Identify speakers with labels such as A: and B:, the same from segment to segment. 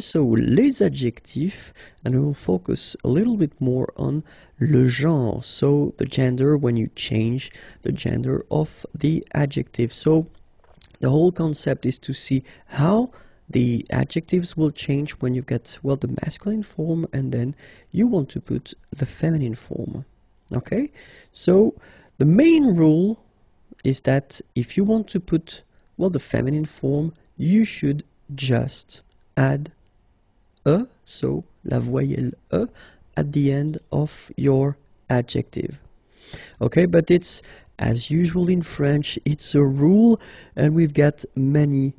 A: So, les adjectifs, and we will focus a little bit more on le genre, so the gender when you change the gender of the adjective. So, the whole concept is to see how the adjectives will change when you get, well, the masculine form and then you want to put the feminine form. Okay? So, the main rule is that if you want to put, well, the feminine form, you should just add E, so la voyelle E, at the end of your adjective. Okay, but it's, as usual in French, it's a rule, and we've got many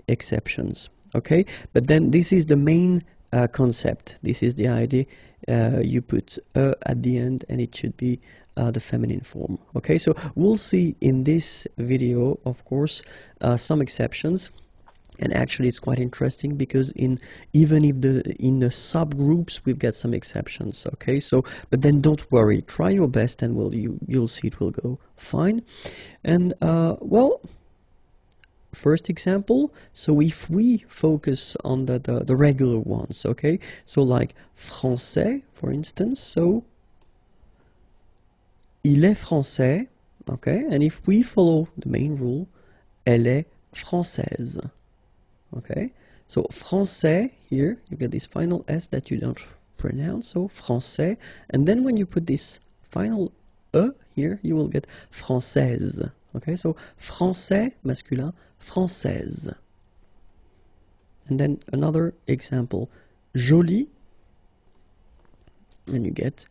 A: exceptions. Okay, but then this is the main concept. This is the idea. You put E at the end, and it should be the feminine form. Okay, so we'll see in this video, of course, some exceptions. And actually, it's quite interesting because even if in the subgroups we've got some exceptions. Okay, so but then don't worry, try your best, and you'll see it will go fine. And well, first example. So if we focus on the regular ones, okay. So like français, for instance. So il est français, okay. And if we follow the main rule, elle est française. Okay, so français, here you get this final S that you don't pronounce, so français, and then when you put this final E here, you will get française. Okay, so français masculin, française. And then another example, joli, and you get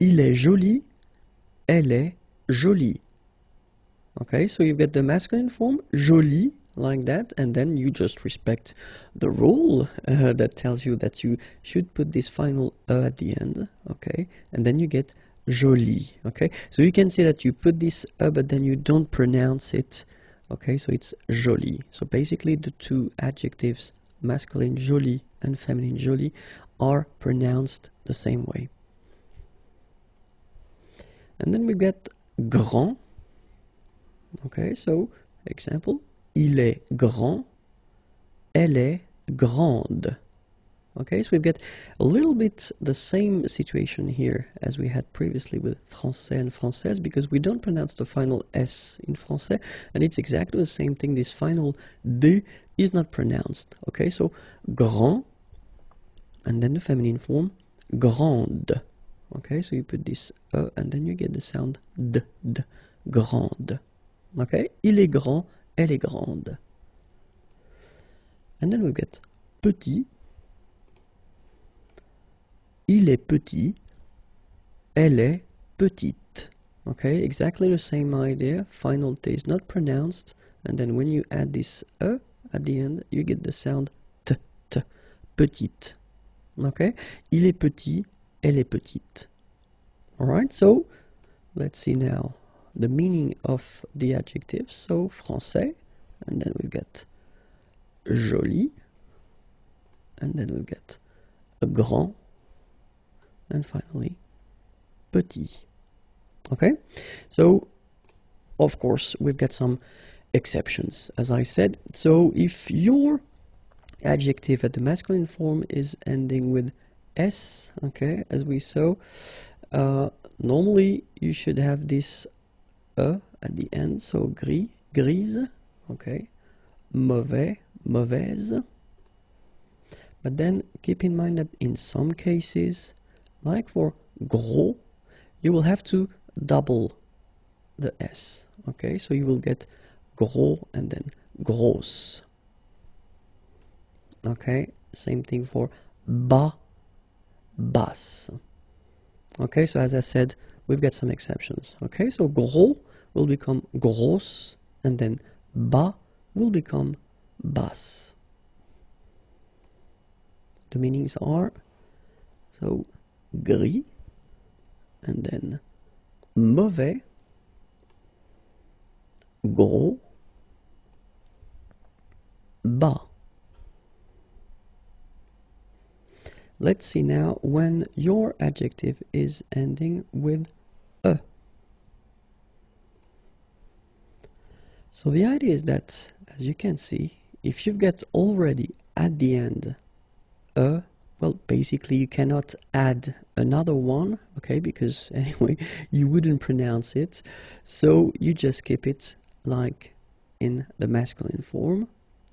A: il est joli, elle est jolie. Okay, so you get the masculine form, joli, like that, and then you just respect the rule that tells you that you should put this final E at the end, okay, and then you get joli. Okay, so you can see that you put this E but then you don't pronounce it. Okay, so it's joli. So basically the two adjectives, masculine joli and feminine jolie, are pronounced the same way. And then we get grand. Okay, so example, il est grand, elle est grande. Okay, so we've got a little bit the same situation here as we had previously with français and française, because we don't pronounce the final S in français, and it's exactly the same thing. This final D is not pronounced. Okay, so grand, and then the feminine form, grande. Okay, so you put this E, and then you get the sound D, D, grande. Okay, il est grand, elle est grande. And then we get petit. Il est petit, elle est petite. Okay, exactly the same idea. Final T is not pronounced, and then when you add this E at the end, you get the sound T, T, petite. Okay, il est petit, elle est petite. Alright, so let's see now the meaning of the adjectives. So français, and then we get joli, and then we get a grand, and finally petit. Okay, so of course we've got some exceptions, as I said. So if your adjective at the masculine form is ending with S, okay, as we saw, normally you should have this E at the end, so gris, grise, okay, mauvais, mauvaise. But then keep in mind that in some cases, like for gros, you will have to double the S. Okay, so you will get gros and then grosse. Okay, same thing for bas, basse. Okay, so as I said, we've got some exceptions. Okay, so gros will become grosse, and then bas will become basse. The meanings are, so gris, and then mauvais, gros, bas. Let's see now when your adjective is ending with E. So the idea is that, as you can see, if you've got already at the end well, basically you cannot add another one, okay, because anyway you wouldn't pronounce it, so you just keep it like in the masculine form.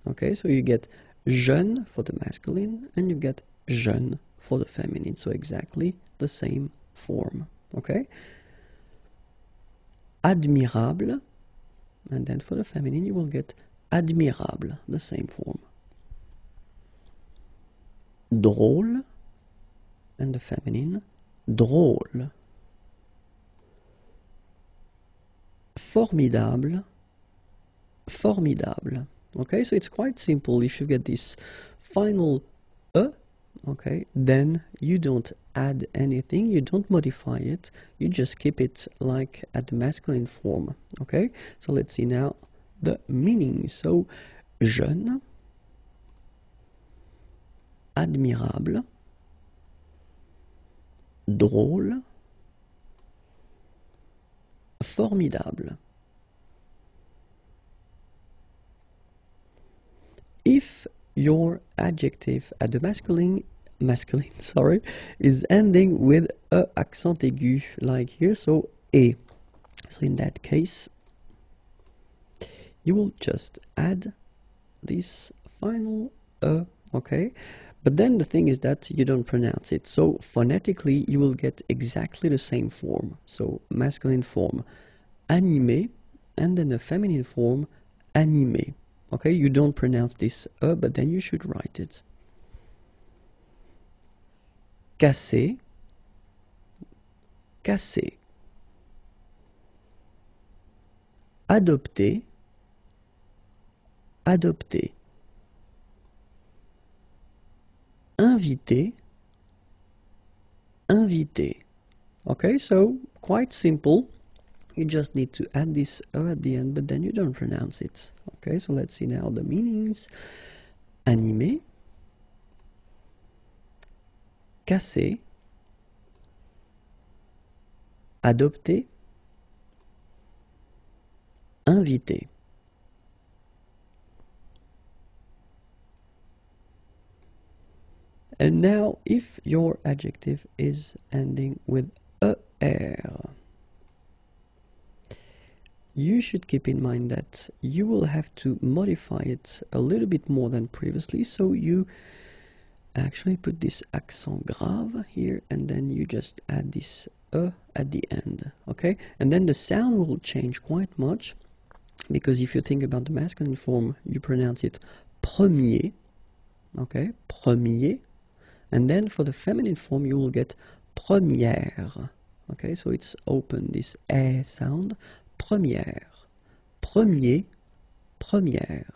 A: Okay, so you get jeune for the masculine and you get jeune for the feminine, so exactly the same form. Okay, admirable, and then for the feminine you will get admirable, the same form. Drôle, and the feminine, drôle. Formidable, formidable. Okay, so it's quite simple. If you get this final okay, then you don't add anything, you don't modify it, you just keep it like at the masculine form. Okay, so let's see now the meaning. So, jeune, admirable, drôle, formidable. If your adjective at the masculine, sorry, is ending with a accent aigu, like here, so et. So in that case, you will just add this final okay? But then the thing is that you don't pronounce it. So phonetically, you will get exactly the same form. So masculine form, animé, and then the feminine form, animé. Okay, you don't pronounce this but then you should write it. Casser, casser. Adopter, adopter. Inviter, inviter. Okay, so quite simple. You just need to add this at the end, but then you don't pronounce it. Okay, so let's see now the meanings. Animer, casser, adopter, inviter. And now, if your adjective is ending with er, you should keep in mind that you will have to modify it a little bit more than previously, so you actually put this accent grave here and then you just add this at the end, okay? And then the sound will change quite much, because if you think about the masculine form, you pronounce it premier, okay? Premier. And then for the feminine form, you will get première, okay? So it's open, this eh sound. Première, premier, première.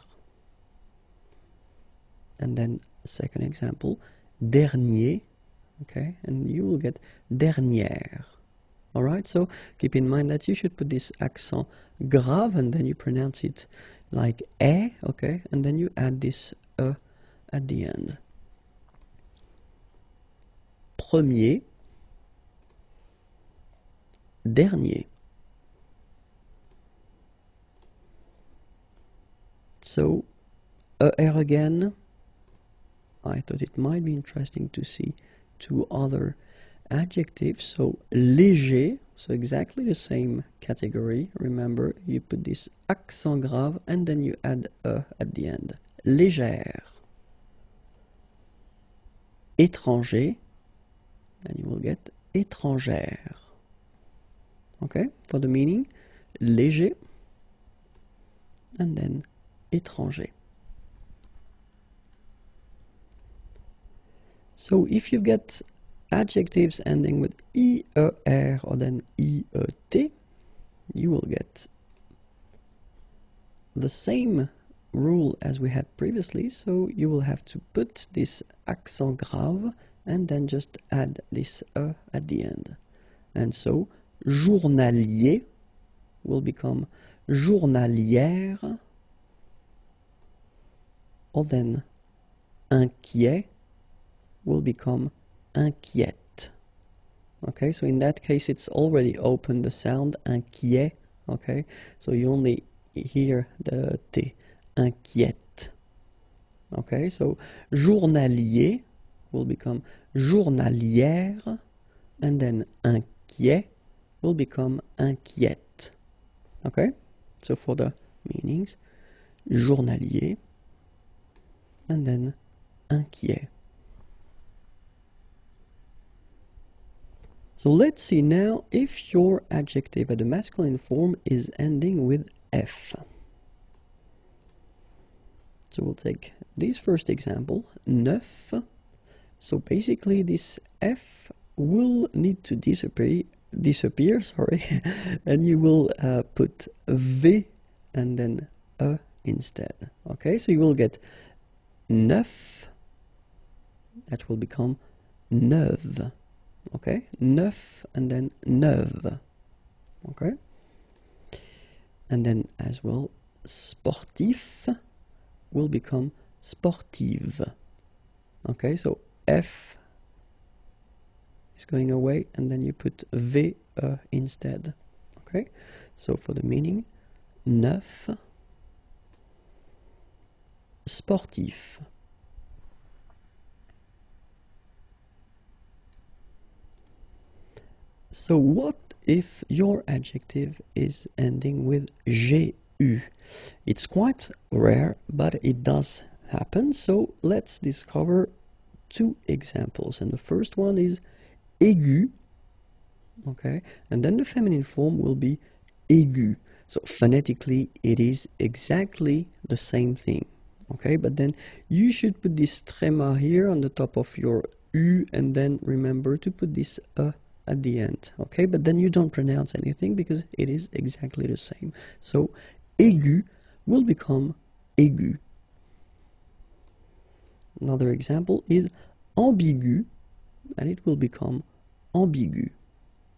A: And then second example, dernier, okay, and you will get dernière. All right, so keep in mind that you should put this accent grave and then you pronounce it like okay, and then you add this at the end. Premier, dernier. So, er again, I thought it might be interesting to see two other adjectives. So, léger, so exactly the same category. Remember, you put this accent grave and then you add at the end. Légère. Étranger, and you will get étrangère. Okay, for the meaning, léger, and then étranger. So if you get adjectives ending with IER or then IET, you will get the same rule as we had previously. So you will have to put this accent grave and then just add this at the end. And so journalier will become journalière, or then inquiet will become inquiète. Okay, so in that case it's already open, the sound inquiet. Okay, so you only hear the T, inquiète. Okay, so journalier will become journalière, and then inquiet will become inquiète. Okay, so for the meanings, journalier, and then inquiet. So let's see now if your adjective at the masculine form is ending with F. So we'll take this first example, neuf. So basically this F will need to disappear, and you will put V and then E instead. Okay, so you will get neuf, that will become neuve. Okay, neuf and then neuve. Okay, and then as well, sportif will become sportive. Okay, so F is going away, and then you put V instead. Okay, so for the meaning, neuf, sportif. So what if your adjective is ending with GU? It's quite rare, but it does happen. So let's discover two examples. And the first one is aigu. Okay, and then the feminine form will be aigu. So phonetically, it is exactly the same thing. Okay, but then you should put this tréma here on the top of your U, and then remember to put this at the end. Okay, but then you don't pronounce anything because it is exactly the same. So aigu will become aigu. Another example is ambigu, and it will become ambigu.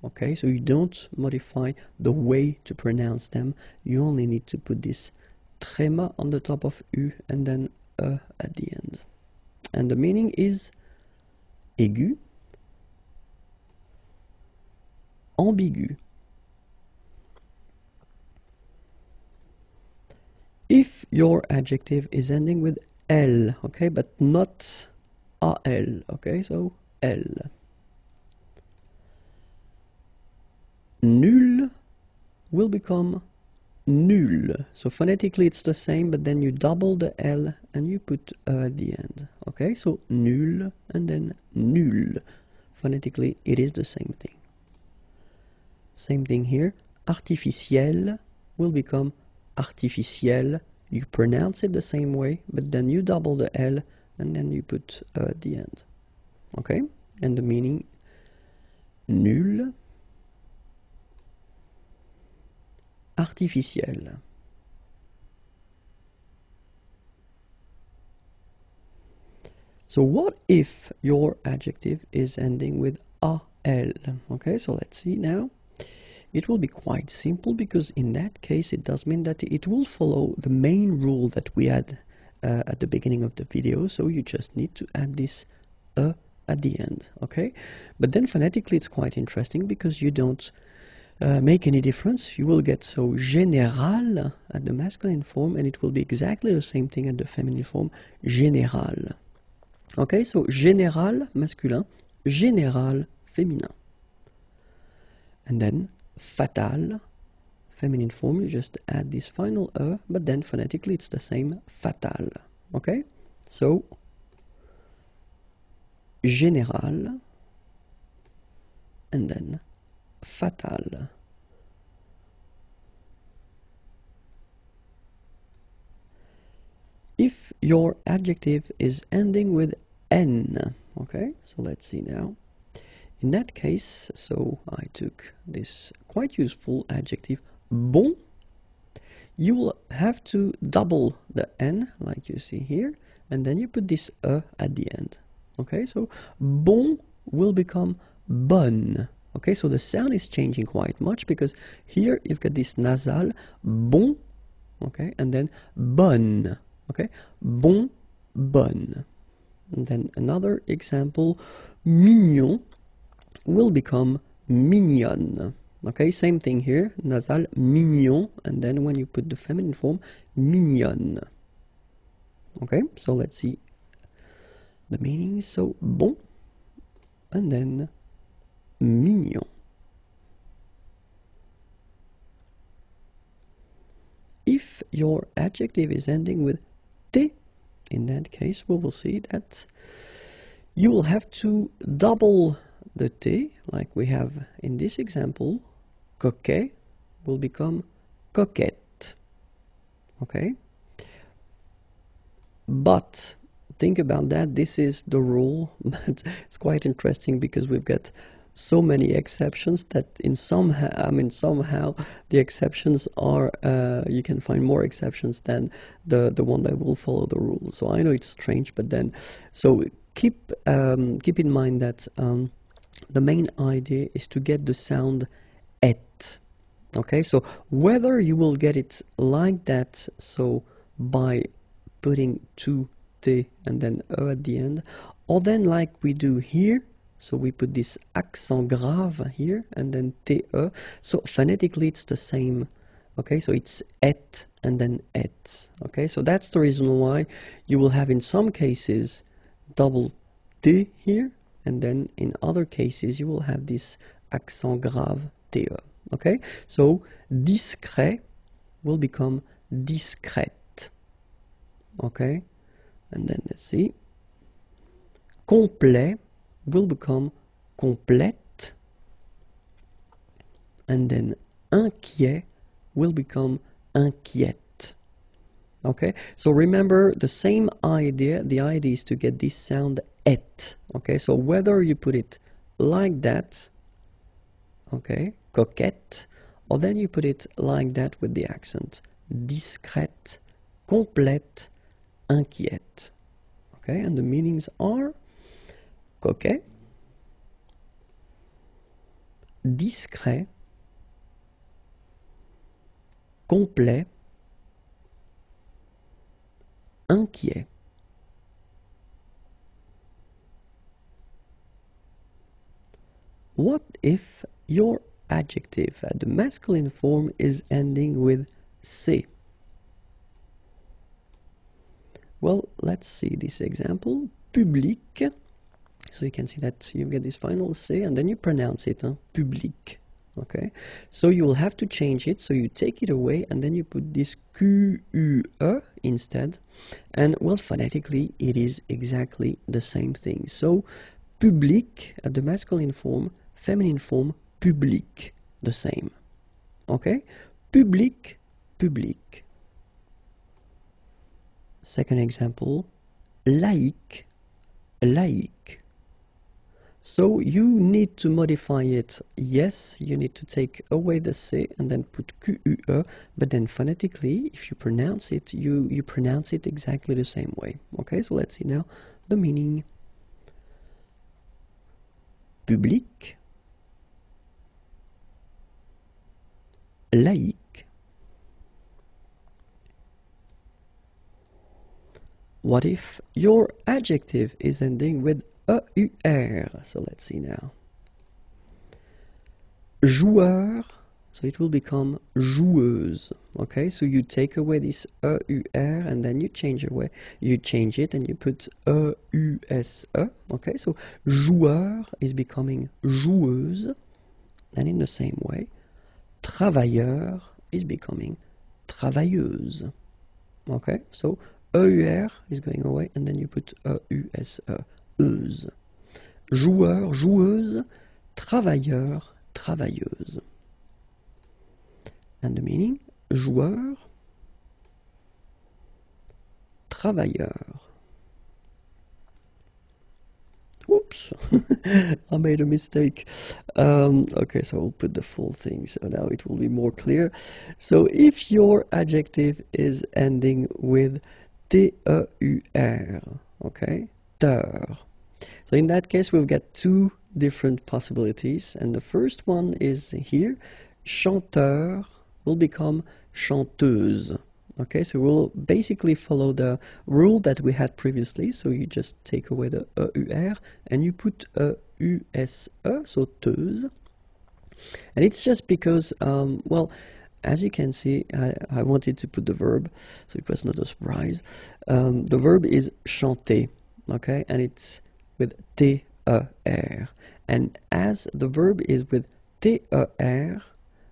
A: Okay, so you don't modify the way to pronounce them. You only need to put this tréma on the top of U and then at the end. And the meaning is aigu, ambigu. If your adjective is ending with L, okay, but not AL, okay, so L. Nul will become nul. So phonetically it's the same, but then you double the L and you put at the end. Okay, so nul and then nul. Phonetically it is the same thing. Same thing here. Artificiel will become artificiel. You pronounce it the same way, but then you double the L and then you put at the end. Okay, and the meaning nul, artificiel. So what if your adjective is ending with AL? Okay, so let's see now. It will be quite simple, because in that case it does mean that it will follow the main rule that we had at the beginning of the video. So you just need to add this at the end. Okay, but then phonetically it's quite interesting, because you don't make any difference. You will get so général at the masculine form, and it will be exactly the same thing at the feminine form, général. Okay, so général masculin, général féminin. And then fatal, feminine form, you just add this final but then phonetically it's the same, fatal. Okay, so général and then fatal. If your adjective is ending with N, okay, so let's see now. In that case, so I took this quite useful adjective, bon. You will have to double the N, like you see here, and then you put this at the end. Okay, so bon will become bonne. Okay, so the sound is changing quite much, because here you've got this nasal, bon, okay, and then bonne, okay, bon, bonne. And then another example, mignon will become mignonne. Okay, same thing here, nasal, mignon, and then when you put the feminine form, mignonne. Okay, so let's see the meaning. So bon, and then mignon. If your adjective is ending with te, in that case we will see that you will have to double the te, like we have in this example. Coquet will become coquette. Okay? But think about that, this is the rule, but it's quite interesting because we've got so many exceptions that somehow the exceptions are, you can find more exceptions than the one that will follow the rule. So I know it's strange, but then, so keep in mind that the main idea is to get the sound et. Okay, so whether you will get it like that, so by putting two t and then e at the end, or then like we do here, so we put this accent grave here and then te. So phonetically it's the same. Okay, so it's et and then et. Okay, so that's the reason why you will have in some cases double t here, and then in other cases you will have this accent grave te. Okay, so discret will become discrète. Okay, and then let's see. Complet will become complète, and then inquiet will become inquiète. Okay, so remember the same idea. The idea is to get this sound et. Okay, so whether you put it like that, okay, coquette, or then you put it like that with the accent, discrète, complète, inquiète. Okay, and the meanings are coquet, discret, complet, inquiet. What if your adjective at the masculine form is ending with C? Well, let's see this example. Public. So you can see that you get this final C and then you pronounce it, public. Okay, so you will have to change it. So you take it away and then you put this QUE instead. And well, phonetically, it is exactly the same thing. So public at the masculine form, feminine form, public, the same. Okay, public, public. Second example, laïque, laïque. So you need to modify it. Yes, you need to take away the C and then put QUE, but then phonetically, if you pronounce it, you pronounce it exactly the same way. Okay, so let's see now the meaning. Public, laïque. What if your adjective is ending with EUR? So let's see now. Joueur, so it will become joueuse. Okay, so you take away this EUR and then you change it and you put EUSE. Okay, so joueur is becoming joueuse, and in the same way, travailleur is becoming travailleuse. Okay, so EUR is going away and then you put EUSE. Euse. Joueur, joueuse, travailleur, travailleuse. And the meaning, joueur, travailleur. Oops, I made a mistake. Okay, so I'll put the full thing, so now it will be more clear. So if your adjective is ending with TEUR, okay, teur. So in that case, we've got two different possibilities, and the first one is here, chanteur will become chanteuse. Okay, so we'll basically follow the rule that we had previously. So you just take away the EUR and you put EUSE, so teuse. And it's just because, well, as you can see, I wanted to put the verb, so it was not a surprise. The verb is chanter, okay, and it's with T-E-R. And as the verb is with T-E-R,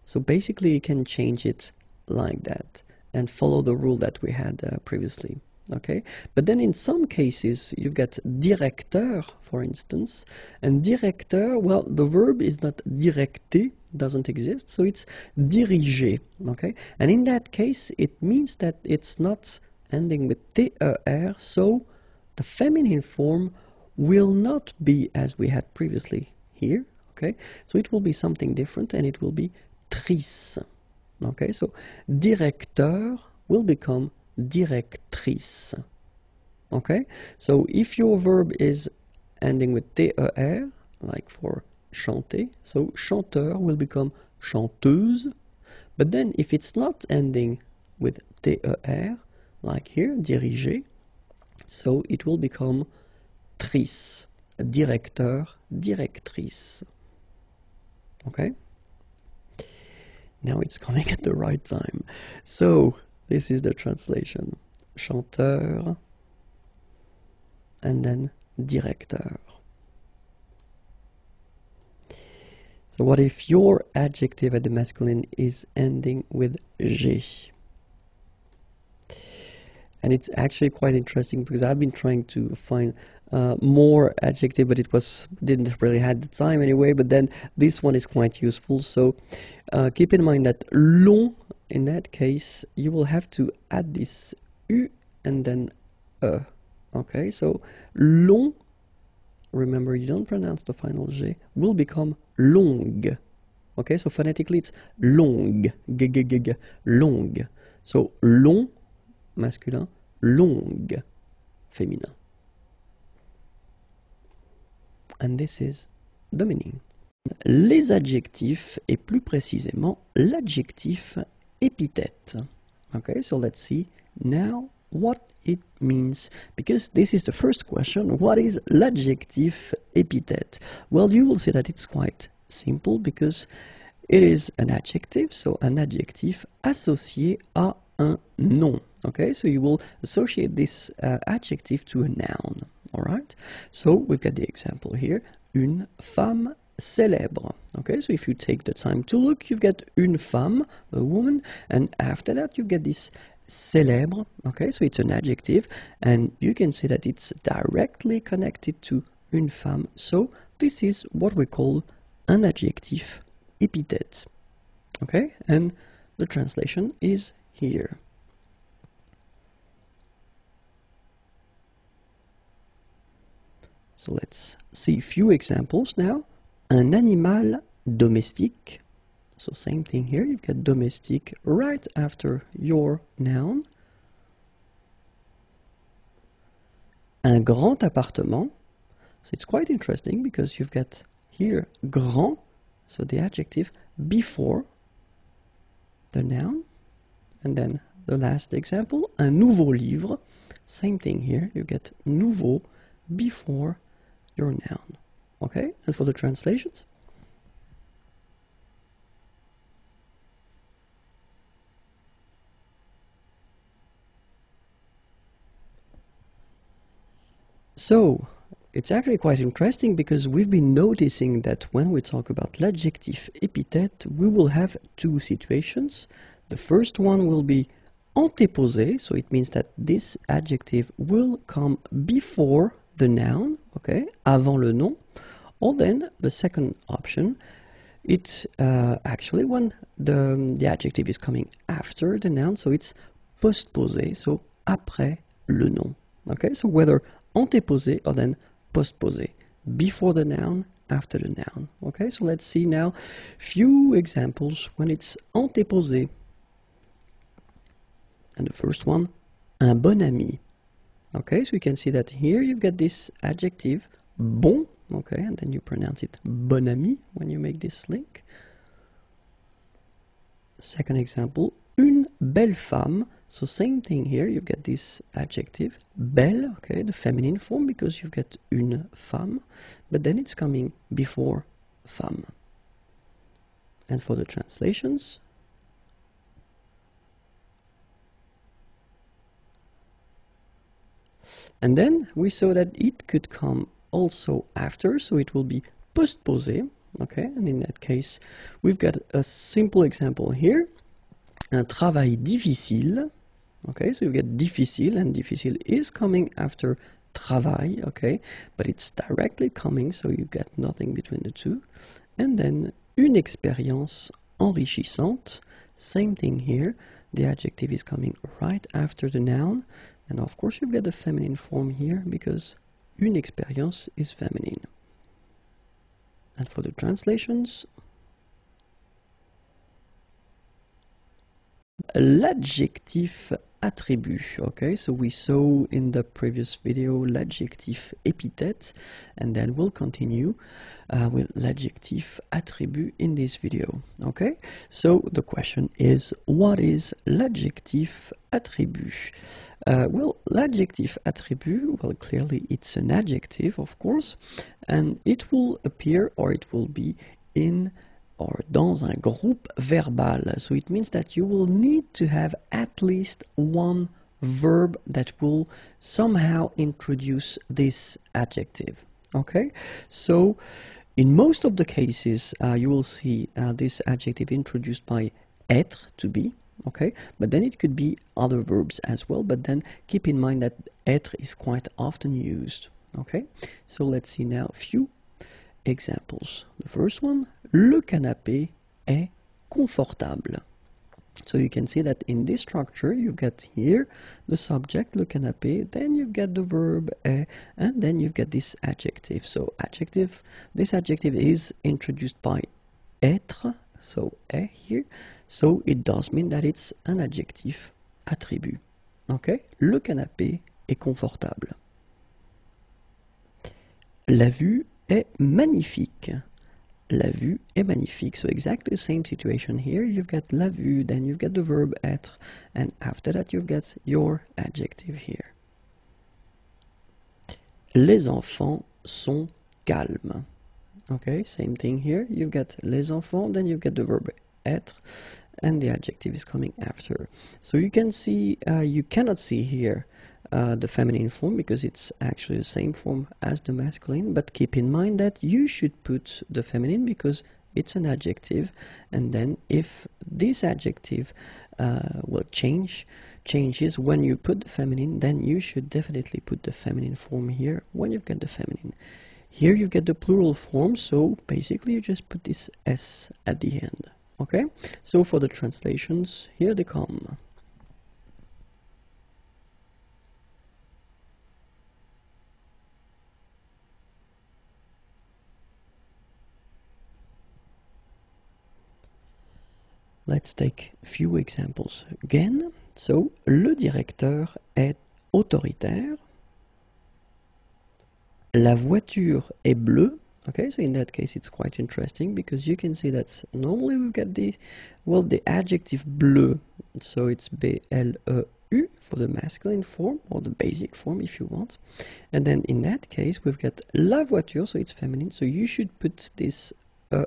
A: so basically you can change it like that and follow the rule that we had previously. Okay, but then in some cases you've got directeur, for instance, and directeur, well, the verb is not directer, doesn't exist, so it's diriger. Okay, and in that case it means that it's not ending with ter, so the feminine form will not be as we had previously here. Okay, so it will be something different, and it will be trice. Okay, so directeur will become directrice. Okay, so if your verb is ending with ter, like for chanter, so chanteur will become chanteuse. But then if it's not ending with ter, like here, diriger, so it will become trice, directeur, directrice. Okay, now it's coming at the right time. So this is the translation: chanteur, and then directeur. So what if your adjective at the masculine is ending with G? And it's actually quite interesting because I've been trying to find more adjective, but didn't really have the time anyway. But then this one is quite useful. So keep in mind that long, in that case, you will have to add this U and then E. Okay, so long, remember you don't pronounce the final G, will become longue. Okay, so phonetically it's longue, g, longue. So long, masculin, longue, féminin. And this is the meaning. Les adjectifs, et plus précisément l'adjectif épithète. Okay, so let's see now what it means, because this is the first question. What is l'adjectif épithète? Well, you will see that it's quite simple because it is an adjective, so an adjectif associé à un nom. Okay, so you will associate this adjective to a noun. All right, so we've got the example here: une femme célèbre. Okay, so if you take the time to look, you've got une femme, a woman, and after that you get this célèbre. Okay, so it's an adjective, and you can see that it's directly connected to une femme. So this is what we call an adjectif épithète. Okay, and the translation is here. So let's see a few examples now. Un animal domestique. So same thing here, you've got domestique right after your noun. Un grand appartement. So it's quite interesting because you've got here grand, so the adjective before the noun. And then the last example, un nouveau livre. Same thing here, you get nouveau before your noun. Okay, and for the translations? So, it's actually quite interesting because we've been noticing that when we talk about l'adjectif épithète, we will have two situations. The first one will be antéposé, so it means that this adjective will come before the noun, okay, avant le nom. Or then the second option, it's actually when the adjective is coming after the noun, so it's postposé, so après le nom. Okay, so whether antéposé or then postposé, before the noun, after the noun. Okay, so let's see now few examples when it's antéposé. And the first one, un bon ami. Okay, so you can see that here you've got this adjective, bon, okay, and then you pronounce it bon ami when you make this link. Second example, une belle femme. So same thing here, you've got this adjective, belle, okay, the feminine form because you've got une femme, but then it's coming before femme. And for the translations, And then we saw that it could come also after, so it will be postposé. Okay, and in that case, we've got a simple example here. Un travail difficile. Okay, so you get difficile, and difficile is coming after travail, okay, but it's directly coming, so you get nothing between the two. And then une expérience enrichissante, same thing here, the adjective is coming right after the noun, and of course you get the feminine form here because une expérience is feminine. And for the translations, l'adjectif attribut. Okay, so we saw in the previous video l'adjectif épithète, and then we'll continue with l'adjectif attribut in this video. Okay, so the question is, what is l'adjectif attribut? Well, l'adjectif attribut, well, clearly it's an adjective, of course, and it will appear, or it will be in or dans un groupe verbal. So it means that you will need to have at least one verb that will somehow introduce this adjective. Okay, so in most of the cases you will see this adjective introduced by être, to be. Okay, but then it could be other verbs as well, but then keep in mind that être is quite often used. Okay, so let's see now a few examples. The first one, le canapé est confortable. So you can see that in this structure you get here the subject, le canapé, then you get the verb est, and then you get this adjective. So adjective, this adjective is introduced by être, so est here, so it does mean that it's an adjective attribut. Okay, le canapé est confortable. La vue est magnifique. La vue est magnifique. So exactly the same situation here. You've got la vue, then you've got the verb être, and after that you've got your adjective here. Les enfants sont calmes. Okay, same thing here. You've got les enfants, then you've got the verb être, and the adjective is coming after. So you can see, you cannot see here the feminine form because it's actually the same form as the masculine, but keep in mind that you should put the feminine because it's an adjective, and then if this adjective will changes when you put the feminine, then you should definitely put the feminine form here when you've got the feminine. Here you get the plural form, so basically you just put this S at the end. Okay, so for the translations, here they come. Let's take a few examples again. So, le directeur est autoritaire. La voiture est bleue. Okay, so in that case it's quite interesting because you can see that normally we've got the adjective bleu. So it's B-L-E-U for the masculine form, or the basic form if you want. And then in that case we've got la voiture, so it's feminine, so you should put this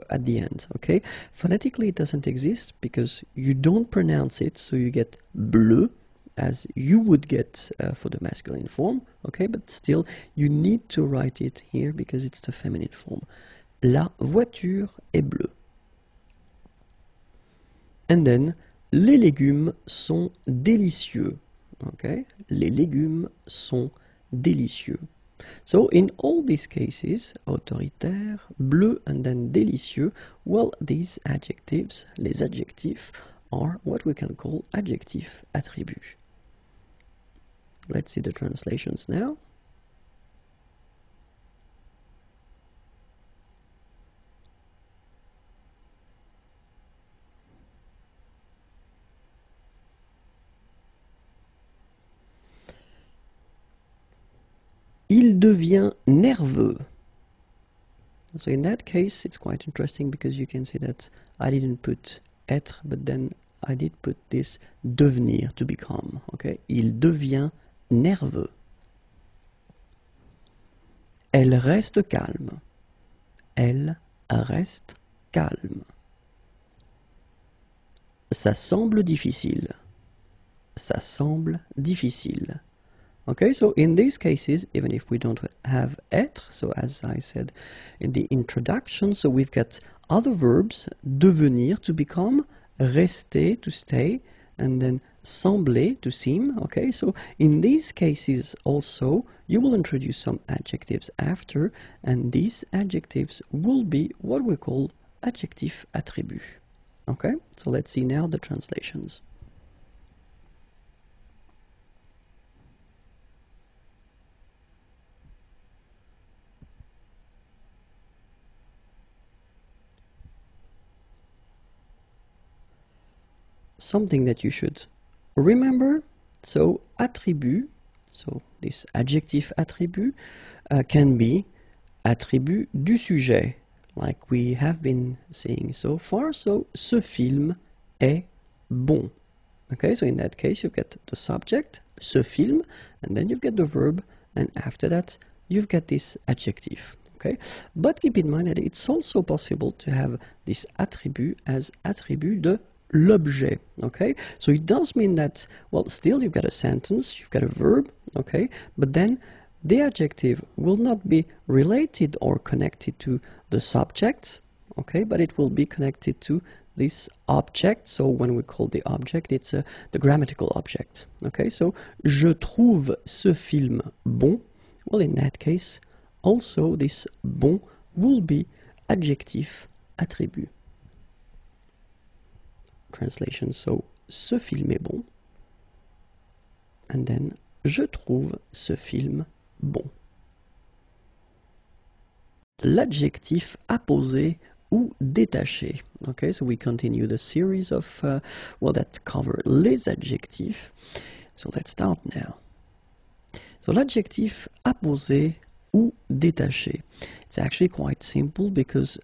A: at the end. Okay, phonetically it doesn't exist because you don't pronounce it, so you get bleu as you would get for the masculine form. Okay, but still you need to write it here because it's the feminine form. La voiture est bleue. And then les légumes sont délicieux. Okay, les légumes sont délicieux. So in all these cases, autoritaire, bleu, and then délicieux, well, these adjectives, les adjectifs, are what we can call adjectif attribut. Let's see the translations now. Il devient nerveux. So in that case, it's quite interesting because you can see that I didn't put être, but then I did put this devenir, to become. Okay, il devient nerveux. Elle reste calme. Elle reste calme. Ça semble difficile. Ça semble difficile. Okay, so in these cases, even if we don't have être, so as I said in the introduction, so we've got other verbs, devenir, to become, rester, to stay, and then sembler, to seem. Okay, so in these cases also, you will introduce some adjectives after, and these adjectives will be what we call adjectif attribut. Okay, so let's see now the translations. Something that you should remember, so attribut, so this adjective attribut can be attribut du sujet, like we have been seeing so far. So, ce film est bon. Okay, so in that case, you get the subject, ce film, and then you get the verb, and after that, you've got this adjective. Okay, but keep in mind that it's also possible to have this attribut as attribut de l'objet. Okay, so it does mean that, well, still you've got a sentence, you've got a verb, okay, but then the adjective will not be related or connected to the subject, okay, but it will be connected to this object. So when we call the object, it's the grammatical object. Okay, so je trouve ce film bon. Well, in that case, also this bon will be adjectif attribut. Translation, so ce film est bon, and then je trouve ce film bon. L'adjectif apposé ou détaché. Okay, so we continue the series of, well, that cover les adjectifs. So let's start now. So l'adjectif apposé ou détaché. It's actually quite simple because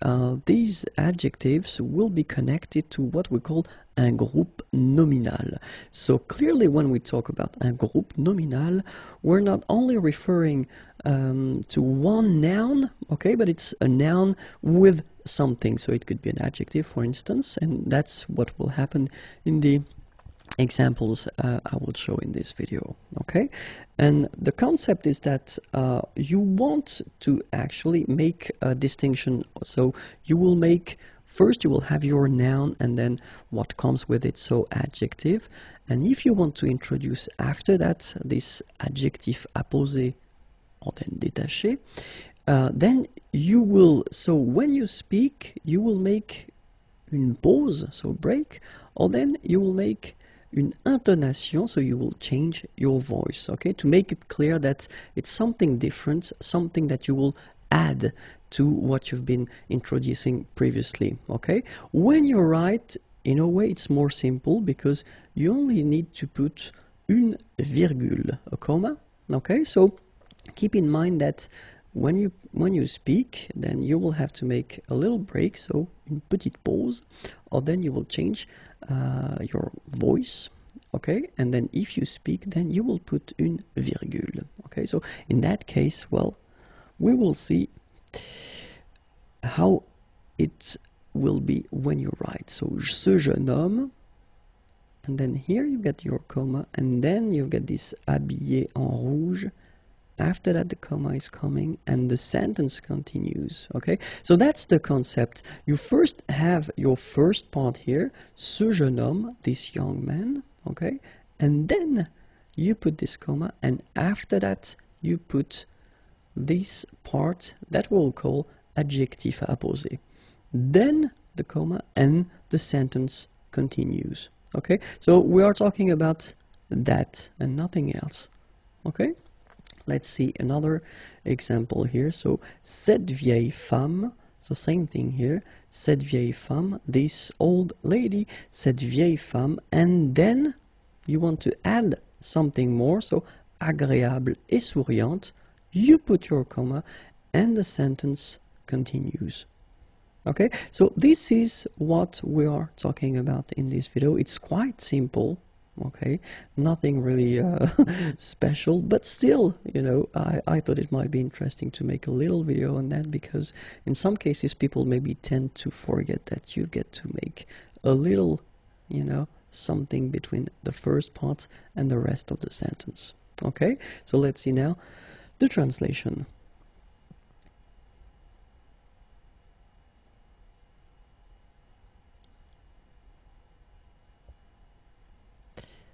A: these adjectives will be connected to what we call un groupe nominal. So clearly when we talk about un groupe nominal, we're not only referring to one noun, okay, but it's a noun with something. So it could be an adjective, for instance, and that's what will happen in the examples I will show in this video. Okay, and the concept is that you want to actually make a distinction. So you will make, first you will have your noun and then what comes with it, so adjective, and if you want to introduce after that this adjectif apposé or then détaché, then you will, so when you speak you will make une pause, so break, or then you will make une intonation, so you will change your voice, okay, to make it clear that it's something different, something that you will add to what you've been introducing previously, okay. When you write, in a way it's more simple because you only need to put une virgule, a comma, okay. So keep in mind that when you speak, then you will have to make a little break, so une petite pause, or then you will change your voice, okay, and then if you speak, then you will put une virgule, okay. So in that case, well, we will see how it will be when you write. So ce jeune homme, and then here you get your comma, and then you get this habillé en rouge. After that, the comma is coming and the sentence continues, okay? So that's the concept. You first have your first part here, ce jeune homme, this young man, okay? And then you put this comma, and after that, you put this part that we'll call adjectif apposé. Then the comma and the sentence continues, okay? So we are talking about that and nothing else, okay? Let's see another example here. So, cette vieille femme, so same thing here, cette vieille femme, this old lady, cette vieille femme, and then you want to add something more, so agréable et souriante, you put your comma, and the sentence continues. Okay, so this is what we are talking about in this video. It's quite simple. Okay, nothing really special, but still, you know, I thought it might be interesting to make a little video on that, because in some cases people maybe tend to forget that you get to make a little, you know, something between the first part and the rest of the sentence. Okay, so let's see now the translation.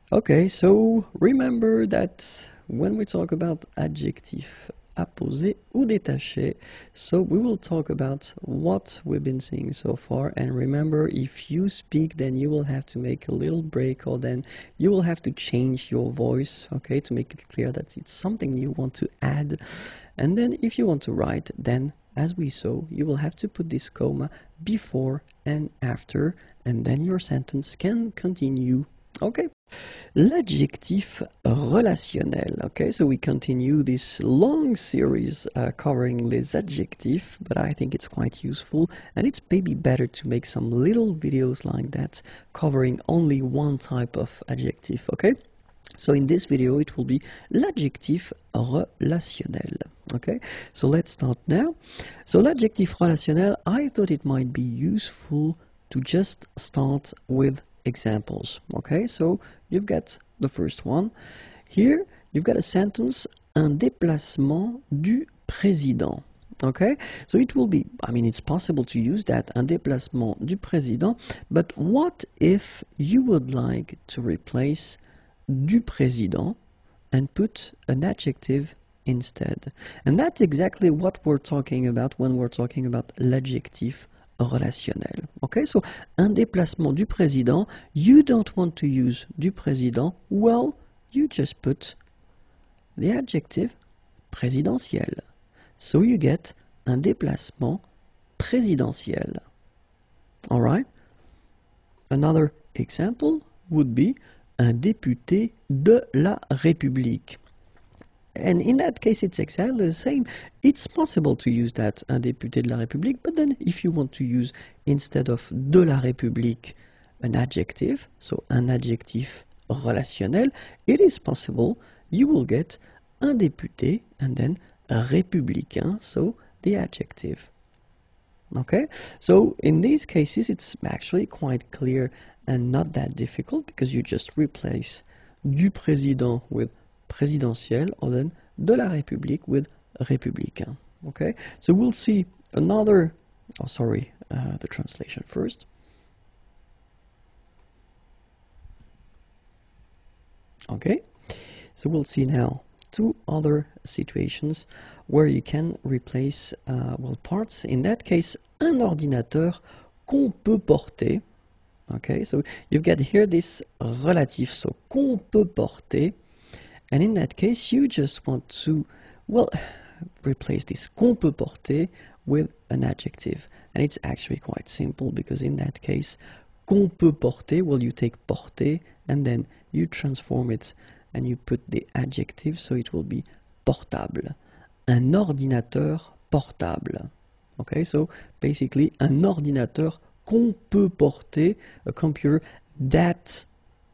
A: Okay, so remember that when we talk about adjectif apposé ou détaché, so we will talk about what we've been seeing so far. And remember, if you speak, then you will have to make a little break, or then you will have to change your voice, okay, to make it clear that it's something you want to add. And then if you want to write, then as we saw, you will have to put this comma before and after, and then your sentence can continue. Okay. L'adjectif relationnel. Okay, so we continue this long series covering les adjectifs, but I think it's quite useful, and it's maybe better to make some little videos like that covering only one type of adjective. Okay, so in this video it will be l'adjectif relationnel. Okay, so let's start now. So l'adjectif relationnel, I thought it might be useful to just start with examples. Okay, so you've got the first one. Here you've got a sentence, un déplacement du président. Okay, so it will be, I mean, it's possible to use that, un déplacement du président, but what if you would like to replace du président and put an adjective instead? And that's exactly what we're talking about when we're talking about l'adjectif relationnel. Okay, so un déplacement du président, you don't want to use du président, well, you just put the adjective présidentiel. So you get un déplacement présidentiel. All right? Another example would be un député de la République. And in that case, it's exactly the same. It's possible to use that, un député de la République, but then if you want to use, instead of de la République, an adjective, so un adjectif relationnel, it is possible you will get un député and then républicain, so the adjective. Okay, so in these cases, it's actually quite clear and not that difficult, because you just replace du président with présidentiel, or then de la République with républicain. Okay, so we'll see another, the translation first. Okay, so we'll see now two other situations where you can replace, parts. In that case, un ordinateur qu'on peut porter. Okay, so you've got here this relative, so qu'on peut porter. And in that case, you just want to, replace this qu'on peut porter with an adjective. And it's actually quite simple, because in that case, qu'on peut porter, you take porter and then you transform it and you put the adjective, so it will be portable. Un ordinateur portable. Okay, so basically, un ordinateur qu'on peut porter, a computer that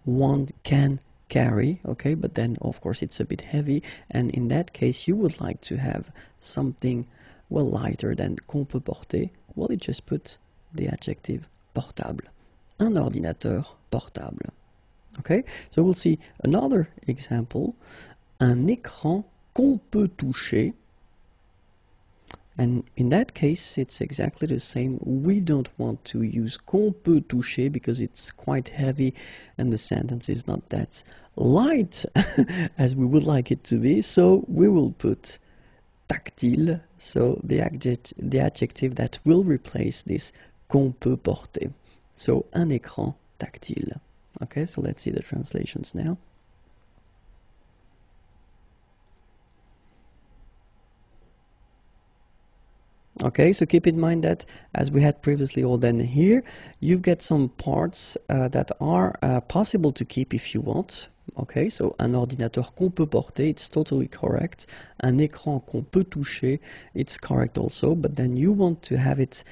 A: one can carry, okay, but then of course it's a bit heavy, and in that case you would like to have something lighter than qu'on peut porter. Well, you just put the adjective portable. Un ordinateur portable. Okay, so we'll see another example. Un écran qu'on peut toucher. And in that case, it's exactly the same. We don't want to use qu'on peut toucher because it's quite heavy and the sentence is not that light as we would like it to be. So we will put tactile, so the adjective that will replace this qu'on peut porter. So un écran tactile. Okay, so let's see the translations now. Okay, so keep in mind that, as we had previously, or then here, you've got some parts that are possible to keep if you want. Okay, so un ordinateur qu'on peut porter, it's totally correct. Un écran qu'on peut toucher, it's correct also, but then you want to have it,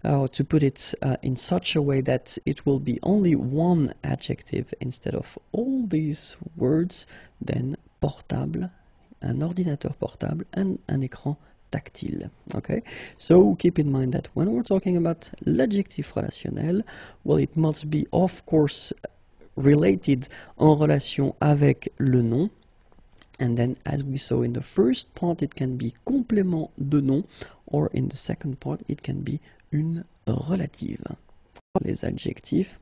A: to put it in such a way that it will be only one adjective instead of all these words, then portable, un ordinateur portable, and un écran tactile. Okay, so keep in mind that when we're talking about l'adjectif relationnel, well, it must be, of course, related en relation avec le nom. And then, as we saw in the first part, it can be complément de nom, or in the second part, it can be une relative. Les adjectifs.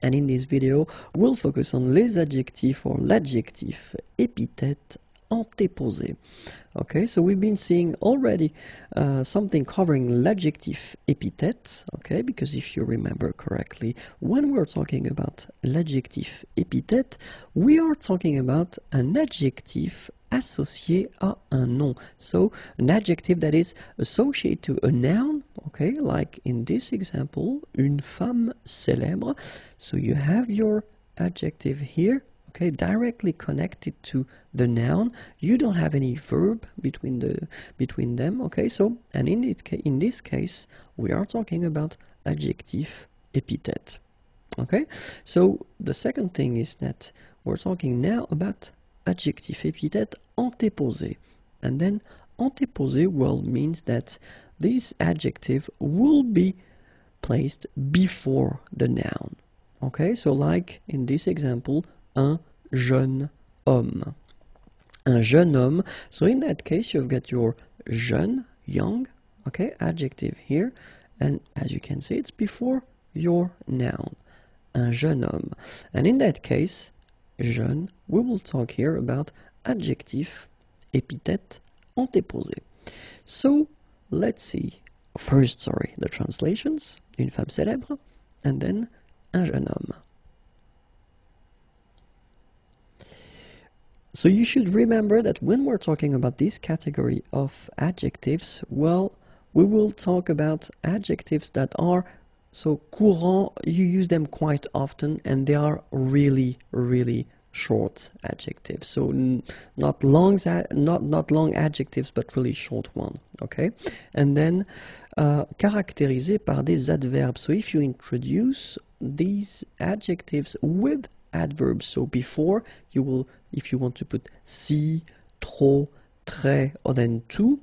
A: And in this video, we'll focus on les adjectifs or l'adjectif épithète antéposé. Okay, so we've been seeing already something covering l'adjectif épithète, okay, because if you remember correctly, when we're talking about l'adjectif épithète, we are talking about an adjectif associé à un nom. So an adjective that is associated to a noun, okay, like in this example, une femme célèbre. So you have your adjective here, okay, directly connected to the noun. You don't have any verb between them, okay, so, and in this case, we are talking about adjectif épithète, okay. So the second thing is that we're talking now about adjectif épithète antéposé. And then antéposé, well, means that this adjective will be placed before the noun. Okay, so like in this example, un jeune homme. Un jeune homme. So in that case, you've got your jeune, young, okay, adjective here. And as you can see, it's before your noun. Un jeune homme. And in that case, jeune, we will talk here about adjectif épithète antéposé. So let's see. First, the translations. Une femme célèbre, and then un jeune homme. So you should remember that when we're talking about this category of adjectives, well, we will talk about adjectives that are so courant, you use them quite often, and they are really, really short adjectives. So not long adjectives, but really short one, okay? And then caractérisé par des adverbes. So if you introduce these adjectives with adverbs, so before you will, if you want to put si, trop, très, or then tout,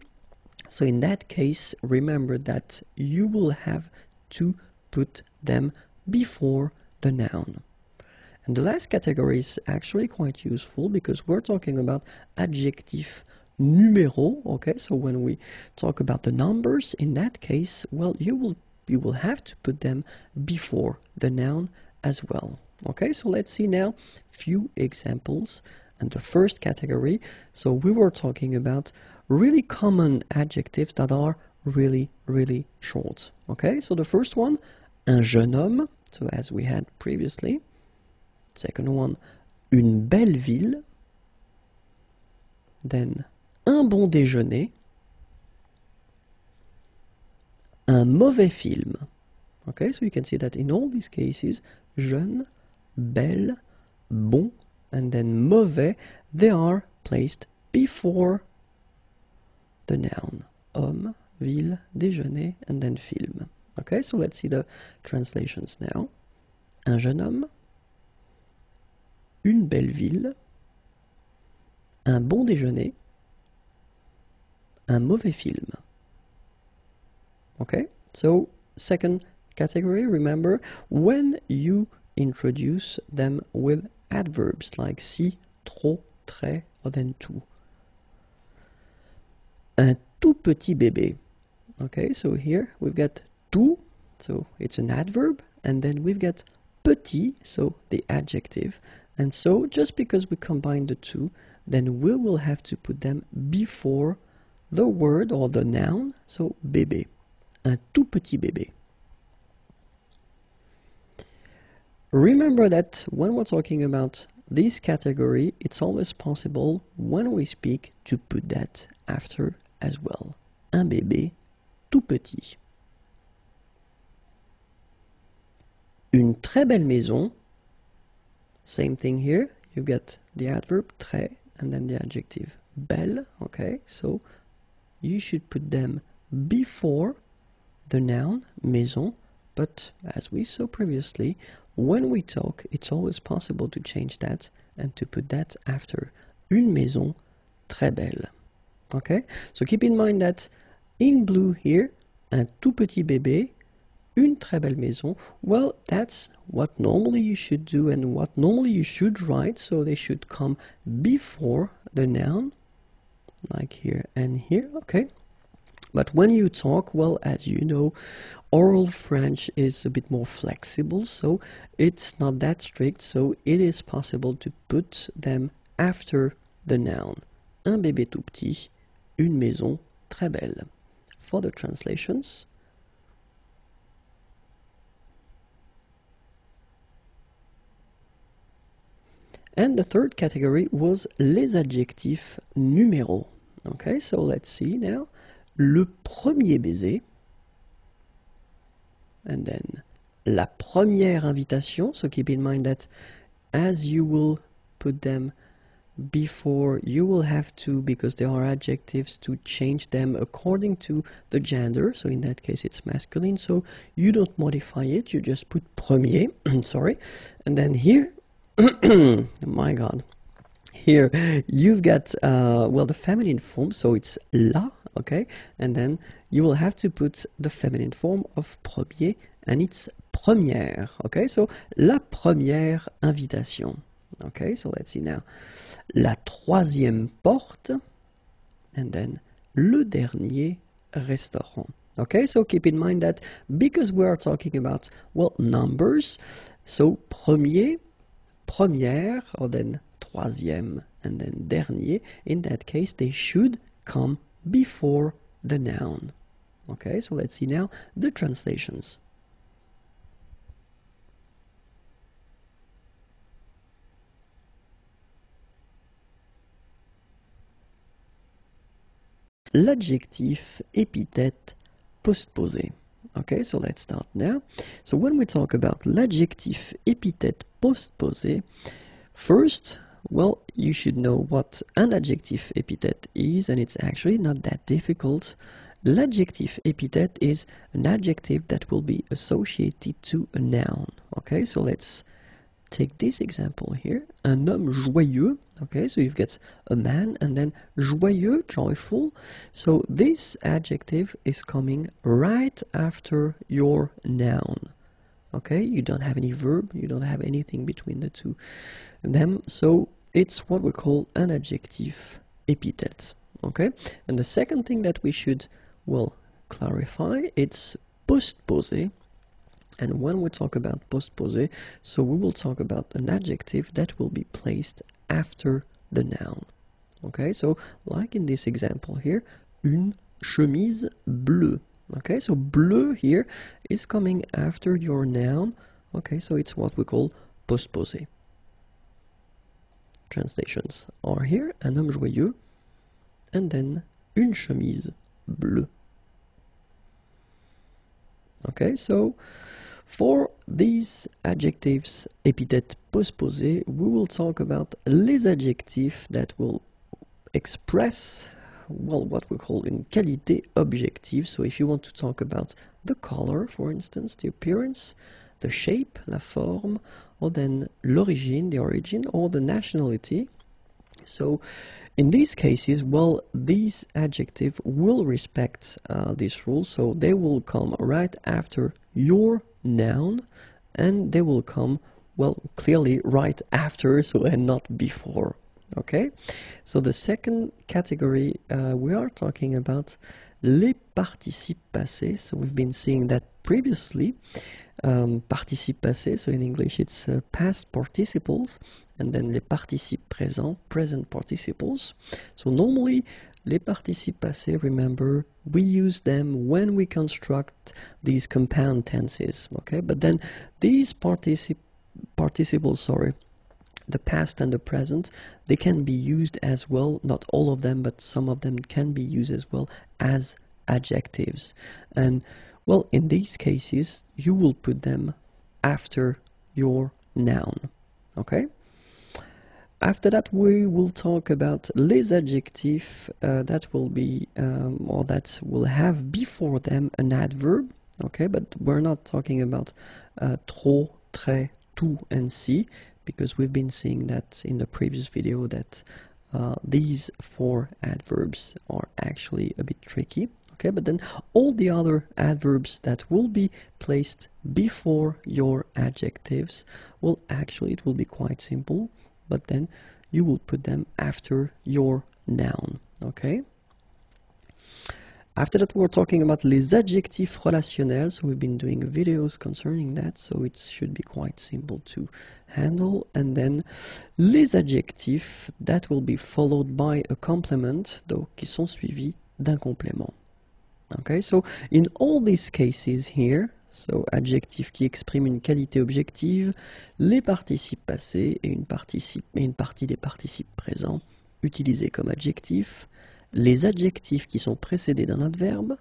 A: so in that case, remember that you will have to put them before the noun. And the last category is actually quite useful because we're talking about adjectif numéro, okay? So when we talk about the numbers, in that case, well, you will have to put them before the noun as well. Okay, so let's see now few examples. And the first category, so we were talking about really common adjectives that are really, really short. Okay, so the first one, un jeune homme, so as we had previously. Second one, une belle ville. Then, un bon déjeuner. Un mauvais film. Okay, so you can see that in all these cases, jeune, belle, bon, and then mauvais, they are placed before the noun. Homme, ville, déjeuner, and then film. Okay, so let's see the translations now. Un jeune homme. Une belle ville. Un bon déjeuner. Un mauvais film. Okay, so second category, remember, when you introduce them with adverbs like si, trop, très, or then tout. Un tout petit bébé. Okay, so here we've got tout, so it's an adverb, and then we've got petit, so the adjective. And so just because we combine the two, then we will have to put them before the word or the noun, so bébé. Un tout petit bébé. Remember that when we're talking about this category, it's always possible when we speak to put that after as well. Un bébé tout petit. Une très belle maison. Same thing here. You get the adverb très and then the adjective belle. Okay, so you should put them before the noun maison. But as we saw previously, when we talk, it's always possible to change that and to put that after une maison très belle. Okay, so keep in mind that in blue here, un tout petit bébé une très belle maison. Well, that's what normally you should do and what normally you should write, so they should come before the noun, like here and here, okay? But when you talk, well, as you know, oral French is a bit more flexible, so it's not that strict, so it is possible to put them after the noun. Un bébé tout petit, une maison très belle. For the translations, and the third category was les adjectifs numéros. Okay, so let's see now. Le premier baiser, and then la première invitation, so keep in mind that as you will put them before, you will have to, because they are adjectives, to change them according to the gender, so in that case it's masculine, so you don't modify it, you just put premier, sorry, and then here, my god, here you've got, well, the feminine form, so it's la, okay, and then you will have to put the feminine form of premier, and it's première, okay, so la première invitation, okay, so let's see now, la troisième porte, and then le dernier restaurant, okay, so keep in mind that because we are talking about, well, numbers, so premier, première, or then troisième, and then dernier, in that case they should come before the noun. Okay, so let's see now the translations. L'adjectif épithète postposé. Okay, so let's start now. So when we talk about l'adjectif épithète postposé, first, well, you should know what an adjective epithet is, and it's actually not that difficult. L'adjective epithet is an adjective that will be associated to a noun. Okay, so let's take this example here. Un homme joyeux. Okay, so you've got a man and then joyeux, joyful. So this adjective is coming right after your noun. Okay, you don't have any verb, you don't have anything between the two of them, so it's what we call an adjective epithet. Okay, and the second thing that we should, well, clarify, it's postposé. And when we talk about postposé, so we will talk about an adjective that will be placed after the noun. Okay, so like in this example here, une chemise bleue. Okay, so bleu here is coming after your noun. Okay, so it's what we call postposé. Translations are here, un homme joyeux, and then une chemise bleue. Okay, so for these adjectives épithètes postposés, we will talk about les adjectifs that will express, well, what we call une qualité objective. So if you want to talk about the color, for instance, the appearance, the shape, la forme, or then l'origine, the origin, or the nationality. So in these cases, well, these adjectives will respect this rule, so they will come right after your noun, and they will come, well, clearly right after, so and not before. Okay, so the second category, we are talking about les participes passés. So we've been seeing that previously. Participes passés, so in English it's past participles, and then les participes présents, present participles. So normally les participes passés, remember, we use them when we construct these compound tenses, okay? But then these participles, sorry, the past and the present, they can be used as well, not all of them, but some of them can be used as well as adjectives. And well, in these cases, you will put them after your noun, okay? After that, we will talk about les adjectifs that will be, or that will have before them an adverb, okay? But we're not talking about trop, très, tout, and si, because we've been seeing that in the previous video that these four adverbs are actually a bit tricky, Okay, but then all the other adverbs that will be placed before your adjectives, well, actually it will be quite simple, but then you will put them after your noun. Okay. After that, we're talking about les adjectifs relationnels. So we've been doing videos concerning that, so it should be quite simple to handle. And then les adjectifs that will be followed by a complement, donc qui sont suivis d'un complément. Okay, so in all these cases here, so adjectif qui exprime une qualité objective, les participes passés et une partie des participes présents utilisés comme adjectifs, les adjectifs qui sont précédés d'un adverbe,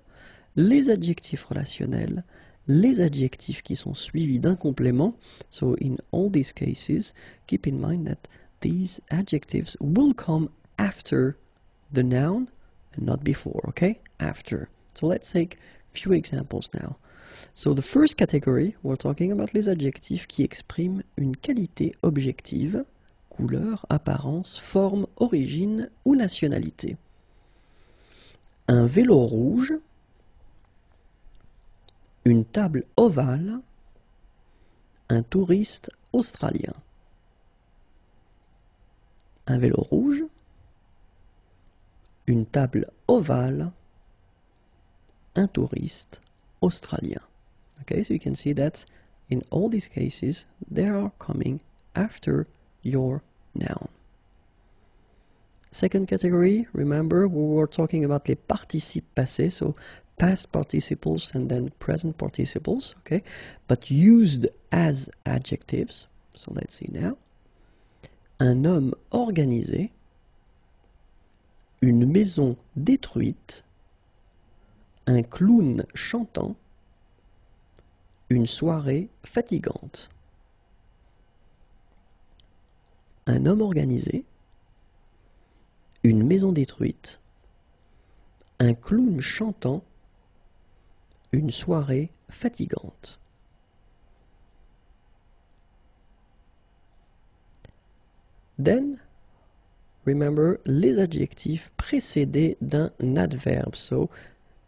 A: les adjectifs relationnels, les adjectifs qui sont suivis d'un complément. So in all these cases, keep in mind that these adjectives will come after the noun and not before, okay? After. So let's take a few examples now. So the first category, we're talking about les adjectifs qui expriment une qualité objective, couleur, apparence, forme, origine ou nationalité. Un vélo rouge, une table ovale, un touriste australien. Un vélo rouge, une table ovale, un touriste australien. Okay, so you can see that in all these cases, they are coming after your noun. Second category, remember we were talking about les participes passés, so past participles and then present participles, okay, but used as adjectives. So let's see now. Un homme organisé, une maison détruite, un clown chantant, une soirée fatigante. Un homme organisé, une maison détruite, un clown chantant, une soirée fatigante. Then, remember les adjectifs précédés d'un adverbe. So,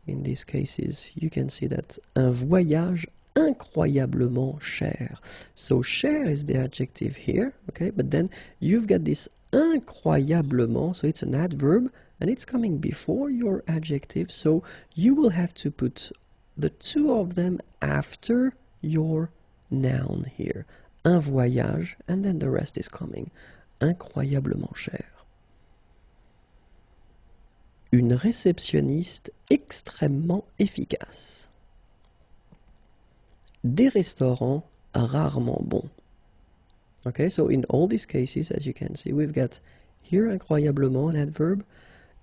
A: in these cases, you can see that un voyage incroyablement cher. So, cher is the adjective here, okay? But then you've got this incroyablement, so it's an adverb, and it's coming before your adjective, so you will have to put the two of them after your noun here. Un voyage, and then the rest is coming. Incroyablement cher. Une réceptionniste extrêmement efficace. Des restaurants rarement bons. Okay, so in all these cases, as you can see, we've got here incroyablement, an adverb,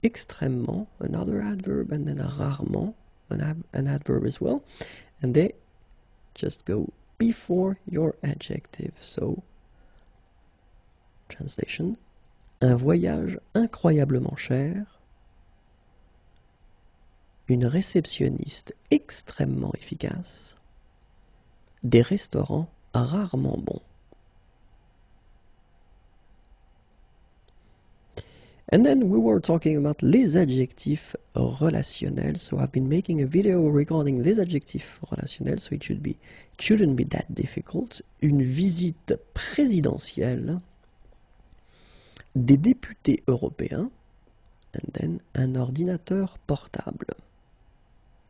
A: extrêmement, another adverb, and then rarement, an adverb as well. And they just go before your adjective. So, translation, un voyage incroyablement cher, une réceptionniste extrêmement efficace, des restaurants rarement bons. And then we were talking about les adjectifs relationnels. So I've been making a video regarding les adjectifs relationnels, so it shouldn't be that difficult. Une visite présidentielle, des députés européens, and then un ordinateur portable.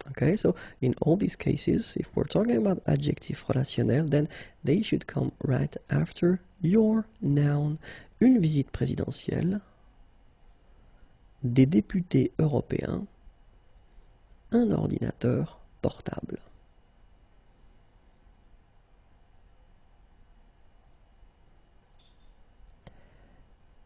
A: Okay, so in all these cases, if we're talking about adjectifs relationnels, then they should come right after your noun. Une visite présidentielle, des députés européens, un ordinateur portable.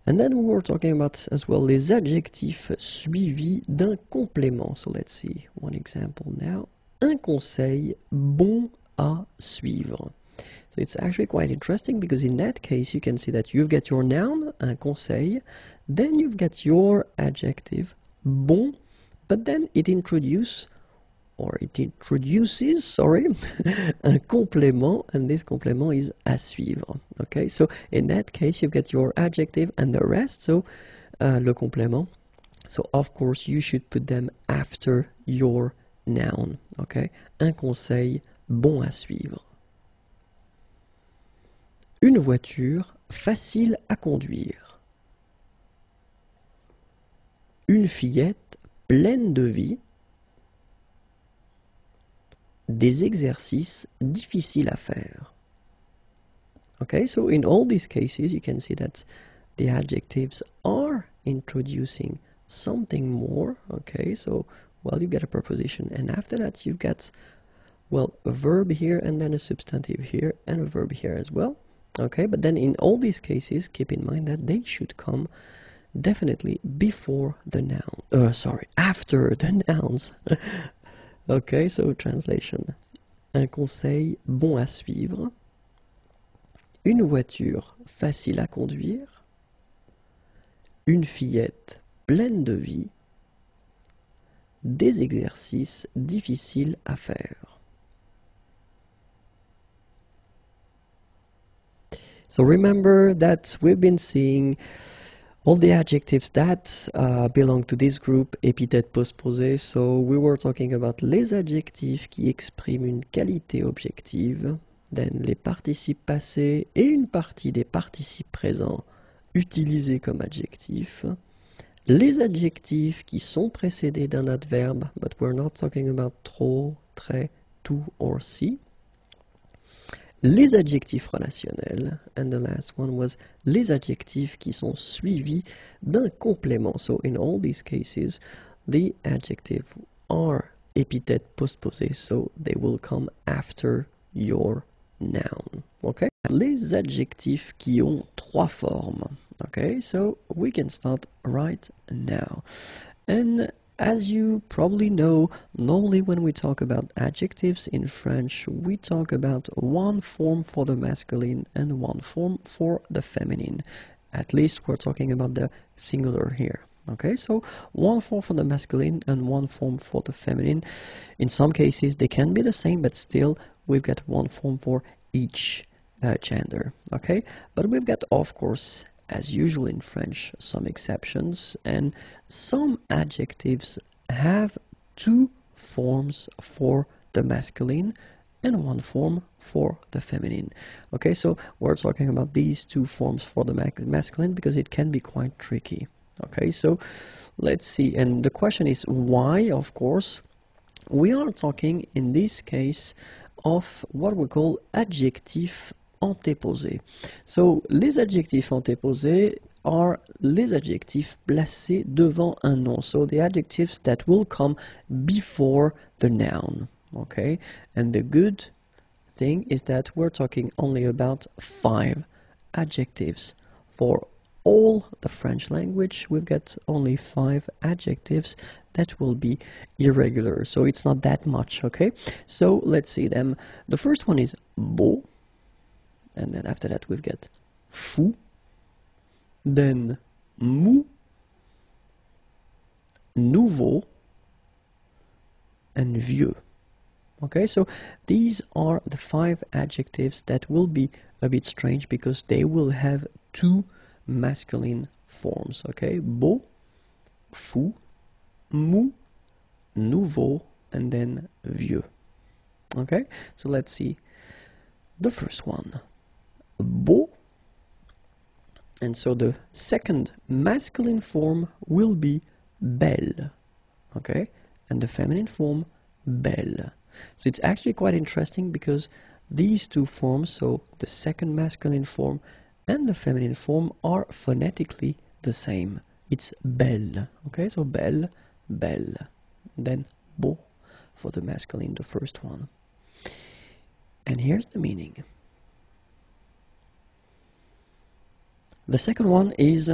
A: And then we were talking about as well les adjectifs suivis d'un complément. So let's see one example now. Un conseil bon à suivre. So it's actually quite interesting because in that case you can see that you've got your noun, un conseil, then you've got your adjective, bon, but then it introduces, un complément, and this complément is à suivre. Okay, so in that case you've got your adjective and the rest, so le complément. So of course you should put them after your noun. Okay? Un conseil bon à suivre. Une voiture facile à conduire. Une fillette pleine de vie. Des exercices difficiles à faire. Okay, so in all these cases you can see that the adjectives are introducing something more. Okay, so well, you get a preposition, and after that you've got, well, a verb here and then a substantive here and a verb here as well. Okay, but then in all these cases keep in mind that they should come definitely before the noun, after the nouns. Okay, so translation. Un conseil bon à suivre. Une voiture facile à conduire. Une fillette pleine de vie. Des exercices difficiles à faire. So remember that we've been seeing all the adjectives that belong to this group, épithètes postposées. So we were talking about les adjectifs qui expriment une qualité objective, then les participes passés et une partie des participes présents utilisés comme adjectifs, les adjectifs qui sont précédés d'un adverbe, but we're not talking about trop, très, tout or si. Les adjectifs relationnels, and the last one was les adjectifs qui sont suivis d'un complément. So in all these cases, the adjectives are épithètes postposées, so they will come after your noun. Okay? Les adjectifs qui ont trois formes. Okay, so we can start right now. And as you probably know, normally when we talk about adjectives in French, we talk about one form for the masculine and one form for the feminine. At least we're talking about the singular here. Okay, so one form for the masculine and one form for the feminine. In some cases, they can be the same, but still we've got one form for each gender. Okay, but we've got, of course, as usual in French, some exceptions, and some adjectives have two forms for the masculine and one form for the feminine. Okay, so we're talking about these two forms for the masculine because it can be quite tricky. Okay, so let's see, and the question is why, of course. We are talking in this case of what we call adjectifs antéposés. So, les adjectifs antéposés are les adjectifs placés devant un nom. So, the adjectives that will come before the noun. Okay? And the good thing is that we're talking only about 5 adjectives. For all the French language, we've got only 5 adjectives that will be irregular. So, it's not that much, okay? So, let's see them. The first one is beau. And then after that we've got fou, then mou, nouveau, and vieux. Okay, so these are the 5 adjectives that will be a bit strange because they will have 2 masculine forms. Okay, beau, fou, mou, nouveau, and then vieux. Okay, so let's see the first one. Beau, and so the second masculine form will be belle, okay, and the feminine form belle. So it's actually quite interesting because these two forms, so the second masculine form and the feminine form, are phonetically the same. It's belle, okay, so belle, belle, then beau for the masculine, the first one. And here's the meaning. The second one is,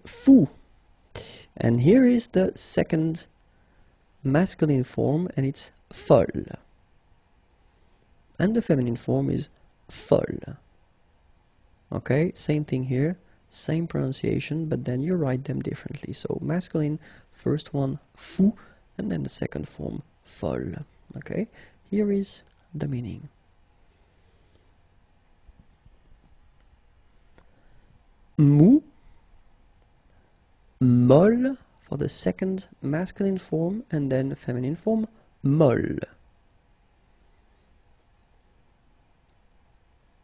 A: fou. And here is the second masculine form, and it's folle. And the feminine form is folle. Okay, same thing here, same pronunciation, but then you write them differently. So masculine, first one, fou, and then the second form, folle. Okay, here is the meaning. Mou, molle, for the second masculine form, and then feminine form, molle.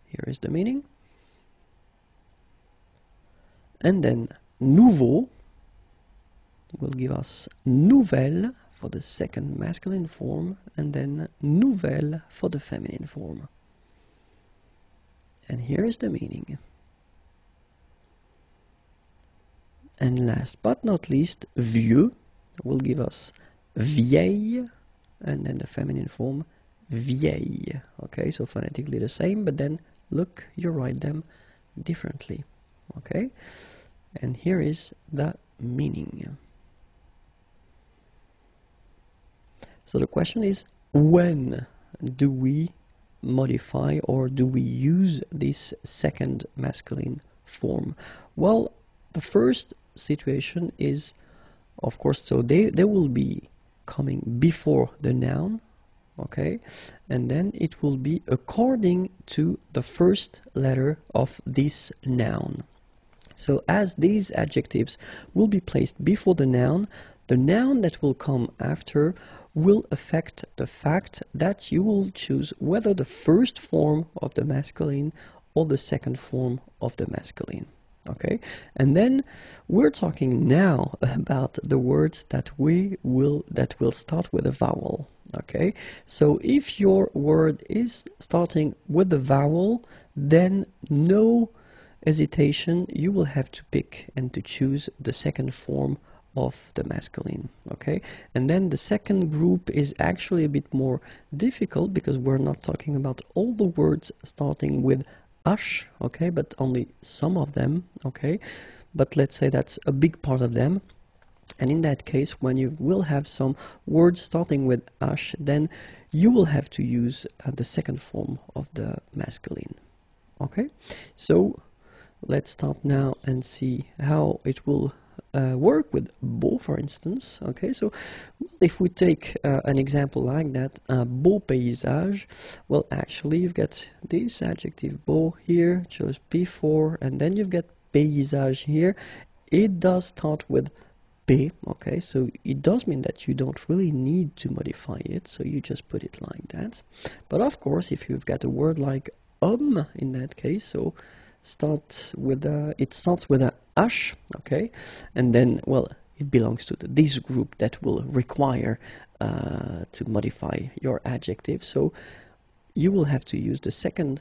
A: Here is the meaning. And then nouveau will give us nouvelle for the second masculine form, and then nouvelle for the feminine form. And here is the meaning. And last but not least, vieux will give us vieille, and then the feminine form, vieille. Okay, so phonetically the same, but then look, you write them differently. Okay, and here is the meaning. So the question is, when do we modify or do we use this second masculine form? Well, the first situation is, of course, so they will be coming before the noun, okay, and then it will be according to the first letter of this noun. So as these adjectives will be placed before the noun that will come after will affect the fact that you will choose whether the first form of the masculine or the second form of the masculine. Okay, and then we're talking now about the words that will start with a vowel. Okay, so if your word is starting with the vowel, then no hesitation, you will have to pick and to choose the second form of the masculine. Okay, and then the second group is actually a bit more difficult because we're not talking about all the words starting with ash, okay, but only some of them, okay, but let's say that's a big part of them. And in that case, when you will have some words starting with ash, then you will have to use the second form of the masculine. Okay, so let's start now and see how it will work with beau, for instance. Okay, so if we take an example like that, un beau paysage, well, actually you've got this adjective beau here, chose before, and then you've got paysage here. It does start with p, okay, so it does mean that you don't really need to modify it, so you just put it like that. But of course, if you've got a word like homme in that case, so it starts with a h, okay, and then, well, it belongs to this group that will require to modify your adjective, so you will have to use the second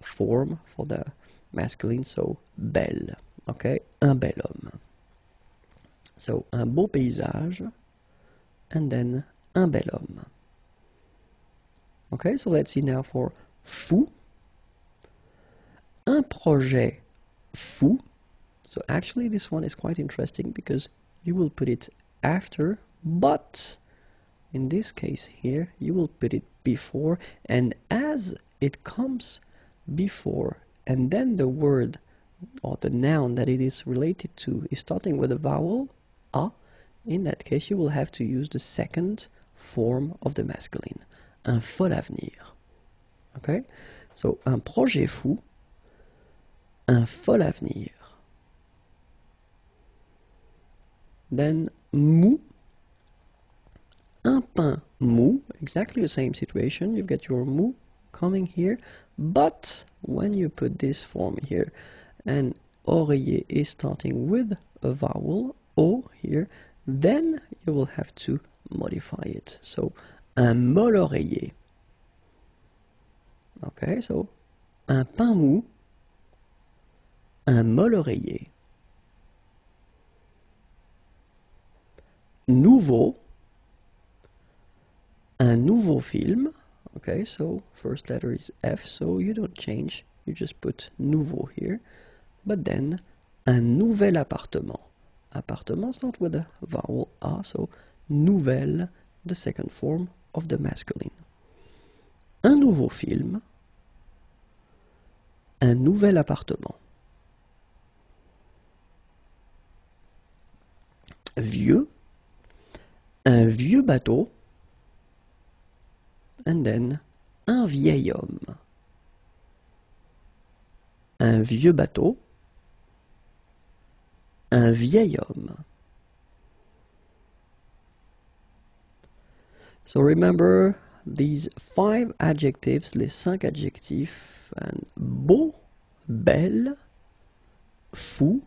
A: form for the masculine, so belle, okay, un bel homme. So un beau paysage, and then un bel homme. Okay, so let's see now for fou. Un projet fou. So actually this one is quite interesting because you will put it after, but in this case here you will put it before, and as it comes before and then the word or the noun that it is related to is starting with a vowel a, in that case you will have to use the second form of the masculine, un fol avenir. Okay, so un projet fou, un fol avenir. Then mou, un pain mou, exactly the same situation. You've got your mou coming here, but when you put this form here and oreiller is starting with a vowel o here, then you will have to modify it. So un mol oreiller. Okay, so un pain mou, un mol oreiller. Nouveau, un nouveau film. Okay, so first letter is F, so you don't change, you just put nouveau here. But then, un nouvel appartement. Appartement starts with a vowel A, so nouvelle, the second form of the masculine. Un nouveau film, un nouvel appartement. Vieux, un vieux bateau, and then un vieil homme. Un vieux bateau, un vieil homme. So remember these 5 adjectives, les 5 adjectifs, and beau, belle, fou,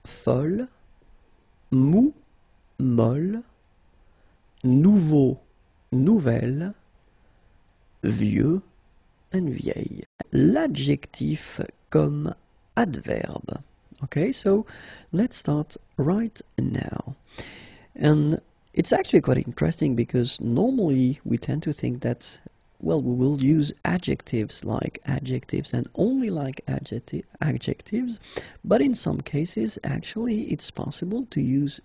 A: folle, mou, molle, nouveau, nouvelle, vieux and vieille. L'adjectif comme adverbe. Okay, so let's start right now. And it's actually quite interesting because normally we tend to think that, well, we will use adjectives like adjectives and only like adjectives, but in some cases actually it's possible to use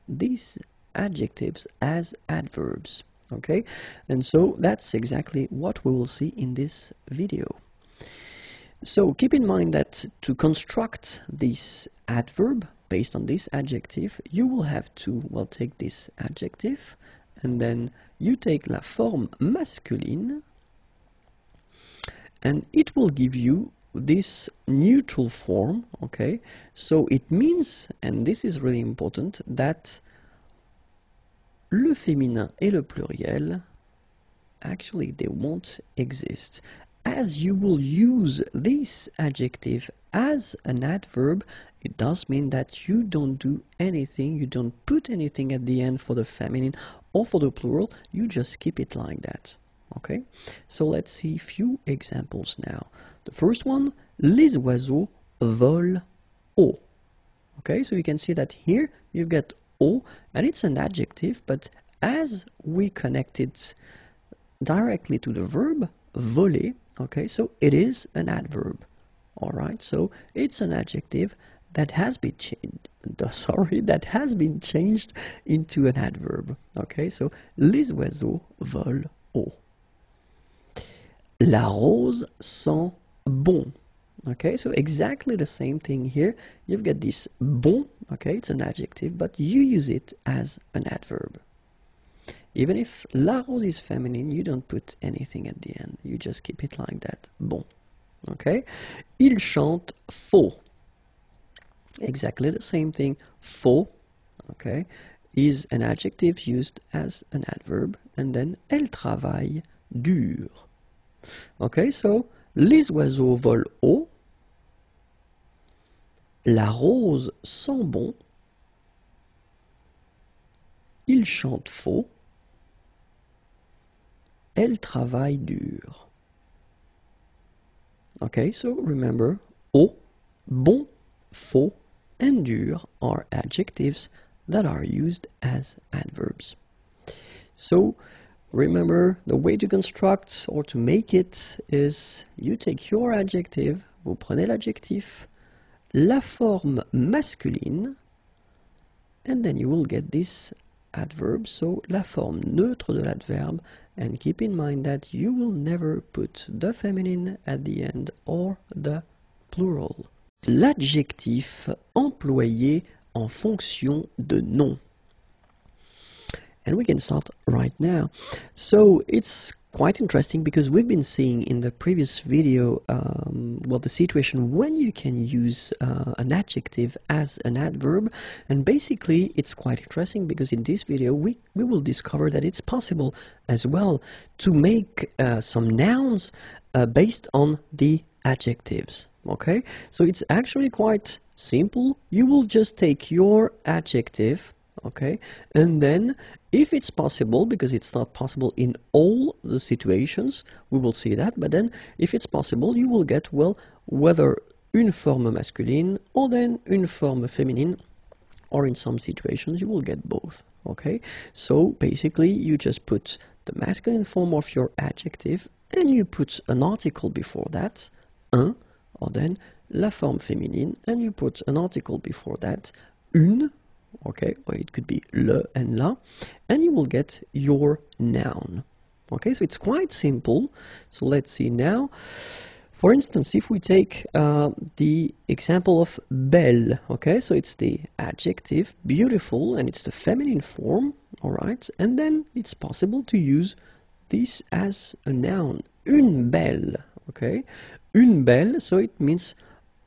A: these adjectives as adverbs. Okay, and so that's exactly what we will see in this video. So keep in mind that to construct this adverb based on this adjective, you will have to, well, take this adjective and then you take la forme masculine and it will give you this neutral form. Okay, so it means, and this is really important, that le féminin et le pluriel, actually they won't exist. As you will use this adjective as an adverb, it does mean that you don't do anything, you don't put anything at the end for the feminine or for the plural, you just keep it like that. Okay, so let's see a few examples now. The first one, les oiseaux volent haut. Okay, so you can see that here you've got haut, and it's an adjective, but as we connect it directly to the verb voler, okay, so it is an adverb. All right, so it's an adjective that has been changed into an adverb. Okay, so les oiseaux volent haut. La rose sent bon. Okay, so exactly the same thing here. You've got this bon, okay, it's an adjective, but you use it as an adverb. Even if la rose is feminine, you don't put anything at the end. You just keep it like that. Bon. Okay? Il chante faux. Exactly the same thing. Faux, okay, is an adjective used as an adverb. And then, elle travaille dur. Okay, so, les oiseaux volent haut. La rose sent bon. Il chante faux. Elle travaille dur. Okay, so remember, haut, bon, faux, and dur are adjectives that are used as adverbs. So remember, the way to construct or to make it is you take your adjective, vous prenez l'adjectif, la forme masculine, and then you will get this adverb, so la forme neutre de l'adverbe, and keep in mind that you will never put the feminine at the end or the plural. L'adjectif employé en fonction de nom. And we can start right now. So it's quite interesting because we've been seeing in the previous video, well, the situation when you can use an adjective as an adverb, and basically it's quite interesting because in this video we will discover that it's possible as well to make some nouns based on the adjectives. Okay, so it's actually quite simple. You will just take your adjective, okay, and then if it's possible, because it's not possible in all the situations, we will see that, but then if it's possible, you will get, well, whether une forme masculine or then une forme féminine, or in some situations you will get both. Okay, so basically you just put the masculine form of your adjective and you put an article before that, un, or then la forme féminine, and you put an article before that, une, okay, or it could be le and la, and you will get your noun. Okay, so it's quite simple. So let's see now. For instance, if we take the example of belle, okay, so it's the adjective beautiful and it's the feminine form, all right, and then it's possible to use this as a noun, une belle, okay, une belle, so it means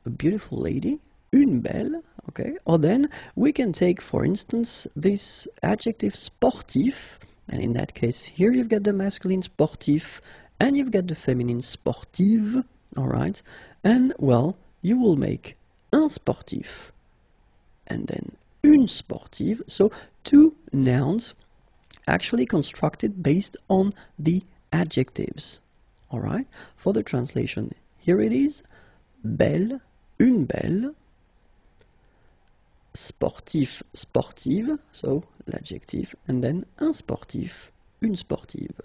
A: a beautiful lady, une belle, okay, or then we can take, for instance, this adjective sportif, And in that case, here you've got the masculine sportif and you've got the feminine sportive, all right? And, well, you will make un sportif and then une sportive. So two nouns actually constructed based on the adjectives, all right? For the translation, here it is, belle, une belle, sportif, sportive, so l'adjective, and then un sportif, une sportive.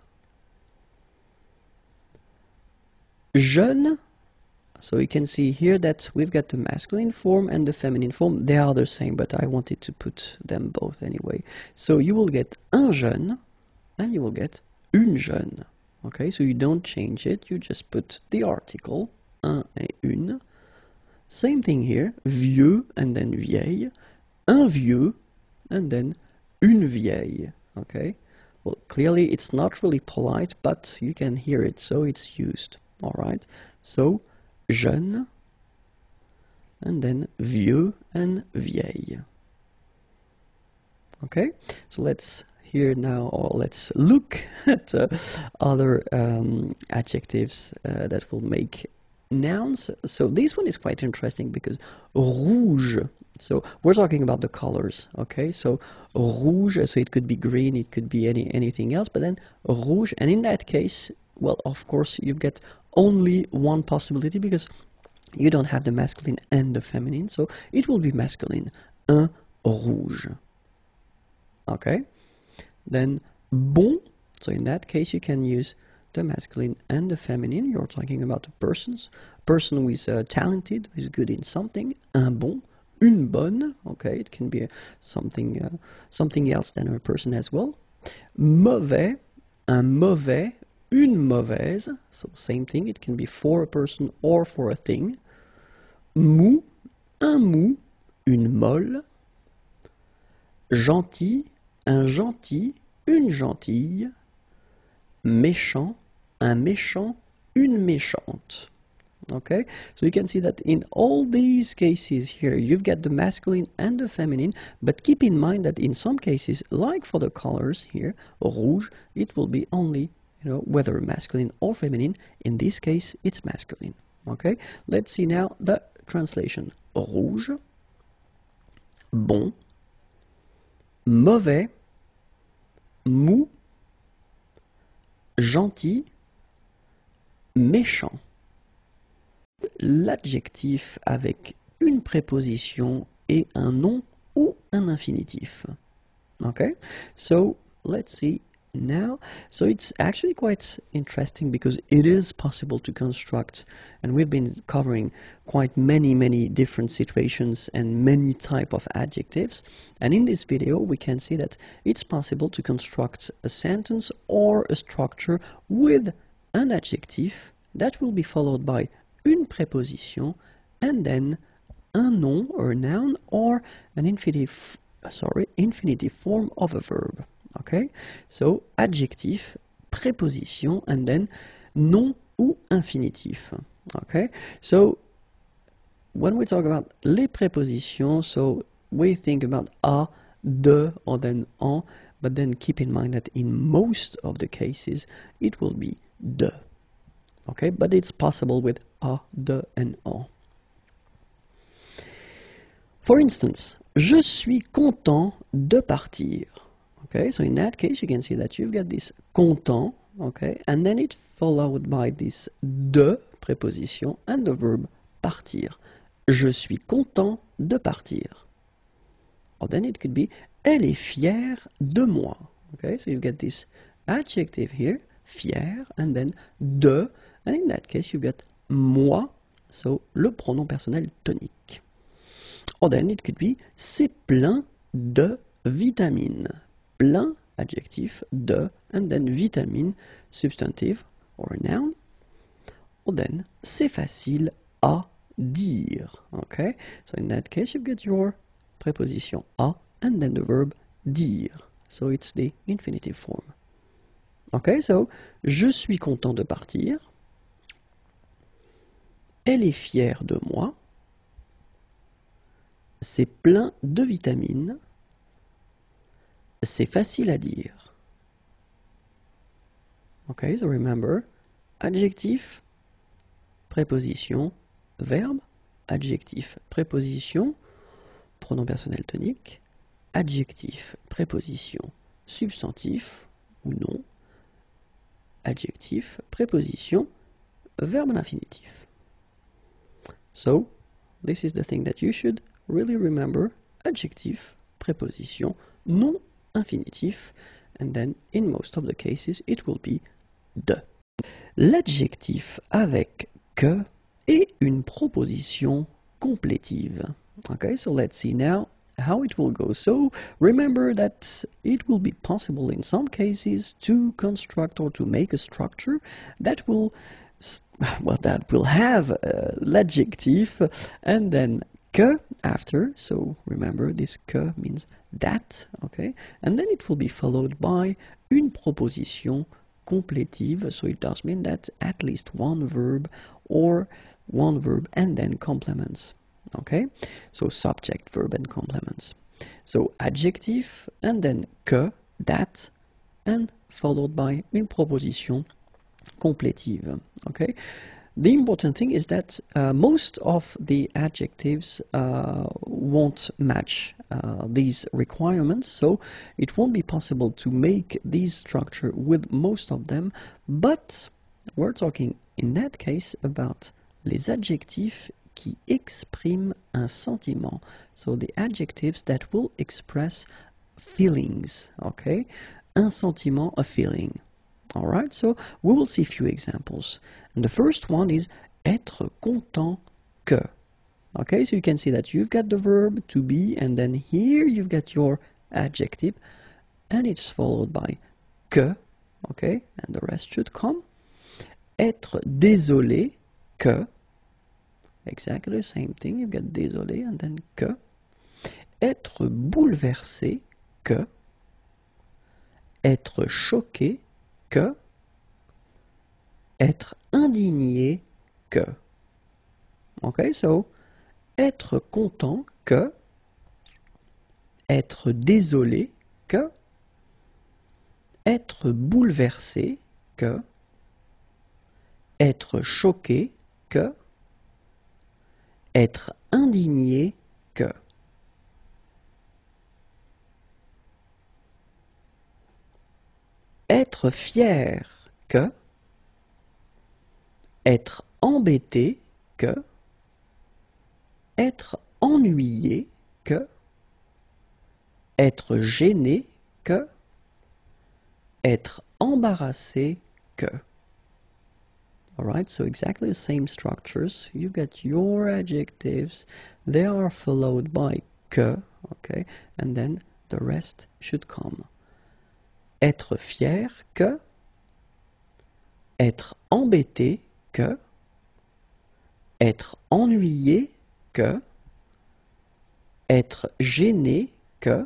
A: Jeune, so you can see here that we've got the masculine form and the feminine form. They are the same, but I wanted to put them both anyway. So you will get un jeune, and you will get une jeune. Okay, so you don't change it, you just put the article, un et une. Same thing here, vieux and then vieille, un vieux and then une vieille, okay? Well, clearly it's not really polite, but you can hear it, so it's used, all right? So, jeune and then vieux and vieille. Okay, so let's hear now, or let's look at other adjectives that will make nouns. So this one is quite interesting because rouge, so we're talking about the colors, okay? So rouge, so it could be green, it could be anything else, but then rouge, and in that case, well, of course, you get only one possibility because you don't have the masculine and the feminine, so it will be masculine, un rouge, okay? Then bon, so in that case, you can use the masculine and the feminine. You're talking about a person who is talented, who is good in something. Un bon, une bonne. Okay, it can be something else than a person as well. Mauvais, un mauvais, une mauvaise. So same thing. It can be for a person or for a thing. Mou, un mou, une molle. Gentil, un gentil, une gentille. Méchant, un méchant, une méchante. Okay, so you can see that in all these cases here, you've got the masculine and the feminine, but keep in mind that in some cases, like for the colors here, rouge, it will be only, whether masculine or feminine. In this case, it's masculine. Okay, let's see now the translation. Rouge, bon, mauvais, mou, gentil, méchant. L'adjectif avec une préposition et un nom ou un infinitif. Okay, so let's see now. So it's actually quite interesting because it is possible to construct, and we've been covering quite many different situations and many type of adjectives, and in this video we can see that it's possible to construct a sentence or a structure with an adjective that will be followed by une préposition and then un nom or a noun or an infinitive form of a verb. Okay, so adjectif, préposition, and then nom ou infinitif. Okay, so when we talk about les prépositions, so we think about a, de, or then en, but then keep in mind that in most of the cases it will be de. Okay, but it's possible with a, de, and en. For instance, je suis content de partir. Okay, so in that case, you can see that you've got this content, okay, and then it's followed by this de préposition and the verb partir. Je suis content de partir. Or then it could be elle est fière de moi. Okay, so you've got this adjective here, fier, and then de, and in that case, you've got moi, so le pronom personnel tonique. Or then it could be c'est plein de vitamines. Plein, adjectif, de, and then vitamine, substantive, or a noun. Or then, c'est facile à dire. Okay? So in that case, you've got your preposition à, and then the verb dire. So it's the infinitive form. Okay, so, je suis content de partir. Elle est fière de moi. C'est plein de vitamines. C'est facile à dire. Okay, so remember, adjectif, préposition, verbe, adjectif, préposition, pronom personnel tonique, adjectif, préposition, substantif ou nom, adjectif, préposition, verbe à l'infinitif. So, this is the thing that you should really remember. Adjectif, préposition, nom, infinitif, and then in most of the cases it will be de. L'adjectif avec que est une proposition complétive. Okay, so let's see now how it will go. So remember that it will be possible in some cases to construct or to make a structure that will have l'adjectif and then que after. So remember, this que means that, okay, and then it will be followed by une proposition complétive. So it does mean that at least one verb or one verb and then complements. Okay, so subject, verb, and complements. So adjective and then que, that, and followed by une proposition complétive. Okay, the important thing is that most of the adjectives won't match these requirements, so it won't be possible to make this structure with most of them, but we're talking in that case about les adjectifs qui expriment un sentiment. So the adjectives that will express feelings, okay? Un sentiment, a feeling. Alright, so we will see a few examples. And the first one is être content que. Okay, so you can see that you've got the verb to be, and then here you've got your adjective, and it's followed by que, okay, and the rest should come. Être désolé que. Exactly the same thing, you get désolé and then que. Être bouleversé que. Être choqué que. Être indigné que. Okay, so être content que. Être désolé que. Être bouleversé que. Être choqué que. Être indigné que. Être fier que. Être embêté que. Être ennuyé que. Être gêné que. Être embarrassé que. Alright, so exactly the same structures. You get your adjectives. They are followed by que, okay, and then the rest should come. Être fier que. Être embêté que. Être ennuyé que. Être gêné que.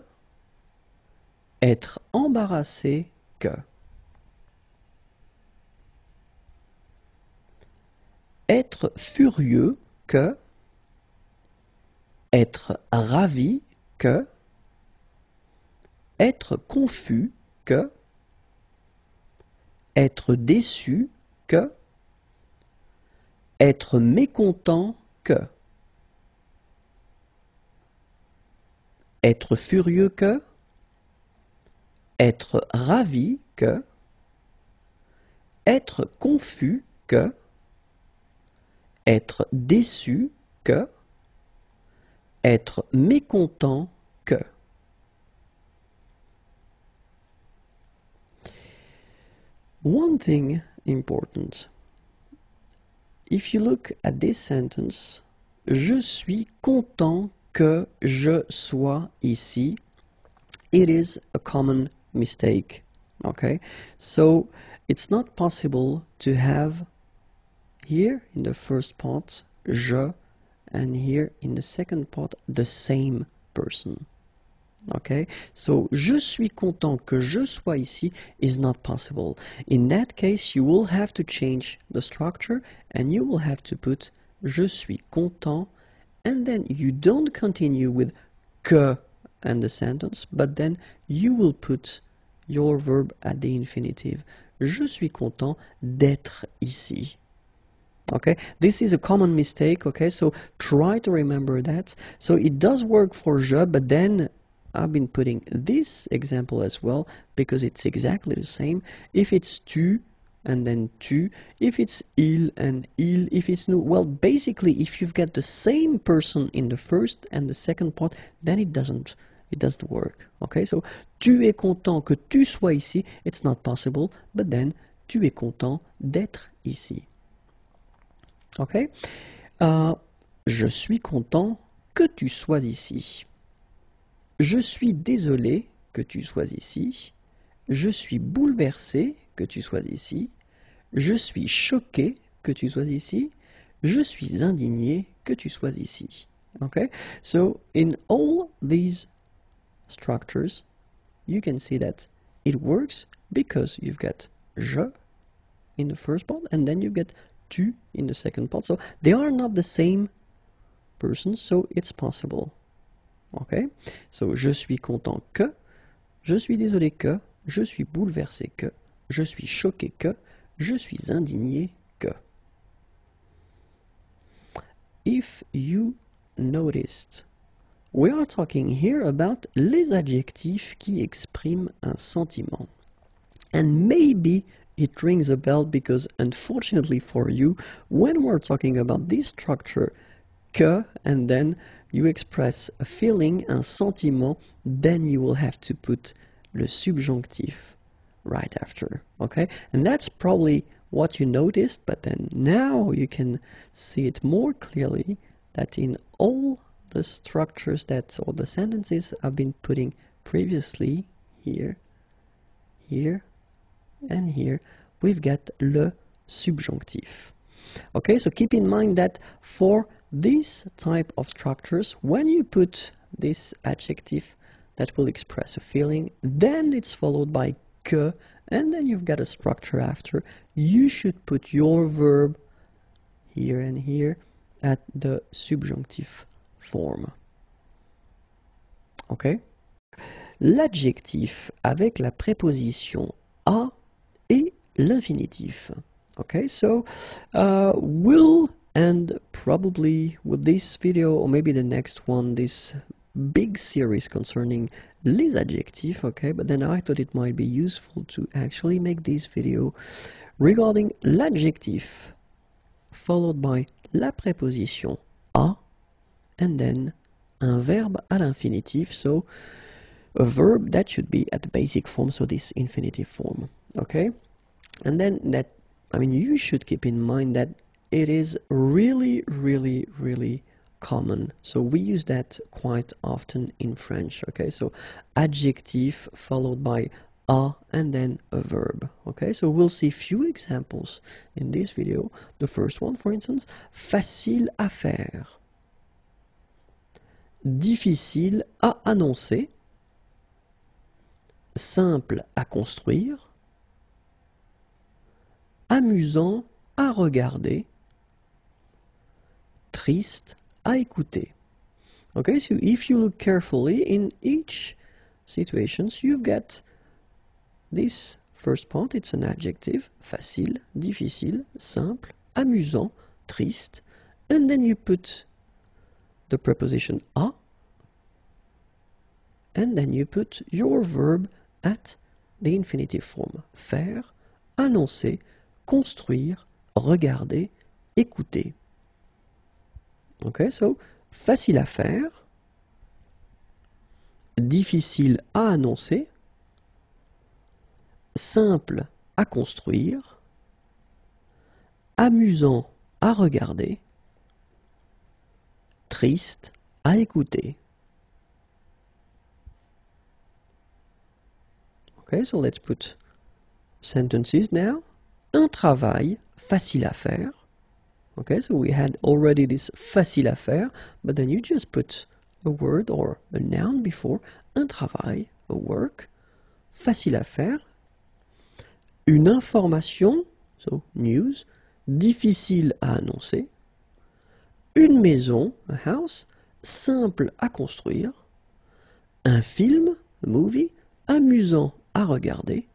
A: Être embarrassé que. Être furieux que. Être ravi que. Être confus que. Être déçu que. Être mécontent que. Être furieux que. Être ravi que. Être confus que. Être déçu que. Être mécontent que. One thing important. If you look at this sentence, je suis content que je sois ici. It is a common mistake. Okay? So it's not possible to have here in the first part, je, and here in the second part, the same person. Okay? So, je suis content que je sois ici is not possible. In that case, you will have to change the structure and you will have to put je suis content, and then you don't continue with que and the sentence, but then you will put your verb at the infinitive. Je suis content d'être ici. Okay, this is a common mistake, okay, so try to remember that. So it does work for je, but then I've been putting this example as well because it's exactly the same. If it's tu and then tu, if it's il and il, if it's nous, well, basically if you've got the same person in the first and the second part, then it doesn't work. Okay, so tu es content que tu sois ici, it's not possible, but then tu es content d'être ici. Okay, je suis content que tu sois ici. Je suis désolé que tu sois ici. Je suis bouleversé que tu sois ici. Je suis choqué que tu sois ici. Je suis indigné que tu sois ici. Okay, so in all these structures, you can see that it works because you've got je in the first part and then you get tu in the second part. So they are not the same person, so it's possible. Okay? So je suis content que, je suis désolé que, je suis bouleversé que, je suis choqué que, je suis indigné que. If you noticed, we are talking here about les adjectifs qui expriment un sentiment. And maybe it rings a bell because unfortunately for you, when we're talking about this structure, que, and then you express a feeling, un sentiment, then you will have to put le subjonctif right after, okay? And that's probably what you noticed, but then now you can see it more clearly that in all the structures that, or the sentences I've been putting previously, here, here, and here, we've got le subjonctif. Okay, so keep in mind that for this type of structures, when you put this adjective that will express a feeling, then it's followed by que, and then you've got a structure after, you should put your verb here and here at the subjunctive form. Okay? L'adjectif avec la préposition a et l'infinitif. Okay, so we'll end probably with this video or maybe the next one, this big series concerning les adjectifs, okay, but then I thought it might be useful to actually make this video regarding l'adjectif followed by la préposition a and then un verbe à l'infinitif, so a verb that should be at the basic form, so this infinitive form, okay? And then that, I mean, you should keep in mind that it is really, really, really common. So we use that quite often in French, okay? So adjective followed by a and then a verb, okay? So we'll see few examples in this video. The first one, for instance, facile à faire, difficile à annoncer, simple à construire, amusant à regarder, triste à écouter. Okay, so if you look carefully in each situations, you've got this first part, it's an adjective, facile, difficile, simple, amusant, triste, and then you put the preposition à, and then you put your verb at the infinitive form. Faire, annoncer, construire, regarder, écouter. Okay, so facile à faire, difficile à annoncer, simple à construire, amusant à regarder, triste à écouter. Okay, so let's put sentences now. Un travail facile à faire. Okay, so we had already this facile à faire, but then you just put a word or a noun before. Un travail, a work. Facile à faire. Une information, so news, difficile à annoncer. Une maison, a house, simple à construire. Un film, a movie, amusant à regarder.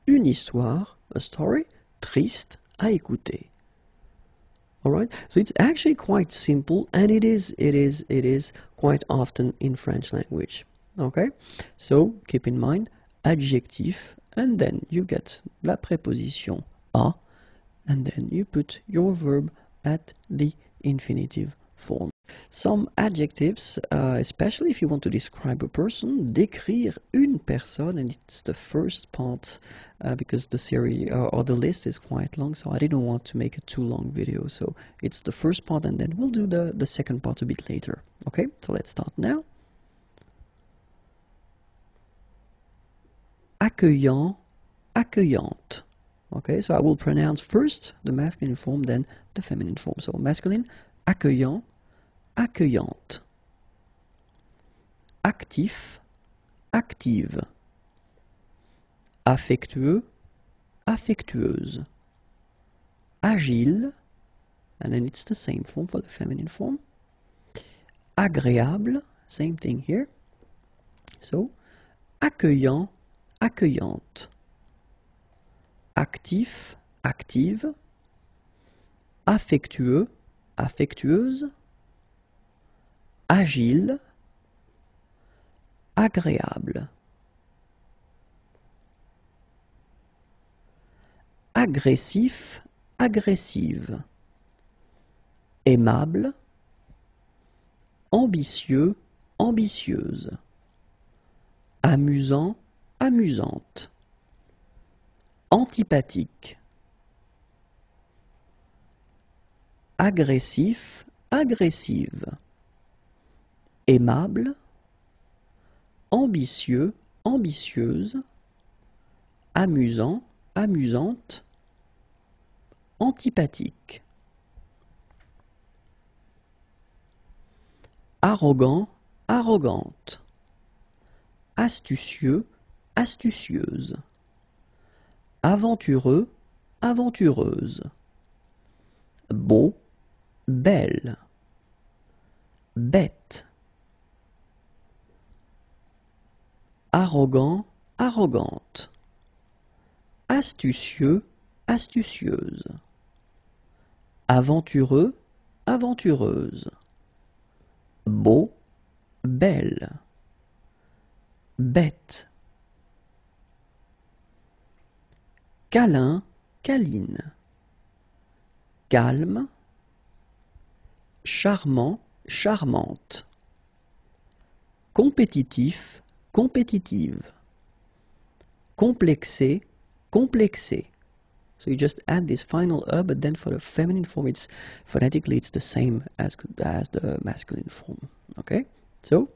A: Une histoire, a story, triste, à écouter. Alright, so it's actually quite simple, and it is quite often in French language. Okay, so keep in mind, adjectif, and then you get la préposition à, and then you put your verb at the infinitive form. Some adjectives, especially if you want to describe a person, décrire une personne, and it's the first part because the series or the list is quite long, so I didn't want to make a too long video, so it's the first part and then we'll do the second part a bit later. Okay, so let's start now. Accueillant, accueillante. Okay, so I will pronounce first the masculine form, then the feminine form. So masculine, accueillant, accueillante. Actif, active. Affectueux, affectueuse. Agile, and then it's the same form for the feminine form. Agréable, same thing here. So, accueillant, accueillante. Actif, active. Affectueux, affectueuse. Agile, agréable. Agressif, agressive. Aimable, ambitieux, ambitieuse. Amusant, amusante. Antipathique. Agressif, agressive. Aimable, ambitieux, ambitieuse. Amusant, amusante. Antipathique. Arrogant, arrogante. Astucieux, astucieuse. Aventureux, aventureuse. Beau, belle. Bête. Arrogant, arrogante. Astucieux, astucieuse. Aventureux, aventureuse. Beau, belle. Bête. Câlin, câline. Calme. Charmant, charmante. Compétitif, compétitive. Complexé, complexé. So you just add this final but then for the feminine form, it's phonetically it's the same as the masculine form. Okay? So,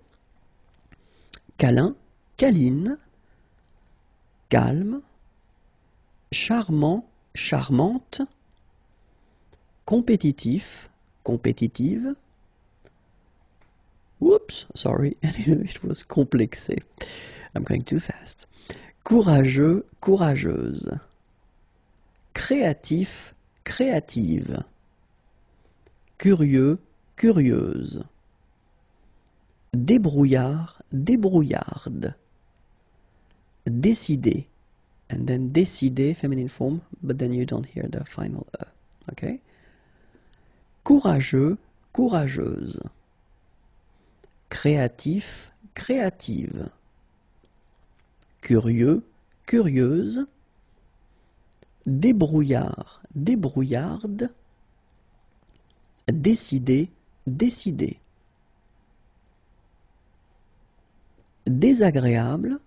A: câlin, câline, calme, charmant, charmante, compétitif, compétitive. Whoops, sorry, it was complexé. I'm going too fast. Courageux, courageuse. Créatif, créative. Curieux, curieuse. Débrouillard, débrouillarde. Décidé, and then décidé, feminine form, but then you don't hear the final okay? Courageux, courageuse. Créatif, créative. Curieux, curieuse. Débrouillard, débrouillarde. Décidé, décidé. Désagréable.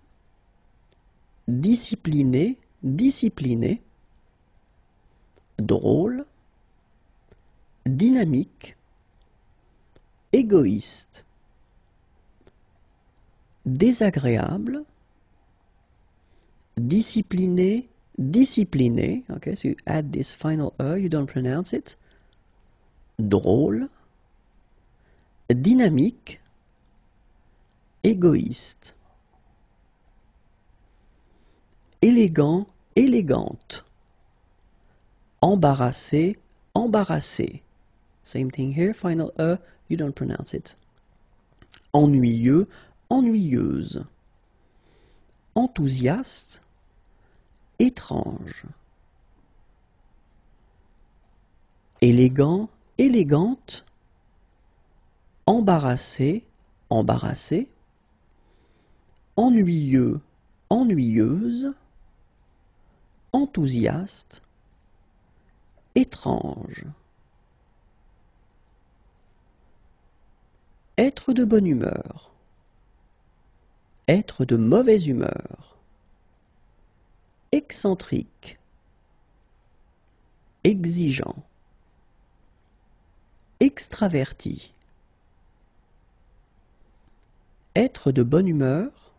A: Discipliné, discipliné. Drôle. Dynamique. Égoïste. Désagréable. Discipliné, discipliné. Okay, so you add this final you don't pronounce it. Drôle. Dynamique. Égoïste. Élégant, élégante. Embarrassé, embarrassé. Same thing here, final you don't pronounce it. Ennuyeux, ennuyeuse. enthousiaste, étrange. Élégant, élégante, embarrassé, embarrassé, ennuyeux, ennuyeuse, enthousiaste, étrange. Être de bonne humeur, être de mauvaise humeur, excentrique, exigeant, extraverti. Être de bonne humeur,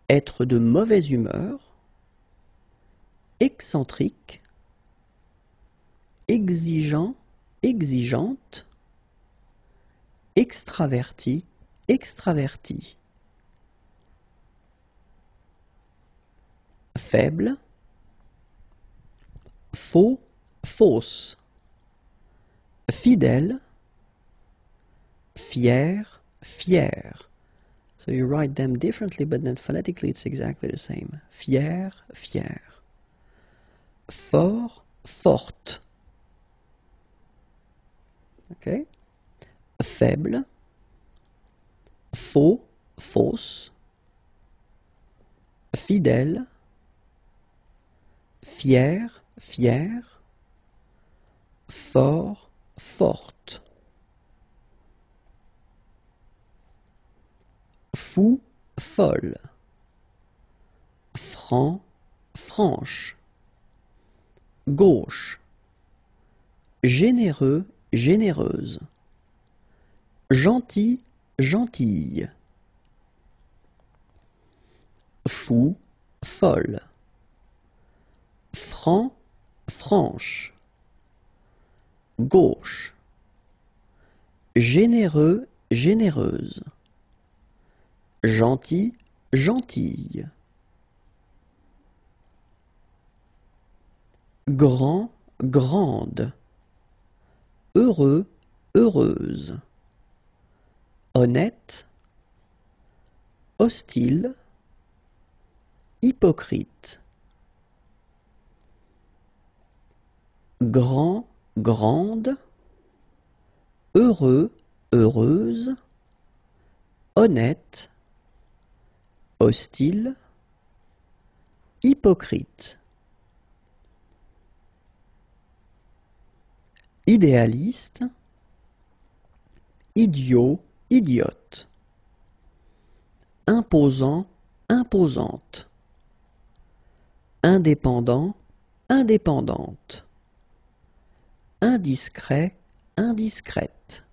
A: être de mauvaise humeur, excentrique, exigeant, exigeante, extraverti, extraverti. Faible, faux, fausse. Fidèle, fier, fier. So you write them differently, but then phonetically it's exactly the same. Fier, fier. Fort, forte. Okay? Faible, faux, fausse. Fidèle, fier, fier. Fort, forte. Fou, folle. Franc, franche. Gauche. Généreux, généreuse. Gentil, gentille. Fou, folle. Franc, franche. Gauche. Généreux, généreuse. Gentil, gentille. Grand, grande. Heureux, heureuse. Honnête, hostile, hypocrite. Grand, grande. Heureux, heureuse. Honnête, hostile, hypocrite. Idéaliste, idiot, idiote. Imposant, imposante. Indépendant, indépendante. Indiscret, indiscrète.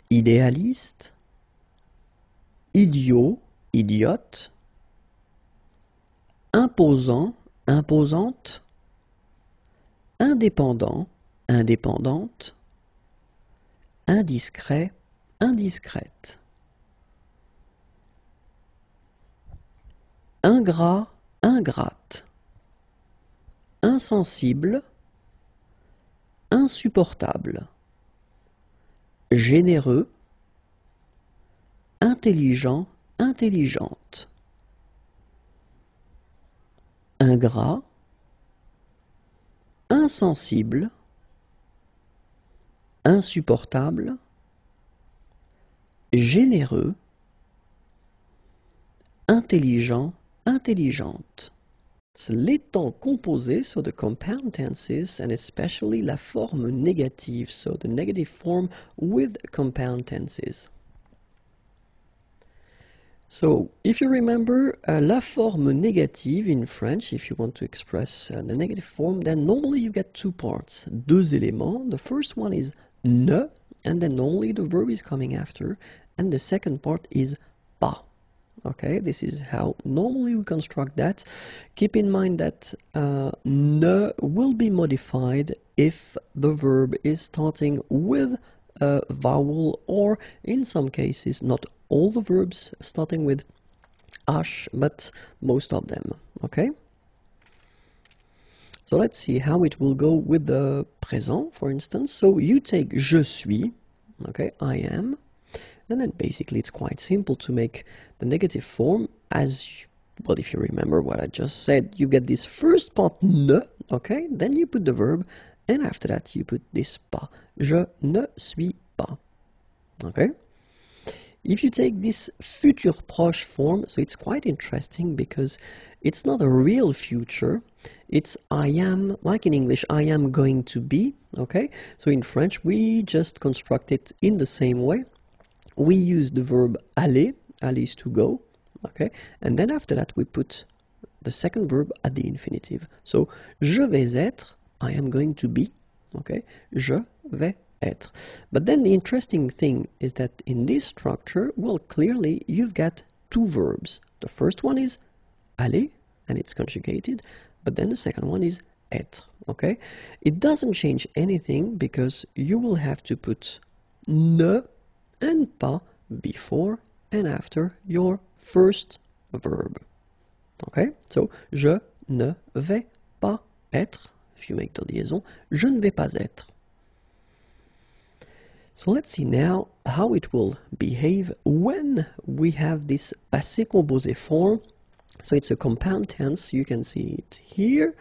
A: Idéaliste, idiot, idiote. Imposant, imposante. Indépendant, indépendante. Indiscret, indiscrète. Ingrat, ingrate. Insensible, insupportable. Généreux, intelligent, intelligente. Ingrat, insensible, insupportable, généreux, intelligent, intelligente. Les temps composés, so the compound tenses, and especially la forme négative, so the negative form with compound tenses. So, if you remember, la forme négative in French, if you want to express the negative form, then normally you get two parts, deux éléments. The first one is ne, and then normally the verb is coming after, and the second part is pas. Okay, this is how normally we construct that. Keep in mind that ne will be modified if the verb is starting with a vowel, or in some cases, not all the verbs starting with h, but most of them. Okay? So let's see how it will go with the présent, for instance. So you take je suis, okay, I am. And then basically it's quite simple to make the negative form as, well, if you remember what I just said, you get this first part ne, okay? Then you put the verb, and after that you put this pas. Je ne suis pas, okay? If you take this futur proche form, so it's quite interesting because it's not a real future. It's I am, like in English, I am going to be, okay? So in French, we just construct it in the same way. We use the verb aller, aller is to go, okay? And then after that, we put the second verb at the infinitive. So, je vais être, I am going to be, okay? Je vais être. But then the interesting thing is that in this structure, well, clearly you've got two verbs. The first one is aller, and it's conjugated, but then the second one is être, okay? It doesn't change anything because you will have to put ne and pas before and after your first verb, okay? So, je ne vais pas être, if you make the liaison, je ne vais pas être. So let's see now how it will behave when we have this passé composé form. So it's a compound tense, you can see it here.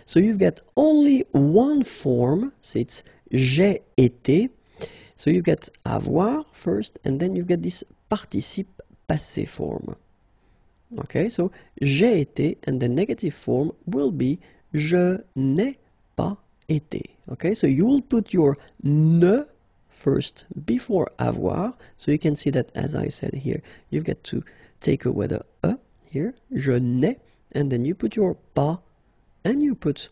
A: So you've got only one form, so it's j'ai été. So you get avoir first, and then you get this participe passé form. Okay, so j'ai été, and the negative form will be je n'ai pas été. Okay, so you will put your ne first before avoir, so you can see that, as I said here, you've got to take away the here, je n'ai, and then you put your pas, and you put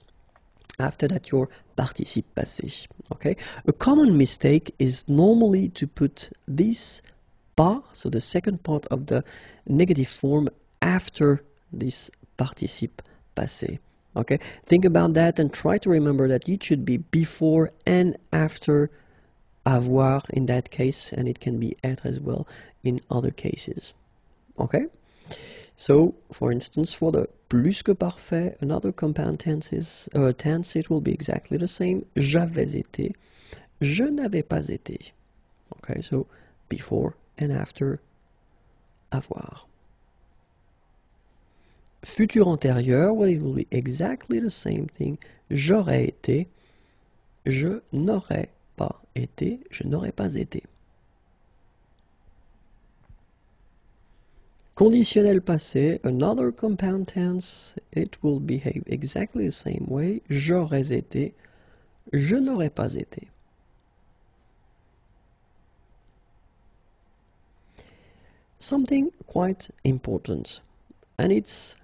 A: after that your participe passé, okay? A common mistake is normally to put this pas, so the second part of the negative form, after this participe passé, okay? Think about that and try to remember that it should be before and after avoir in that case, and it can be être as well in other cases, okay? So, for instance, for the plus que parfait, another compound tense, it will be exactly the same. J'avais été, je n'avais pas été. Okay, so before and after avoir. Futur antérieur, well, it will be exactly the same thing. J'aurais été, je n'aurais pas été, je n'aurais pas été. Conditionnel passé, another compound tense, it will behave exactly the same way. J'aurais été, je n'aurais pas été. Something quite important, and it's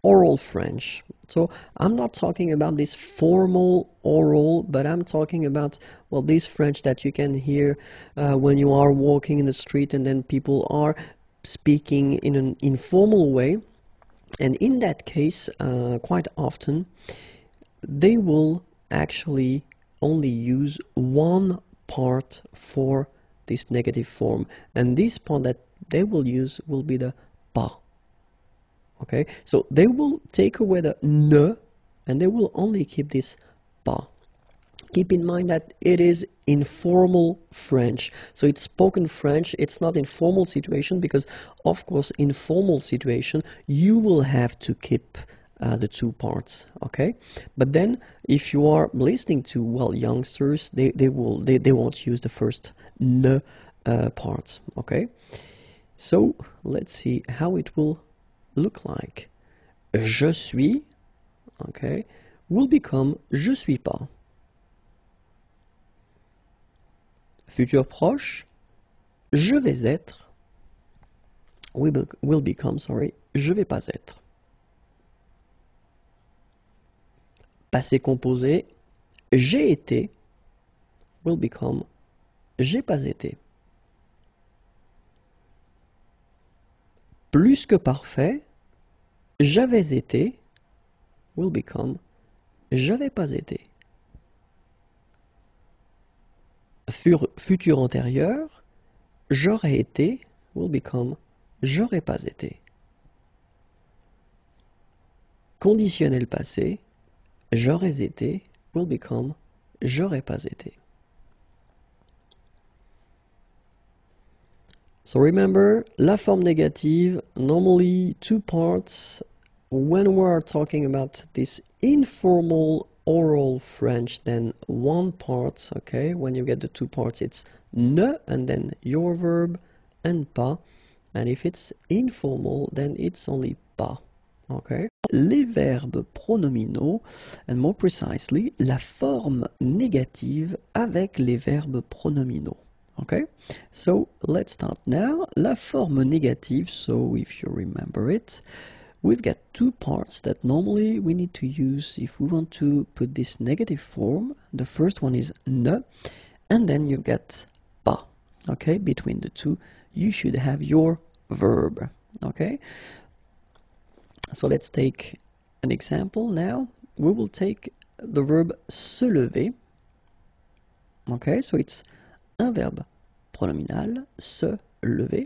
A: oral French. So I'm not talking about this formal oral, but I'm talking about, well, this French that you can hear when you are walking in the street and then people are speaking in an informal way, and in that case quite often they will actually only use one part for this negative form, and this part that they will use will be the pas. Okay, so they will take away the ne and they will only keep this pas. Keep in mind that it is informal French. So it's spoken French, it's not in formal situation because, of course, in formal situation, you will have to keep the two parts, okay? But then, if you are listening to, well, youngsters, they won't use the first ne part, okay? So, let's see how it will look like. Je suis, okay, will become je suis pas. Futur proche, je vais être, will become, sorry, je vais pas être. Passé composé, j'ai été, will become, j'ai pas été. Plus que parfait, j'avais été, will become, j'avais pas été. Futur antérieur, j'aurais été, will become, j'aurais pas été. Conditionnel passé, j'aurais été, will become, j'aurais pas été. So remember, la forme négative, normally two parts. When we are talking about this informal oral French, then one part, okay? When you get the two parts, it's ne, and then your verb, and pas. And if it's informal, then it's only pas, okay? Les verbes pronominaux, and more precisely, la forme négative avec les verbes pronominaux. Okay, so let's start now. La forme négative, so if you remember it, we've got two parts that normally we need to use if we want to put this negative form. The first one is ne, and then you've got pas. Okay, between the two, you should have your verb. Okay, so let's take an example now. We will take the verb se lever. Okay, so it's un verbe pronominal, se lever,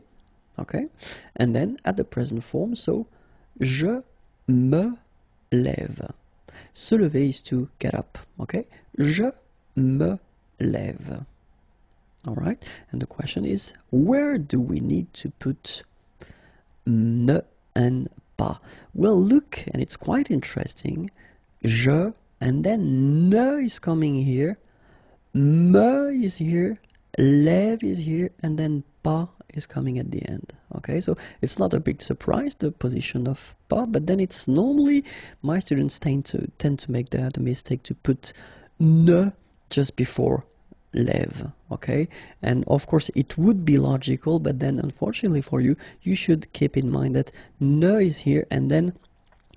A: okay? And then at the present form, so je me lève. Se lever is to get up, okay? Je me lève. All right? And the question is, where do we need to put ne and pas? Well, look, and it's quite interesting. Je, and then ne is coming here. Me is here, lève is here, and then pas is coming at the end. Okay, so it's not a big surprise, the position of pas, but then it's normally, my students tend to make the mistake to put ne just before lève. Okay, and of course it would be logical, but then unfortunately for you, you should keep in mind that ne is here, and then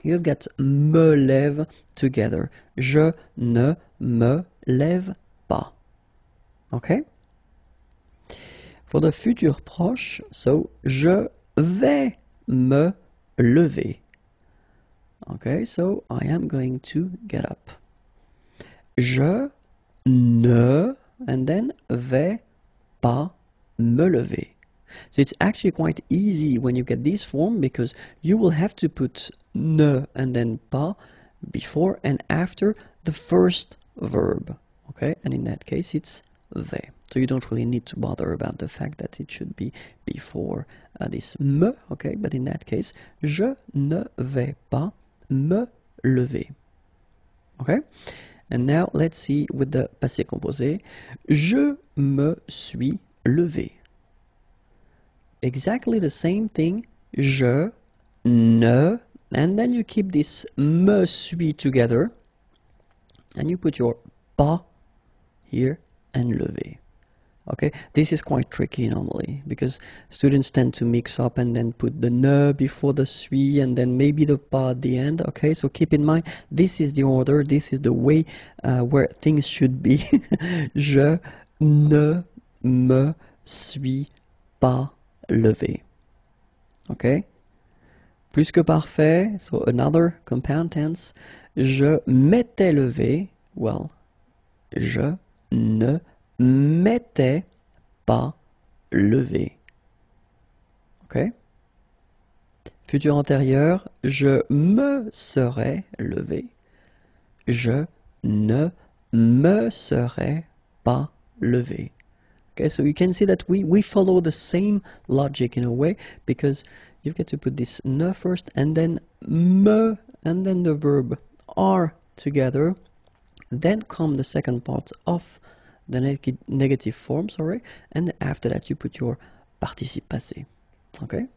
A: you've got me lève together. Je ne me lève pas. Okay? For the future proche, so je vais me lever. Okay, so I am going to get up. Je ne, and then vais pas me lever. So it's actually quite easy when you get this form, because you will have to put ne and then pas before and after the first verb. Okay, and in that case it's vais. So you don't really need to bother about the fact that it should be before this me, okay? But in that case, je ne vais pas me lever. Okay? And now let's see with the passé composé. Je me suis levé. Exactly the same thing. Je, ne, and then you keep this me suis together, and you put your pas here and lever. Okay, this is quite tricky normally, because students tend to mix up and then put the ne before the suis and then maybe the pas at the end. Okay, so keep in mind, this is the order, this is the way where things should be. Je ne me suis pas levé. Okay, plus que parfait, so another compound tense. Je m'étais levé, well, je ne m'étais pas levé. Ok? Futur antérieur, je me serais levé. Je ne me serais pas levé. Okay, so you can see that we follow the same logic in a way, because you've got to put this ne first, and then me, and then the verb are together. Then come the second part of the negative form, sorry, and after that you put your participe passé. Okay?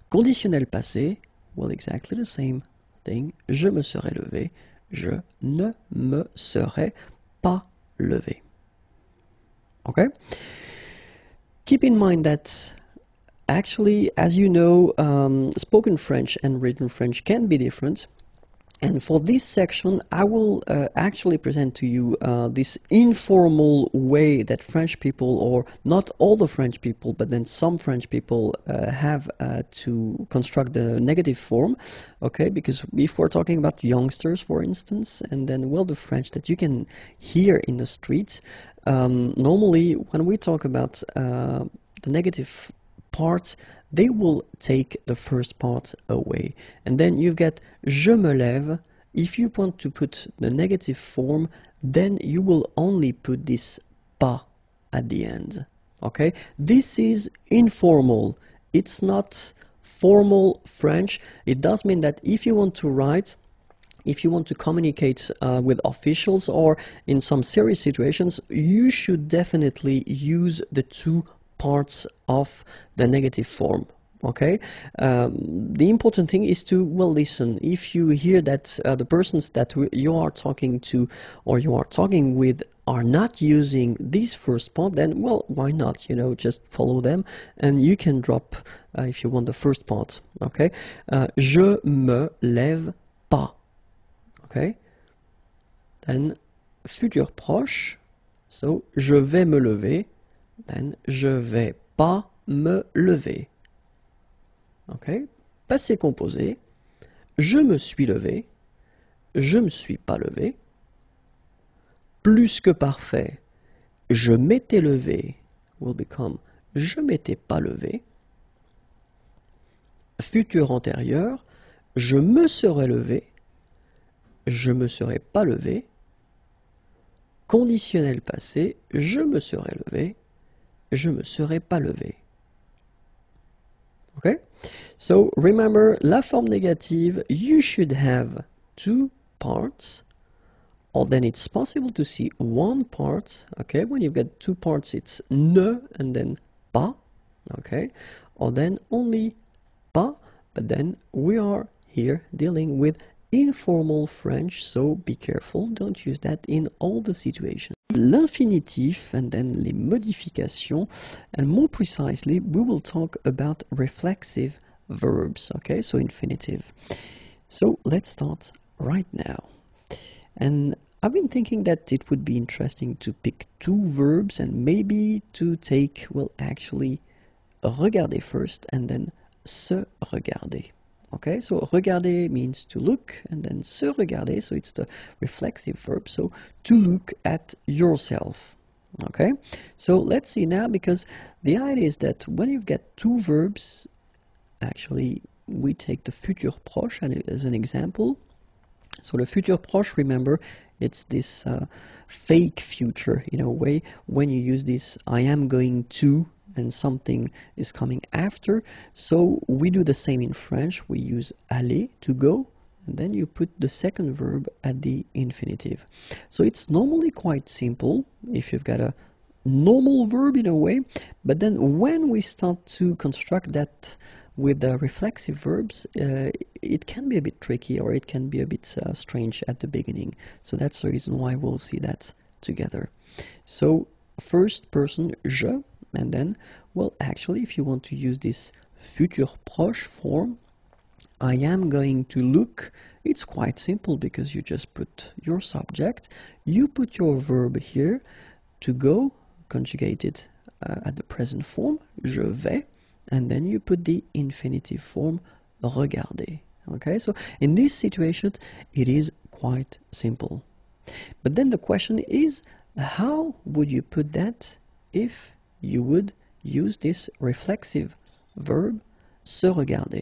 A: Conditionnel passé, well, exactly the same thing. Je me serais levé. Je ne me serais pas levé. Okay? Keep in mind that actually, as you know, spoken French and written French can be different. And for this section, I will actually present to you this informal way that French people, or not all the French people, but then some French people have to construct the negative form, okay? Because if we're talking about youngsters, for instance, and then, well, the French that you can hear in the streets, normally when we talk about the negative parts, they will take the first part away. And then you've got je me lève. If you want to put the negative form, then you will only put this pas at the end. Okay, this is informal. It's not formal French. It does mean that if you want to write, if you want to communicate with officials or in some serious situations, you should definitely use the two parts of the negative form. Okay, the important thing is to, well, listen. If you hear that the persons that you are talking to or you are talking with are not using this first part, then, well, why not? You know, just follow them and you can drop, if you want, the first part. Okay, je me lève pas. Okay, then futur proche, so je vais me lever, then je vais pas me lever. Okay, passé composé, je me suis levé, je me suis pas levé. Plus que parfait, je m'étais levé will become je m'étais pas levé. Futur antérieur, je me serais levé, je me serais pas levé. Conditionnel passé, je me serais levé, je me serais pas levé. Okay? So remember, la forme négative, you should have two parts, or then it's possible to see one part. Okay, when you've got two parts, it's ne and then pas. Okay, or then only pas, but then we are here dealing with informal French, so be careful, don't use that in all the situations. L'infinitif and then les modifications, and more precisely we will talk about reflexive verbs. Okay, so infinitive. So let's start right now. And I've been thinking that it would be interesting to pick two verbs and maybe to take, well, actually regarder first and then se regarder. Okay, so regarder means to look, and then se regarder, so it's the reflexive verb, so to look at yourself. Okay, so let's see now, because the idea is that when you've got two verbs, actually we take the futur proche as an example. So the futur proche, remember, it's this fake future in a way. When you use this I am going to and something is coming after, so we do the same in French. We use aller, to go, and then you put the second verb at the infinitive. So it's normally quite simple if you've got a normal verb in a way, but then when we start to construct that with the reflexive verbs, it can be a bit tricky, or it can be a bit strange at the beginning. So that's the reason why we'll see that together. So first person, je, and then, well, actually, if you want to use this futur proche form, I am going to look, it's quite simple, because you just put your subject, you put your verb here, to go, conjugated at the present form, je vais, and then you put the infinitive form, regarder. Okay, so in this situation, it is quite simple. But then the question is, how would you put that if you would use this reflexive verb, se regarder?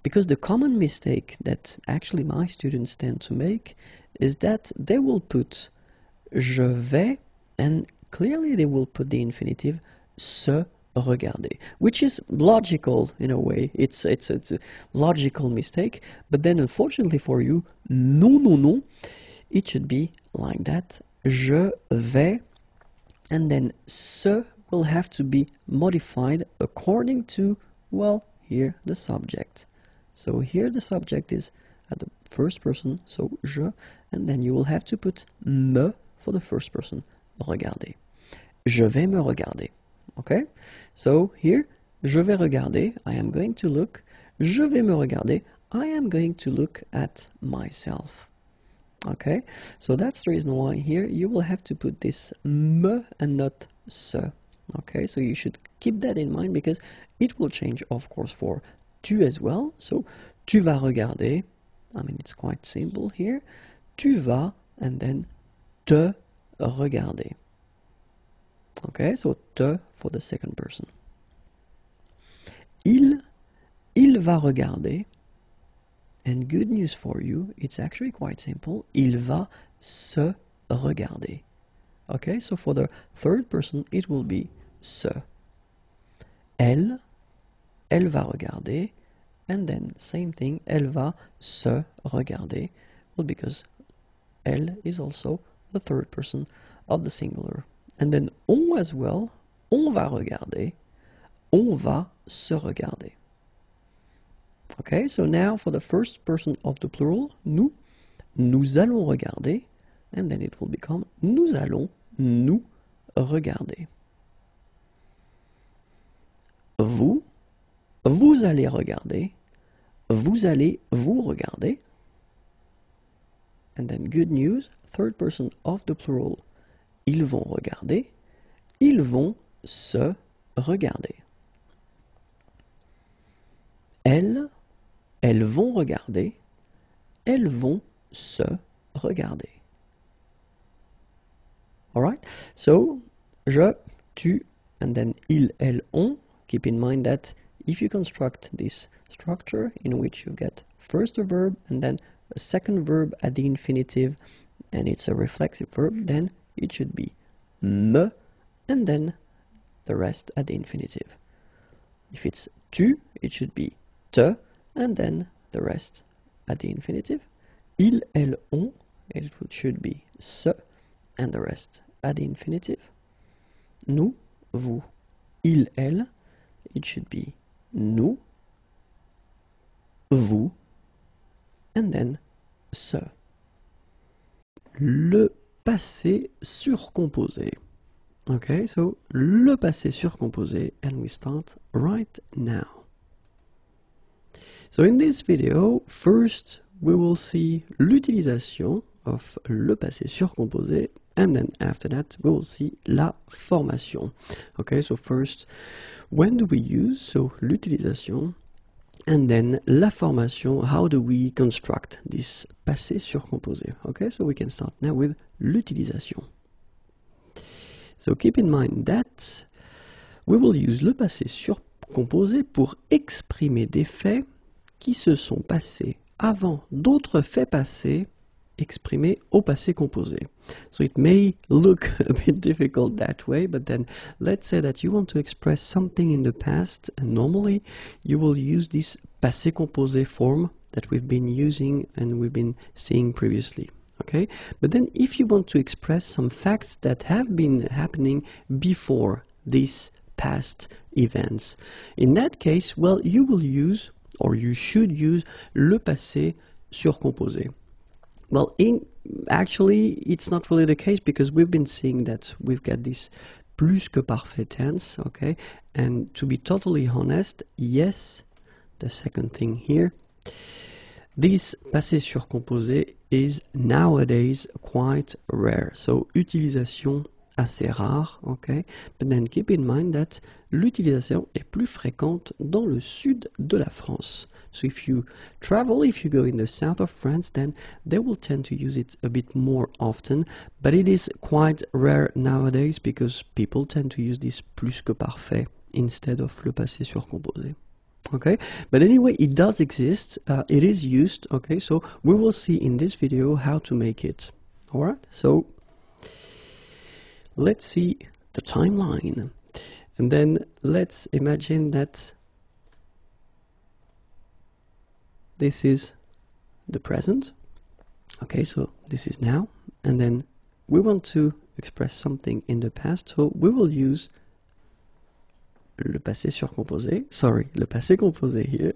A: Because the common mistake that actually my students tend to make is that they will put je vais, and clearly they will put the infinitive se regarder, which is logical in a way. It's a logical mistake, but then unfortunately for you, non, it should be like that. Je vais, and then se will have to be modified according to, well, here the subject. So here the subject is at the first person, so je, and then you will have to put me for the first person, regarder. Je vais me regarder. Okay? So here, je vais regarder, I am going to look. Je vais me regarder, I am going to look at myself. Okay? So that's the reason why here you will have to put this me and not se. Okay, so you should keep that in mind, because it will change, of course, for tu as well. So tu vas regarder, I mean, it's quite simple here. Tu vas, and then te regarder. Okay, so te for the second person. Il va regarder, and good news for you, it's actually quite simple. Il va se regarder. Okay, so for the third person, it will be se. Elle va regarder, and then same thing, elle va se regarder. Well, because elle is also the third person of the singular. And then on as well, on va regarder, on va se regarder. Okay, so now for the first person of the plural, nous allons regarder, and then it will become nous allons nous regarder. Vous allez regarder, vous allez vous regarder. And then good news, third person of the plural, ils vont regarder, ils vont se regarder. Elles vont regarder, elles vont se regarder. Alright? So, je, tu, and then il, elles, on. Keep in mind that if you construct this structure in which you get first a verb and then a second verb at the infinitive, and it's a reflexive verb, then it should be me, and then the rest at the infinitive. If it's tu, it should be te, and then the rest at the infinitive. Il, elles, on, it should be se, and the rest at the infinitive. Nous, vous, il, elle, it should be nous, vous, and then se. Le passé surcomposé. Okay, so le passé surcomposé, and we start right now. So in this video, first we will see l'utilisation of le passé surcomposé, and then after that we will see la formation. Okay, so first, when do we use, so l'utilisation, and then la formation, how do we construct this passé surcomposé? Okay, so we can start now with l'utilisation. So keep in mind that we will use le passé surcomposé pour exprimer des faits qui se sont passés avant d'autres faits passés exprimés au passé composé. So it may look a bit difficult that way, but then let's say that you want to express something in the past, and normally you will use this passé composé form that we've been using and we've been seeing previously. Okay? But then if you want to express some facts that have been happening before these past events, in that case, well, you will use, or you should use, le passé surcomposé. Well, actually, it's not really the case, because we've been seeing that we've got this plus que parfait tense, okay? And to be totally honest, yes, the second thing here, this passé surcomposé is nowadays quite rare. So, utilisation assez rare, okay? But then keep in mind that l'utilisation est plus fréquente dans le sud de la France. So if you travel, if you go in the south of France, then they will tend to use it a bit more often, but it is quite rare nowadays because people tend to use this plus que parfait instead of le passé surcomposé. Okay, but anyway, it does exist, it is used, okay, so we will see in this video how to make it. Alright, so let's see the timeline, and then let's imagine that this is the present. Okay, so this is now, and then we want to express something in the past, so we will use le passé surcomposé, le passé composé here.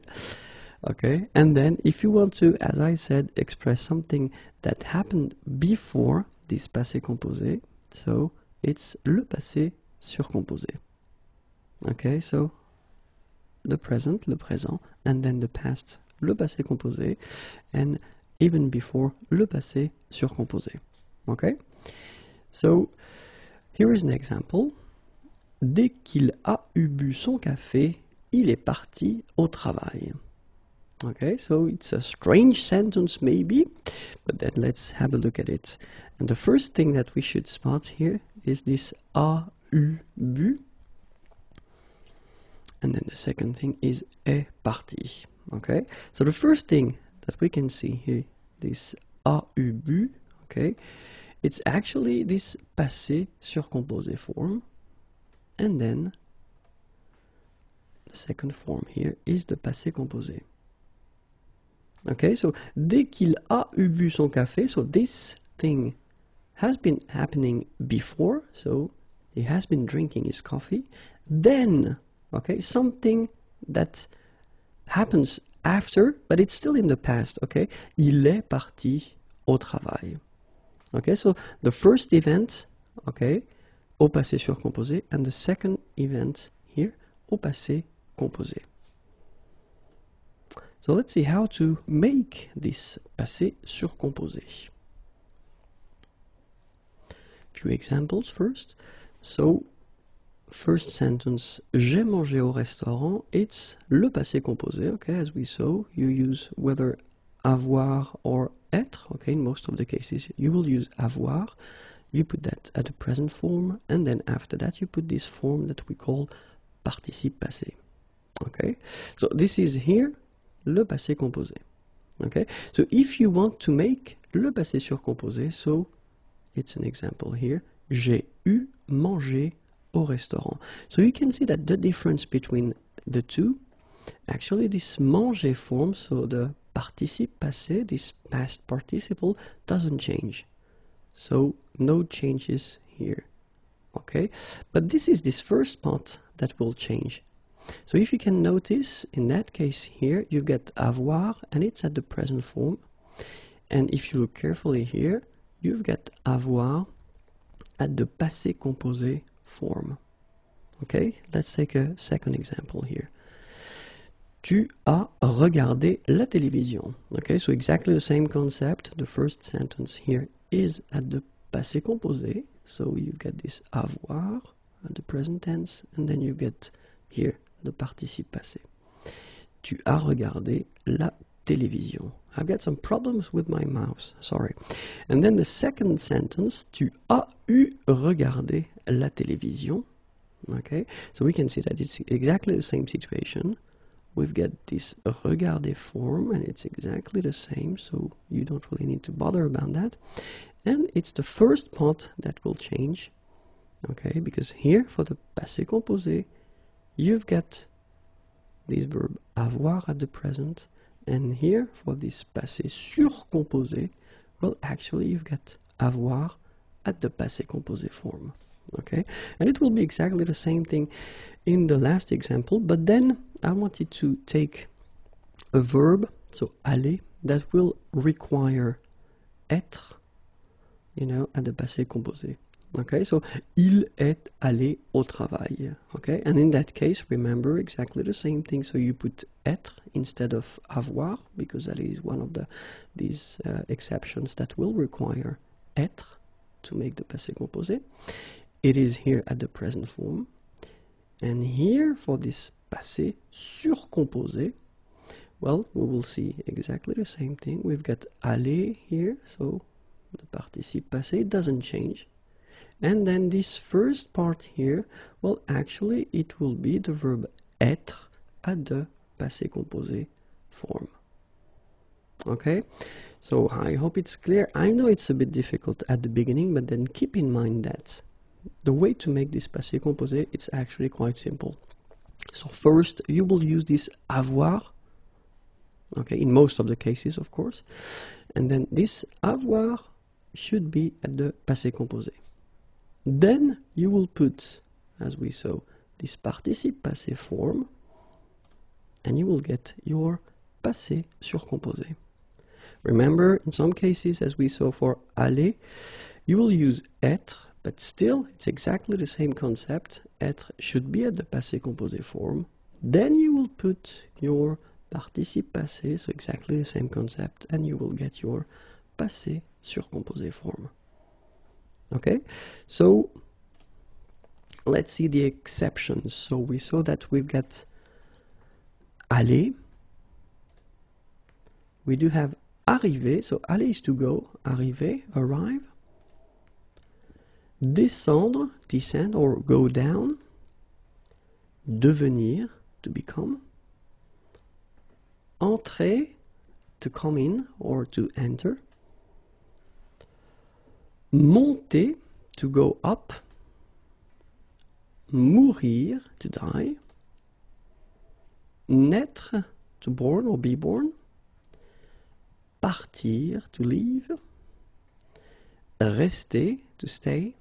A: Okay, and then if you want to, as I said, express something that happened before this passé composé, so it's le passé surcomposé. Okay, so the present, le présent, and then the past, le passé composé, and even before, le passé surcomposé. Okay, so here is an example. Dès qu'il a eu bu son café, il est parti au travail. Okay, so it's a strange sentence maybe, but then let's have a look at it. And the first thing that we should spot here is this a eu bu. And then the second thing is est parti. Okay, so the first thing that we can see here, this a eu bu, okay, it's actually this passé surcomposé form. and then the second form here is the passé composé. Okay, so dès qu'il a eu bu son café, so this thing has been happening before, so he has been drinking his coffee. Then, okay, something that happens after, but it's still in the past, okay? Il est parti au travail. Okay, so the first event, okay, au passé surcomposé, and the second event here, au passé composé. So let's see how to make this passé surcomposé. Few examples first. So, first sentence, j'ai mangé au restaurant, it's le passé composé, okay, as we saw, you use whether avoir or être, okay, in most of the cases you will use avoir, you put that at the present form, and then after that you put this form that we call participe passé, okay, so this is here, le passé composé, okay, so if you want to make le passé surcomposé, so it's an example here, j'ai eu mangé au restaurant. So you can see that the difference between the two, actually this manger form, so the participe passé, this past participle, doesn't change. So no changes here, okay? But this is this first part that will change. So if you can notice, in that case here, you get avoir, and it's at the present form. And if you look carefully here, you've got avoir at the passé composé form. Okay, let's take a second example here. Tu as regardé la télévision. Okay, so exactly the same concept. The first sentence here is at the passé composé. So you get this avoir at the present tense, and then you get here the participe passé. Tu as regardé la télévision. I've got some problems with my mouse, sorry. And then the second sentence, tu as eu regardé la télévision. Okay, so we can see that it's exactly the same situation. We've got this regarder form, and it's exactly the same, so you don't really need to bother about that. And it's the first part that will change, okay, because here for the passé composé, you've got this verb avoir at the present, and here for this passé surcomposé, well, actually you've got avoir at the passé composé form. Okay, and it will be exactly the same thing in the last example, but then I wanted to take a verb, so aller, that will require être, you know, at the passé composé. Okay, so il est allé au travail. Okay, and in that case, remember exactly the same thing. So you put être instead of avoir, because that is one of these exceptions that will require être to make the passé composé. It is here at the present form. And here for this passé surcomposé, well, we will see exactly the same thing. We've got aller here, so the participe passé doesn't change. And then this first part here, well, actually it will be the verb être at the passé composé form. Okay, so I hope it's clear. I know it's a bit difficult at the beginning, but then keep in mind that the way to make this passé composé, it's actually quite simple. So first, you will use this avoir, okay, in most of the cases, of course. And then this avoir should be at the passé composé. Then you will put, as we saw, this participe passé form, and you will get your passé surcomposé. Remember, in some cases, as we saw for aller, you will use être, but still, it's exactly the same concept. Être should be at the passé composé form. Then you will put your participe passé, so exactly the same concept, and you will get your passé surcomposé form. Okay, so let's see the exceptions. So we saw that we've got aller. We do have arriver, so aller is to go, arriver, arrive. Descendre, descend or go down. Devenir, to become. Entrer, to come in or to enter. Monter, to go up. mourir, to die. Naître, to born or be born. Partir, to leave. Rester, to stay.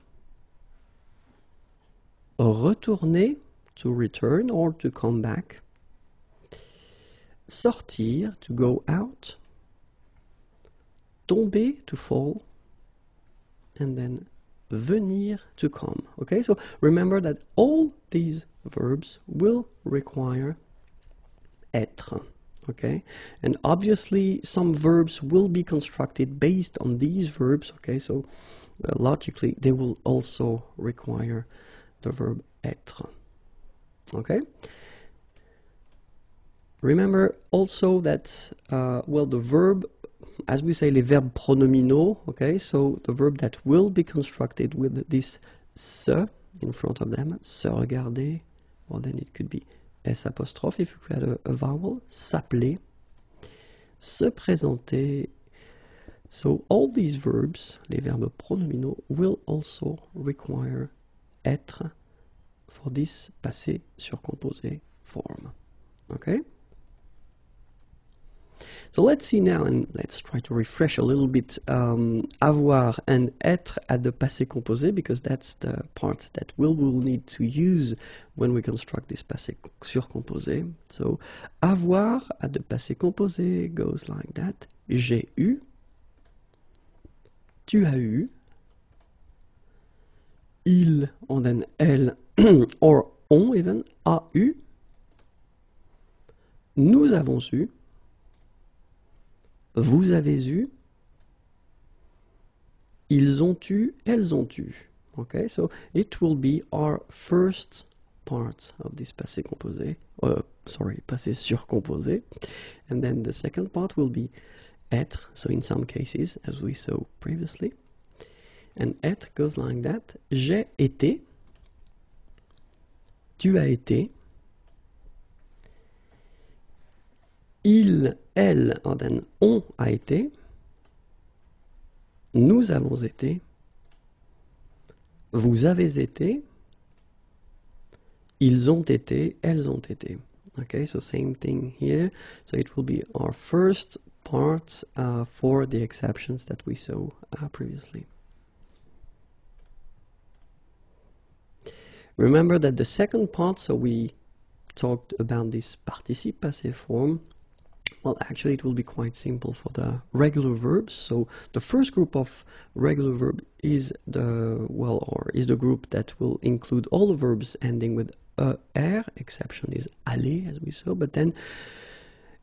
A: Retourner, to return or to come back. Sortir, to go out. Tomber, to fall. And then venir, to come. Okay, so remember that all these verbs will require être. Okay, and obviously some verbs will be constructed based on these verbs. Okay, so logically they will also require the verb être. Okay, remember also that well, the verb, as we say, les verbes pronominaux, okay, so the verb that will be constructed with this se in front of them, se regarder, or then it could be S apostrophe if we had a vowel, s'appeler, se présenter. So all these verbs, les verbes pronominaux, will also require être for this passé surcomposé form. Okay? So let's see now, and let's try to refresh a little bit avoir and être at the passé composé, because that's the part that we'll need to use when we construct this passé surcomposé. So avoir at the passé composé goes like that. J'ai eu, tu as eu, il, and then elle, or on even, a eu, nous avons eu, vous avez eu, ils ont eu, elles ont eu. Okay, so it will be our first part of this passé composé, passé surcomposé, and then the second part will be être, so in some cases, as we saw previously, and être goes like that. J'ai été, tu as été, il, elle, and then on a été, nous avons été, vous avez été, ils ont été, elles ont été. Okay, so same thing here. So it will be our first part for the exceptions that we saw previously. Remember that the second part, so we talked about this participe passé form. Well, actually it will be quite simple for the regular verbs. So the first group of regular verb is the group that will include all the verbs ending with er. Exception is aller, as we saw, but then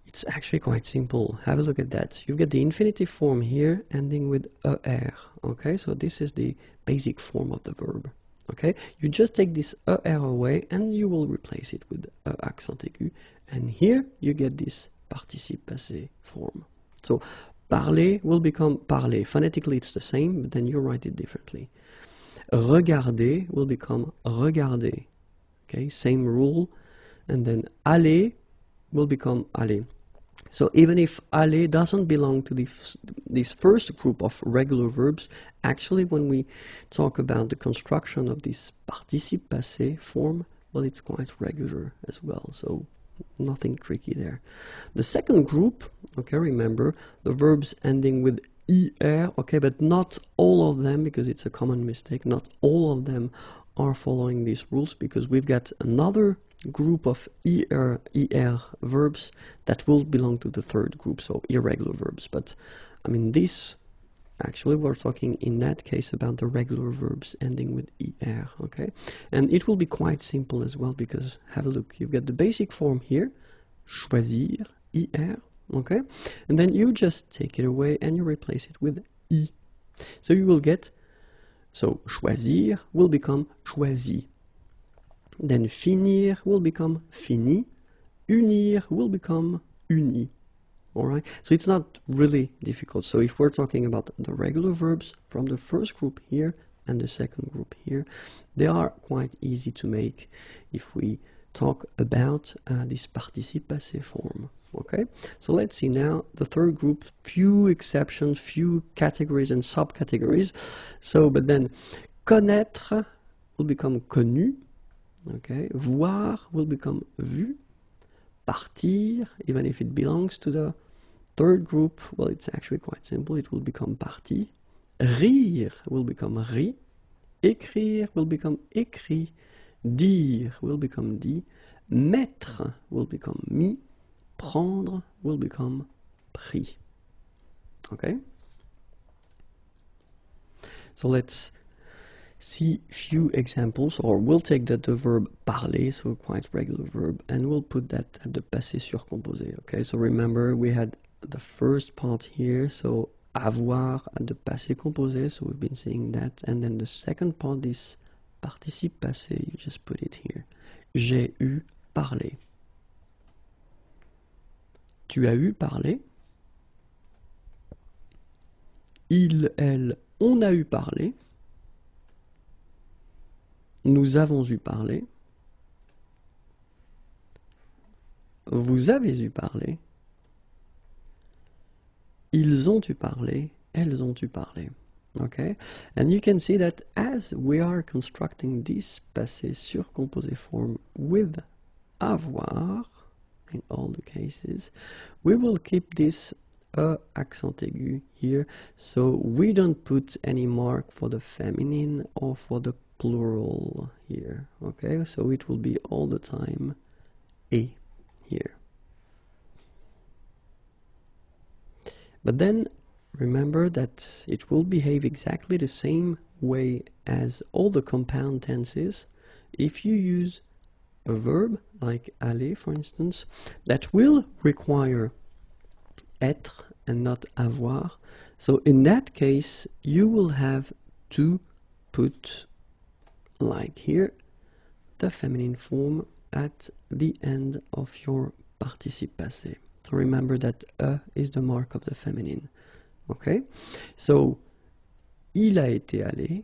A: it's actually quite simple. Have a look at that. You get the infinitive form here ending with er. Okay, so this is the basic form of the verb. Okay, you just take this er away and you will replace it with accent aigu, and here you get this participe passé form. So parler will become parler. Phonetically it's the same, but then you write it differently. Regarder will become regarder. Okay, same rule. And then aller will become aller. So even if aller doesn't belong to this first group of regular verbs, actually when we talk about the construction of this participe passé form, well, it's quite regular as well. So nothing tricky there. The second group, okay, remember the verbs ending with er, okay, but not all of them, because it's a common mistake. Not all of them are following these rules, because we've got another group of er verbs that will belong to the third group, so irregular verbs. But I mean, this actually we're talking in that case about the regular verbs ending with er, okay? And it will be quite simple as well, because have a look, you've got the basic form here, choisir, er, okay? And then you just take it away and you replace it with I. So you will get, so choisir will become choisi. Then finir will become fini. Unir will become uni. Alright, so it's not really difficult. So if we're talking about the regular verbs from the first group here and the second group here, they are quite easy to make if we talk about this participe passé form. Okay, so let's see now the third group, few exceptions, few categories and subcategories. So, but then connaître will become connu. Okay, voir will become vu. Partir, even if it belongs to the third group, well, it's actually quite simple. It will become parti. Rire will become ri. Écrire will become écrit. Dire will become dit. Mettre will become mis. Prendre will become pris. Okay? So let's see few examples, or we'll take the verb parler, so quite regular verb, and we'll put that at the passé surcomposé. Okay, so remember we had the first part here, so avoir at the passé composé, so we've been saying that, and then the second part, this participe passé, you just put it here. J'ai eu parler. Tu as eu parler. Il, elle, on a eu parler. Nous avons eu parler. Vous avez eu parler. Ils ont eu parler. Elles ont eu parler. Okay? And you can see that as we are constructing this passé surcomposé form with avoir, in all the cases, we will keep this accent aigu here, so we don't put any mark for the feminine or for the plural here. Okay, so it will be all the time et here. But then remember that it will behave exactly the same way as all the compound tenses if you use a verb like aller, for instance, that will require être and not avoir. So in that case, you will have to put, like here, the feminine form at the end of your participe passé. So remember that is the mark of the feminine. Okay? So, il a été allé,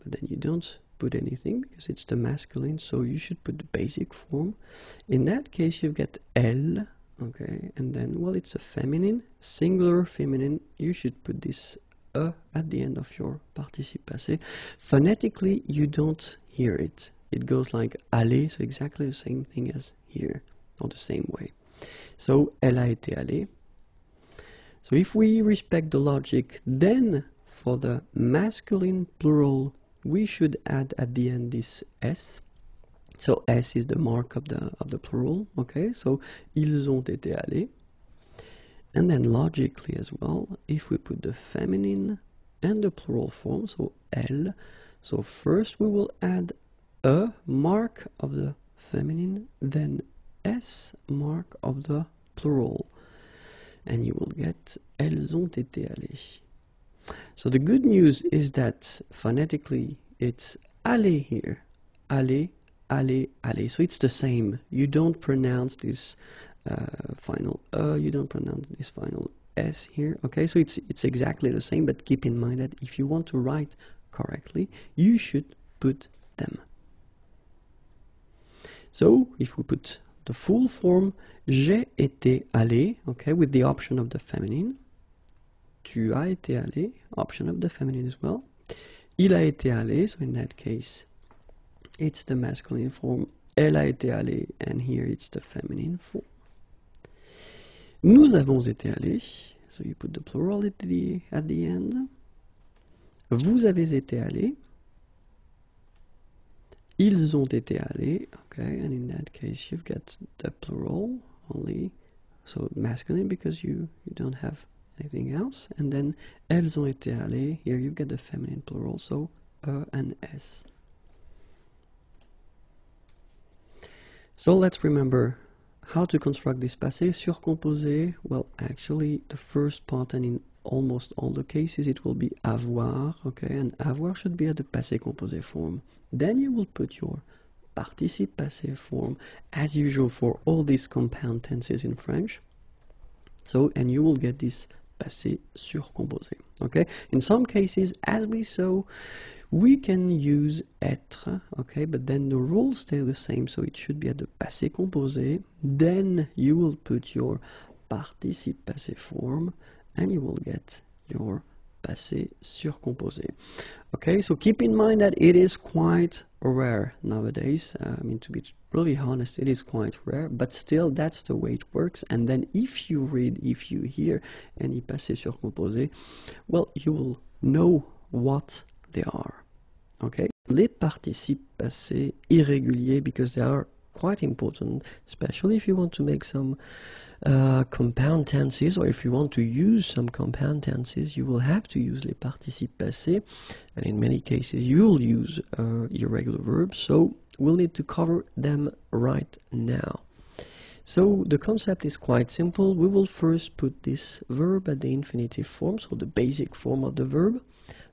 A: but then you don't put anything because it's the masculine, so you should put the basic form. In that case, you get elle, okay, and then, well, it's a feminine, singular feminine, you should put this at the end of your participe passé. Phonetically, you don't hear it. It goes like aller, so exactly the same thing as here, or the same way. So, elle a été allée. So if we respect the logic, then for the masculine plural, we should add at the end this s. So s is the mark of the plural. Okay, so ils ont été allés. And then logically as well, if we put the feminine and the plural form, so elle, so first we will add a mark of the feminine, then s mark of the plural. And you will get elles ont été allées. So the good news is that phonetically it's aller here. Aller, aller, aller. So it's the same. You don't pronounce this final you don't pronounce this final s here. Okay, so it's exactly the same, but keep in mind that if you want to write correctly, you should put them. So if we put the full form, j'ai été allé, okay, with the option of the feminine. Tu as été allé, option of the feminine as well. Il a été allé, so in that case, it's the masculine form. Elle a été allée, and here it's the feminine form. Nous avons été allés, so you put the plural at the end. Vous avez été allés. Ils ont été allés, okay, and in that case you've got the plural only, so masculine because you don't have anything else, and then elles ont été allées, here you've got the feminine plural, so and s. So let's remember how to construct this passé surcomposé. Well, actually the first part, and in almost all the cases it will be avoir, okay, and avoir should be at the passé composé form. Then you will put your participe passé form as usual for all these compound tenses in French. So, and you will get this passé surcomposé, okay? In some cases, as we saw, we can use être, okay, but then the rules stay the same, so it should be at the passé composé. Then you will put your participe passé form, and you will get your passé surcomposé. Okay, so keep in mind that it is quite rare nowadays. I mean, to be really honest, it is quite rare, but still that's the way it works. And then if you hear any passé surcomposé, well, you will know what they are. Okay? Les participes passés irréguliers, because they are quite important, especially if you want to make some compound tenses, or if you want to use some compound tenses, you will have to use les participes passés, and in many cases you will use irregular verbs, so we'll need to cover them right now. So the concept is quite simple. We will first put this verb at the infinitive form, so the basic form of the verb.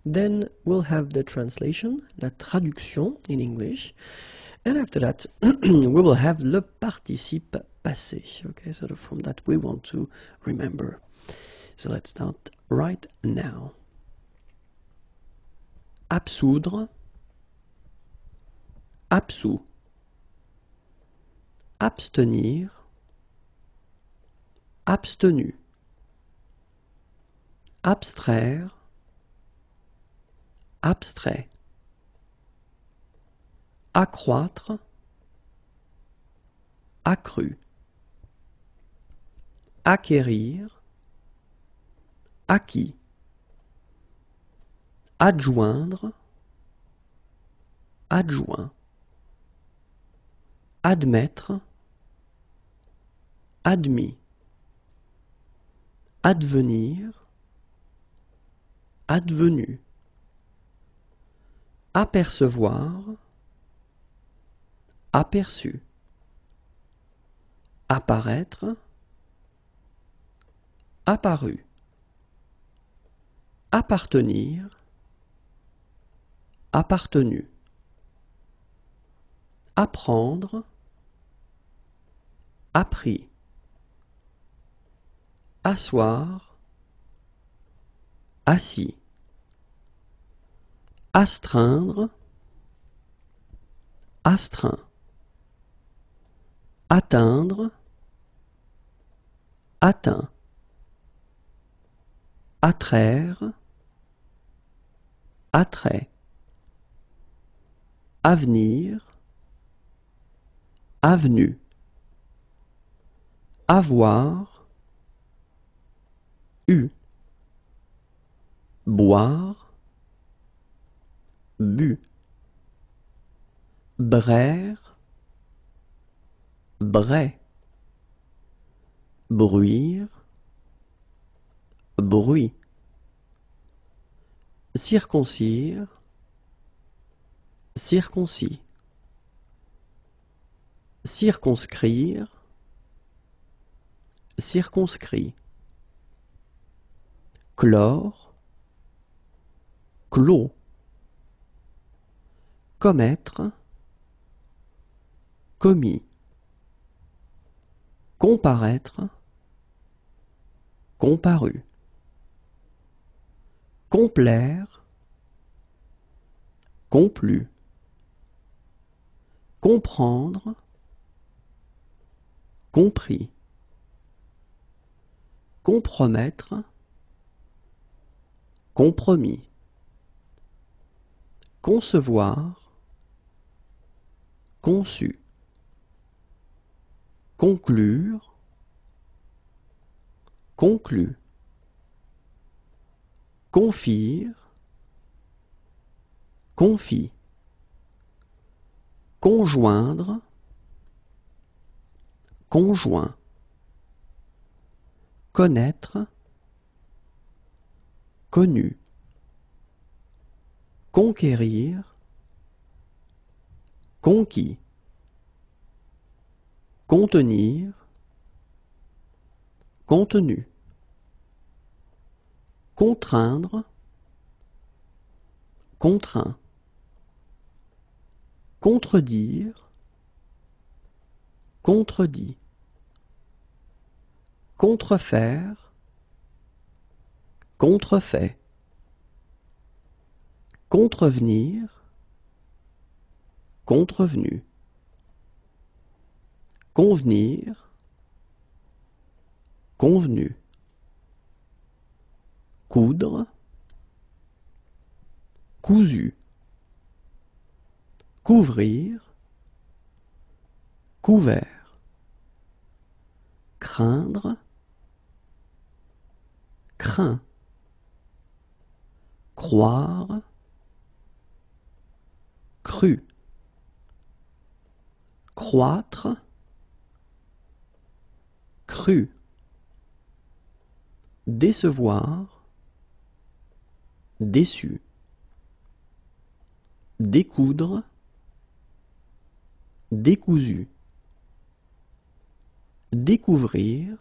A: Then we'll have the translation, la traduction in English. And after that, we will have le participe passé, okay, so the form that we want to remember. So let's start right now. Absoudre, absous. Abstenir, abstenu. Abstraire, abstrait. Accroître, accru. Acquérir, acquis. Adjoindre, adjoint. Admettre, admis. Advenir, advenu. Apercevoir, aperçu. Apparaître, apparu. Appartenir, appartenu. Apprendre, appris. Asseoir, assis. Astreindre, astreint. Atteindre, atteint. Attraire, attrait. Avenir, avenue. Avoir, eu. Boire, bu. Braire, brais. Bruire, bruit. Circoncire, circoncis. Circonscrire, circonscrit. Clore, clos. Commettre, commis. Comparaître, comparu. Complaire, complu. Comprendre, compris. Compromettre, compromis. Concevoir, conçu. Conclure, conclu. Confire, confie. Conjoindre, conjoint. Connaître, connu. Conquérir, conquis. Contenir, contenu. Contraindre, contraint. Contredire, contredit. Contrefaire, contrefait. Contrevenir, contrevenu. Convenir, convenu. Coudre, cousu. couvrir, couvert, craindre, craint, croire, cru, croître, cru, décevoir, déçu, découdre, décousu, découvrir,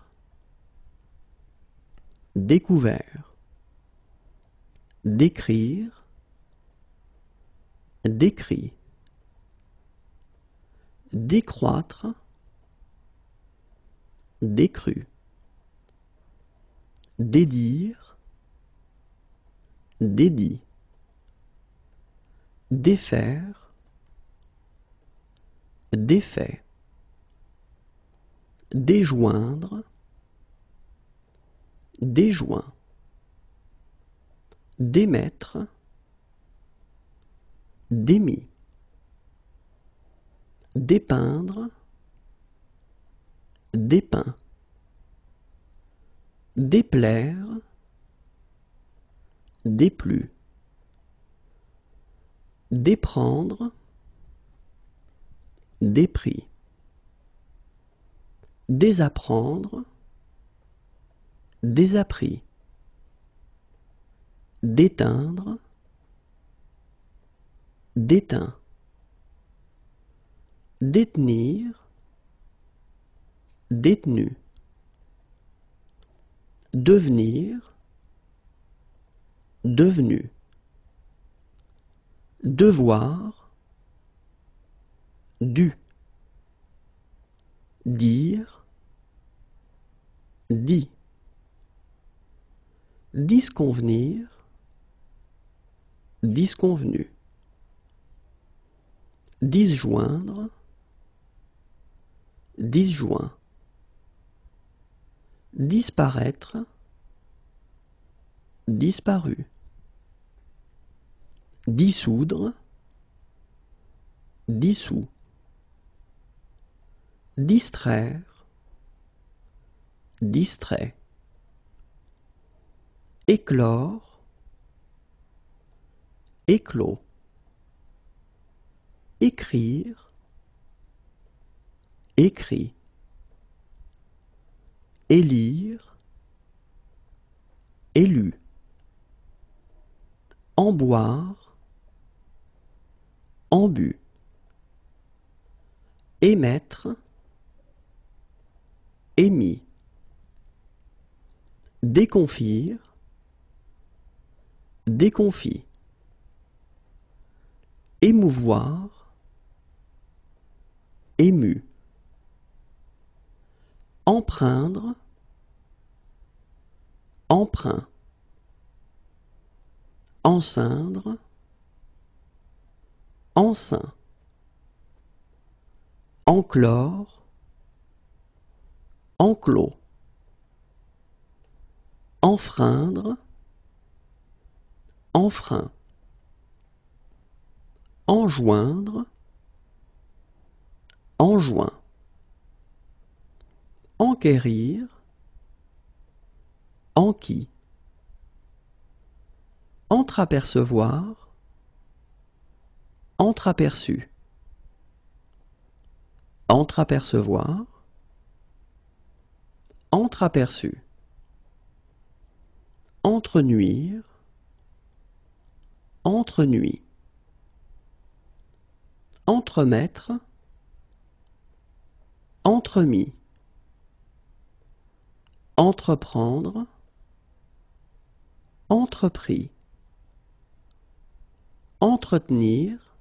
A: découvert, décrire, décrit, décroître, décru, dédire, dédit, défaire, défait, déjoindre, déjoint, démettre, démis, dépeindre, dépeint, déplaire, déplu, déprendre, dépris, désapprendre, désappris, déteindre, déteint, détenir, détenu, devenir, devenu, devoir, dû, dire, dit, disconvenir, disconvenu, disjoindre, disjoint, disparaître, disparu, dissoudre, dissous, distraire, distrait, éclore, éclos, écrire, écrit, élire, élu, emboire, embu, émettre, émis, déconfire, déconfit, émouvoir, ému, empreindre, emprunt, enceindre, enceint, enclore, enclos, enfreindre, enfreint, enjoindre, enjoint, enquérir, enquis, entreapercevoir, entreaperçu, entreapercevoir, entreaperçu, entrenuire, entrenuit, entremettre, entremis, entreprendre, entrepris, entretenir,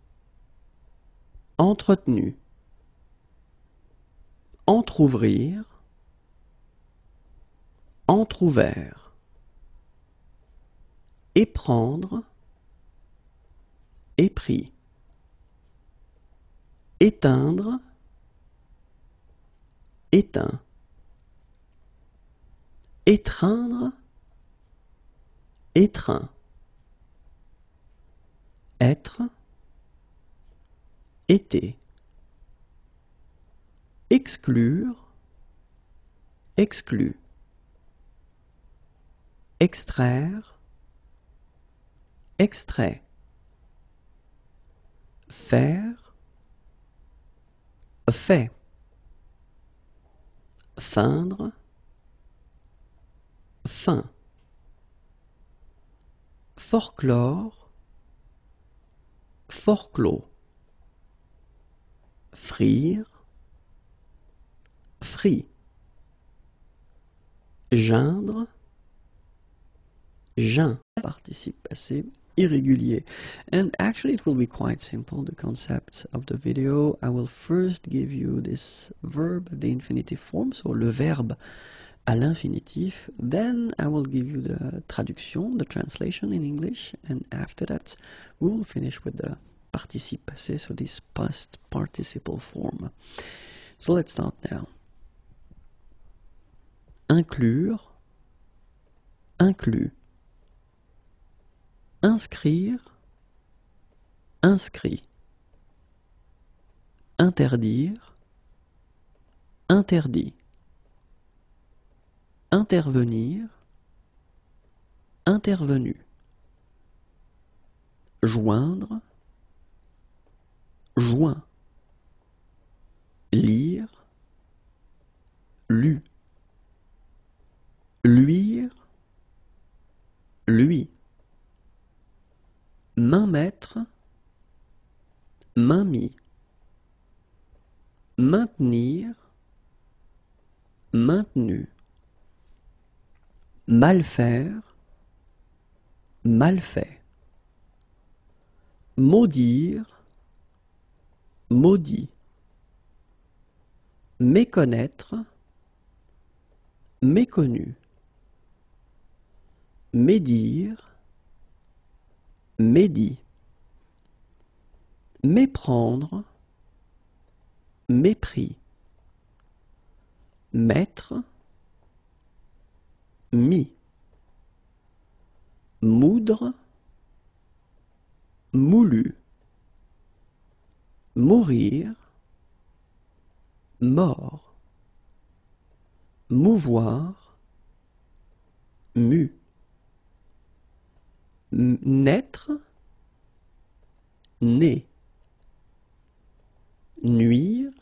A: entretenu, entr'ouvrir, entr'ouvert, éprendre, épris, éteindre, éteint, étreindre, étreint, être, été. Exclure, exclu. Extraire, extrait. Faire, fait. Feindre, fin. Folklore, forclos. Frire, frit. Geindre, geint. Participe passé irrégulier. And actually it will be quite simple, the concept of the video. I will first give you this verb, the infinitive form, so le verbe à l'infinitif. Then I will give you the traduction, the translation in English. And after that, we will finish with the participe passé, so this past participle form. So let's start now. Inclure, inclus. Inscrire, inscrit. Interdire, interdit. Intervenir, intervenu. Joindre, joint. Lire, lu. Luire, lui. Main mettre, main mis. Maintenir, maintenu. Mal faire, mal fait. Maudire, maudit. Méconnaître, méconnu. Médire, médit. Méprendre, mépris. Mettre, mis. Moudre, moulu. Mourir, mort. Mouvoir, mu. Naître, né. Nuire,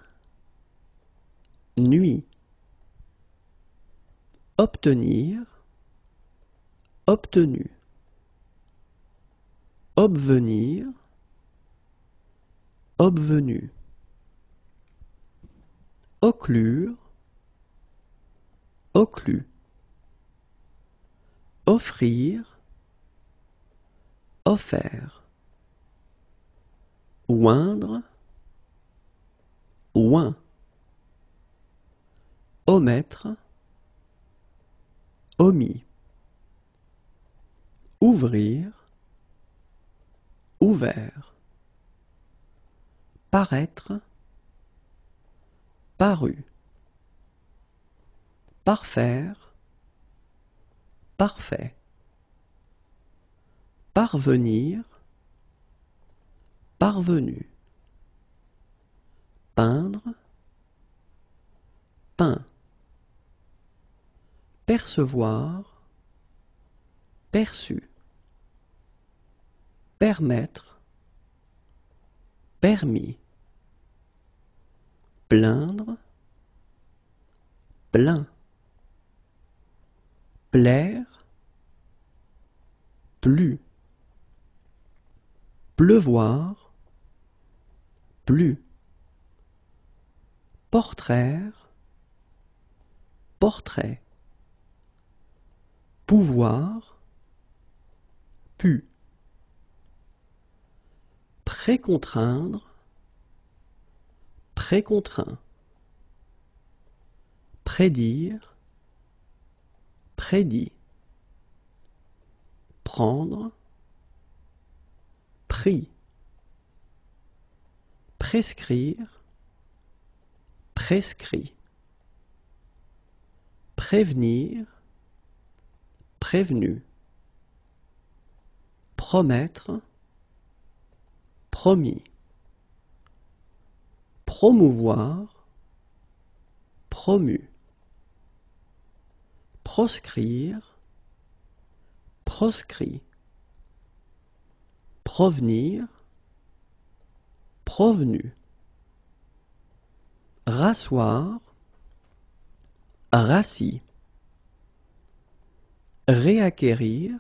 A: nuit. Obtenir, obtenu. Obvenir, obvenu. Occlure, occlus. Offrir, offert. Oindre, oint. Omettre, omis. Ouvrir, ouvert. Paraître, paru. Parfaire, parfait. Parvenir, parvenu. Peindre, peint. Percevoir, perçu. Permettre, permis. Plaindre, plaint. Plaire, plu. Pleuvoir, plu. Portraire, portrait. Pouvoir, pu. Précontraindre, précontraint. Prédire, prédit. Prendre, pris. Prescrire, prescrit. Prévenir, prévenu. Promettre, promis. promouvoir, promu, proscrire, proscrit, provenir, provenu, rasseoir, rassis, réacquérir,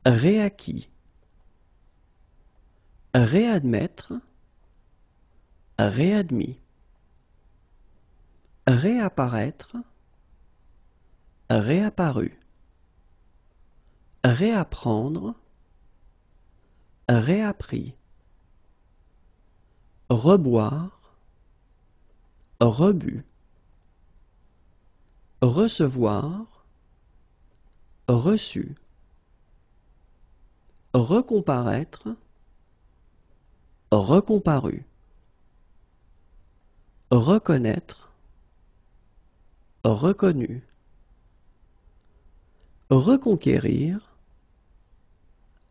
A: réacquis, réadmettre, réadmis, réapparaître, réapparu, réapprendre, réappris, reboire, rebu, recevoir, reçu, recomparaître, recomparu, reconnaître, reconnu, reconquérir,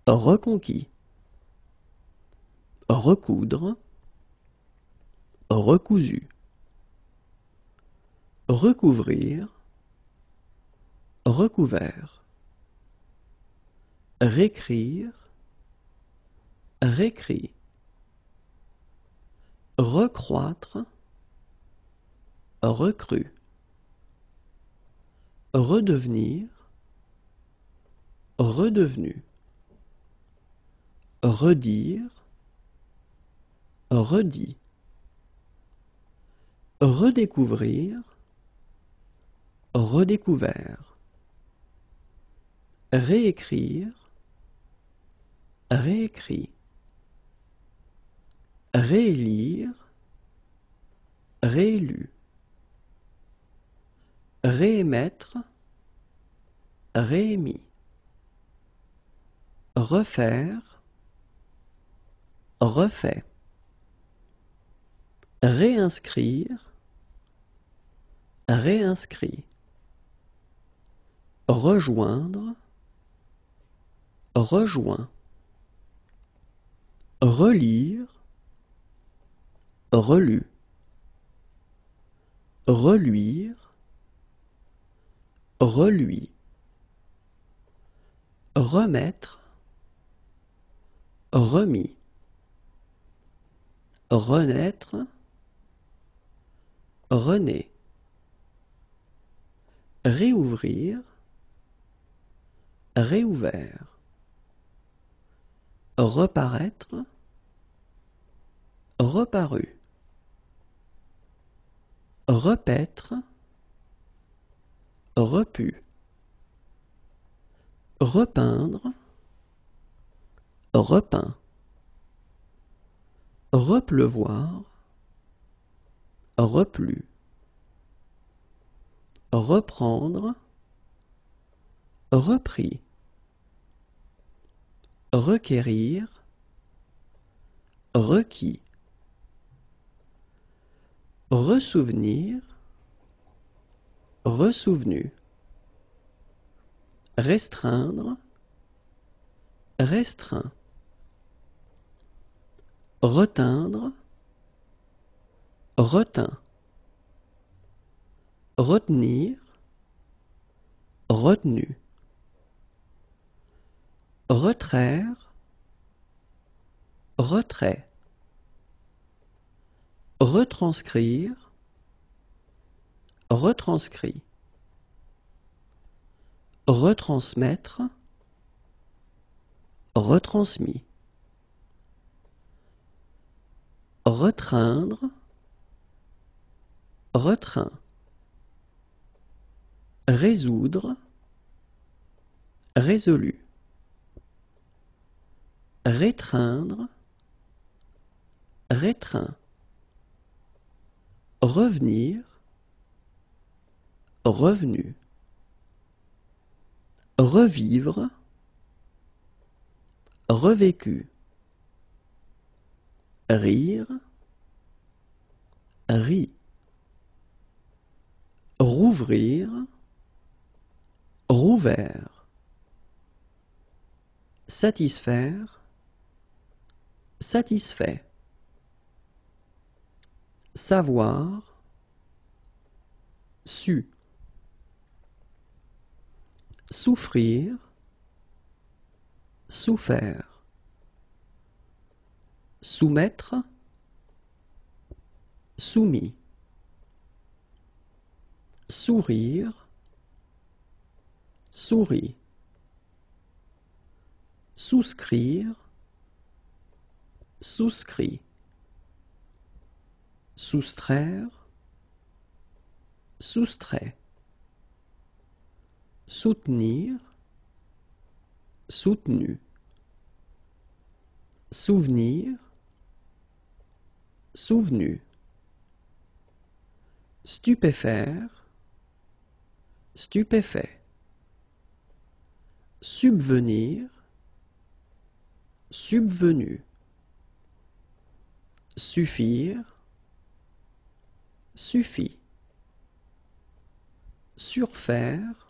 A: reconquis, recoudre, recousu, recouvrir, recouvert, réécrire, réécrit, recroître, recru, redevenir, redevenu, redire, redit, redécouvrir, redécouvert, réécrire, réécrit, réélire, réélu, réémettre, réémis, refaire, refait, réinscrire, réinscrit, rejoindre, rejoint, relire, relu, reluire, reluit, remettre, remis, renaître, renaît, réouvrir, réouvert, reparaître, reparu, repaître, repu, repeindre, repeint, repleuvoir, replu, reprendre, repris, requérir, requis, ressouvenir, ressouvenu, restreindre, restreint, reteindre, retint, retenir, retenu, retraire, retrait, retranscrire, retranscrit, retransmettre, retransmis, retreindre, retreint, résoudre, résolu, rétreindre, rétreint, revenir, revenu, revivre, revécu, rire, rit, rouvrir, rouvert, satisfaire, satisfait, savoir, su. Souffrir, souffert. Soumettre, soumis. Sourire, souris. Souscrire, souscrit. Soustraire, soustrait. Soutenir, soutenu. Souvenir, souvenu. Stupéfaire, stupéfait. Subvenir, subvenu. Suffire, suffit. Surfaire,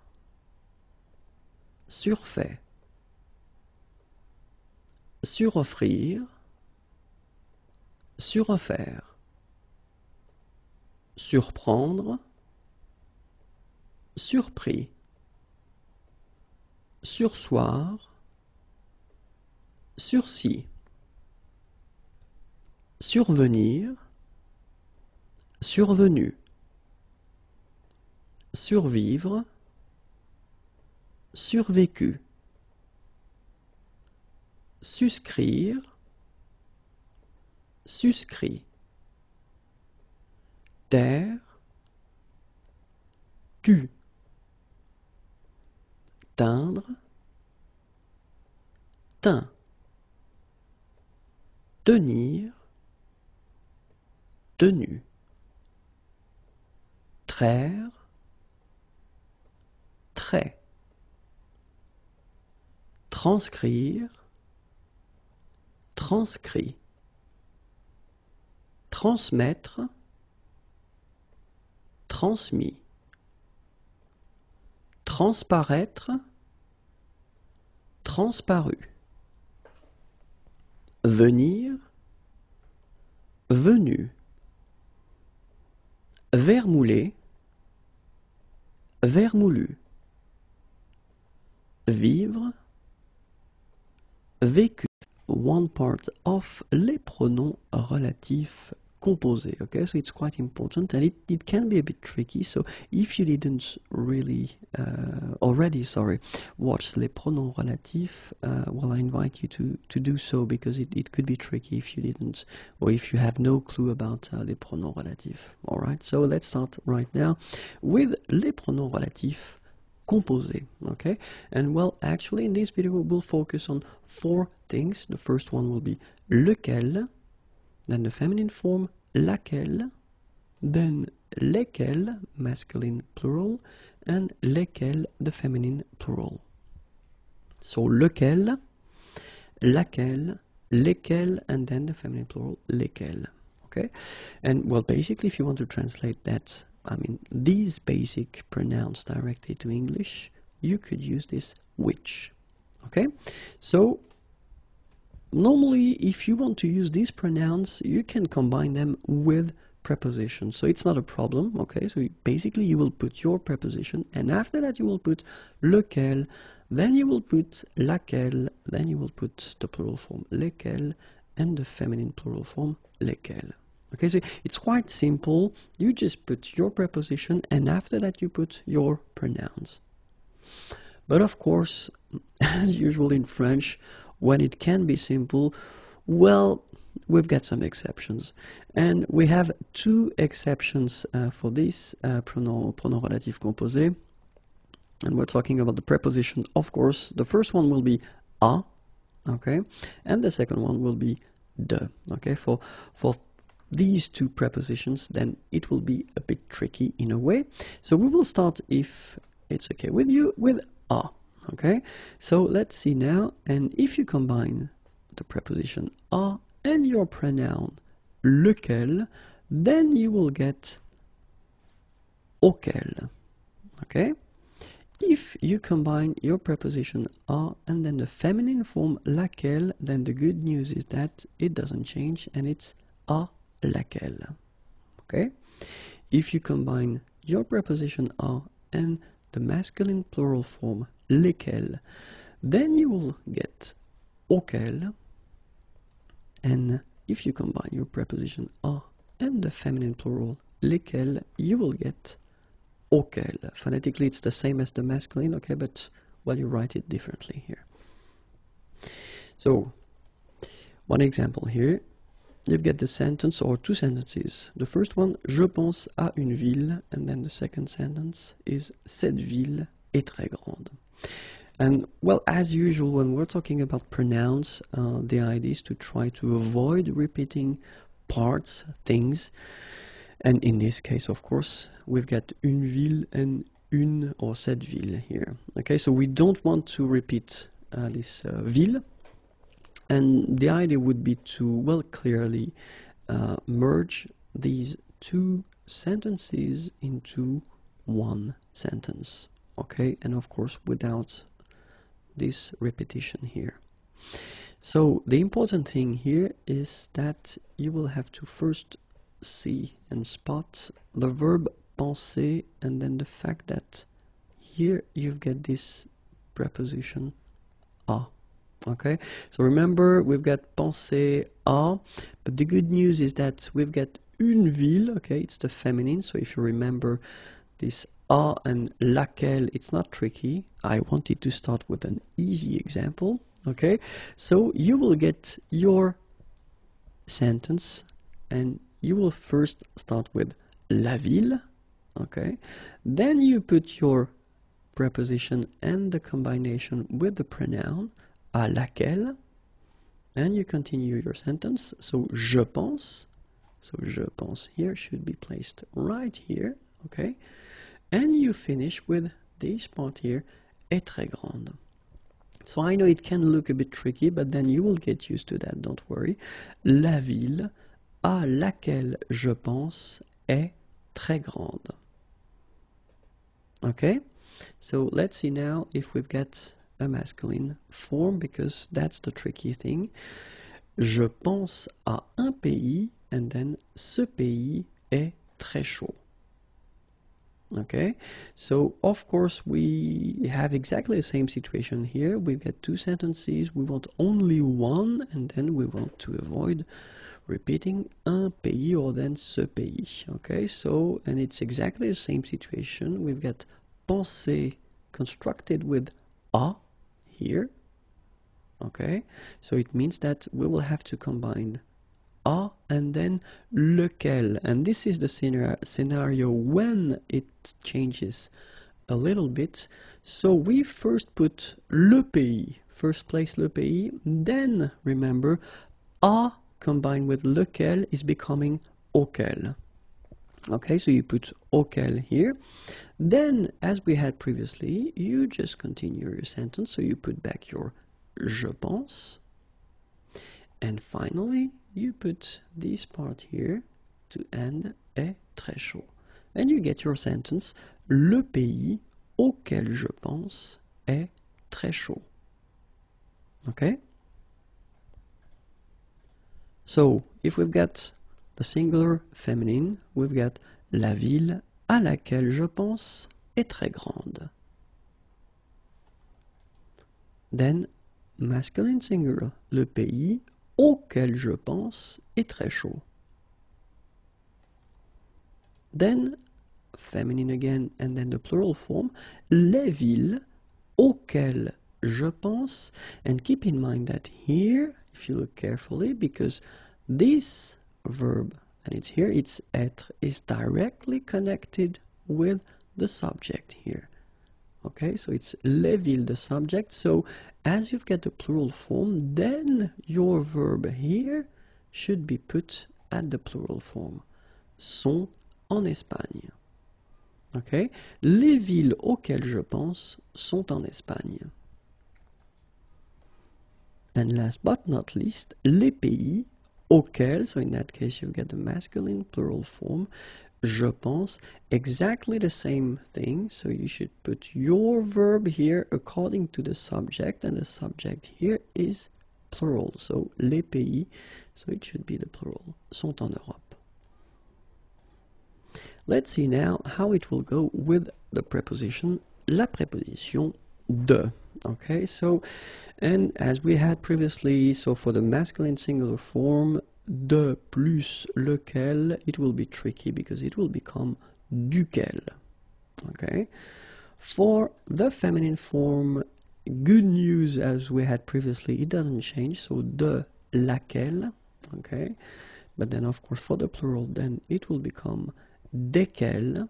A: surfait. Suroffrir, suroffert. Surprendre, surpris. Sursoir, sursis. Survenir, survenu. Survivre, survécu. Suscrire, suscrit. Taire, tu. Teindre, teint. Tenir, tenu. Traire, trait. Transcrire, transcrit. Transmettre, transmis. Transparaître, transparu. Venir, venu. Vermouler, vermoulu. Vivre, vécu. One part of les pronoms relatifs composés. Okay, so it's quite important, and it can be a bit tricky. So if you didn't really already watch les pronoms relatifs, well, I invite you to do so, because it could be tricky if you didn't, or if you have no clue about les pronoms relatifs. All right, so let's start right now with les pronoms relatifs composé, okay? And well, actually in this video we'll focus on 4 things. The first one will be lequel, then the feminine form laquelle, then lesquels, masculine plural, and lesquels, the feminine plural. So lequel, laquelle, lesquels, and then the feminine plural lesquels, okay? And well, basically if you want to translate that, I mean, these basic pronouns directly to English, you could use this which, okay? So normally if you want to use these pronouns, you can combine them with prepositions, so it's not a problem, okay? So basically you will put your preposition, and after that you will put lequel, then you will put laquelle, then you will put the plural form lesquels, and the feminine plural form lesquels. Okay, so it's quite simple. You just put your preposition, and after that you put your pronouns. But of course, as usual in French, when it can be simple, well, we've got some exceptions. And we have 2 exceptions for this pronom relatif composé. And we're talking about the preposition, of course. The first one will be a, okay? And the second one will be de, okay? For these 2 prepositions, then it will be a bit tricky in a way. So we will start, if it's okay with you, with a, okay? So let's see now, and if you combine the preposition a and your pronoun lequel, then you will get auquel, okay? If you combine your preposition a and then the feminine form laquelle, then the good news is that it doesn't change, and it's a laquelle, okay? If you combine your preposition a and the masculine plural form lesquels, then you will get auquel. And if you combine your preposition a and the feminine plural lesquels, you will get auquel. Phonetically it's the same as the masculine, okay, but well, you write it differently here. So one example here, you get the sentence or two sentences. The first one, je pense à une ville, and then the second sentence is cette ville est très grande. And well, as usual, when we're talking about pronouns, the idea is to try to avoid repeating parts, things. And in this case, of course, we've got une ville and une or cette ville here. Okay, so we don't want to repeat this ville. And the idea would be to, well, clearly merge these two sentences into one sentence. Okay, and of course, without this repetition here. So the important thing here is that you will have to first see and spot the verb penser, and then the fact that here you get this preposition à. Okay, so remember we've got penser à, but the good news is that we've got une ville, okay, it's the feminine, so if you remember this à and laquelle, it's not tricky. I wanted to start with an easy example, okay, so you will get your sentence and you will first start with la ville, okay, then you put your preposition and the combination with the pronoun à laquelle, and you continue your sentence. So je pense, so je pense here should be placed right here, okay, and you finish with this part here, est très grande. So I know it can look a bit tricky, but then you will get used to that, don't worry. La ville à laquelle je pense est très grande. Okay, so let's see now if we've got a masculine form, because that's the tricky thing. Je pense à un pays, and then ce pays est très chaud. Okay, so of course we have exactly the same situation here. We've got two sentences, we want only one, and then we want to avoid repeating un pays or then ce pays. Okay, so, and it's exactly the same situation. We've got penser constructed with a here. Okay, so it means that we will have to combine a and then lequel, and this is the scenario when it changes a little bit. So we first put le pays, first place le pays, then remember a combined with lequel is becoming auquel. Okay, so you put auquel here. Then, as we had previously, you just continue your sentence, so you put back your je pense. And finally, you put this part here to end est très chaud. And you get your sentence, le pays auquel je pense est très chaud. Okay? So, if we've got the singular feminine, we've got la ville à laquelle je pense est très grande. Then, masculine singular, le pays auquel je pense est très chaud. Then, feminine again, and then the plural form, les villes auxquelles je pense. And keep in mind that here, if you look carefully, because this verb, and it's here, it's être, is directly connected with the subject here. Okay, so it's les villes, the subject. So as you've got the plural form, then your verb here should be put at the plural form. Sont en Espagne. Okay, les villes auxquelles je pense sont en Espagne. And last but not least, les pays auxquels, so in that case you get the masculine plural form, je pense, exactly the same thing, so you should put your verb here according to the subject, and the subject here is plural, so les pays, so it should be the plural, sont en Europe. let's see now how it will go with the preposition, la préposition de. Okay, so, and as we had previously, so for the masculine singular form, de plus lequel, it will be tricky because it will become duquel. Okay, for the feminine form, good news, as we had previously, it doesn't change, so de laquelle. Okay, but then of course for the plural, then it will become desquelles,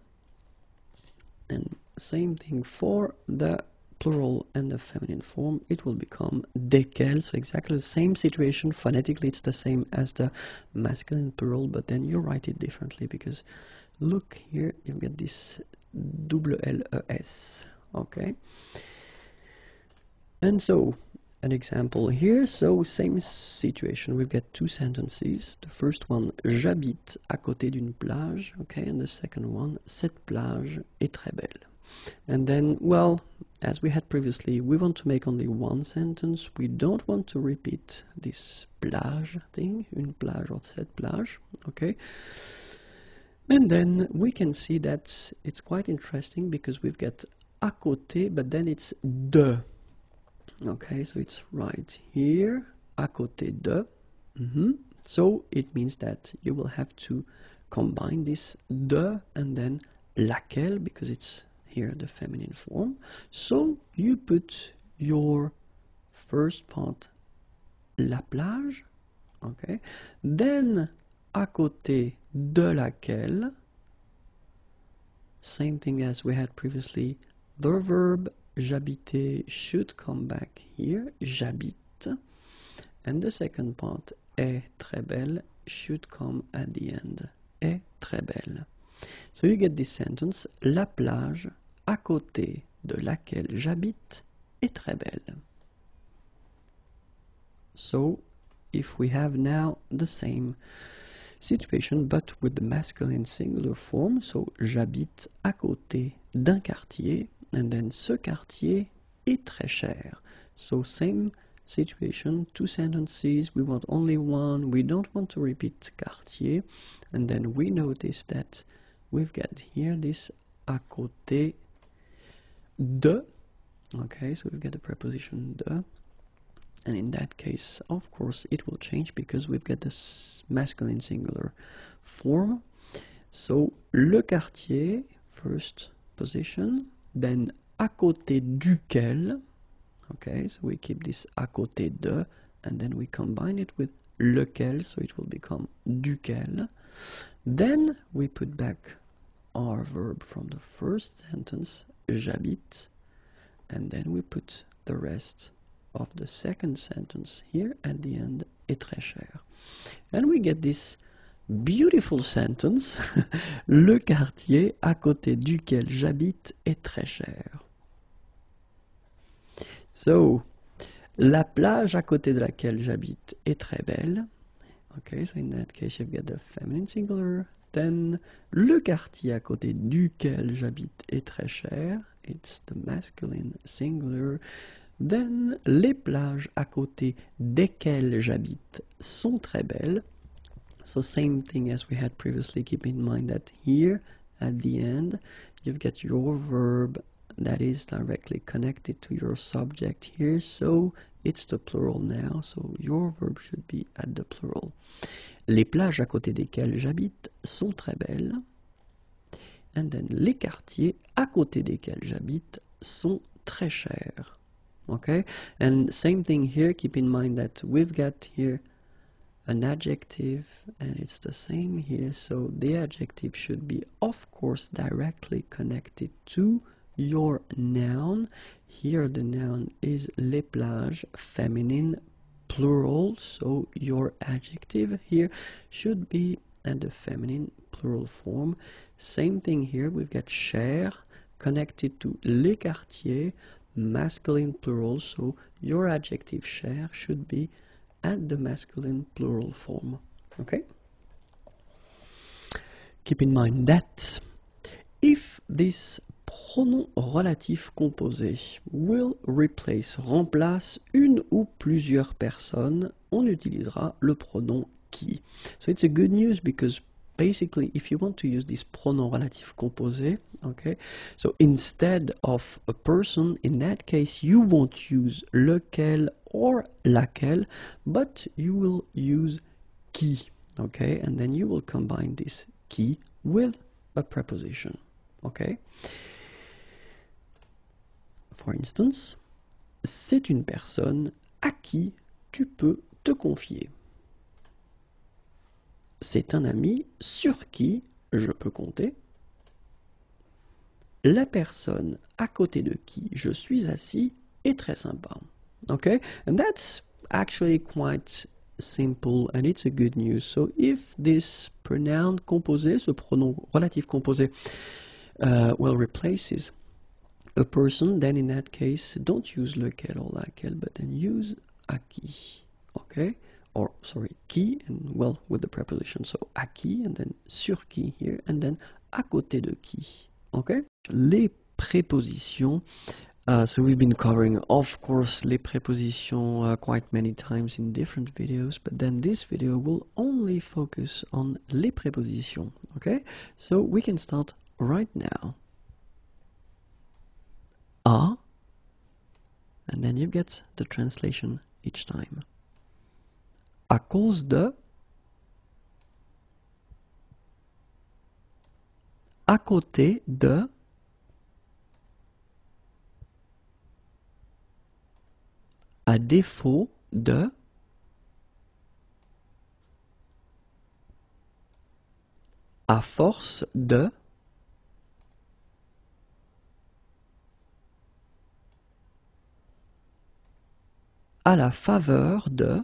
A: and same thing for the plural and the feminine form, it will become desquelles. So exactly the same situation. Phonetically it's the same as the masculine plural, but then you write it differently because look here, you get this double les. Okay, and so an example here, so same situation, we've got two sentences. The first one, j'habite à côté d'une plage, okay, and the second one, cette plage est très belle. And then, well, as we had previously, we want to make only one sentence. We don't want to repeat this plage thing, une plage or cette plage, okay? And then we can see that it's quite interesting because we've got à côté, but then it's de. Okay, so it's right here, à côté de. So it means that you will have to combine this de and then laquelle because it's here the feminine form. So you put your first part, la plage, okay, then à côté de laquelle, same thing as we had previously, the verb j'habiter should come back here, j'habite, and the second part, est très belle, should come at the end, est très belle. So you get this sentence, la plage à côté de laquelle j'habite est très belle. So if we have now the same situation but with the masculine singular form, so j'habite à côté d'un quartier, and then ce quartier est très cher. So same situation, two sentences, we want only one, we don't want to repeat quartier, and then we notice that we've got here this à côté de, okay, so we've got the preposition de, and in that case, of course, it will change because we've got this masculine singular form. So, le quartier, first position, then à côté duquel, okay, so we keep this à côté de, and then we combine it with lequel, so it will become duquel. Then we put back our verb from the first sentence, j'habite, and then we put the rest of the second sentence here at the end, est très cher. And we get this beautiful sentence, le quartier à côté duquel j'habite est très cher. So, la plage à côté de laquelle j'habite est très belle. Okay, so in that case you've got the feminine singular. Then, le quartier à côté duquel j'habite est très cher. It's the masculine singular. Then, les plages à côté desquelles j'habite sont très belles. So same thing as we had previously. Keep in mind that here at the end you've got your verb that is directly connected to your subject here, so it's the plural now, so your verb should be at the plural. Les plages à côté desquelles j'habite sont très belles. And then les quartiers à côté desquels j'habite sont très chers. Okay, and same thing here, keep in mind that we've got here an adjective, and it's the same here, so the adjective should be, of course, directly connected to your noun. Here the noun is les plages, feminine, plural, so your adjective here should be at the feminine plural form. Same thing here, we've got cher connected to les quartiers, masculine plural, so your adjective cher should be at the masculine plural form. Okay? Keep in mind that if this pronom relatif composé will replace, remplace une ou plusieurs personnes, on utilisera le pronom qui. So it's a good news because basically if you want to use this pronom relatif composé, okay, so instead of a person, in that case you won't use lequel or laquelle, but you will use qui, okay, and then you will combine this qui with a preposition, okay. For instance, c'est une personne à qui tu peux te confier. C'est un ami sur qui je peux compter. La personne à côté de qui je suis assis est très sympa. Okay, and that's actually quite simple and it's a good news. So if this pronoun composé, ce pronom relatif composé, well, replaces a person, then in that case, don't use lequel or laquelle, but then use à qui. Okay? Or, sorry, qui, and well, with the preposition. So, à qui, and then sur qui here, and then à côté de qui. Okay? Les prépositions. So we've been covering, of course, les prépositions quite many times in different videos, but then this video will only focus on les prépositions. Okay? So we can start right now. À, and then you get the translation each time. À cause de, à côté de, à défaut de, à force de, à la faveur de,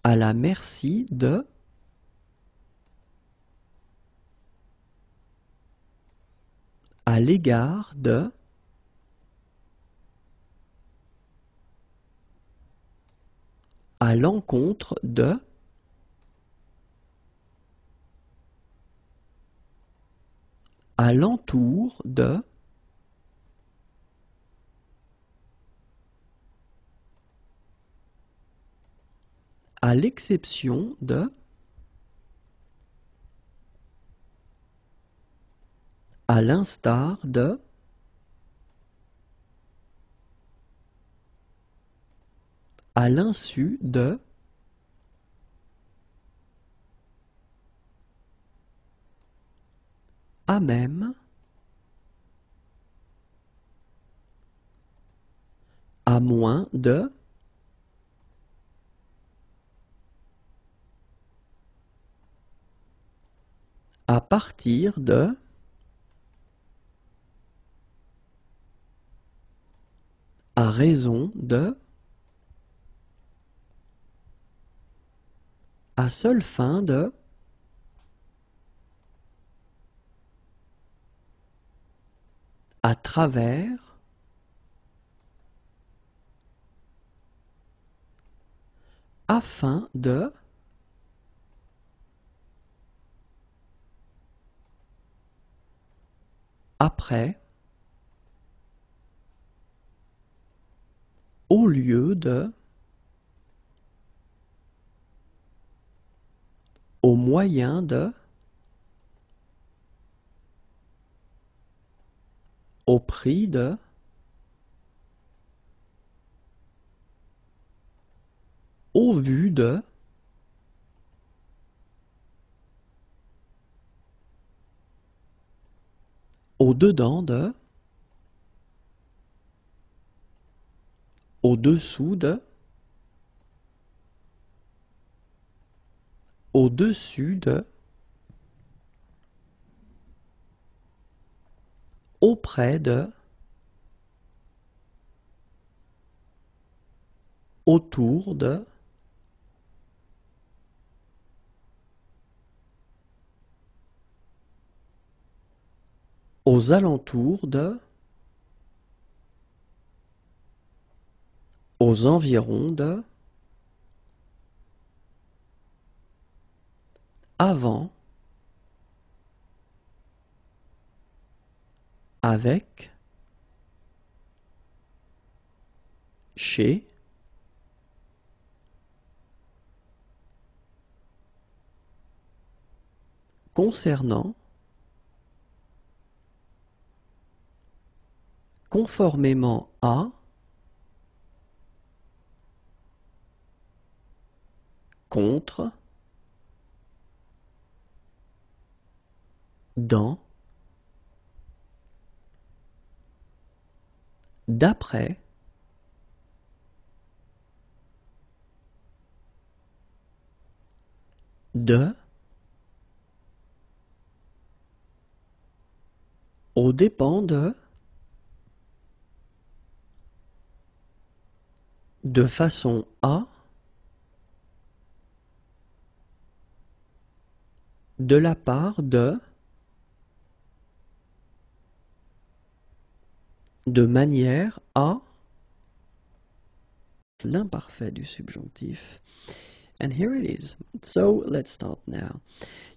A: à la merci de, à l'égard de, à l'encontre de, à l'entour de, à l'exception de, à l'instar de, à l'insu de, à même, à moins de, à partir de, à raison de, à seule fin de, à travers, afin de, après, au lieu de, au moyen de, au prix de, au vu de, au dedans de, au dessous de, au dessus de, auprès de, autour de, aux alentours de, aux environs de, avant, avec, chez, concernant, conformément à, contre, dans, d'après, de, au dépend de façon à, de la part de manière à, l'imparfait du subjonctif. And here it is. So let's start now.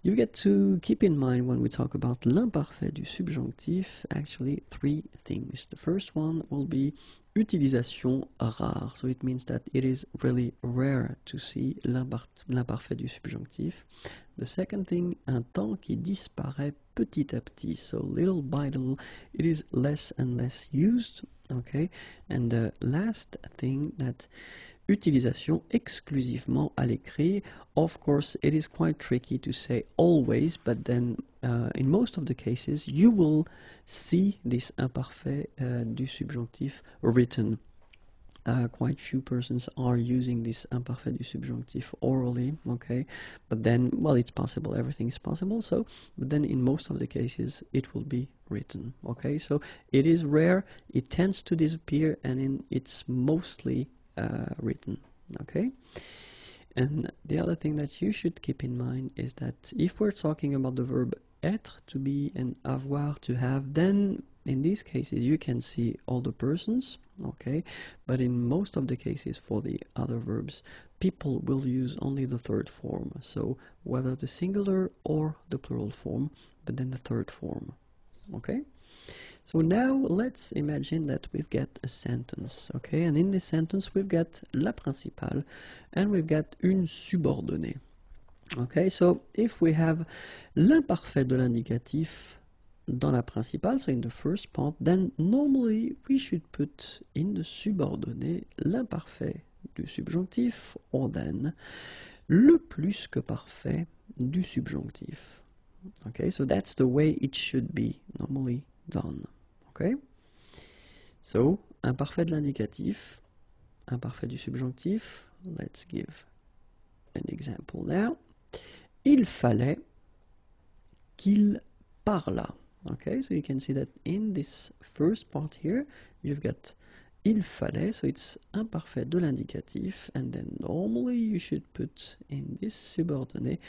A: You get to keep in mind when we talk about l'imparfait du subjonctif, actually three things. The first one will be utilisation rare. So it means that it is really rare to see l'imparfait du subjonctif. The second thing, un temps qui disparaît petit à petit. So little by little, it is less and less used. Okay. And the last thing, that utilisation exclusivement à l'écrit. Of course, it is quite tricky to say always, but then in most of the cases, you will see this imparfait du subjonctif written. Quite few persons are using this imparfait du subjonctif orally, okay? But then, well, it's possible, everything is possible, so, but then in most of the cases, it will be written, okay? So it is rare, it tends to disappear, and it's mostly written, okay? And the other thing that you should keep in mind is that if we're talking about the verb être, to be, and avoir, to have, then in these cases you can see all the persons, okay? But in most of the cases for the other verbs, people will use only the third form, so whether the singular or the plural form, but then the third form, okay? So now let's imagine that we've got a sentence, okay? And in this sentence we've got la principale and we've got une subordonnée. Okay, so if we have l'imparfait de l'indicatif dans la principale, so in the first part, then normally we should put in the subordonnée l'imparfait du subjonctif, or then le plus que parfait du subjonctif. Okay, so that's the way it should be normally done. Okay, so imparfait de l'indicatif, imparfait du subjonctif. Let's give an example now. Il fallait qu'il parlât. Okay, so you can see that in this first part here, you've got il fallait, so it's imparfait de l'indicatif, and then normally you should put in this subordonnée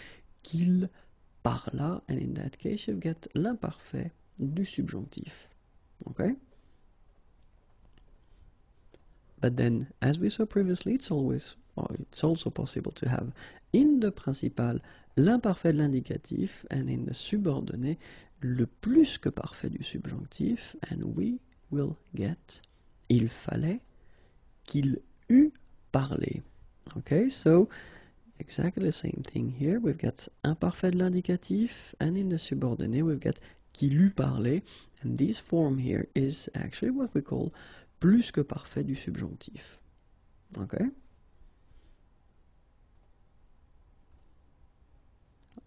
A: qu'il parlât, and in that case you've got l'imparfait du subjonctif. Okay? But then, as we saw previously, it's also possible to have in the principal l'imparfait de l'indicatif, and in the subordonnée le plus que parfait du subjonctif, and we will get il fallait qu'il eût parlé. Okay, so exactly the same thing here. We've got imparfait de l'indicatif, and in the subordonnée we've got qu'il eût parlé, and this form here is actually what we call plus que parfait du subjonctif. Okay?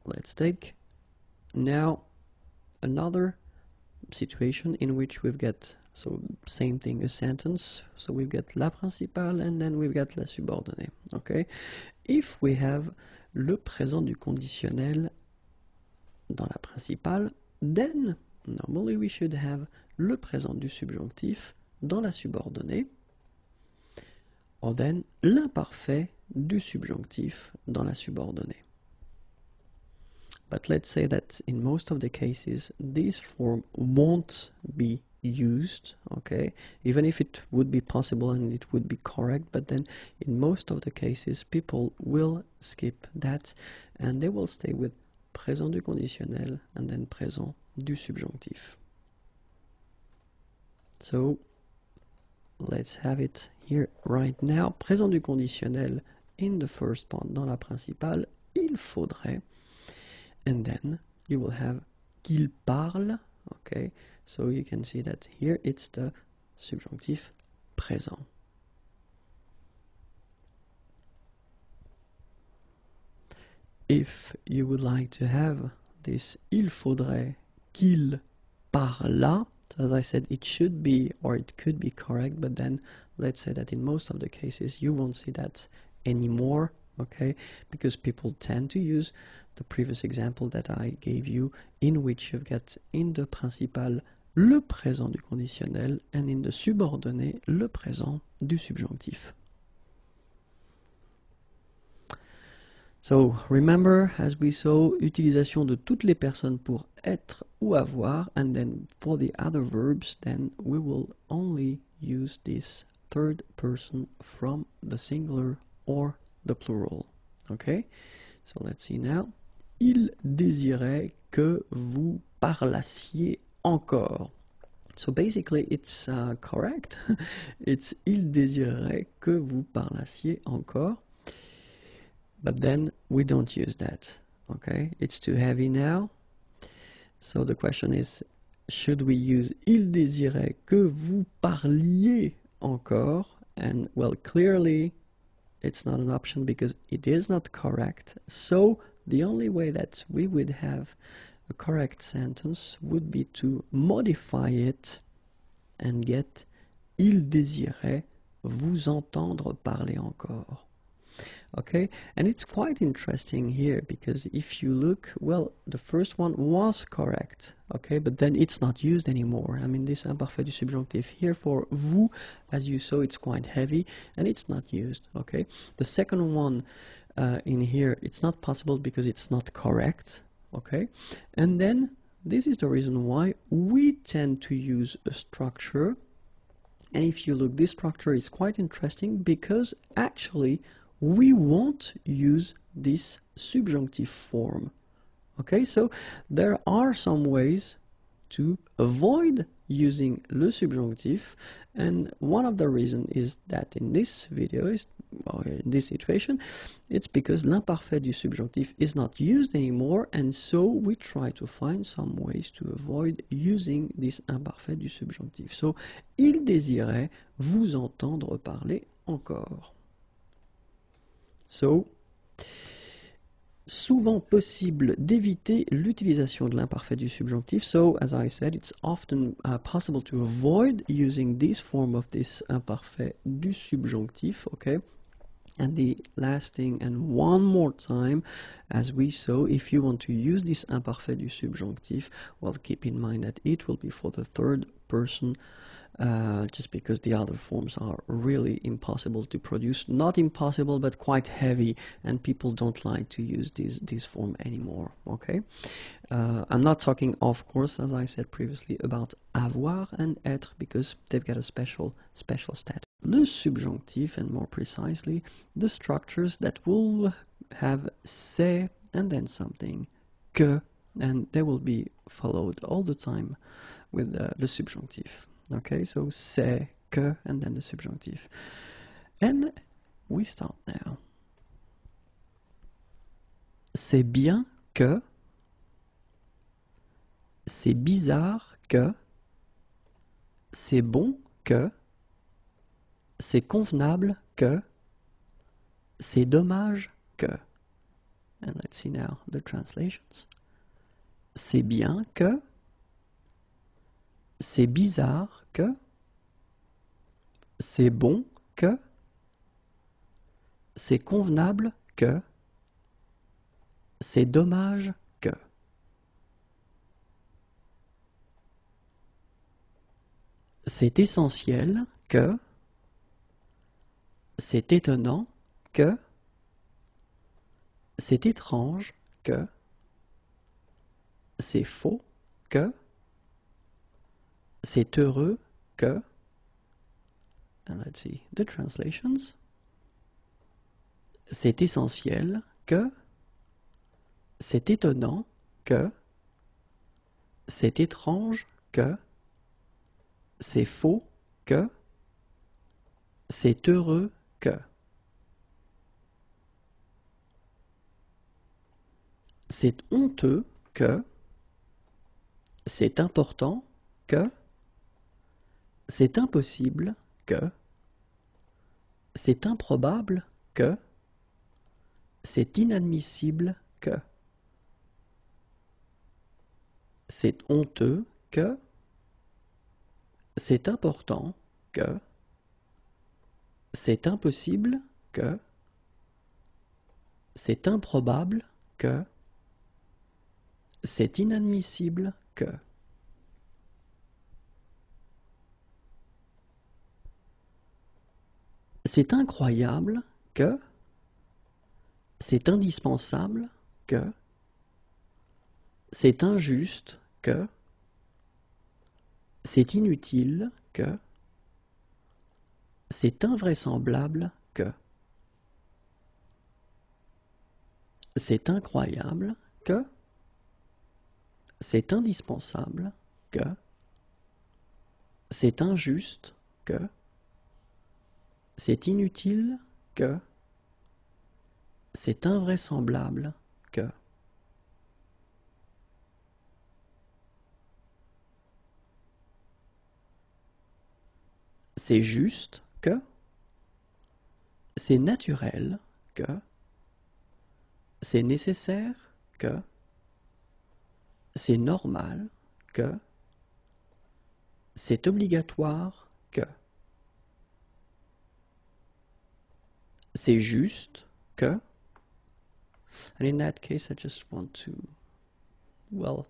A: Let's take now another situation in which we've got, so same thing, a sentence, so we've got la principale and then we've got la subordonnée. Okay? If we have le présent du conditionnel dans la principale, then normally we should have le présent du subjonctif dans la subordonnée, or then l'imparfait du subjonctif dans la subordonnée. But let's say that in most of the cases this form won't be used, okay, even if it would be possible and it would be correct, but then in most of the cases people will skip that and they will stay with présent du conditionnel and then présent du subjonctif. So let's have it here right now. Présent du conditionnel in the first part, dans la principale, il faudrait, and then you will have qu'il parle. Okay, so you can see that here it's the subjonctif présent. If you would like to have this il faudrait qu'il parlât, so as I said, it should be or it could be correct, but then let's say that in most of the cases you won't see that anymore, okay, because people tend to use the previous example that I gave you, in which you get in the principal le présent du conditionnel and in the subordonné le présent du subjonctif. So, remember, as we saw, utilisation de toutes les personnes pour être ou avoir, and then for the other verbs, then we will only use this third person from the singular or the plural. Okay? So, let's see now. Il désirait que vous parlassiez encore. So, basically, it's correct. It's il désirait que vous parlassiez encore. But then we don't use that, okay? It's too heavy now. So the question is, should we use il désirait que vous parliez encore? And well, clearly it's not an option because it is not correct. So the only way that we would have a correct sentence would be to modify it and get il désirait vous entendre parler encore. Okay, and it's quite interesting here because if you look, well, the first one was correct, okay, but then it's not used anymore. I mean, this imparfait du subjonctif here for vous, as you saw, it's quite heavy and it's not used, okay. The second one in here, it's not possible because it's not correct, okay. And then this is the reason why we tend to use a structure. And if you look, this structure is quite interesting because actually we won't use this subjunctive form. Okay, so there are some ways to avoid using le subjonctif, and one of the reasons is that in this video, in this situation, it's because l'imparfait du subjonctif is not used anymore, and so we try to find some ways to avoid using this imparfait du subjonctif. So, il désirait vous entendre parler encore. So, souvent possible d'éviter l'utilisation de l'imparfait du subjonctif. So, as I said, it's often possible to avoid using this form of this imparfait du subjonctif, okay? And the last thing, and one more time, as we saw, if you want to use this imparfait du subjonctif, well, keep in mind that it will be for the third person, just because the other forms are really impossible to produce. Not impossible, but quite heavy, and people don't like to use this form anymore, okay? I'm not talking, of course, as I said previously, about avoir and être, because they've got a special status. Le subjonctif, and more precisely, the structures that will have c'est and then something, que, and they will be followed all the time with le subjonctif. Okay, so c'est, que, and then the subjonctif. And we start now. C'est bien que, c'est bizarre que, c'est bon que, c'est convenable que, c'est dommage que. And let's see now the translations. C'est bien que, c'est bizarre que, c'est bon que, c'est convenable que, c'est dommage que. C'est essentiel que, c'est étonnant que, c'est étrange que, c'est faux que, c'est heureux que, and let's see the translations. C'est essentiel que, c'est étonnant que, c'est étrange que, c'est faux que, c'est heureux que. C'est honteux que, c'est important que, c'est impossible que, c'est improbable que, c'est inadmissible que, c'est honteux que, c'est important que, c'est impossible que, c'est improbable que, c'est inadmissible que. C'est incroyable que, c'est indispensable que, c'est injuste que, c'est inutile que, c'est invraisemblable que, c'est incroyable que, c'est indispensable que, c'est injuste que, c'est inutile que, c'est invraisemblable que. C'est juste que, c'est naturel que, c'est nécessaire que, c'est normal que, c'est obligatoire que. C'est juste que, and in that case I just want to, well,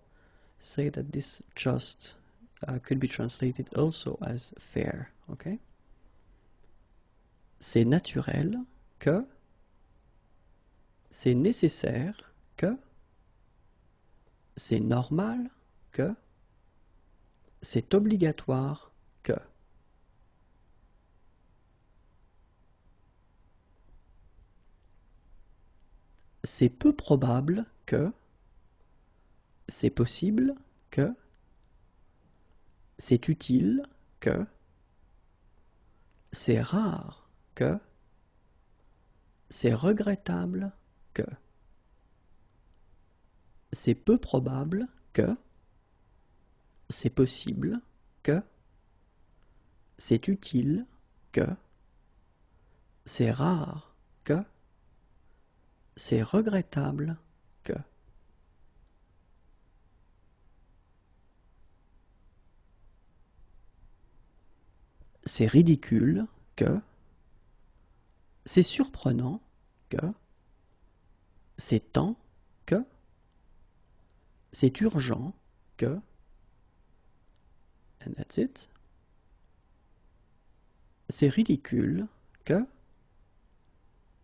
A: say that this just could be translated also as fair, okay? C'est naturel que, c'est nécessaire que, c'est normal que, c'est obligatoire que. C'est peu probable que, c'est possible que, c'est utile que, c'est rare que, c'est regrettable que, c'est peu probable que, c'est possible que, c'est utile que, c'est rare que, c'est regrettable que. C'est ridicule que, c'est surprenant que, c'est temps que, c'est urgent que, and that's it. C'est ridicule que,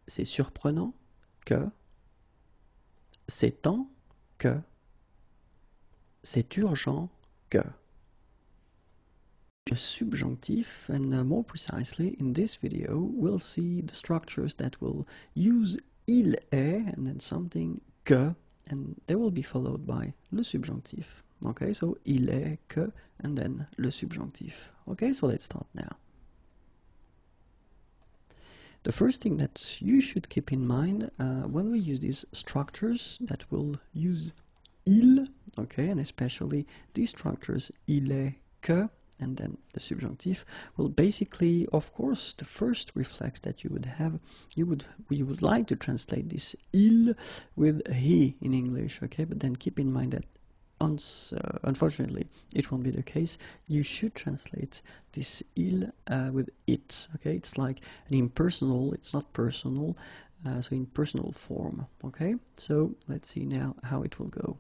A: c'est surprenant que, c'est temps que, c'est urgent que. A subjunctive, and more precisely in this video we'll see the structures that will use il est and then something que, and they will be followed by le subjonctif. Okay, so il est que and then le subjonctif. Okay, so let's start now. The first thing that you should keep in mind when we use these structures that will use il, okay, and especially these structures il est que and then the subjunctive, well, basically, of course, the first reflex that you would have, you would like to translate this il with he in English, okay? But then keep in mind that unfortunately it won't be the case. You should translate this il with it, okay? It's like an impersonal, it's not personal, so in personal form, okay? So let's see now how it will go.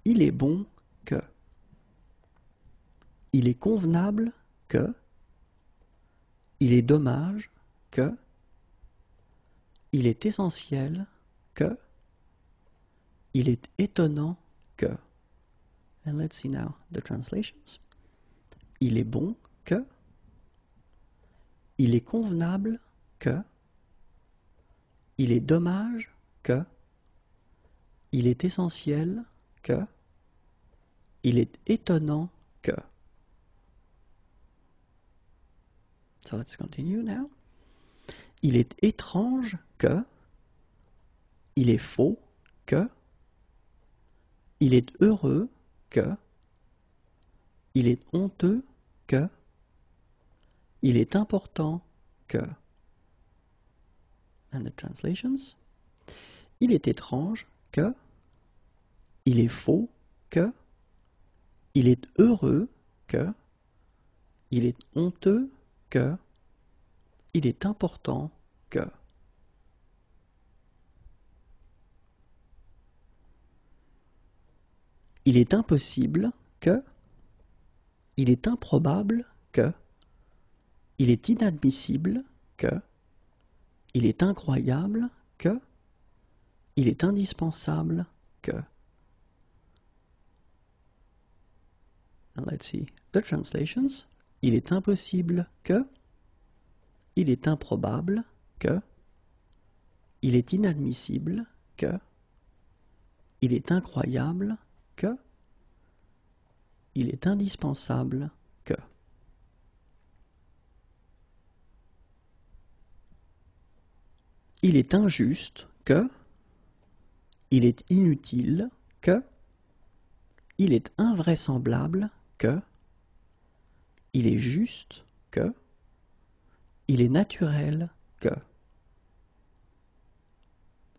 A: Il est bon que. Il est convenable que, il est dommage que, il est essentiel que, il est étonnant que. And let's see now the translations. Il est bon que, il est convenable que, il est dommage que, il est essentiel que, il est étonnant que. So let's continue now. Il est étrange que, il est faux que, il est heureux que, il est honteux que, il est important que. And the translations. Il est étrange que, il est faux que, il est heureux que, il est honteux que, il est important que. Il est impossible que, il est improbable que, il est inadmissible que, il est incroyable que, il est indispensable que. And let's see the translations. Il est impossible que, il est improbable que, il est inadmissible que, il est incroyable que, il est indispensable que. Il est injuste que, il est inutile que, il est invraisemblable que, il est juste que, il est naturel que.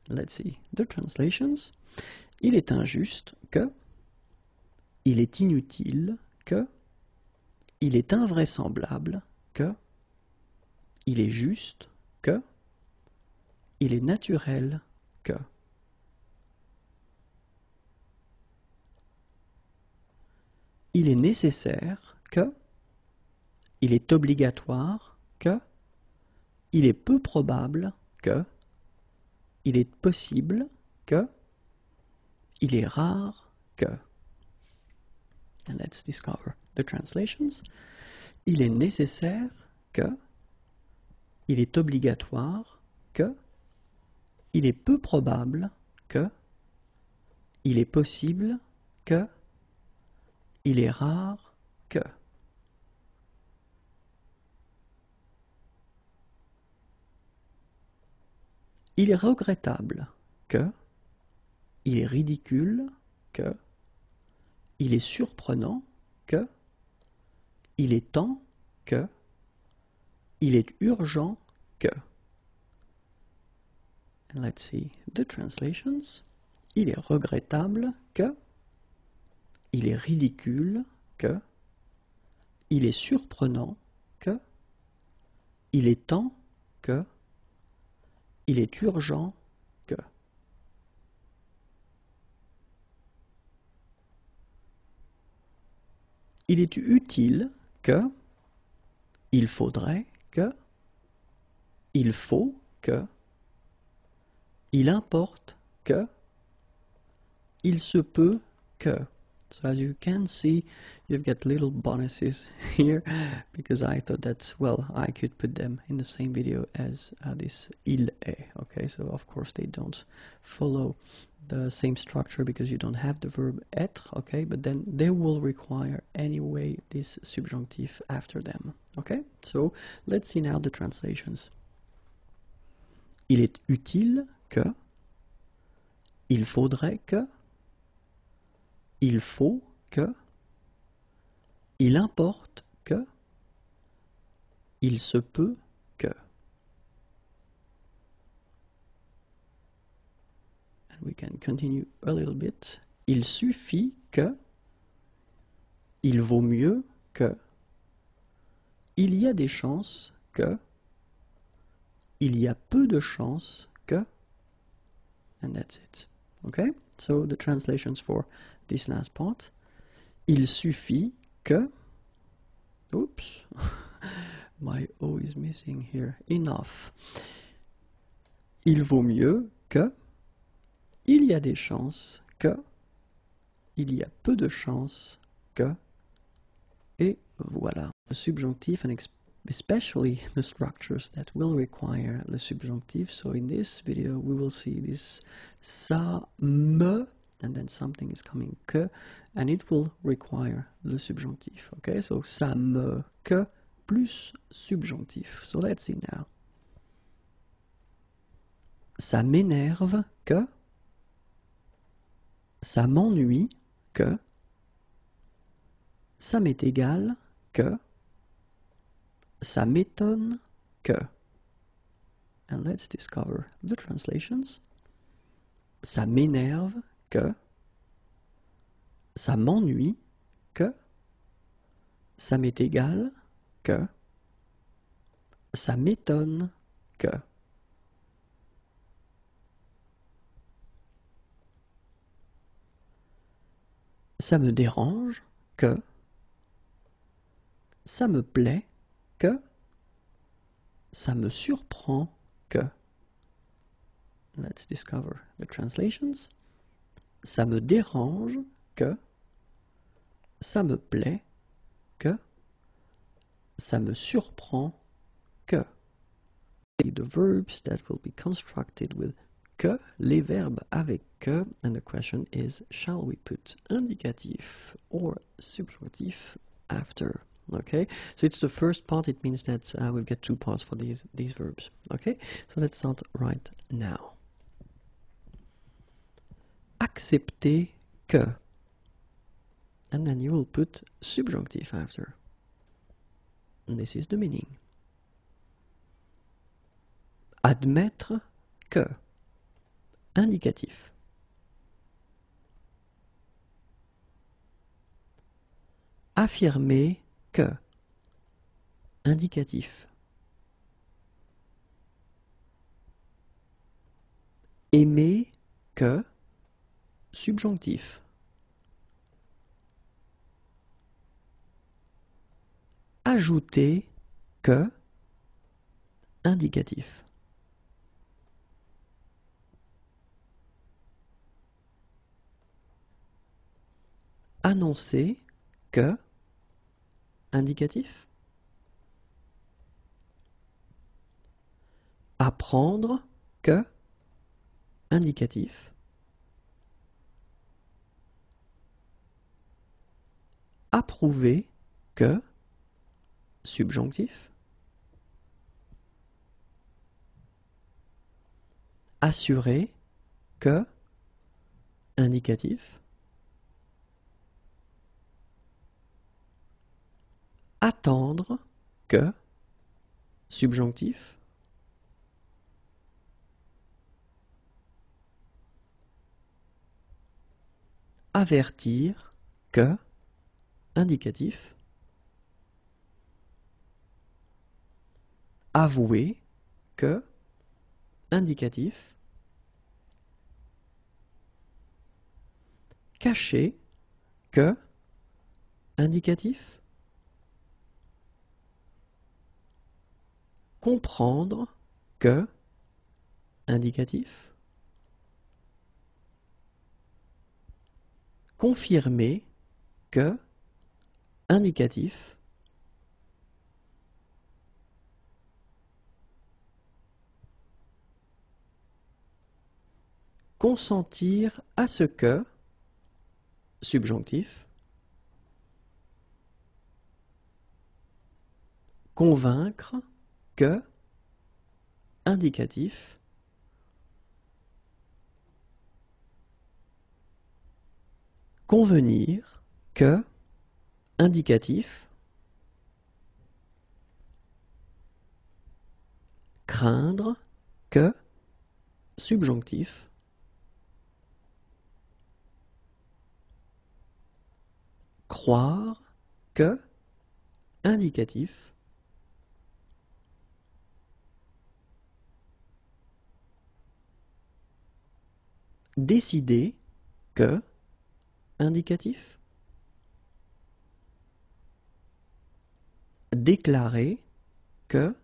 A: Let's see the translations. Il est injuste que, il est inutile que, il est invraisemblable que, il est juste que, il est naturel que. Il est nécessaire que, il est obligatoire que, il est peu probable que, il est possible que, il est rare que. And let's discover the translations. Il est nécessaire que, il est obligatoire que, il est peu probable que, il est possible que, il est rare que. Il est regrettable que, il est ridicule que, il est surprenant que, il est temps que, il est urgent que. And let's see the translations. Il est regrettable que, il est ridicule que, il est surprenant que, il est temps que, il est urgent que. Il est utile que, il faudrait que, il faut que, il importe que, il se peut que. So as you can see, you've got little bonuses here, because I thought that, well, I could put them in the same video as this il est, okay? So of course they don't follow the same structure because you don't have the verb être, okay? But then they will require anyway this subjunctive after them, okay? So let's see now the translations. Il est utile que, il faudrait que, il faut que, il importe que, il se peut que. And we can continue a little bit. Il suffit que, il vaut mieux que, il y a des chances que, il y a peu de chances que, and that's it. Okay? So the translations for this last part. Il suffit que, oops, my O is missing here, enough. Il vaut mieux que, il y a des chances que, il y a peu de chances que, et voilà. The subjunctive and especially the structures that will require the subjunctive. So in this video we will see this ça me, and then something is coming que, and it will require le subjonctif. Okay, so ça me que plus subjonctif. So let's see now. Ça m'énerve que, ça m'ennuie que, Ça m'est égal que, ça m'étonne que. And let's discover the translations. Ça m'énerve que, ça m'ennuie que, ça m'est égal que, ça m'étonne que. Ça me dérange que, ça me plaît que, ça me surprend que. Let's discover the translations. Ça me dérange que, ça me plaît que, ça me surprend que. The verbs that will be constructed with que, les verbes avec que, and the question is, shall we put indicatif or subjunctif after? Okay, so it's the first part. It means that we've got two parts for these verbs. Okay, so let's start right now. Accepter que, and then you will put subjunctif after. And this is the meaning. Admettre que, indicatif. Affirmer que, indicatif. Aimer que, subjonctif. Ajouter que, indicatif. Annoncer que, indicatif. Apprendre que, indicatif. Approuver que, subjonctif. Assurer que, indicatif. Attendre que, subjonctif. Avertir que, indicatif. Avouer que, indicatif. Cacher que, indicatif. Comprendre que, indicatif. Confirmer que, indicatif. Consentir à ce que, subjonctif. Convaincre que, indicatif. Convenir que, indicatif. Craindre que, subjonctif. Croire que, indicatif. Décider que, indicatif. Déclarer que,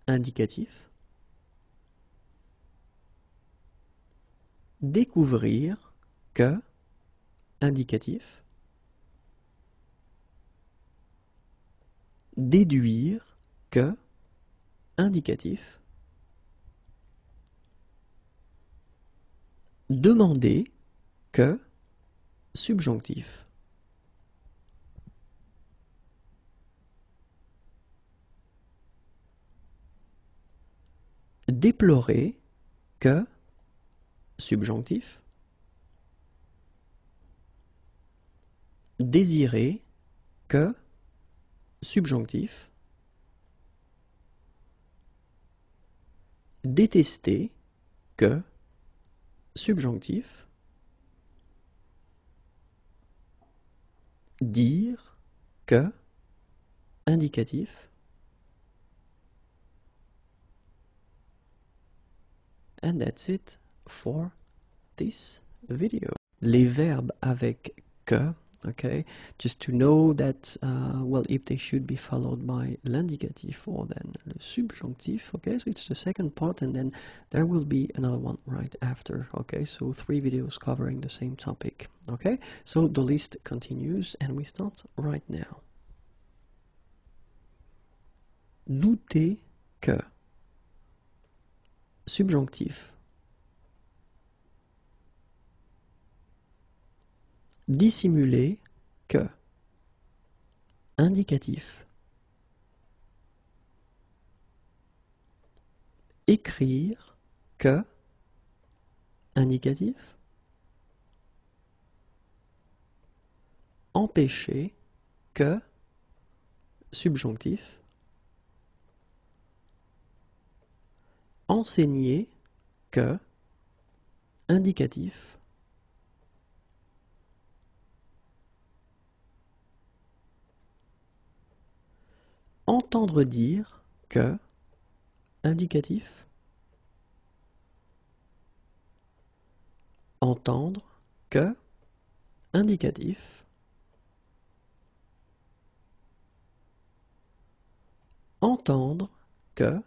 A: indicatif. Découvrir que, indicatif. Déduire que, indicatif. Demander que, subjonctif. Déplorer que, subjonctif. Désirer que, subjonctif. Détester, que, subjonctif. Dire, que, indicatif. And that's it for this video. Les verbes avec que, okay, just to know that, well, if they should be followed by l'indicatif or then le subjonctif, okay, so it's the second part and then there will be another one right after, okay, so 3 videos covering the same topic, okay, so the list continues and we start right now. Douter que, subjonctif. Dissimuler que, indicatif. Écrire que, indicatif. Empêcher que, subjonctif. Enseigner que, indicatif. Entendre dire que, indicatif. Entendre que, indicatif. Entendre que,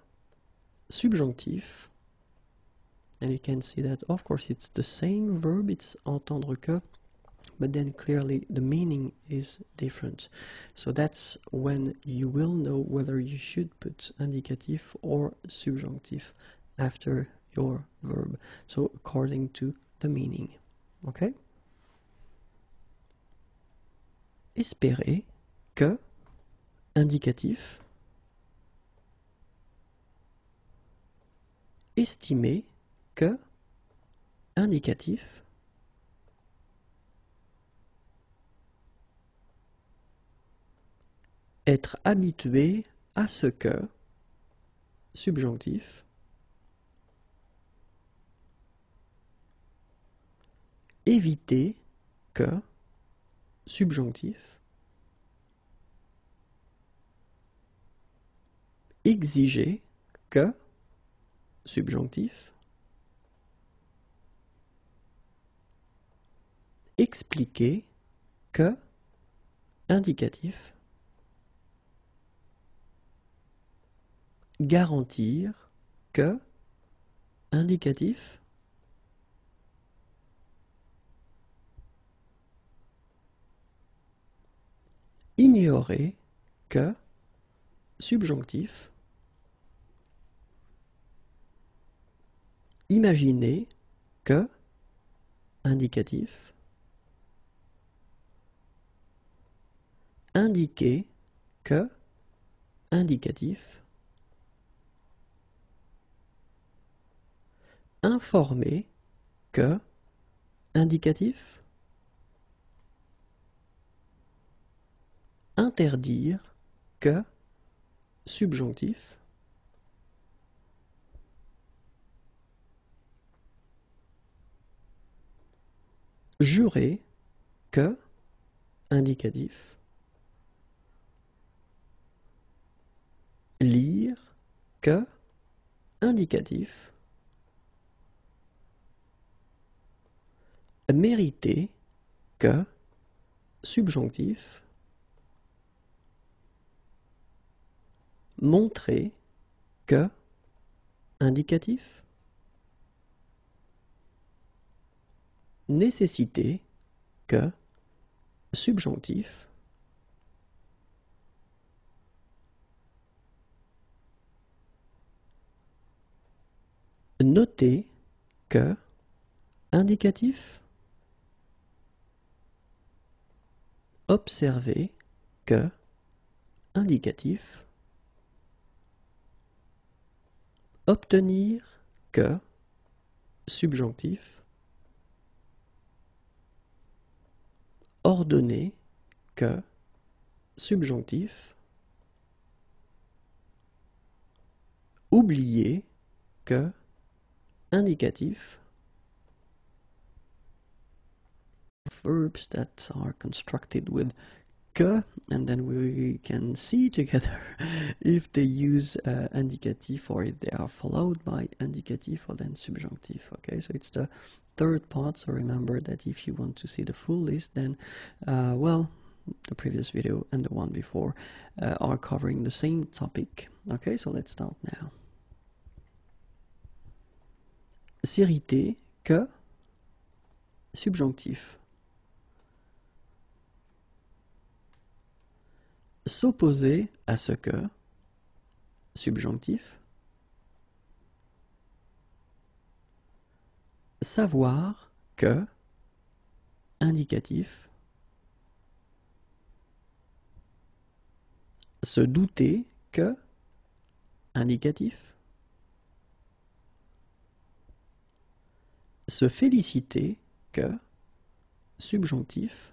A: subjonctif. And you can see that, of course, it's the same verb, it's entendre que, but then clearly the meaning is different. So that's when you will know whether you should put indicatif or subjonctif after your verb. So according to the meaning. Okay? Espérer que, indicatif. Estimer que, indicatif. Être habitué à ce que, subjonctif. Éviter que, subjonctif. Exiger que, subjonctif. Expliquer que, indicatif. Garantir que, indicatif. Ignorer que, subjonctif. Imaginer que, indicatif. Indiquer que, indicatif. Informer que, indicatif. Interdire que, subjonctif. Jurer que, indicatif. Lire que, indicatif. Mériter que, subjonctif. Montrer que, indicatif. Nécessiter que, subjonctif. Noter que, indicatif. Observer que, indicatif. Obtenir que, subjonctif. Ordonner que, subjonctif, oublier que, indicatif, verbs that are constructed with que, and then we can see together if they use indicatif or if they are followed by indicatif or then subjunctive. Okay, so it's the third part, so remember that if you want to see the full list, then well, the previous video and the one before are covering the same topic. Okay, so let's start now. S'irriter que, subjonctif. S'opposer à ce que, subjonctif. Savoir que, indicatif. Se douter que, indicatif. Se féliciter que, subjonctif.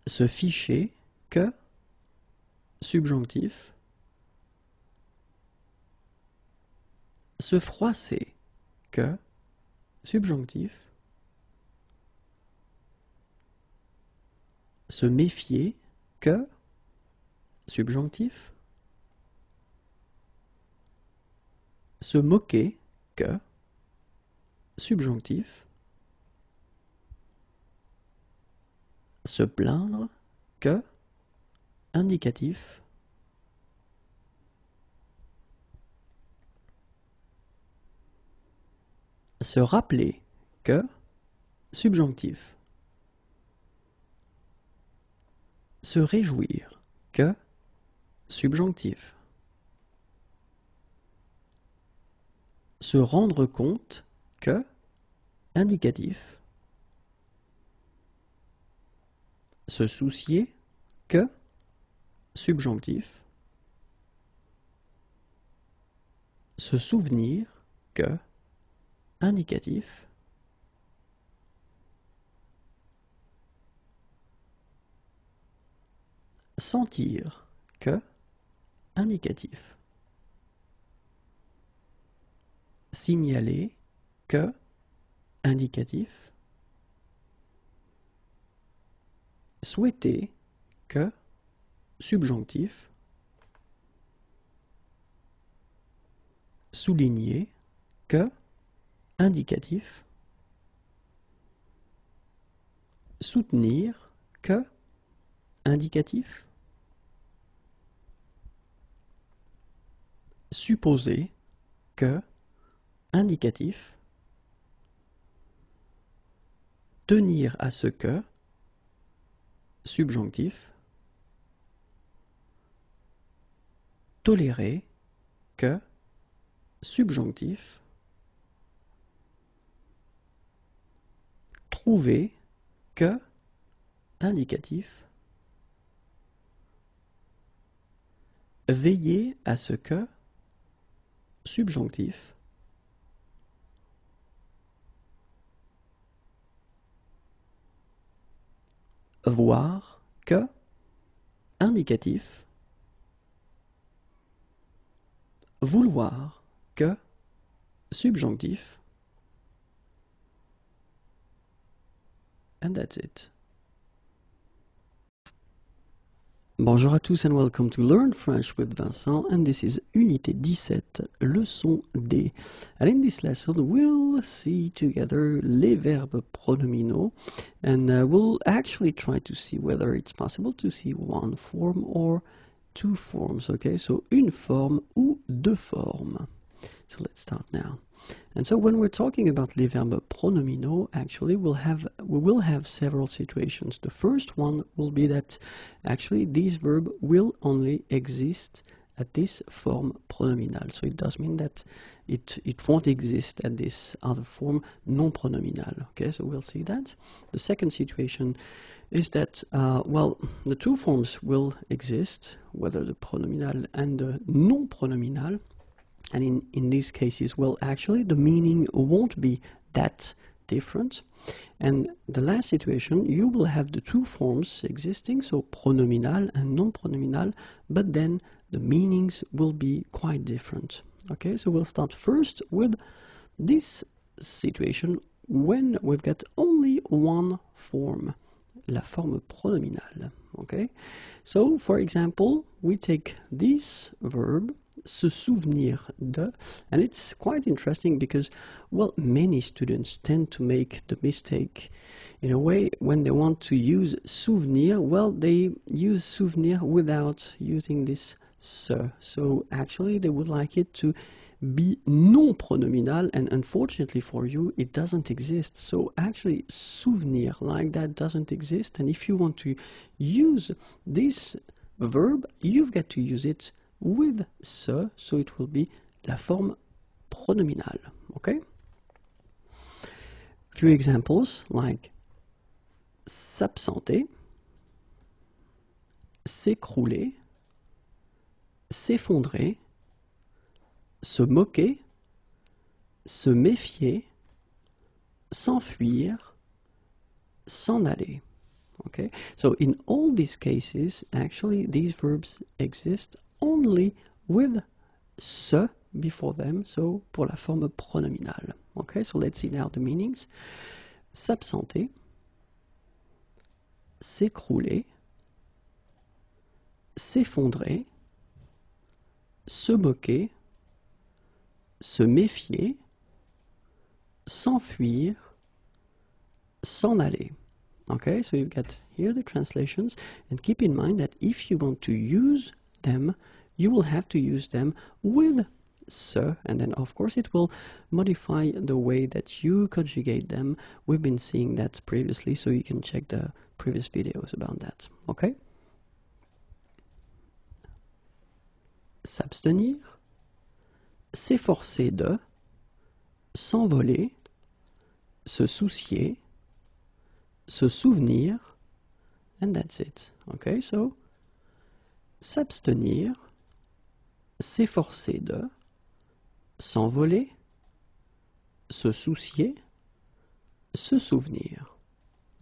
A: Se ficher que, subjonctif. Se froisser que, subjonctif. Se méfier que, subjonctif. Se moquer que, subjonctif. Se plaindre que, indicatif. Se rappeler que, subjonctif. Se réjouir que, subjonctif. Se rendre compte que, indicatif. Se soucier que, subjonctif. Se souvenir que, indicatif. Sentir que, indicatif. Signaler que, indicatif. Souhaiter que, subjonctif. Souligner que, indicatif. Soutenir que, indicatif. Supposer que, indicatif. Tenir à ce que, subjonctif. Tolérer que, subjonctif. Trouver que, indicatif. Veiller à ce que, subjonctif. Voir que, indicatif. Vouloir que, subjonctif. And that's it. Bonjour à tous and welcome to Learn French with Vincent, and this is Unité 17, leçon D. And in this lesson we'll see together les verbes pronominaux, and we'll actually try to see whether it's possible to see one form or two forms, okay? So une forme ou deux formes. So let's start now. And so when we're talking about les verbes pronominaux, actually we will have several situations. The first one will be that actually this verb will only exist at this form pronominal. So it does mean that it won't exist at this other form non-pronominal. Okay, so we'll see that. The second situation is that, well, the two forms will exist, whether the pronominal and the non-pronominal. And in these cases, well, actually, the meaning won't be that different. And the last situation, you will have the two forms existing, so pronominal and non-pronominal, but then the meanings will be quite different. Okay, so we'll start first with this situation when we've got only one form, la forme pronominale. Okay, so for example, we take this verb, se souvenir de, and it's quite interesting because, well, many students tend to make the mistake in a way when they want to use souvenir, well, they use souvenir without using this se. So actually they would like it to be non-pronominal, and unfortunately for you it doesn't exist. So actually souvenir like that doesn't exist, and if you want to use this verb, you've got to use it with se, so it will be la forme pronominale. Okay? Few examples like s'absenter, s'écrouler, s'effondrer, se moquer, se méfier, s'enfuir, s'en aller. Okay, so in all these cases, actually, these verbs exist only with se before them, so pour la forme pronominale. Okay, so let's see now the meanings. S'absenter, s'écrouler, s'effondrer, se moquer, se méfier, s'enfuir, s'en aller. Okay, so you've got here the translations, and keep in mind that if you want to use them, you will have to use them with se, and then of course it will modify the way that you conjugate them. We've been seeing that previously, so you can check the previous videos about that. Okay? S'abstenir, s'efforcer de, s'envoler, se soucier, se souvenir, and that's it. Okay, so s'abstenir, s'efforcer de, s'envoler, se soucier, se souvenir.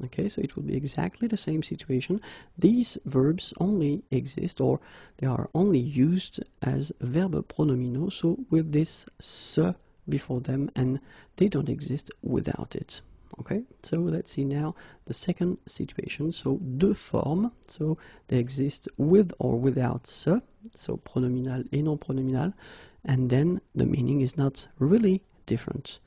A: Okay, so it will be exactly the same situation. These verbs only exist, or they are only used as verb pronominaux, so with this se before them, and they don't exist without it. Okay, so let's see now the second situation. So deux formes, so they exist with or without se, so pronominal et non pronominal, and then the meaning is not really different.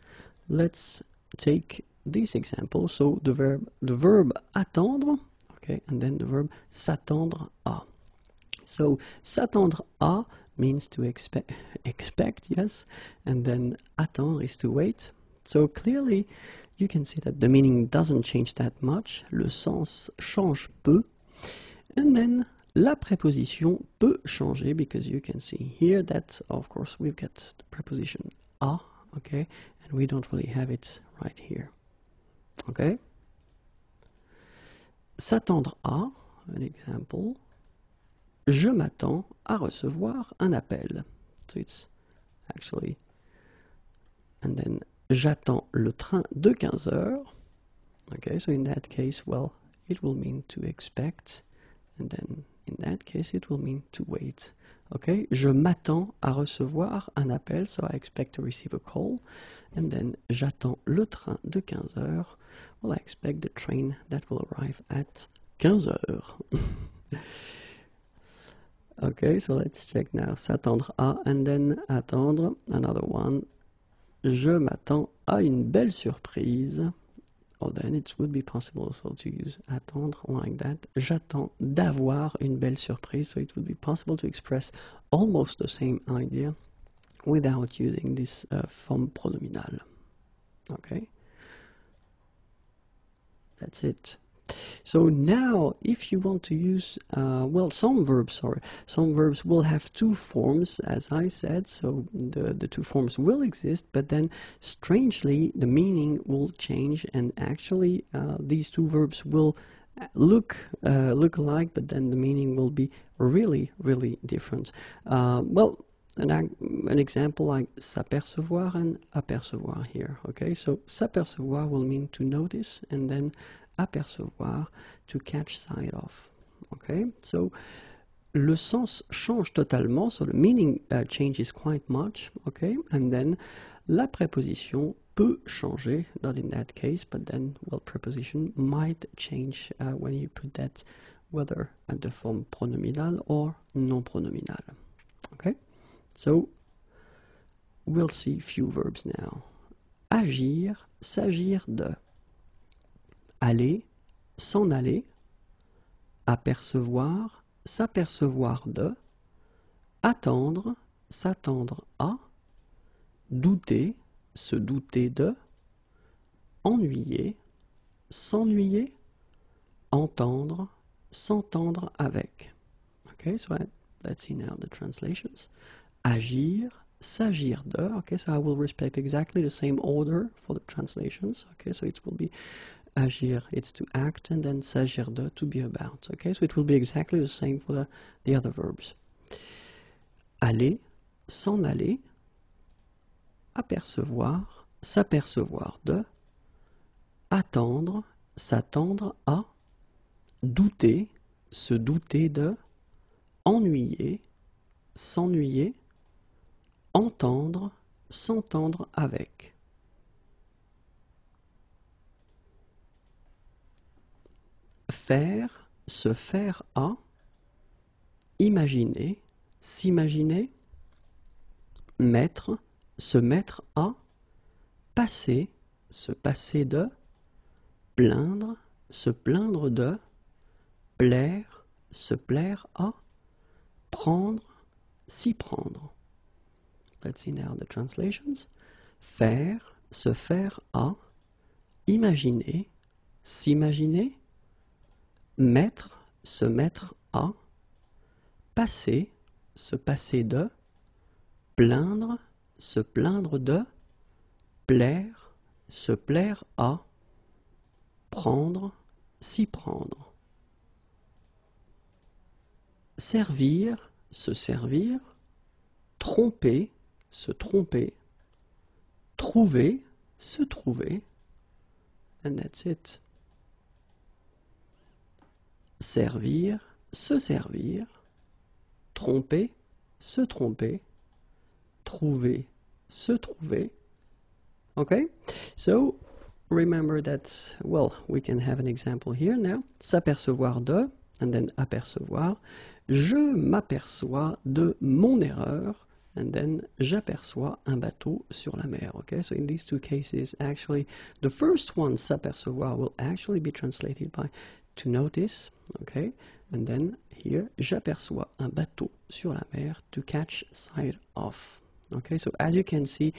A: Let's take this example. So the verb attendre, okay, and then the verb s'attendre à. So s'attendre à means to expect, yes, and then attendre is to wait. So clearly you can see that the meaning doesn't change that much. Le sens change peu. And then la préposition peut changer, because you can see here that, of course, we've got the preposition à, okay, and we don't really have it right here. Okay? S'attendre à, an example. Je m'attends à recevoir un appel. So it's actually, and then j'attends le train de 15 heures. Okay, so in that case, well, it will mean to expect, and then in that case, it will mean to wait. Okay, je m'attends à recevoir un appel, so I expect to receive a call, and then j'attends le train de 15 heures. Well, I expect the train that will arrive at 15 heures. Okay, so let's check now. S'attendre à, and then attendre, another one. Je m'attends à une belle surprise. Or then it would be possible also to use attendre like that. J'attends d'avoir une belle surprise. So it would be possible to express almost the same idea without using this form pronominal. Okay? That's it. So now, if you want to use, well, some verbs will have two forms, as I said, so the two forms will exist, but then, strangely, the meaning will change, and actually, these two verbs will look alike, but then the meaning will be really, really different. Well, an example like s'apercevoir and apercevoir here. Okay, so s'apercevoir will mean to notice, and then apercevoir to catch sight of. Okay, so le sens change totalement, so the meaning changes quite much. Okay, and then la préposition peut changer, not in that case, but then, well, preposition might change when you put that whether at the form pronominal or non-pronominal. Okay, so we'll see few verbs now. Agir, s'agir de. Aller, s'en aller. Apercevoir, s'apercevoir de. Attendre, s'attendre à. Douter, se douter de. Ennuyer, s'ennuyer. Entendre, s'entendre avec. Okay, so let's see now the translations. Agir, s'agir de. Okay, so I will respect exactly the same order for the translations. Okay, so it will be agir, it's to act, and then s'agir de, to be about. Okay, so it will be exactly the same for the other verbs. Aller, s'en aller. Apercevoir, s'apercevoir de. Attendre, s'attendre à. Douter, se douter de. Ennuyer, s'ennuyer. Entendre, s'entendre avec. Faire, se faire à. Imaginer, s'imaginer. Mettre, se mettre à. Passer, se passer de. Plaindre, se plaindre de. Plaire, se plaire à. Prendre, s'y prendre. Let's see now the translations. Faire, se faire à. Imaginer, s'imaginer. Mettre, se mettre à. Passer, se passer de. Plaindre, se plaindre de. Plaire, se plaire à. Prendre, s'y prendre. Servir, se servir. Tromper, se tromper. Trouver, se trouver. And that's it. Servir, se servir. Tromper, se tromper. Trouver, se trouver. Okay? So, remember that, well, we can have an example here now. S'apercevoir de, and then apercevoir. Je m'aperçois de mon erreur, and then j'aperçois un bateau sur la mer. Okay, so in these two cases, actually, the first one, s'apercevoir, will actually be translated by to notice. Okay, and then here, j'aperçois un bateau sur la mer, to catch sight of. Okay, so as you can see,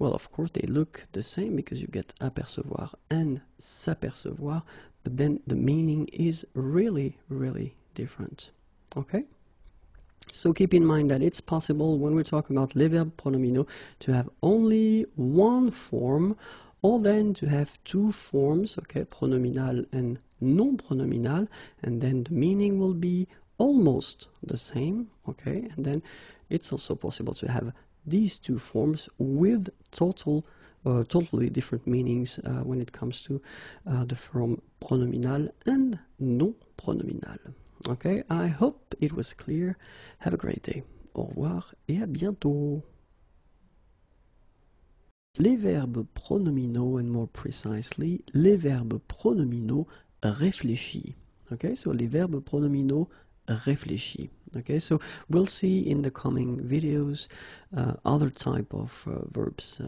A: well, of course, they look the same because you get apercevoir and s'apercevoir, but then the meaning is really, really different. Okay? So keep in mind that it's possible when we're talking about les verbes pronominaux to have only one form, or then to have two forms, okay, pronominal and non-pronominal, and then the meaning will be almost the same, okay? And then it's also possible to have these two forms with totally different meanings when it comes to the form pronominal and non-pronominal. Okay, I hope it was clear. Have a great day. Au revoir et à bientôt. Les verbes pronominaux, and more precisely, les verbes pronominaux réfléchis. Okay, so les verbes pronominaux réfléchis. Okay, so we'll see in the coming videos other type of verbs,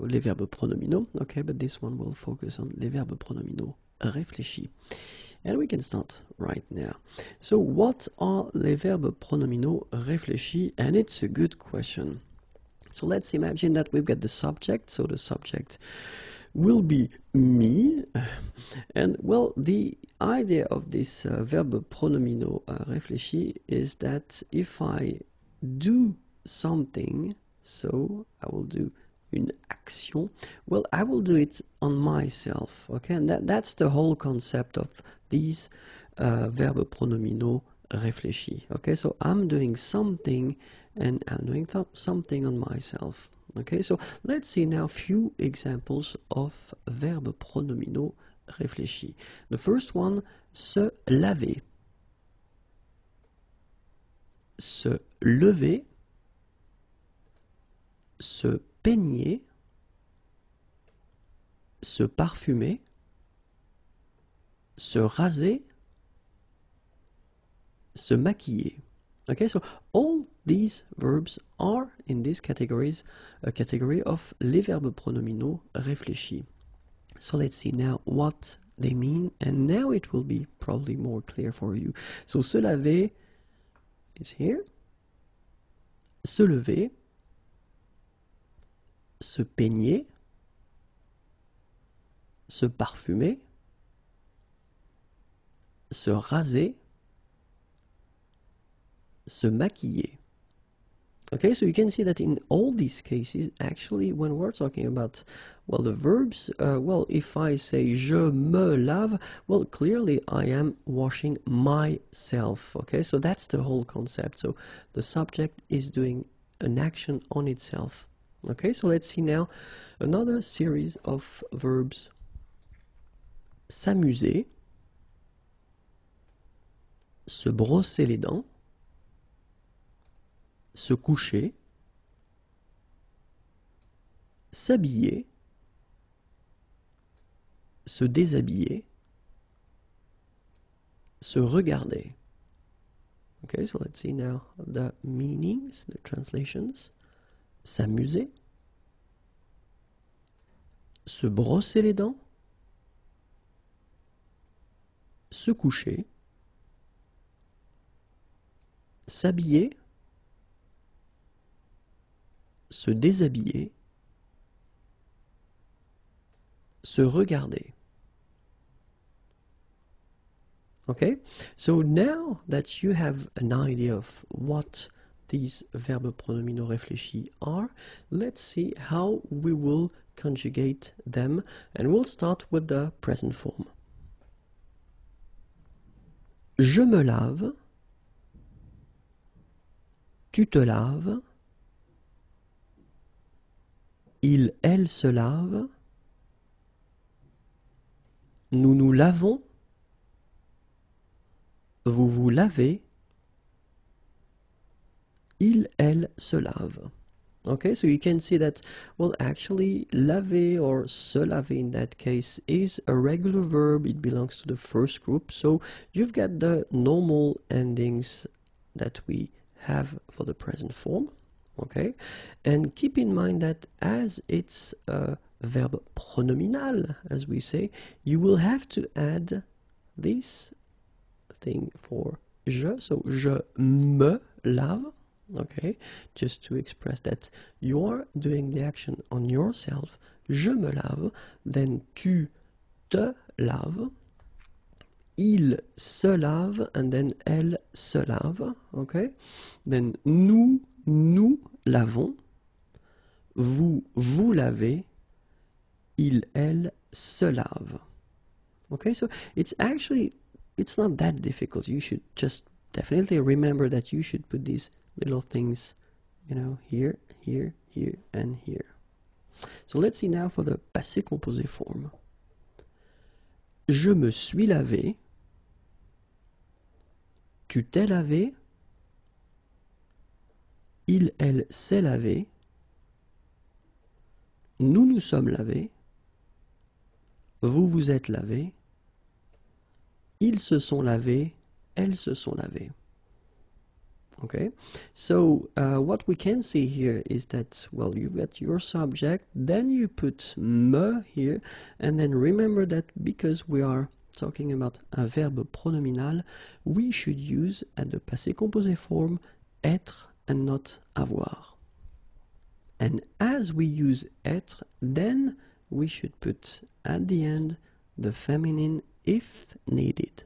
A: les verbes pronominaux. Okay, but this one will focus on les verbes pronominaux réfléchis. And we can start right now. So what are les verbes pronominaux réfléchis? And it's a good question. So let's imagine that we've got the subject. So the subject will be me. And well, the idea of this verbe pronominaux réfléchis is that if I do something, so I will do une action, well, I will do it on myself, okay? And that's the whole concept of these verbes pronominaux réfléchi. Okay, so I'm doing something and I'm doing something on myself. Okay, so let's see now few examples of verbes pronominaux réfléchis. The first one, se laver. Se lever, se peigner, se parfumer, se raser, se maquiller. Okay, so all these verbs are in these categories a category of les verbes pronominaux réfléchis. So let's see now what they mean, and now it will be probably more clear for you. So se laver is here. Se lever, se peigner, se parfumer, se raser, se maquiller. Okay, so you can see that in all these cases, actually, when we're talking about, well, the verbs, well, if I say je me lave, well, clearly I am washing myself. Okay, so that's the whole concept. So the subject is doing an action on itself. Okay, so let's see now another series of verbs. S'amuser, se brosser les dents, se coucher, s'habiller, se déshabiller, se regarder. Okay, so let's see now the meanings, the translations. S'amuser, se brosser les dents, se coucher, s'habiller, se déshabiller, se regarder. Okay, so now that you have an idea of what these verbes pronominaux réfléchis are, let's see how we will conjugate them, and we'll start with the present form. Je me lave, tu te laves, il, elle se lave, nous nous lavons, vous vous lavez, il, elle se lave. Okay, so you can see that, well, actually, laver or se laver in that case is a regular verb. It belongs to the first group. So you've got the normal endings that we have for the present form. Okay, and keep in mind that as it's a verb pronominal, as we say, you will have to add this thing for je. So je me lave. Okay, just to express that you are doing the action on yourself. Je me lave, then tu te laves, il se lave, and then elle se lave. Okay, then nous nous lavons, vous vous lavez, il elle se lave. Okay, so it's not that difficult. You should just definitely remember that you should put these little things, you know, here, here, here, and here. So let's see now for the passé composé form. Je me suis lavé, tu t'es lavé, il, elle s'est lavé, nous nous sommes lavés, vous vous êtes lavés, ils se sont lavés, elles se sont lavées. Okay, so what we can see here is that, well, you've got your subject, then you put me here, and then remember that because we are talking about un verbe pronominal, we should use at the passé composé form être and not avoir. And as we use être, then we should put at the end the feminine if needed.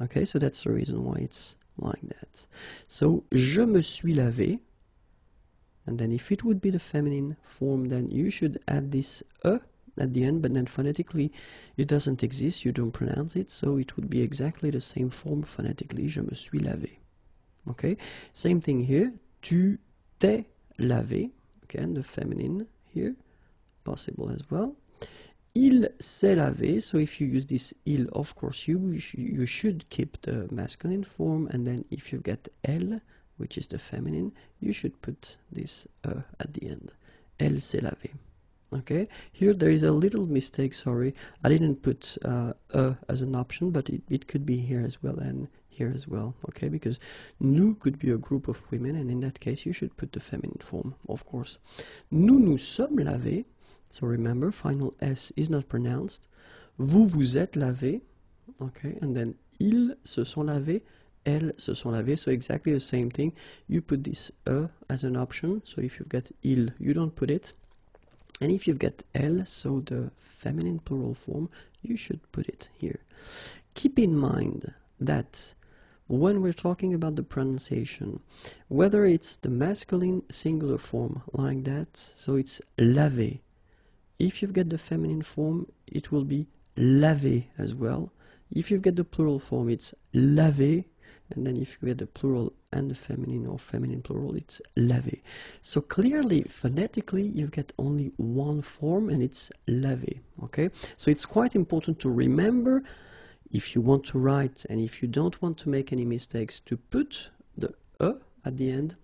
A: Okay, so that's the reason why it's like that. So, je me suis lavé, and then if it would be the feminine form, then you should add this at the end, but then phonetically it doesn't exist, you don't pronounce it, so it would be exactly the same form phonetically, je me suis lavé. Okay, same thing here, tu t'es lavé, okay, and the feminine here, possible as well. Il s'est lavé, so if you use this il, of course you should keep the masculine form, and then if you get elle, which is the feminine, you should put this at the end. Elle s'est lavé. Okay, here there is a little mistake, sorry, I didn't put as an option, but it could be here as well and here as well, okay, because nous could be a group of women, and in that case you should put the feminine form, of course. Nous nous sommes lavés, so remember, final S is not pronounced. Vous vous êtes lavés, okay, and then ils se sont lavés, elles se sont lavées, so exactly the same thing. You put this as an option, so if you've got il, you don't put it. And if you've got elle, so the feminine plural form, you should put it here. Keep in mind that when we're talking about the pronunciation, whether it's the masculine singular form like that, so it's lavé. If you've got the feminine form, it will be lavé as well. If you've got the plural form, it's lavé. And then if you get the plural and the feminine or feminine plural, it's lavé. So clearly, phonetically, you get only one form, and it's lavé, okay? So it's quite important to remember, if you want to write and if you don't want to make any mistakes, to put the at the end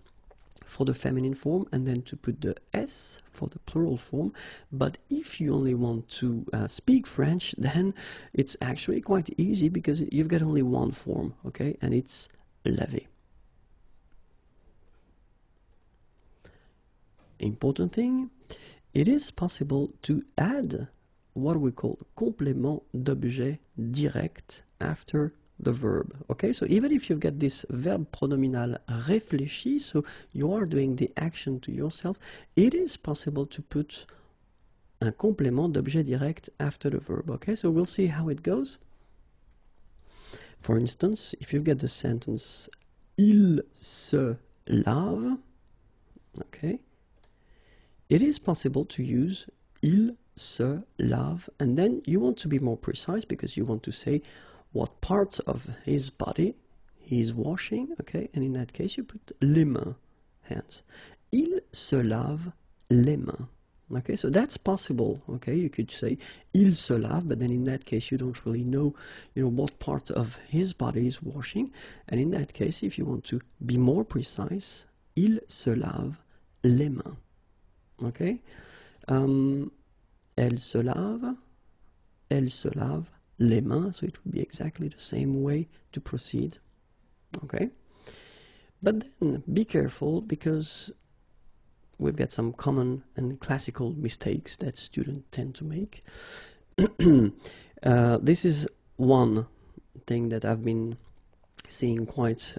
A: for the feminine form, and then to put the S for the plural form. But if you only want to speak French, then it's actually quite easy, because you've got only one form, okay, and it's lavé. Important thing, it is possible to add what we call complément d'objet direct after the verb, okay? So even if you've got this verb pronominal réfléchi, so you are doing the action to yourself, it is possible to put un complément d'objet direct after the verb, okay? So we'll see how it goes. For instance, if you've got the sentence il se lave, okay, it is possible to use il se lave, and then you want to be more precise, because you want to say what parts of his body he's washing, okay, and in that case you put les mains, hands. Il se lave les mains, okay, so that's possible, okay, you could say il se lave, but then in that case you don't really know, what part of his body is washing, and in that case, if you want to be more precise, il se lave les mains, okay. Elle se lave les mains, so it would be exactly the same way to proceed, okay? But then be careful, because we've got some common and classical mistakes that students tend to make. This is one thing that I've been seeing quite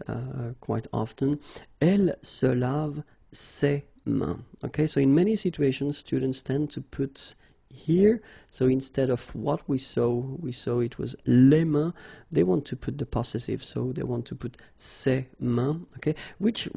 A: often. Elle se lave ses mains, okay? So in many situations, students tend to put here, so instead of what we saw it was les mains, they want to put the possessive, so they want to put ses mains, okay, which,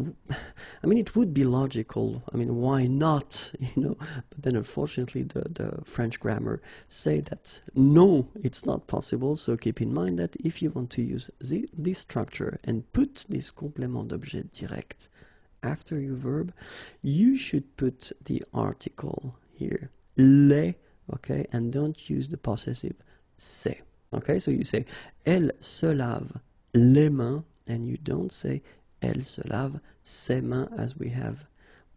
A: I mean, it would be logical, I mean, why not, but then unfortunately the French grammar say that no, it's not possible, so keep in mind that if you want to use this structure and put this complément d'objet direct after your verb, you should put the article here, les, okay, and don't use the possessive c'est, okay, so you say elle se lave les mains, and you don't say elle se lave ses mains as we have,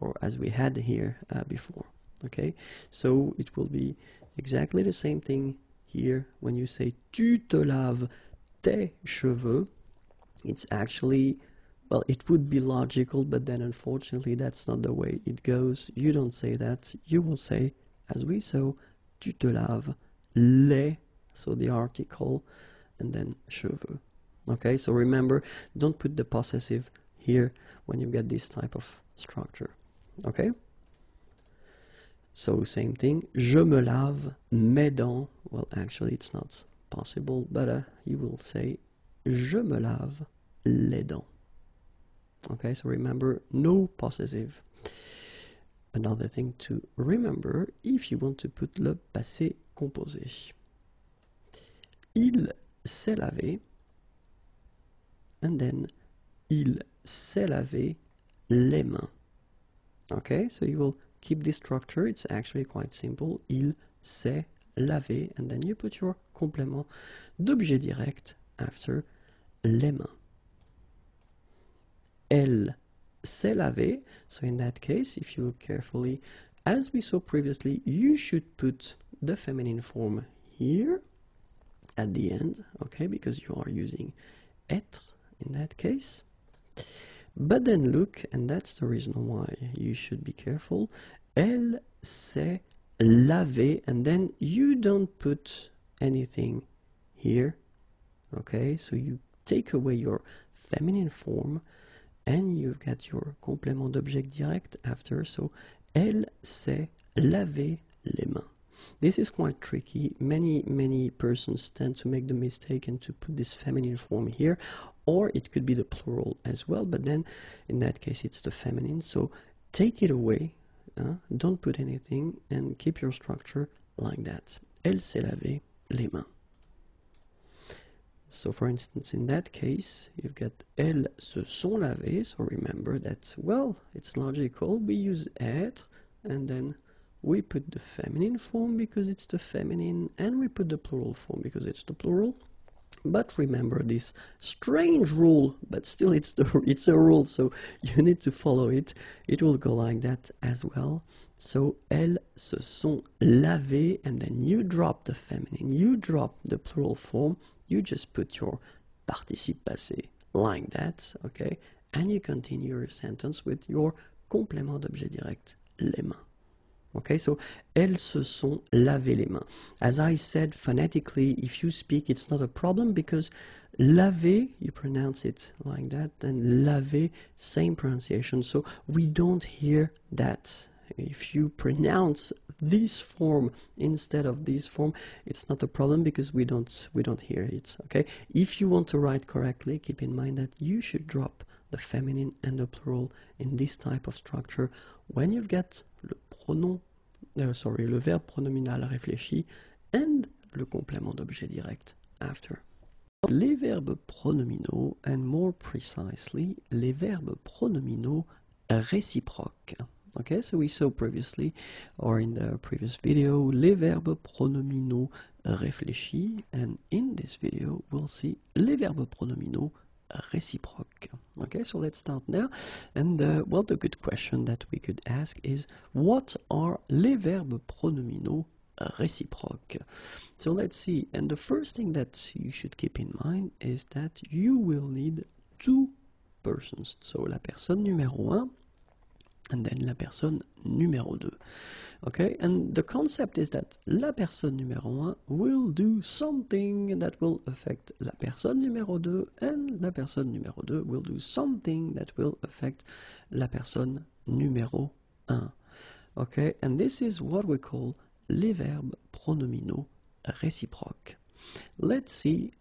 A: or as we had here before, okay, so it will be exactly the same thing here when you say tu te laves tes cheveux. It's actually, well, it would be logical, but then unfortunately that's not the way it goes. You don't say that, you will say, as we saw, tu te laves les, so the article, and then cheveux. Okay, so remember, don't put the possessive here when you get this type of structure. Okay? So same thing, je me lave mes dents. Well, actually it's not possible, but you will say je me lave les dents. Okay, so remember, no possessive. another thing to remember if you want to put le passé composé. Il s'est lavé, and then il s'est lavé les mains. Okay, so you will keep this structure. It's actually quite simple. Il s'est lavé, and then you put your complément d'objet direct after les mains. Elle s'est lavée. So in that case, if you look carefully, as we saw previously, you should put the feminine form here at the end, okay, because you are using être in that case. But then look, and that's the reason why you should be careful, elle s'est lavée, and then you don't put anything here, okay, so you take away your feminine form, and you've got your complément d'objet direct after, so elle s'est lavé les mains. This is quite tricky. Many persons tend to make the mistake and to put this feminine form here, or it could be the plural as well, but then in that case it's the feminine, so take it away, don't put anything, and keep your structure like that. Elle s'est lavé les mains. So for instance, in that case, you've got elles se sont lavées, so remember that, well, it's logical, we use être, and then we put the feminine form because it's the feminine, and we put the plural form because it's the plural. But remember this strange rule, but still it's a rule, so you need to follow it. It will go like that as well. So elles se sont lavées, and then you drop the feminine, you drop the plural form, you just put your participe passé like that, okay? And you continue your sentence with your complément d'objet direct, les mains. Okay, so elles se sont lavé les mains. As I said, phonetically, if you speak, it's not a problem because laver, you pronounce it like that, and laver, same pronunciation. So we don't hear that. If you pronounce this form instead of this form, it's not a problem because we don't hear it. Okay, if you want to write correctly, keep in mind that you should drop the feminine and the plural in this type of structure when you've got le verbe pronominal réfléchi and le complément d'objet direct after. Les verbes pronominaux, and more precisely, les verbes pronominaux réciproques. Okay, so we saw previously, or in the previous video, les verbes pronominaux réfléchis, and in this video we'll see les verbes pronominaux réciproques. Okay, so let's start now. And well, the good question that we could ask is, what are les verbes pronominaux réciproques? So let's see. And the first thing that you should keep in mind is that you will need two persons. So la personne numéro un, and then la personne numéro 2. Okay, and the concept is that la personne numéro 1 will do something that will affect la personne numéro 2, and la personne numéro 2 will do something that will affect la personne numéro 1. Okay, and this is what we call les verbes pronominaux réciproques. Let's see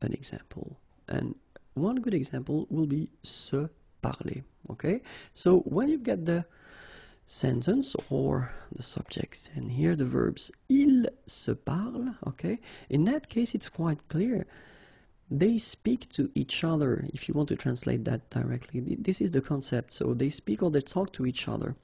A: an example, and one good example will be se parler. Okay, so when you get the sentence or the subject and here the verbs ils se parlent, okay, in that case it's quite clear. They speak to each other. If you want to translate that directly, this is the concept. So they speak or they talk to each other.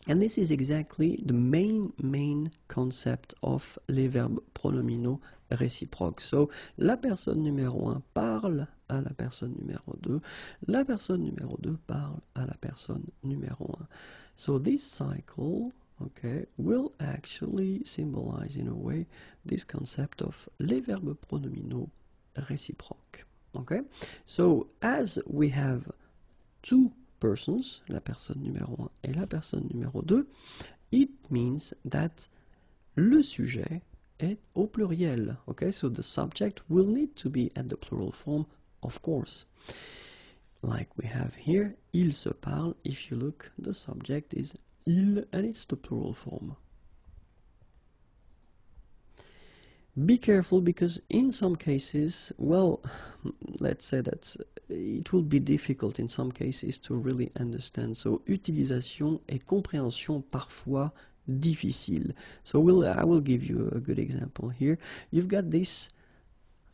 A: And this is exactly the main concept of les verbes pronominaux réciproques. So, la personne numéro 1 parle à la personne numéro 2, la personne numéro 2 parle à la personne numéro 1. So this cycle, okay, will actually symbolize in a way this concept of les verbes pronominaux réciproques. Okay? So, as we have two persons, la personne numéro 1 et la personne numéro 2, it means that le sujet est au pluriel. Okay, so the subject will need to be at the plural form, of course. Like we have here, ils se parlent. If you look, the subject is il and it's the plural form. Be careful, because in some cases, well, let's say that it will be difficult in some cases to really understand. So, utilisation et compréhension parfois difficile. So I will give you a good example here. You've got this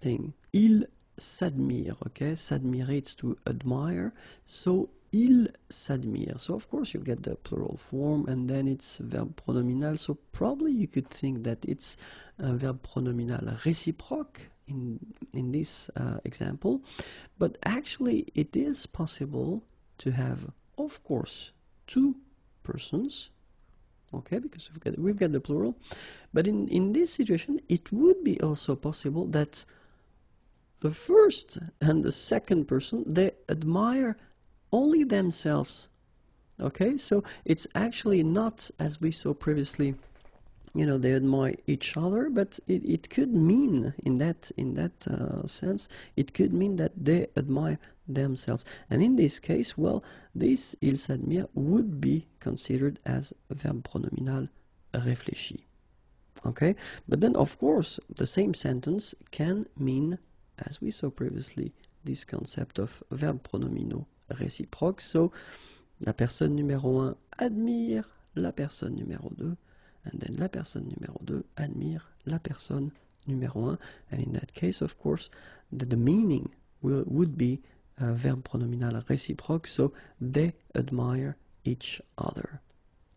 A: thing. Il s'admire, okay? S'admirer, it's to admire. So, il s'admire. So, of course, you get the plural form, and then it's verb pronominal. So, probably you could think that it's a verb pronominal réciproque in this example. But actually, it is possible to have, of course, two persons, okay, because we've got the plural. But in this situation, it would be also possible that the first and the second person, they admire only themselves, okay? So it's actually not, as we saw previously, you know, they admire each other, but it could mean, in that sense, it could mean that they admire themselves. And in this case, well, this il s'admire would be considered as verb pronominal réfléchi, okay? But then, of course, the same sentence can mean, as we saw previously, this concept of verb pronominaux réciproques. So, la personne numéro 1 admire la personne numéro 2, and then la personne numéro 2 admire la personne numéro 1. And in that case, of course, the meaning would be verb pronominal réciproque, so they admire each other.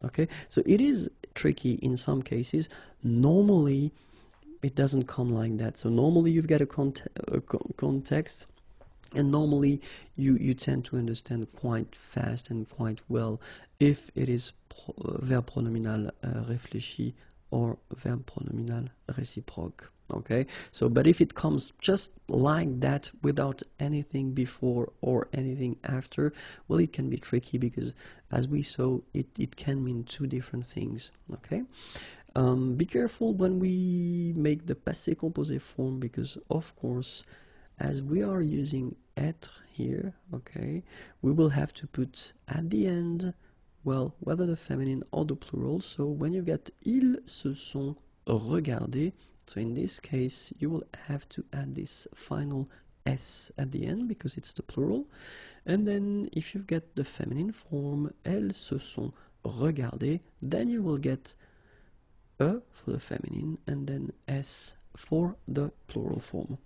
A: Okay, so it is tricky in some cases. Normally, it doesn't come like that. So normally you've got a context, and normally you tend to understand quite fast and quite well if it is verb pronominal réfléchi or verb pronominal réciproque. Okay, so but if it comes just like that without anything before or anything after, well, it can be tricky, because as we saw, it can mean two different things. Okay. Be careful when we make the passé composé form, because of course, as we are using être here, okay, we will have to put at the end, well, whether the feminine or the plural. So when you get ils se sont regardés, so in this case you will have to add this final s at the end, because it's the plural. And then if you get the feminine form, elles se sont regardées, then you will get E for the feminine, and then S for the plural form.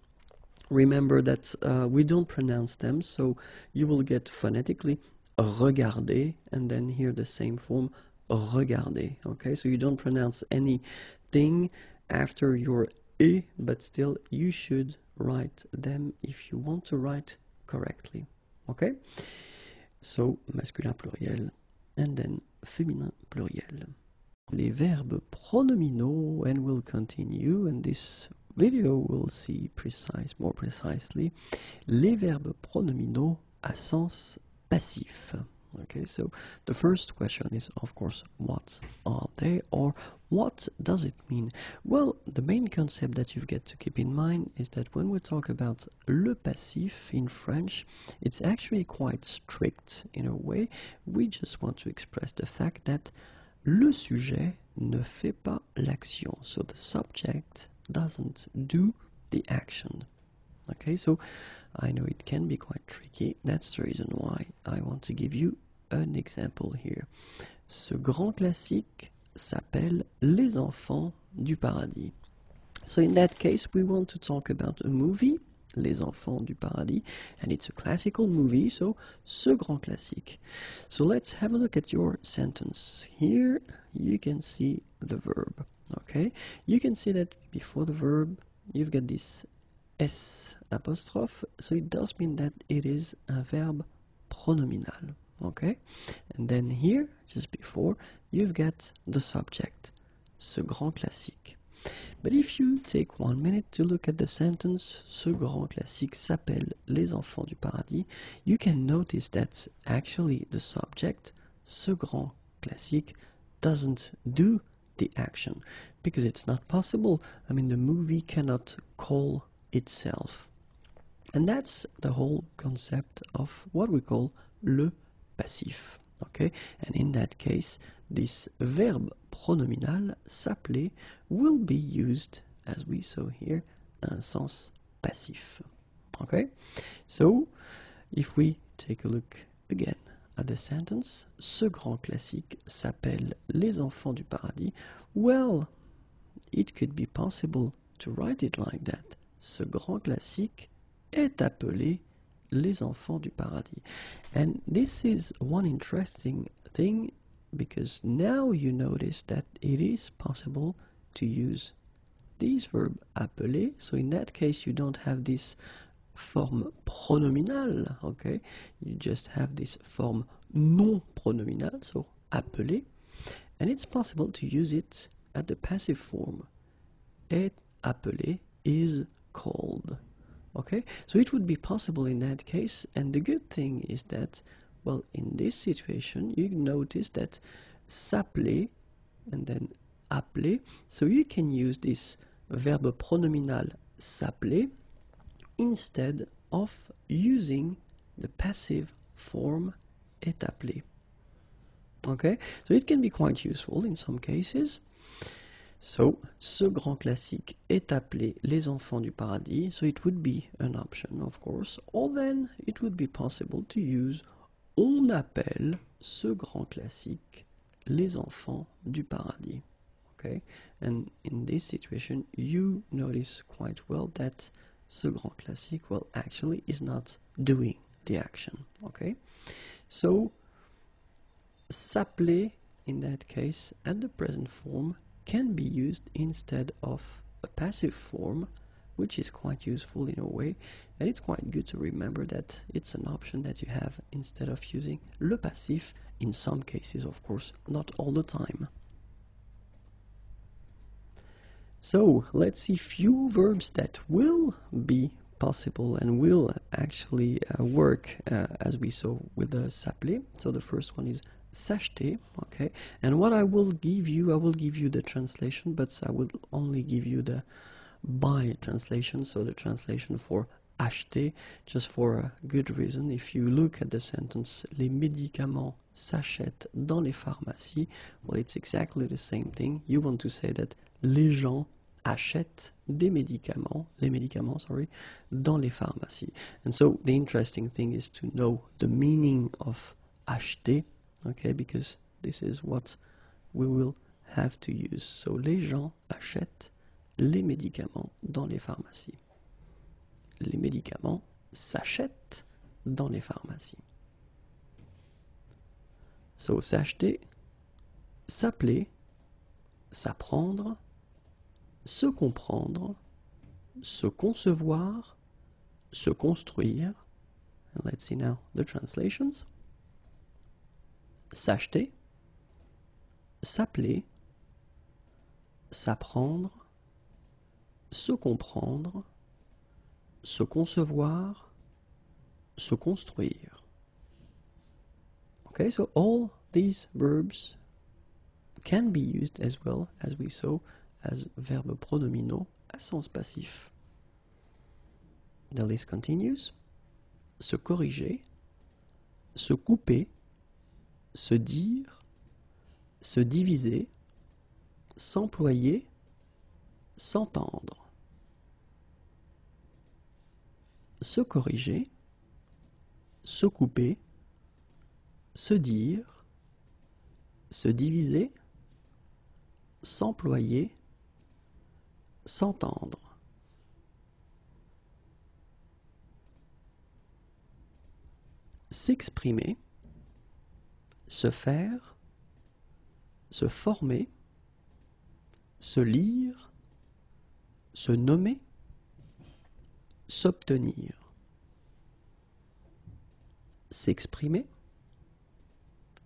A: Remember that we don't pronounce them, so you will get phonetically regarder, and then here the same form, regarder. Okay, so you don't pronounce anything after your E, but still you should write them if you want to write correctly. Okay, so masculin pluriel, and then féminin pluriel. Les verbes pronominaux, and we'll continue, and this video we'll see more precisely, les verbes pronominaux à sens passif. Okay, so the first question is, of course, what are they, or what does it mean? Well, the main concept that you've got to keep in mind is that when we talk about le passif in French, it's actually quite strict in a way. We just want to express the fact that le sujet ne fait pas l'action, so the subject doesn't do the action. Okay, so I know it can be quite tricky. That's the reason why I want to give you an example here. Ce grand classique s'appelle Les enfants du paradis. So in that case, we want to talk about a movie, Les enfants du paradis, and it's a classical movie, so ce grand classique. So let's have a look at your sentence. Here you can see the verb, okay? You can see that before the verb you've got this S apostrophe, so it does mean that it is a verb pronominal, okay? And then here, just before, you've got the subject, ce grand classique. But if you take 1 minute to look at the sentence, ce grand classique s'appelle Les enfants du paradis, you can notice that actually the subject, ce grand classique, doesn't do the action, because it's not possible. I mean, the movie cannot call itself. And that's the whole concept of what we call le passif. Okay, and in that case, this verb pronominal, s'appeler, will be used as we saw here, un sens passif. Okay? So, if we take a look again at the sentence, ce grand classique s'appelle Les enfants du paradis. Well, it could be possible to write it like that. Ce grand classique est appelé Les enfants du paradis. And this is one interesting thing, because now you notice that it is possible to use this verb appeler. So in that case, you don't have this form pronominal, okay? You just have this form non pronominal, so appeler. And it's possible to use it at the passive form. Est appelé is called. Okay, so it would be possible in that case, and the good thing is that, well, in this situation, you notice that s'appeler and then appeler, so you can use this verb pronominal s'appeler instead of using the passive form est appelé. Okay, so it can be quite useful in some cases. So, ce grand classique est appelé Les enfants du paradis, so it would be an option, of course, or then it would be possible to use on appelle ce grand classique Les enfants du paradis. Okay, and in this situation, you notice quite well that ce grand classique, well, actually is not doing the action. Okay, so s'appeler in that case at the present form can be used instead of a passive form, which is quite useful in a way, and it's quite good to remember that it's an option that you have instead of using le passif in some cases, of course, not all the time. So let's see few verbs that will be possible and will actually work as we saw with the s'appeler. So the first one is s'acheter, okay, and what I will give you the translation, but I will only give you the by translation, so the translation for acheter, just for a good reason. If you look at the sentence, les médicaments s'achètent dans les pharmacies, well, it's exactly the same thing. You want to say that les gens achètent des médicaments, les médicaments, sorry, dans les pharmacies. And so the interesting thing is to know the meaning of acheter, okay, because this is what we will have to use. So, les gens achètent les médicaments dans les pharmacies. Les médicaments s'achètent dans les pharmacies. So, s'acheter, s'appeler, s'apprendre, se comprendre, se concevoir, se construire. And let's see now the translations. S'acheter, s'appeler, s'apprendre, se comprendre, se concevoir, se construire. Okay, so all these verbs can be used as well, as we saw, as verbes pronominaux à sens passif. The list continues. Se corriger, se couper, se dire, se diviser, s'employer, s'entendre. Se corriger, se couper, se dire, se diviser, s'employer, s'entendre. S'exprimer, se faire, se former, se lire, se nommer, s'obtenir. S'exprimer,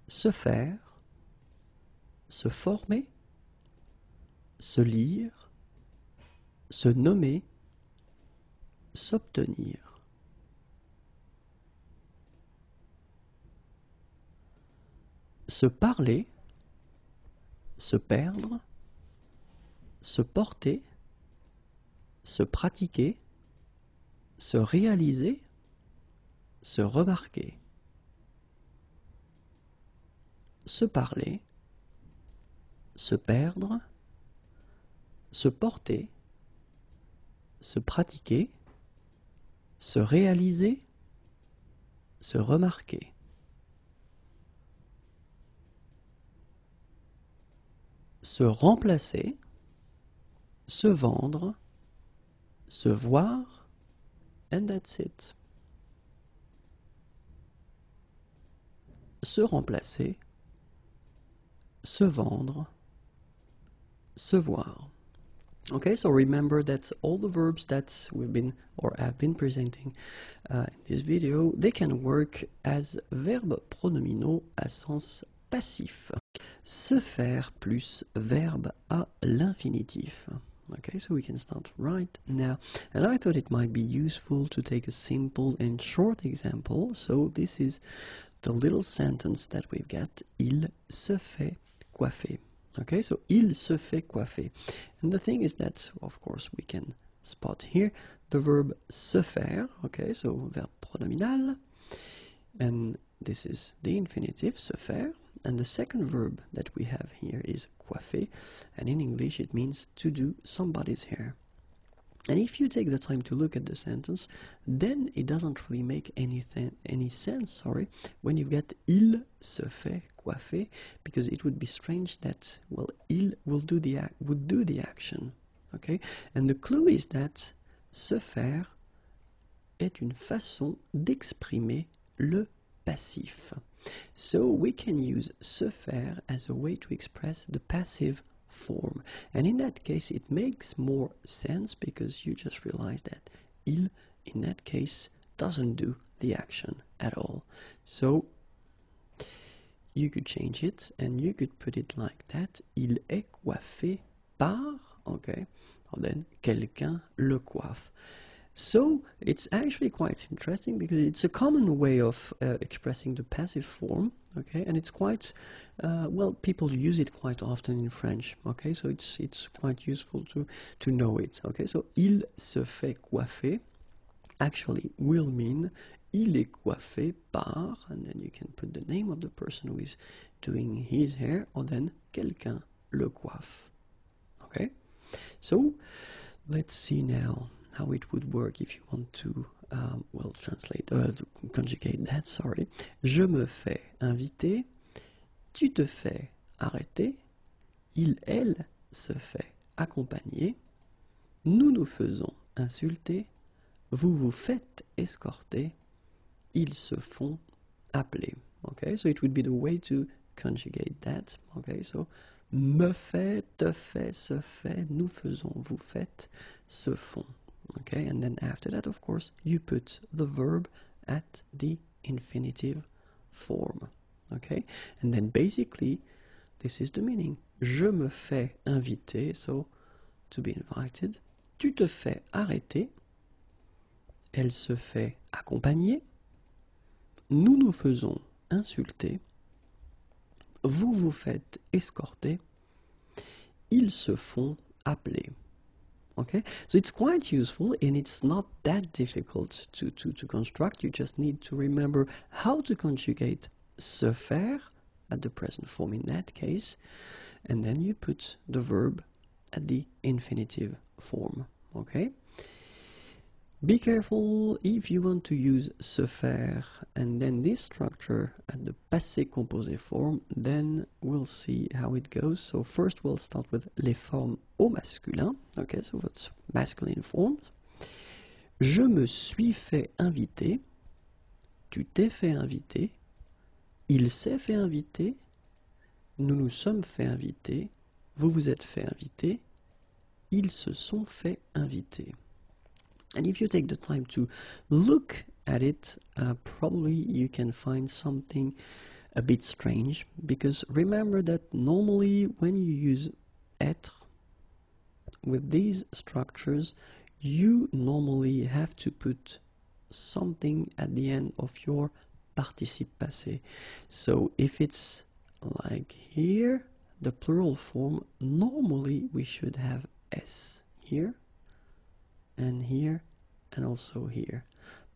A: se faire, se former, se lire, se nommer, s'obtenir. Se parler, se perdre, se porter, se pratiquer, se réaliser, se remarquer. Se parler, se perdre, se porter, se pratiquer, se réaliser, se remarquer. Se remplacer, se vendre, se voir, and that's it. Se remplacer, se vendre, se voir. Okay, so remember that all the verbs that we've been or have been presenting in this video, they can work as verbes pronominaux à sens passif. Se faire plus verbe à l'infinitif. Okay, so we can start right now. And I thought it might be useful to take a simple and short example. So this is the little sentence that we've got. Il se fait coiffer. Okay, so il se fait coiffer. And the thing is that, of course, we can spot here the verb se faire. Okay, so verb pronominal. And this is the infinitive, se faire. And the second verb that we have here is coiffer. And in English, it means to do somebody's hair. And if you take the time to look at the sentence, then it doesn't really make any sense, when you get il se fait coiffer, because it would be strange that, well, il would do the action, okay? And the clue is that se faire est une façon d'exprimer le passif. So we can use se faire as a way to express the passive form, and in that case it makes more sense because you just realize that il in that case doesn't do the action at all. So you could change it and you could put it like that: il est coiffé par, okay, or then quelqu'un le coiffe. So it's actually quite interesting because it's a common way of expressing the passive form, okay, and it's quite well, people use it quite often in French, okay, so it's quite useful to know it, okay. So il se fait coiffer actually will mean il est coiffé par, and then you can put the name of the person who is doing his hair, or then quelqu'un le coiffe, okay. So let's see now how it would work if you want to, well, translate, to conjugate that, sorry. Je me fais inviter, tu te fais arrêter, il, elle se fait accompagner, nous nous faisons insulter, vous vous faites escorter, ils se font appeler. Okay, so it would be the way to conjugate that. Okay, so me fait, te fait, se fait, nous faisons, vous faites, se font. Okay, and then after that, of course, you put the verb at the infinitive form. Okay, and then basically, this is the meaning. Je me fais inviter, so to be invited. Tu te fais arrêter. Elle se fait accompagner. Nous nous faisons insulter. Vous vous faites escorter. Ils se font appeler. Okay, so it's quite useful and it's not that difficult to construct. You just need to remember how to conjugate se faire at the present form in that case, and then you put the verb at the infinitive form. Okay, be careful if you want to use se faire and then this structure at the passé composé form, then we'll see how it goes. So first we'll start with les formes au masculin. Okay, so that's masculine forms. Je me suis fait inviter. Tu t'es fait inviter. Il s'est fait inviter. Nous nous sommes fait inviter. Vous vous êtes fait inviter. Ils se sont fait inviter. And if you take the time to look at it, probably you can find something a bit strange, because remember that normally when you use être with these structures, you normally have to put something at the end of your participe passé. So if it's like here, the plural form, normally we should have s here, and here, and also here.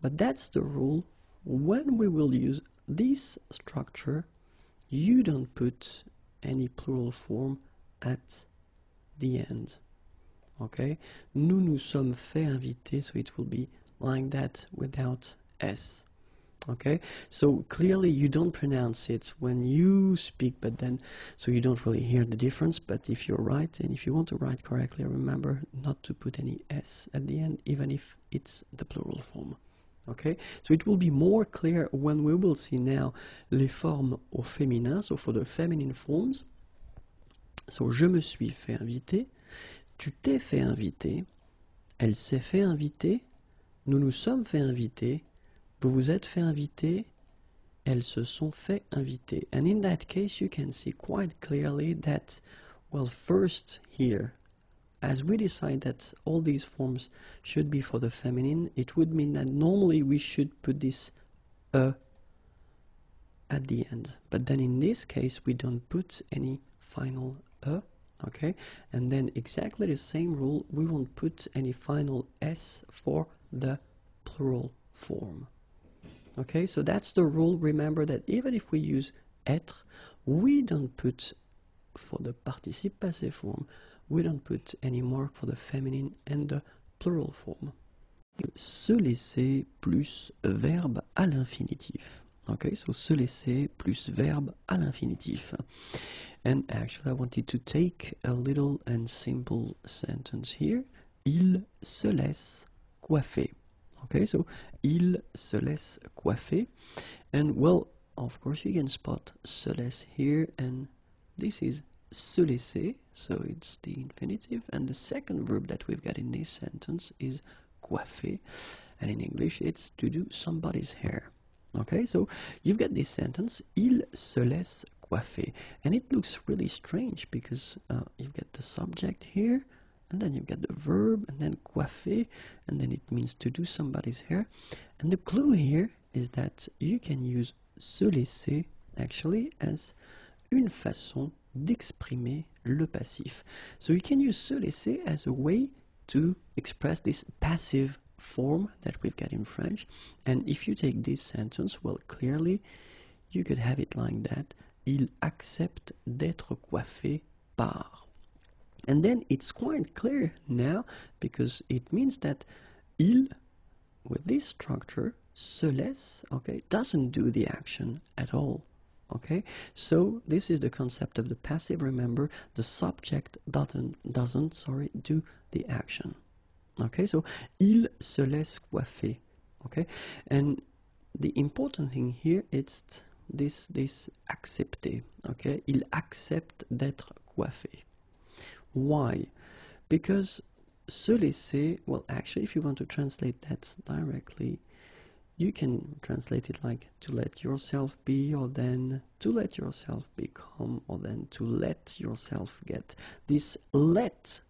A: But that's the rule. When we will use this structure, you don't put any plural form at the end. okay? Nous nous sommes fait inviter, so it will be like that without S. Okay, so clearly you don't pronounce it when you speak, but then so you don't really hear the difference. But if you're right and if you want to write correctly, remember not to put any S at the end, even if it's the plural form. Okay, so it will be more clear when we will see now les formes au féminin, so for the feminine forms. So je me suis fait inviter, tu t'es fait inviter, elle s'est fait inviter, nous nous sommes fait inviter, vous vous êtes fait inviter, elles se sont fait inviter. And in that case, you can see quite clearly that, well, first here, as we decide that all these forms should be for the feminine, it would mean that normally we should put this at the end. But then in this case, we don't put any final okay? And then exactly the same rule, we won't put any final S for the plural form. Okay, so that's the rule. Remember that even if we use être, we don't put for the participe passé form, we don't put any mark for the feminine and the plural form. Se laisser plus verbe à l'infinitif. Okay, so se laisser plus verbe à l'infinitif. And actually I wanted to take a little and simple sentence here. Il se laisse coiffer. Okay, so il se laisse coiffer. And well, of course you can spot se laisse here, and this is se laisser, so it's the infinitive, and the second verb that we've got in this sentence is coiffer, and in English it's to do somebody's hair. Okay, so you've got this sentence, il se laisse coiffer, and it looks really strange because you've got the subject here, and then you've got the verb, and then coiffer, and then it means to do somebody's hair. And the clue here is that you can use se laisser actually as une façon d'exprimer le passif. So you can use se laisser as a way to express this passive form that we've got in French. And if you take this sentence, well, clearly you could have it like that. Il accepte d'être coiffé par. And then it's quite clear now because it means that il, with this structure, se laisse, okay, doesn't do the action at all. Okay, so this is the concept of the passive. Remember, the subject doesn't do the action. Okay, so il se laisse coiffer. Okay, and the important thing here is this accepter. Okay, il accepte d'être coiffé. Why? Because se laisser, well, actually, if you want to translate that directly, you can translate it like to let yourself be, or then to let yourself become, or then to let yourself get. This let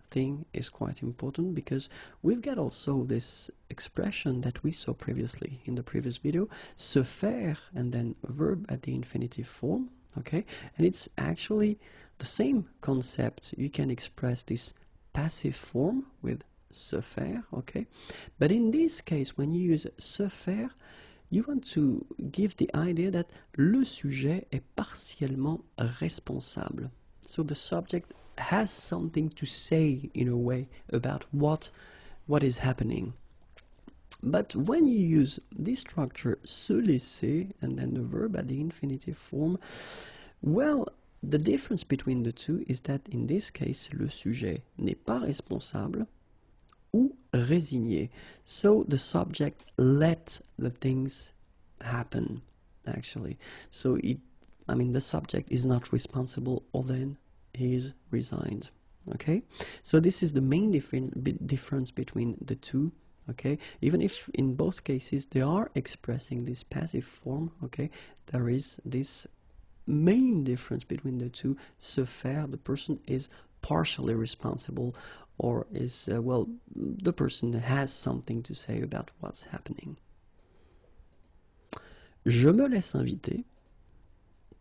A: thing is quite important because we've got also this expression that we saw previously in the previous video, se faire, and then verb at the infinitive form, okay? And it's actually the same concept. You can express this passive form with se faire, okay? But in this case, when you use se faire, you want to give the idea that le sujet est partiellement responsable. So the subject has something to say in a way about what is happening. But when you use this structure se laisser and then the verb at the infinitive form, well, the difference between the two is that in this case, le sujet n'est pas responsable ou résigné. So the subject let the things happen, actually. So the subject is not responsible, or then he is resigned. Okay, so this is the main difference between the two. Okay, even if in both cases they are expressing this passive form, okay, there is this main difference between the two. Se faire, the person is partially responsible, or is, well, the person has something to say about what's happening. Je me laisse inviter,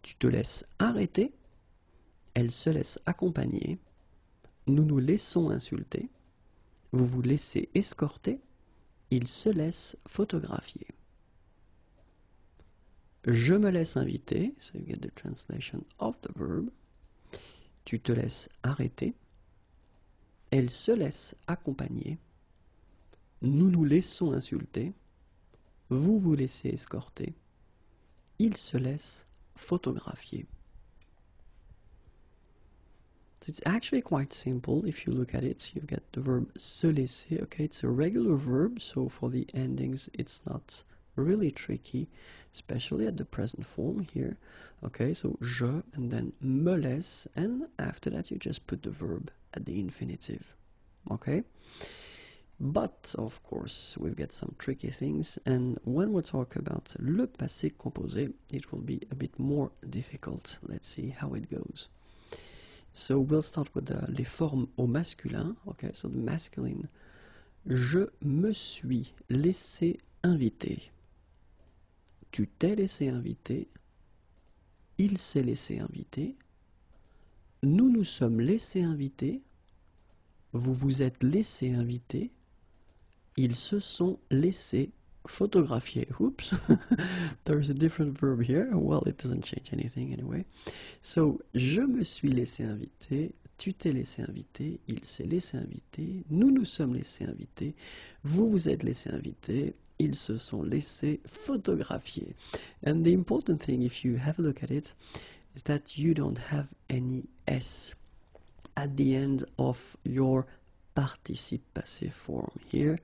A: tu te laisses arrêter, elle se laisse accompagner, nous nous laissons insulter, vous vous laissez escorter, il se laisse photographier. Je me laisse inviter, so you get the translation of the verb. Tu te laisses arrêter. Elle se laisse accompagner. Nous nous laissons insulter. Vous vous laissez escorter. Il se laisse photographier. So it's actually quite simple if you look at it. You've got the verb se laisser. Okay, it's a regular verb, so for the endings it's not really tricky, especially at the present form here. Okay, so je and then me laisse, and after that you just put the verb at the infinitive. Okay, but of course we've got some tricky things, and when we talk about le passé composé it will be a bit more difficult. Let's see how it goes. So we'll start with les formes au masculin. Okay, so the masculine. Je me suis laissé inviter. Tu t'es laissé inviter. Il s'est laissé inviter. Nous nous sommes laissés inviter. Vous vous êtes laissé inviter. Ils se sont laissés photographier. Oops, there's a different verb here. Well, it doesn't change anything anyway. So, je me suis laissé inviter. Tu t'es laissé inviter. Il s'est laissé inviter. Nous nous sommes laissés inviter. Vous vous êtes laissé inviter. Ils se sont laissés photographier. And the important thing, if you have a look at it, is that you don't have any S at the end of your participe passé form here,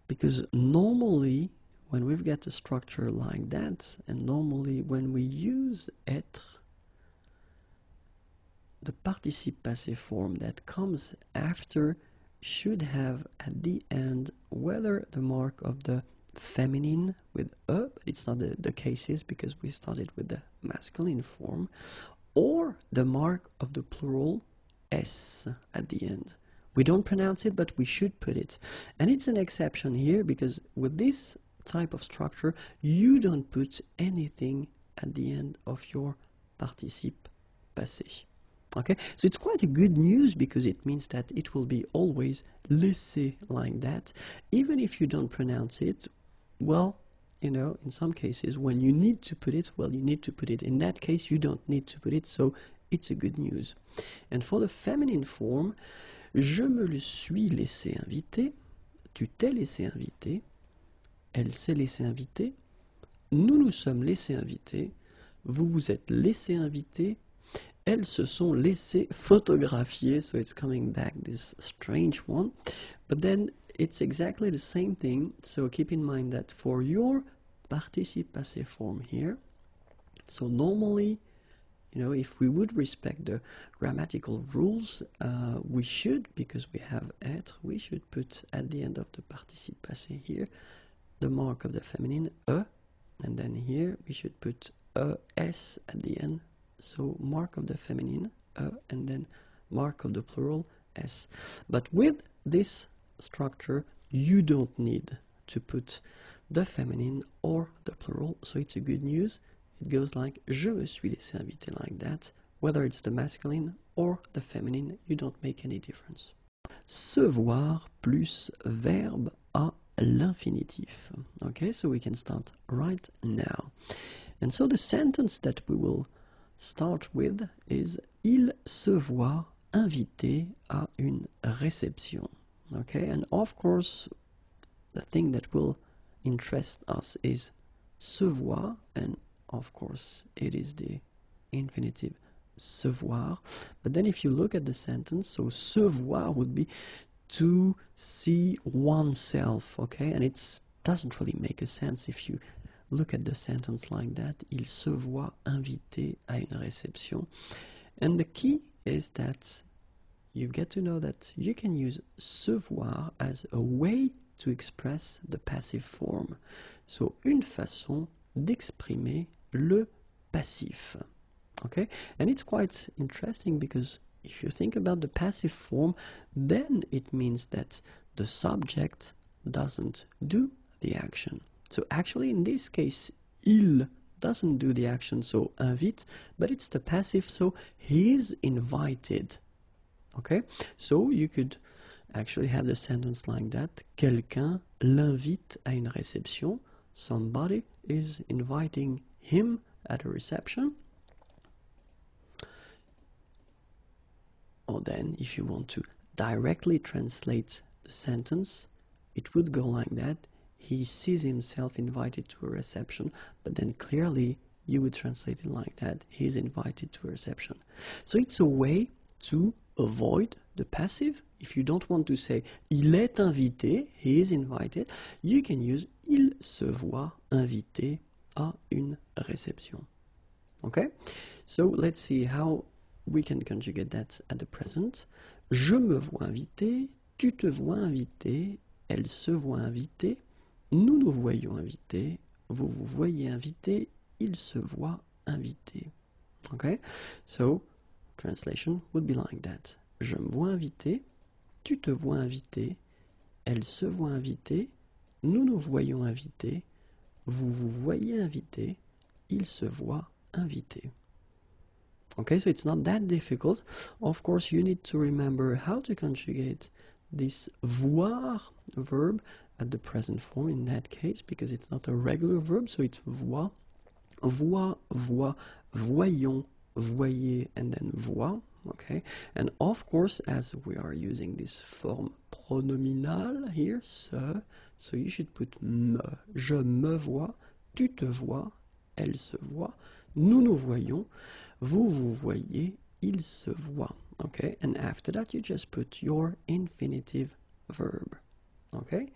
A: because normally when we've got a structure like that, and normally when we use être, the participe passé form that comes after should have at the end whether the mark of the feminine with but it's not the cases because we started with the masculine form, or the mark of the plural s at the end. We don't pronounce it, but we should put it. And it's an exception here because with this type of structure, you don't put anything at the end of your participe passé. Okay, so it's quite a good news because it means that it will be always laissé like that. Even if you don't pronounce it, well, you know, in some cases when you need to put it, well, you need to put it. In that case, you don't need to put it, so it's a good news. And for the feminine form, je me le suis laissé inviter, tu t'es laissé inviter, elle s'est laissée inviter, nous nous sommes laissés inviter, vous vous êtes laissé inviter, elles se sont laissées photographier, so it's coming back, this strange one, but then it's exactly the same thing, so keep in mind that for your participe passé form here, so normally, you know, if we would respect the grammatical rules, we should, because we have être, we should put at the end of the participe passé here the mark of the feminine, e, and then here we should put es at the end, so mark of the feminine, e, and then mark of the plural, s. But with this structure, you don't need to put the feminine or the plural, so it's a good news. It goes like je me suis laissé inviter like that. Whether it's the masculine or the feminine, you don't make any difference. Se voir plus verbe à l'infinitif. Okay, so we can start right now. And so the sentence that we will start with is il se voit invité à une réception. Okay, and of course, the thing that will interest us is se voir, and of course, it is the infinitive se voir. But then if you look at the sentence, so se voir would be to see oneself, okay? And it doesn't really make a sense if you look at the sentence like that. Il se voit invité à une réception. And the key is that you get to know that you can use se voir as a way to express the passive form. So, une façon d'exprimer le passif. Okay? And it's quite interesting because if you think about the passive form, then it means that the subject doesn't do the action. So actually in this case, il doesn't do the action, so invite, but it's the passive, so he is invited. Okay? So you could actually have the sentence like that. Quelqu'un l'invite à une réception. Somebody is inviting him at a reception. Or then, if you want to directly translate the sentence, it would go like that. He sees himself invited to a reception, but then clearly you would translate it like that. He is invited to a reception. So it's a way to avoid the passive. If you don't want to say il est invité, he is invited, you can use il se voit invité à une réception. Okay? So let's see how we can conjugate that at the present. Je me vois invité, tu te vois invité, elle se voit invitée, nous nous voyons invités, vous vous voyez invité, il se voit invité. Okay? So, translation would be like that. Je me vois invité, tu te vois invité, elle se voit invitée, nous nous voyons invités, vous vous voyez invité, il se voit invité. Okay, so it's not that difficult. Of course, you need to remember how to conjugate this voir verb at the present form in that case, because it's not a regular verb, so it's voir, voit, voyons, voyez, and then vois. Okay, and of course, as we are using this form pronominal here, se, so you should put me. Je me vois, tu te vois, elle se voit, nous nous voyons, vous vous voyez, il se voit. Okay, and after that you just put your infinitive verb. Okay,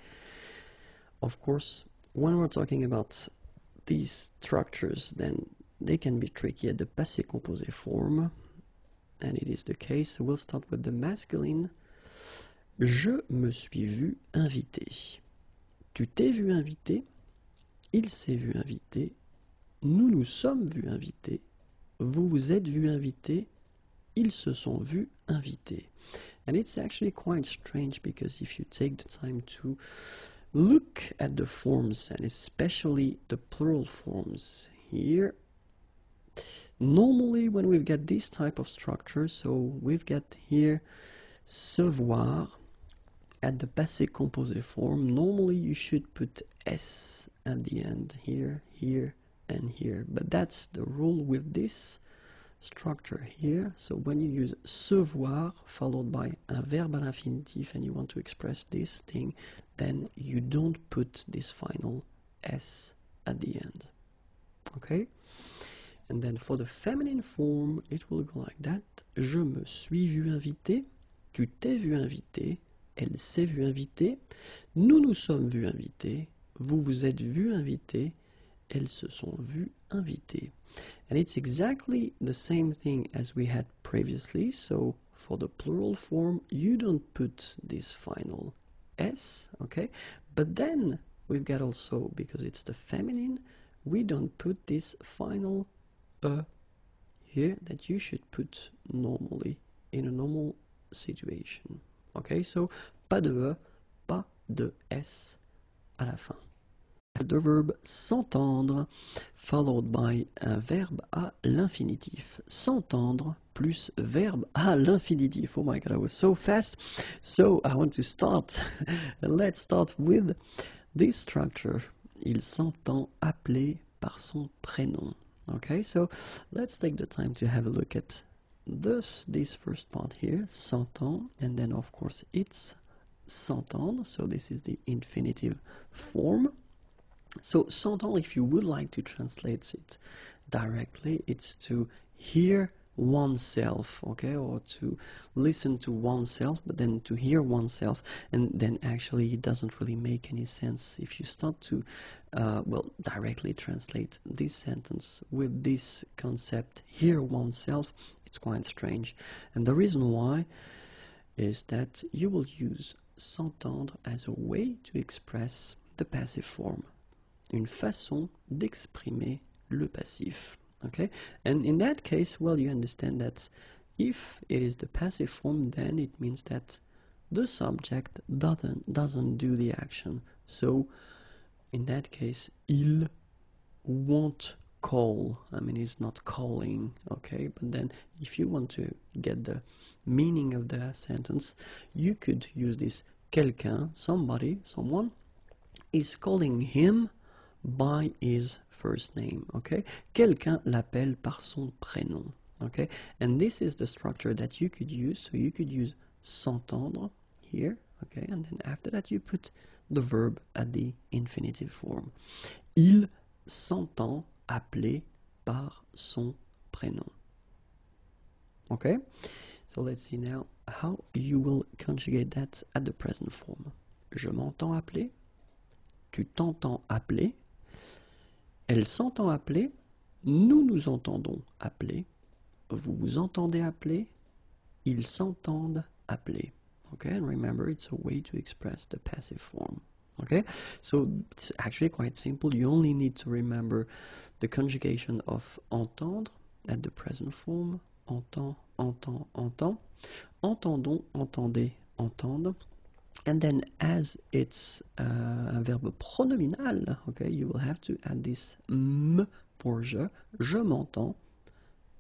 A: of course, when we're talking about these structures, then they can be tricky at the passé composé form, and it is the case. So we'll start with the masculine. Je me suis vu invité. Tu t'es vu invité, il s'est vu invité, nous nous sommes vus invités, vous vous êtes vus invités, ils se sont vus invités. And it's actually quite strange, because if you take the time to look at the forms, and especially the plural forms here, normally when we've got this type of structure, so we've got here se voir at the passé composé form, normally you should put s at the end, here, here, and here. But that's the rule with this structure here. So when you use se voir followed by un verbe à l'infinitif and you want to express this thing, then you don't put this final s at the end. Okay? And then for the feminine form, it will go like that. Je me suis vu invité, tu t'es vu invité, elle s'est vue invitée, nous nous sommes vus invités, vous vous êtes vus invités, elles se sont vues invitées. And it's exactly the same thing as we had previously. So for the plural form, you don't put this final s, okay? But then we've got also, because it's the feminine, we don't put this final here that you should put normally in a normal situation. Okay, so pas de E, pas de S à la fin. The verb s'entendre followed by un verbe à l'infinitif. S'entendre plus verbe à l'infinitif. Oh my god, I was so fast. So I want to start. Let's start with this structure. Il s'entend appeler par son prénom. Okay, so let's take the time to have a look at this first part here, s'entend, and then of course it's s'entendre, so this is the infinitive form. So s'entendre, if you would like to translate it directly, it's to hear oneself, okay, or to listen to oneself, but then to hear oneself, and then actually it doesn't really make any sense if you start to directly translate this sentence with this concept, hear oneself. It's quite strange, and the reason why is that you will use s'entendre as a way to express the passive form, une façon d'exprimer le passif. Okay, and in that case, well, you understand that if it is the passive form, then it means that the subject doesn't do the action. So in that case, il won't call. I mean, he's not calling. Okay, but then if you want to get the meaning of the sentence, you could use this quelqu'un, somebody, someone is calling him by his first name, okay? Quelqu'un l'appelle par son prénom, okay? And this is the structure that you could use. So you could use s'entendre here, okay, and then after that you put the verb at the infinitive form. Il s'entend appeler par son prénom. Okay, so let's see now how you will conjugate that at the present form. Je m'entends appeler, tu t'entends appeler, elle s'entend appeler, nous nous entendons appeler, vous vous entendez appeler, ils s'entendent appeler. Okay, and remember it's a way to express the passive form. Okay, so it's actually quite simple. You only need to remember the conjugation of entendre at the present form. Entend, entend, entend. Entendons, entendez, entendre. And then as it's a verbe pronominal, okay, you will have to add this m for je m'entends,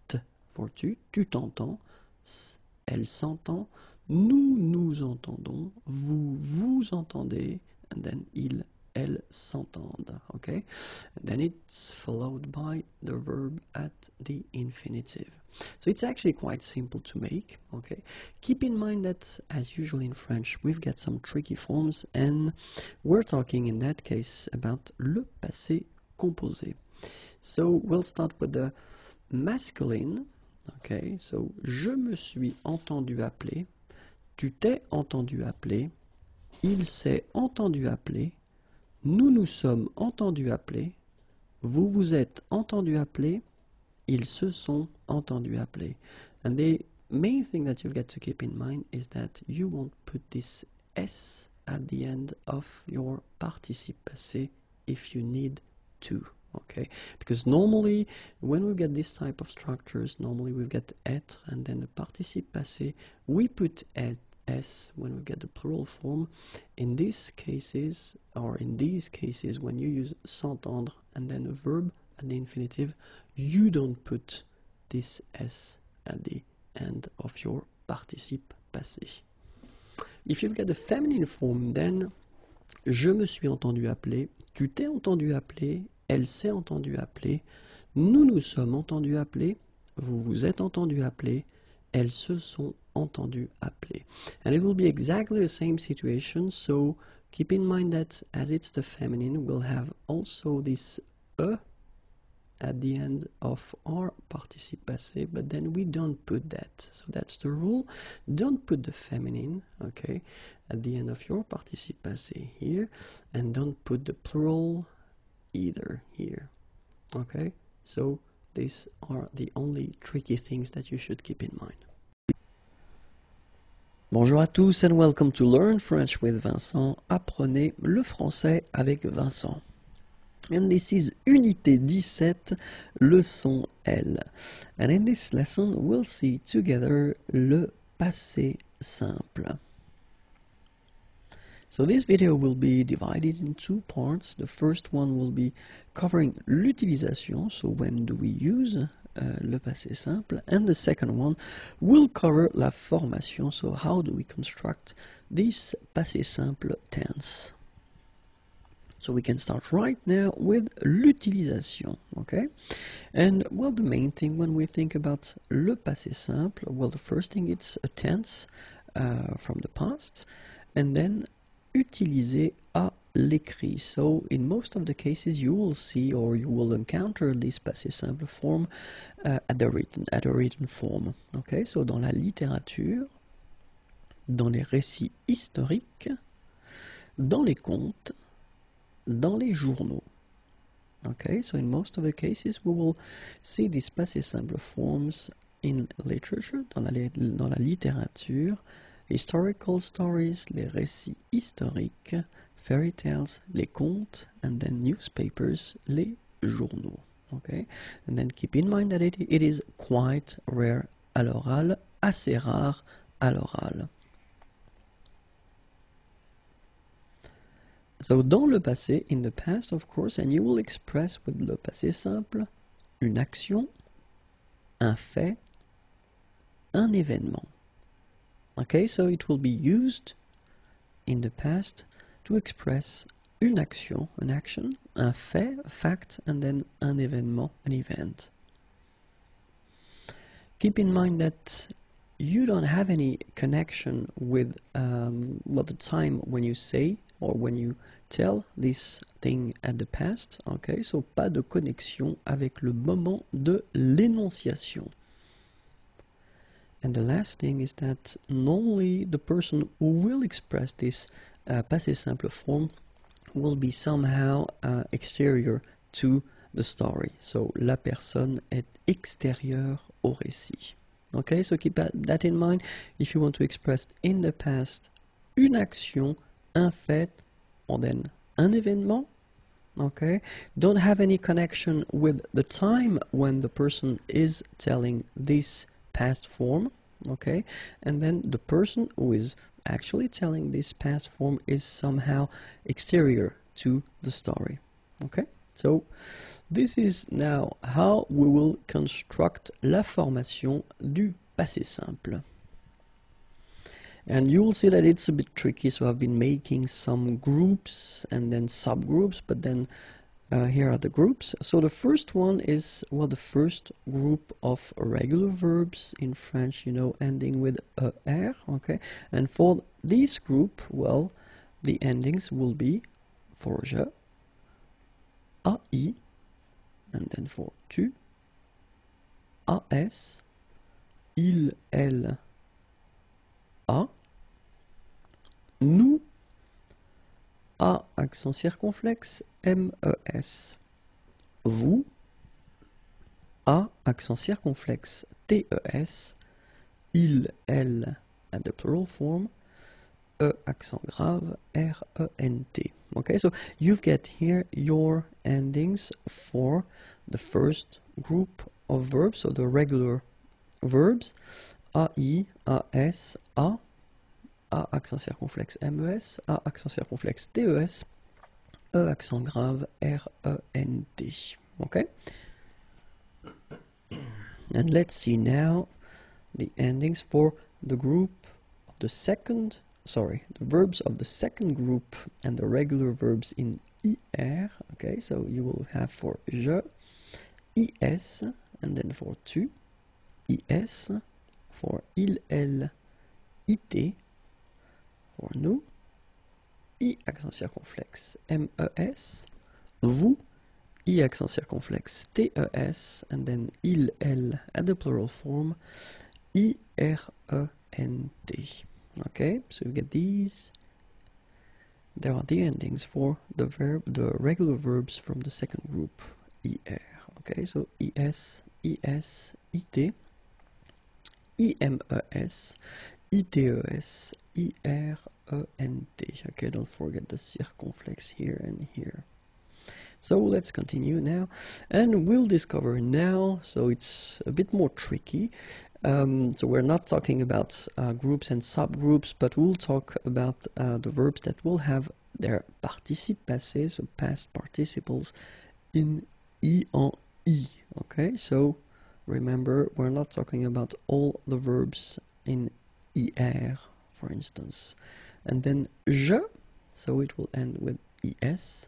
A: t for tu, tu t'entends, s, elle s'entend, nous nous entendons, vous vous entendez, and then il, elle s'entendent, okay? And then it's followed by the verb at the infinitive. So it's actually quite simple to make, okay? Keep in mind that, as usual in French, we've got some tricky forms, and we're talking in that case about le passé composé. So we'll start with the masculine, okay? So je me suis entendu appeler, tu t'es entendu appeler, il s'est entendu appeler, nous nous sommes entendus appeler, vous vous êtes entendu appeler, ils se sont entendus appeler. And the main thing that you've got to keep in mind is that you won't put this S at the end of your participe passé if you need to. Okay, because normally when we get this type of structures, normally we get être and then the participe passé, we put s when we get the plural form. In these cases, when you use s'entendre and then a verb at the infinitive, you don't put this s at the end of your participe passé. If you've got the feminine form, then je me suis entendu appeler, tu t'es entendu appeler, elle s'est entendue appeler, nous nous sommes entendus appeler, vous vous êtes entendus appeler, elles se sont entendues appeler. And it will be exactly the same situation, so keep in mind that as it's the feminine, we'll have also this at the end of our participe passé, but then we don't put that. So that's the rule. Don't put the feminine, okay, at the end of your participe passé here, and don't put the plural either here. Okay, so these are the only tricky things that you should keep in mind. Bonjour à tous and welcome to Learn French with Vincent. Apprenez le français avec Vincent. And this is Unité 17, leçon L. And in this lesson, we'll see together le passé simple. So this video will be divided in two parts. The first one will be covering l'utilisation, so when do we use le passé simple, and the second one will cover la formation, so how do we construct this passé simple tense. So we can start right now with l'utilisation, okay? And well, the main thing when we think about le passé simple, well, the first thing it's a tense from the past, and then utilisé à l'écrit. So in most of the cases you will see or you will encounter this passé simple form at a written form. Okay, so dans la littérature, dans les récits historiques, dans les contes, dans les journaux. Okay, so in most of the cases we will see these passé simple forms in literature, dans la littérature, historical stories, les récits historiques, fairy tales, les contes, and then newspapers, les journaux. Okay, and then keep in mind that it is quite rare à l'oral, assez rare à l'oral. So dans le passé, in the past of course, and you will express with le passé simple une action, un fait, un événement. Okay, so it will be used in the past to express une action, an action, un fait, a fact, and then un événement, an event. Keep in mind that you don't have any connection with the time when you say or when you tell this thing at the past. Okay, so pas de connexion avec le moment de l'énonciation. And the last thing is that normally the person who will express this passé simple form will be somehow exterior to the story. So la personne est extérieure au récit. Okay, so keep that in mind if you want to express in the past une action, un fait, or then un événement. Okay, don't have any connection with the time when the person is telling this past form. Okay, and then the person who is actually telling this past form is somehow exterior to the story. Okay, so this is now how we will construct la formation du passé simple. And you will see that it's a bit tricky, so I've been making some groups and then subgroups, but then here are the groups. So the first one is, well, the first group of regular verbs in French, you know, ending with er, okay? And for this group, well, the endings will be for je, ai, and then for tu, as, il, elle, a, nous, a accent circonflexe, mes, vous, a accent circonflexe, tes, il, elle, at the plural form, accent grave, rent. Okay, so you've got here your endings for the first group of verbs, so the regular verbs, ai, as, a accent circonflexe, mes, a accent circonflexe, tes, accent grave, rent. Okay? And let's see now the endings for the group of the second, the verbs of the second group and the regular verbs in IR. Okay, so you will have for je, is, and then for tu, is, for il, elle, it, for nous, I accent circonflexe, mes, vous, I accent circonflexe, tes, and then il, elle, at the plural form, irent. Okay, so you get these. There are the endings for the regular verbs from the second group, ir. Okay, so is, it, imes, its, irent. Okay, don't forget the circumflex here and here. So let's continue now, and we'll discover now, so it's a bit more tricky. So we're not talking about groups and subgroups, but we'll talk about the verbs that will have their participe passé, so past participles, in I en I. Okay, so remember, we're not talking about all the verbs in IR, for instance. And then je, so it will end with is.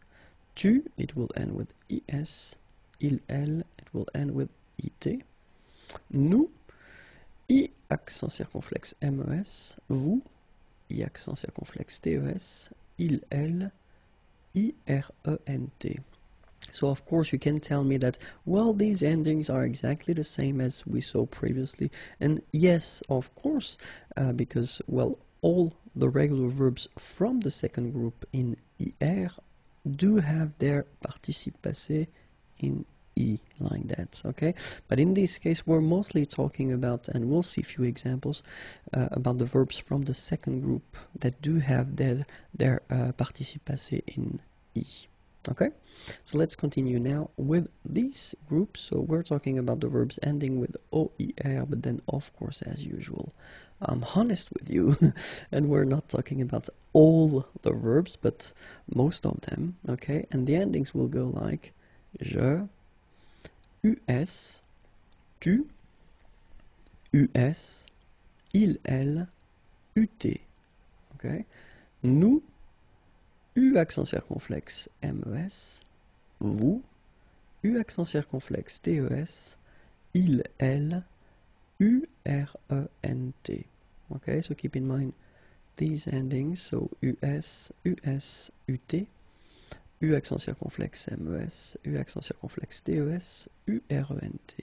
A: Tu, it will end with is. Il, elle, it will end with it. Nous, I accent circonflexe mes. Vous, I accent circonflexe tes. Il, elle, irent. So of course you can tell me that, well, these endings are exactly the same as we saw previously. And yes, of course, because, well, all the regular verbs from the second group in IR do have their participe passé in I, like that, okay? But in this case, we're mostly talking about, and we'll see a few examples, about the verbs from the second group that do have their participe passé in I. Okay, so let's continue now with these groups. So we're talking about the verbs ending with OER, but then of course, as usual, I'm honest with you, and we're not talking about all the verbs, but most of them, okay? And the endings will go like je, us, tu, us, il, elle, ut, okay? Nous, U accent circonflexe mes, vous, U accent circonflexe tes, il, elle, U-R-E-N-T. Okay, so keep in mind these endings, so US, US, UT, U accent circonflexe MES, U accent circonflexe TES, URENT.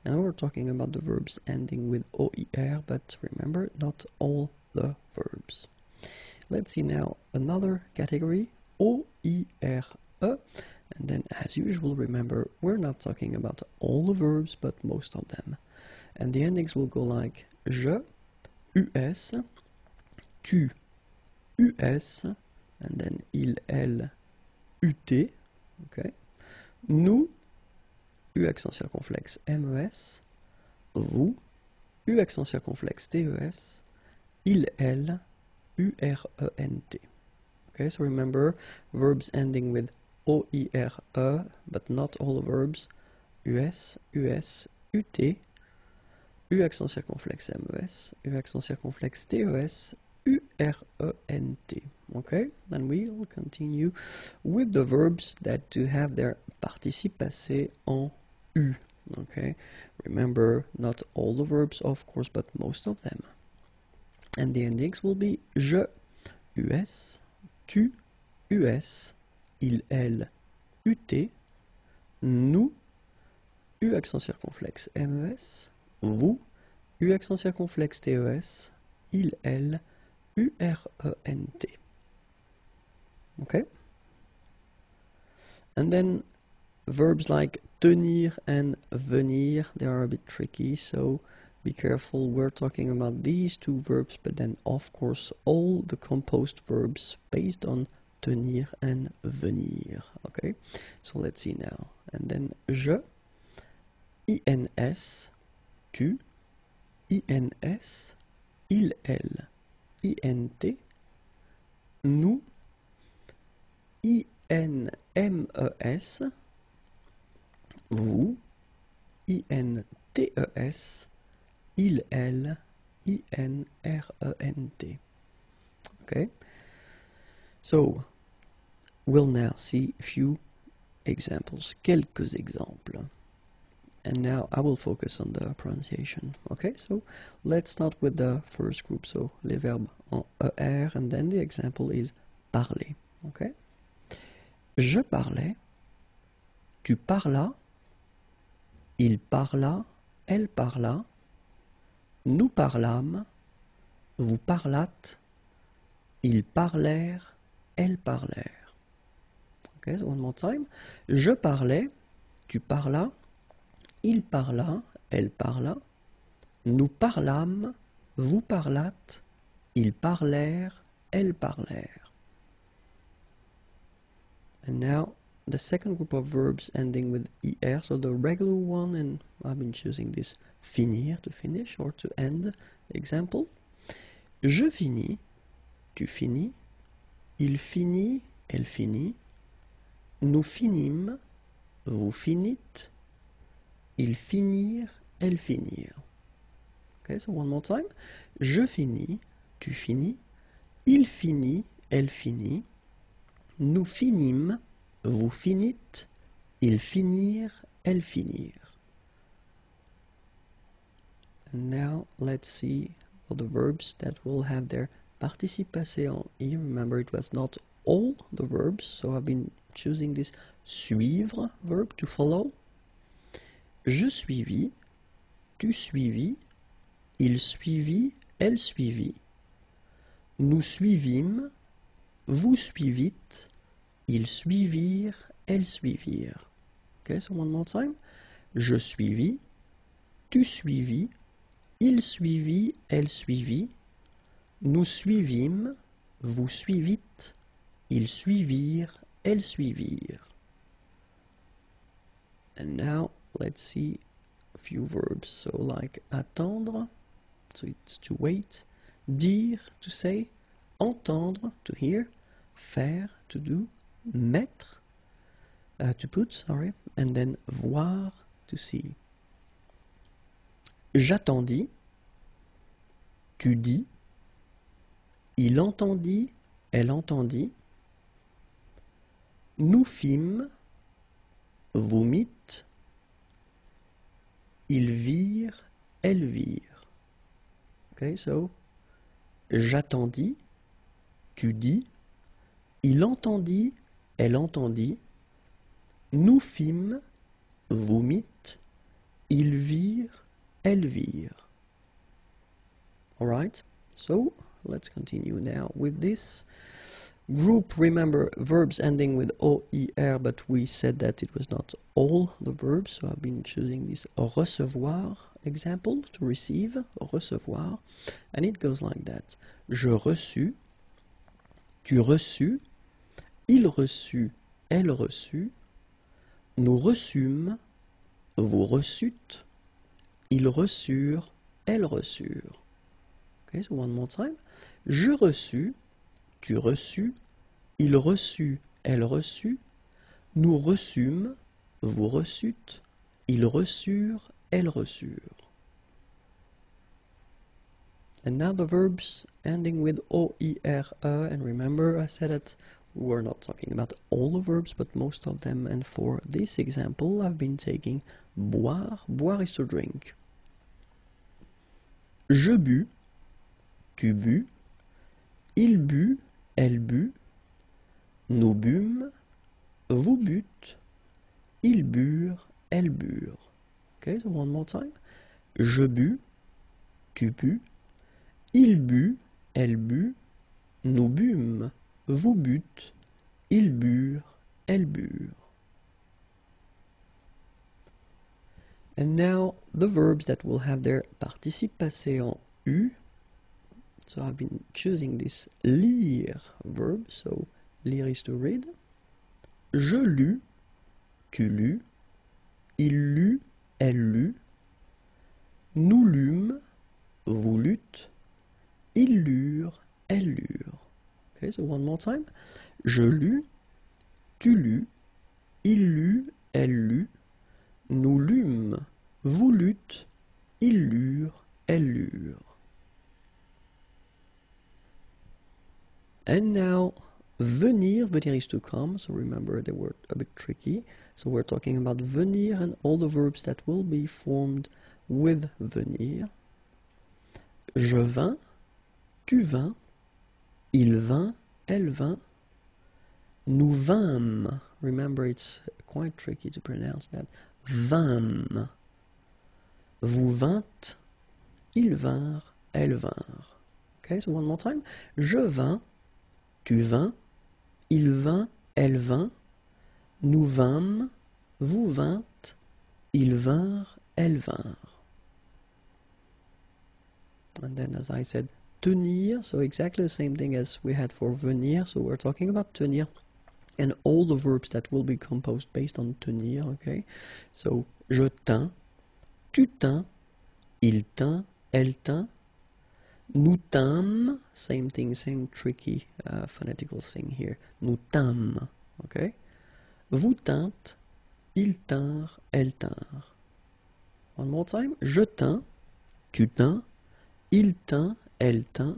A: And we're talking about the verbs ending with OER, but remember, not all the verbs. Let's see now another category, OERE. And then, as usual, remember, we're not talking about all the verbs, but most of them. And the endings will go like je, US, tu, US, and then il, elle, UT, okay. Nous, U accent circonflexe MES, vous, U accent circonflexe TES, il, elle, URENT. Okay, so remember, verbs ending with OERE, but not all the verbs, US, US, UT, U accent circonflexe MES, U accent circonflexe TES, URENT. Okay, then we'll continue with the verbs that do have their participe passé en U. Okay, remember, not all the verbs, of course, but most of them. And the endings will be je, US, tu, US, il, elle, UT, nous, U accent circonflexe MES, vous, U accent circonflexe TES, il, elle, URENT. Okay? And then verbs like tenir and venir, they are a bit tricky, so be careful. We're talking about these two verbs, but then of course all the composed verbs based on tenir and venir. Okay? So let's see now. And then je, INS, tu, INS, il, elle, INT, nous, INMES, vous, INTES, il, elle, INRENT. Okay? So, we'll now see a few examples, quelques exemples. And now I will focus on the pronunciation. Okay, so let's start with the first group. So, les verbes en ER, and then the example is parler. Okay? Je parlais, tu parlas, il parla, elle parla, nous parlâmes, vous parlâtes, ils parlèrent, elles parlèrent. Okay, so one more time. Je parlais, tu parlas, il parla, elle parla, nous parlâmes, vous parlâtes, ils parlèrent, elles parlèrent. And now the second group of verbs ending with er, so the regular one, and I've been choosing this finir, to finish or to end. Example. Je finis, tu finis, il finit, elle finit, nous finîmes, vous finîtes, ils finirent, elles finirent. Okay, so one more time. Je finis, tu finis, il finit, elle finit, nous finîmes, vous finîtes, ils finirent, elles finirent. And now let's see all the verbs that will have their participe passé en I. Remember, it was not all the verbs, so I've been choosing this suivre verb to follow. Je suivis, tu suivis, il suivit, elle suivit, nous suivîmes, vous suivîtes, ils suivirent, elles suivirent. Okay, so one more time. Je suivis, tu suivis, il suivit, elle suivit, nous suivîmes, vous suivîtes, ils suivirent, elles suivirent. And now let's see a few verbs. So like attendre, so it's to wait, dire, to say, entendre, to hear, faire, to do, mettre, to put, sorry, and then voir, to see. J'attendis, tu dis, il entendit, elle entendit, nous fîmes, vous mîtes, ils virent, Elvire. Okay, so j'attendis, tu dis, il entendit, elle entendit, nous fîmes, vous mîtes, ils virent, elles virent. Alright, so let's continue now with this group. Remember, verbs ending with OER, but we said that it was not all the verbs, so I've been choosing this recevoir example, to receive, recevoir, and it goes like that. Je reçus, tu reçus, il reçut, elle reçut, nous reçûmes, vous reçûtes, ils reçurent, elles reçurent. Okay, so one more time. Je reçus, tu reçus, il reçut, elle reçut, nous reçûmes, vous reçûtes, ils reçurent, elles reçurent. And now the verbs ending with OERE, and remember I said that we're not talking about all the verbs, but most of them, and for this example I've been taking boire. Boire is to drink. Je bus, tu bus, il but, elle but, nous bûmes, vous bûtes, ils burent, elles burent. Okay, so one more time. Je bus, tu bus, il but, elle but, nous bûmes, vous bûtes, ils burent, elles burent. And now the verbs that will have their participe passé en U. So I've been choosing this lire verb, so lire is to read. Je lus, tu lus, il lut, elle lut, nous lûmes, vous lûtes, ils lurent, elles lurent. Okay, so one more time. Je lus, tu lus, il lut, elle lut, nous lûmes, vous lûtes, ils lurent, elles lurent. And now, venir is to come, so remember they were a bit tricky. So we're talking about venir and all the verbs that will be formed with venir. Je vins, tu vins, il vint, elle vint, nous vîmes. Remember it's quite tricky to pronounce that. Vîmes. Vous vîntes, ils vinrent, elles vinrent. Okay, so one more time. Je vins, tu vins, il vint, elle vint, nous vîmes, vous vîntes, ils vinrent, elles vinrent. And then, as I said, tenir, so exactly the same thing as we had for venir, so we're talking about tenir and all the verbs that will be composed based on tenir, okay? So, je tins, tu tins, il tint, elle tint, nous tîmes, same thing, same tricky phonetical thing here. Nous tîmes, okay? Vous tîntes, ils tinrent, elles tinrent. One more time. Je tins, tu tins, il tint, elle tint,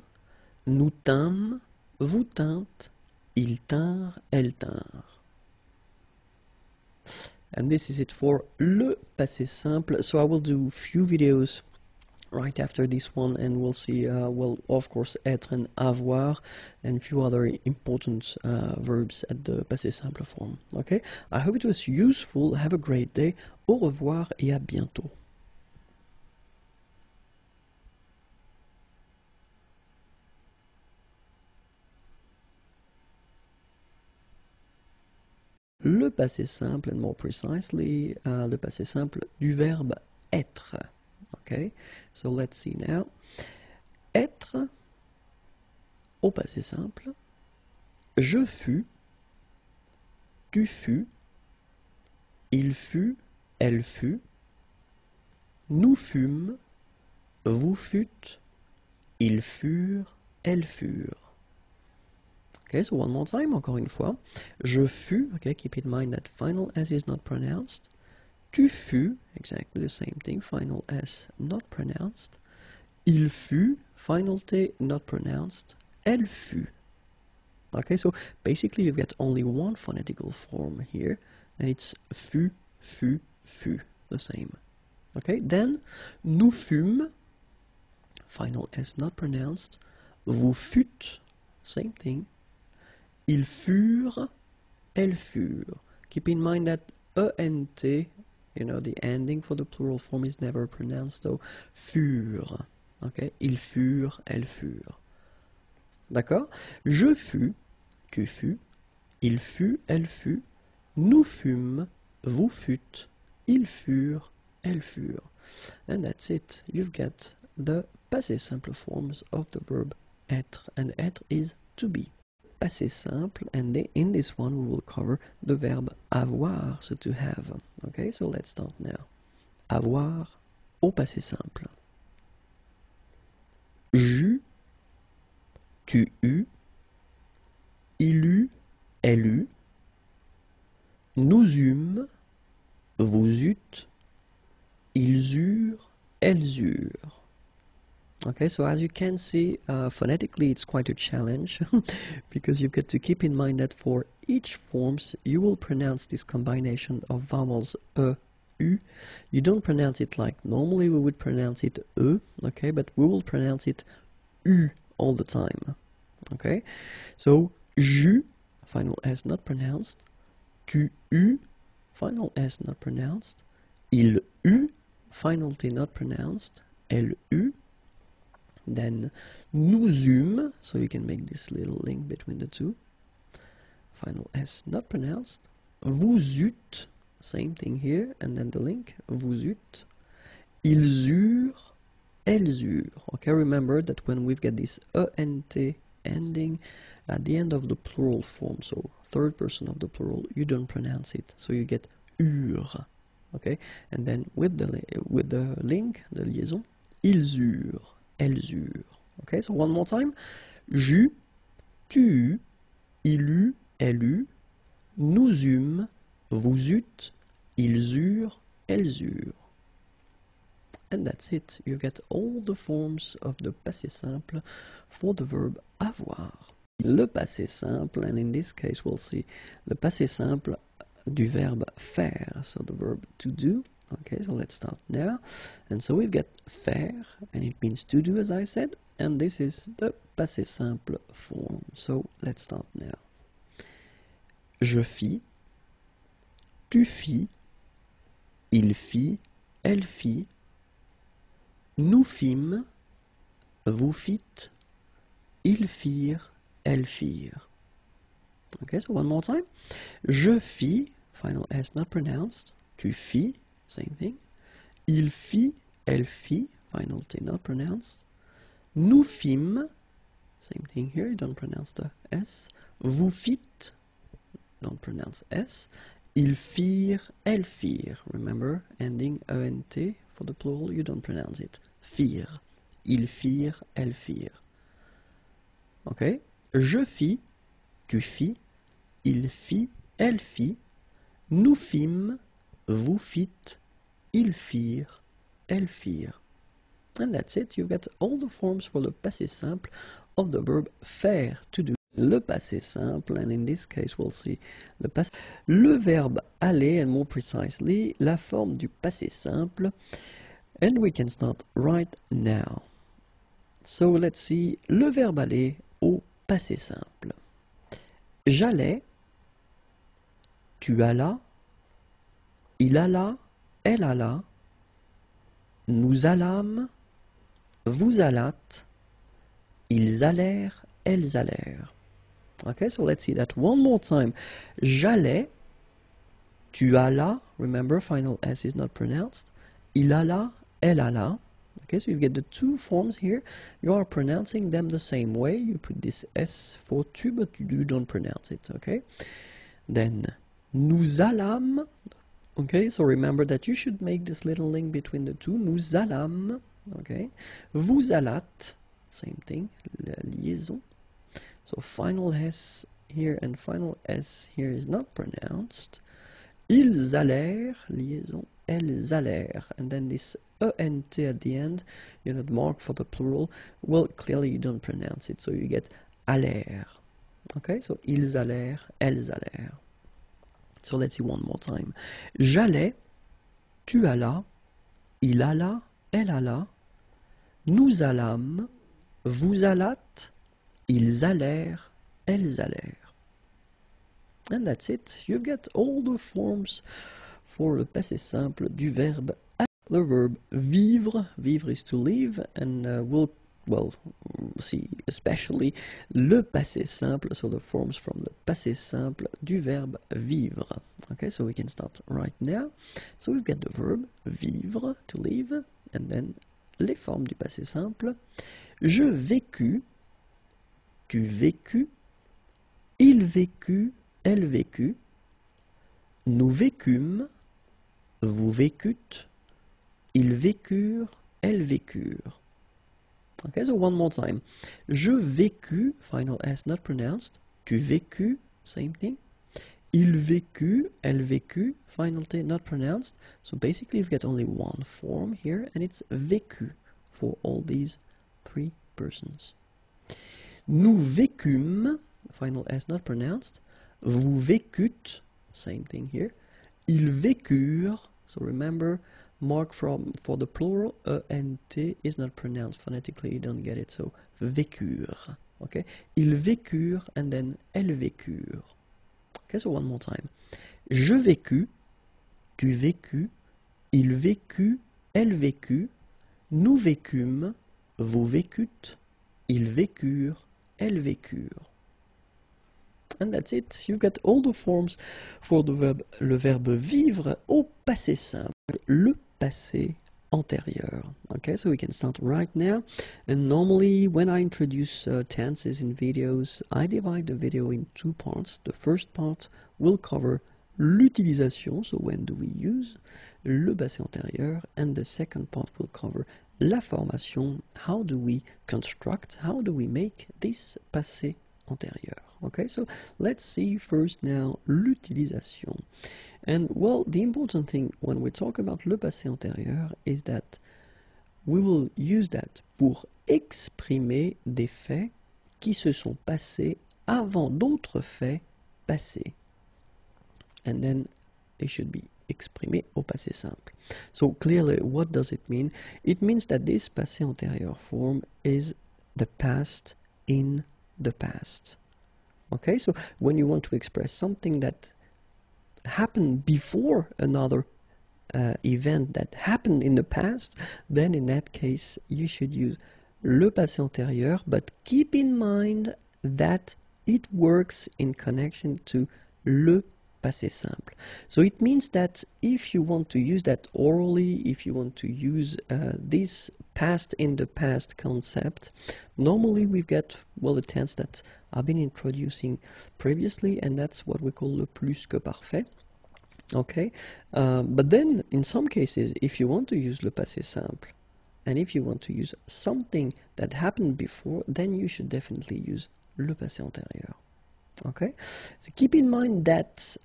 A: nous tîmes, vous tîntes, ils tinrent, elles tinrent. And this is it for le passé simple. So I will do few videos right after this one, and we'll see, well, of course, être and avoir, and few other important verbs at the passé simple form. Okay? I hope it was useful. Have a great day. Au revoir et à bientôt. Le passé simple, and more precisely, le passé simple du verbe être. Okay, so let's see now. Être, au passé simple, je fus, tu fus, il fut, elle fut, nous fûmes, vous fûtes, ils furent, elles furent. Okay, so one more time, encore une fois. Je fus, okay, keep in mind that final S is not pronounced. Tu fus, exactly the same thing, final S not pronounced. Il fut, final T not pronounced. Elle fut. Okay, so basically you've got only one phonetical form here, and it's fut, fut, fut, the same. Okay, then, nous fûmes, final S not pronounced, vous fûtes, same thing, ils furent, elles furent. Keep in mind that ENT, you know, the ending for the plural form is never pronounced, so furent. Okay, ils furent, elles furent. D'accord? Je fus, tu fus, il fut, elle fut, nous fûmes, vous fûtes, ils furent, elles furent. And that's it. You've got the passé simple forms of the verb être, and être is to be. Passé simple, and in this one we will cover the verb avoir, so to have. Okay, so let's start now. Avoir au passé simple. J'eus, tu eus, il eut, elle eut, nous eûmes, vous eûtes, ils eurent, elles eurent. Okay, so as you can see, phonetically it's quite a challenge because you've got to keep in mind that for each forms you will pronounce this combination of vowels u. You don't pronounce it like normally we would pronounce it okay, but we will pronounce it u all the time. Okay, so j'eus, final S not pronounced, tu eus, final S not pronounced, il eut, final T not pronounced, elle eut. Then nous eûmes, so you can make this little link between the two. Final S not pronounced. Vous eûtes, same thing here, and then the link, vous eûtes. Ils eurent, elles eurent. Okay, remember that when we've got this ENT ending at the end of the plural form, so third person of the plural, you don't pronounce it, so you get eurent. Okay, and then with the link, the liaison, ils eurent, elles eurent. Okay, so one more time. J'eus, tu eus, il eut, elle eut, nous eûmes, vous eûtes, ils eurent, elles eurent. And that's it. You get all the forms of the passé simple for the verb avoir. Le passé simple, and in this case we'll see le passé simple du verbe faire, so the verb to do. Okay, so let's start now. And so we've got faire, and it means to do, as I said, and this is the passé simple form. So let's start now. Je fis, tu fis, il fit, elle fit, nous fîmes, vous fîtes, ils firent, elles firent. Okay, so one more time. Je fis, final S not pronounced, tu fis, same thing. Il fit, elle fit, final T not pronounced. Nous fîmes, same thing here, you don't pronounce the S. Vous fîtes, don't pronounce S. Ils firent, elles firent. Remember, ending ENT for the plural, you don't pronounce it. Firent. Ils firent, elles firent. Okay? Je fis, tu fis, il fit, elle fit, nous fîmes, vous fîtes, ils firent, elles firent. And that's it. You've got all the forms for the passé simple of the verb faire, to do. Le passé simple, and in this case we'll see le verbe aller, and more precisely, la forme du passé simple. And we can start right now. So let's see le verbe aller au passé simple. J'allais, tu allas, il alla, elle alla, nous allâmes, vous allâtes, ils allèrent, elles allèrent. Okay, so let's see that one more time. J'allais, tu allas, remember final S is not pronounced, il alla, elle alla. Okay, so you get the two forms here. You are pronouncing them the same way. You put this S for tu, but you don't pronounce it, okay? Then, nous allâmes. Okay, so remember that you should make this little link between the two. Nous allâmes, okay? Vous allâtes, same thing, la liaison. So final S here and final S here is not pronounced. Ils allèrent, liaison, elles allèrent. And then this ENT at the end, you know, the mark for the plural, well, clearly you don't pronounce it, so you get allèrent. Okay, so ils allèrent, elles allèrent. So let's see one more time. J'allais, tu allas, il alla, elle alla, nous allâmes, vous allâtes, ils allèrent, elles allèrent. And that's it. You've got all the forms for le passé simple du verbe. The verb vivre, vivre is to live, and we'll see especially le passé simple, so the forms from the passé simple du verbe vivre. Okay, so we can start right now. So we've got the verb vivre, to live, and then les formes du passé simple. Je vécus, tu vécus, il vécut, elle vécut, nous vécûmes, vous vécûtes, ils vécurent, elles vécurent. Okay, so one more time. Je vécus, final S not pronounced. Tu vécus, same thing. Il vécut, elle vécut, final T not pronounced. So basically you've got only one form here, and it's vécu for all these three persons. Nous vécûmes, final S not pronounced. Vous vécûtes, same thing here. Ils vécurent, so remember, mark for the plural, and T is not pronounced phonetically, you don't get it, so vécurent, okay? Ils vécurent, and then elles vécurent. Okay, so one more time. Je vécus, tu vécus, il vécut, elle vécut, nous vécûmes, vous vécûtes, ils vécurent, elles vécurent. And that's it. You've got all the forms for the verb, le verbe vivre au passé simple, le passé antérieur. Okay, so we can start right now. And normally when I introduce tenses in videos, I divide the video in two parts. The first part will cover l'utilisation, so when do we use, le passé antérieur, and the second part will cover la formation, how do we construct, how do we make this passé antérieur. Okay, so let's see first now l'utilisation. And well, the important thing when we talk about le passé antérieur is that we will use that pour exprimer des faits qui se sont passés avant d'autres faits passés. And then they should be exprimés au passé simple. So clearly, what does it mean? It means that this passé antérieur form is the past in the past. Okay, so when you want to express something that happened before another event that happened in the past, then in that case you should use le passé antérieur, but keep in mind that it works in connection to le passé simple. So it means that if you want to use that orally, if you want to use this past in the past concept, normally we've got, well, the tense that I've been introducing previously, and that's what we call le plus que parfait. Okay, but then in some cases, if you want to use le passé simple, and if you want to use something that happened before, then you should definitely use le passé antérieur. Okay, so keep in mind that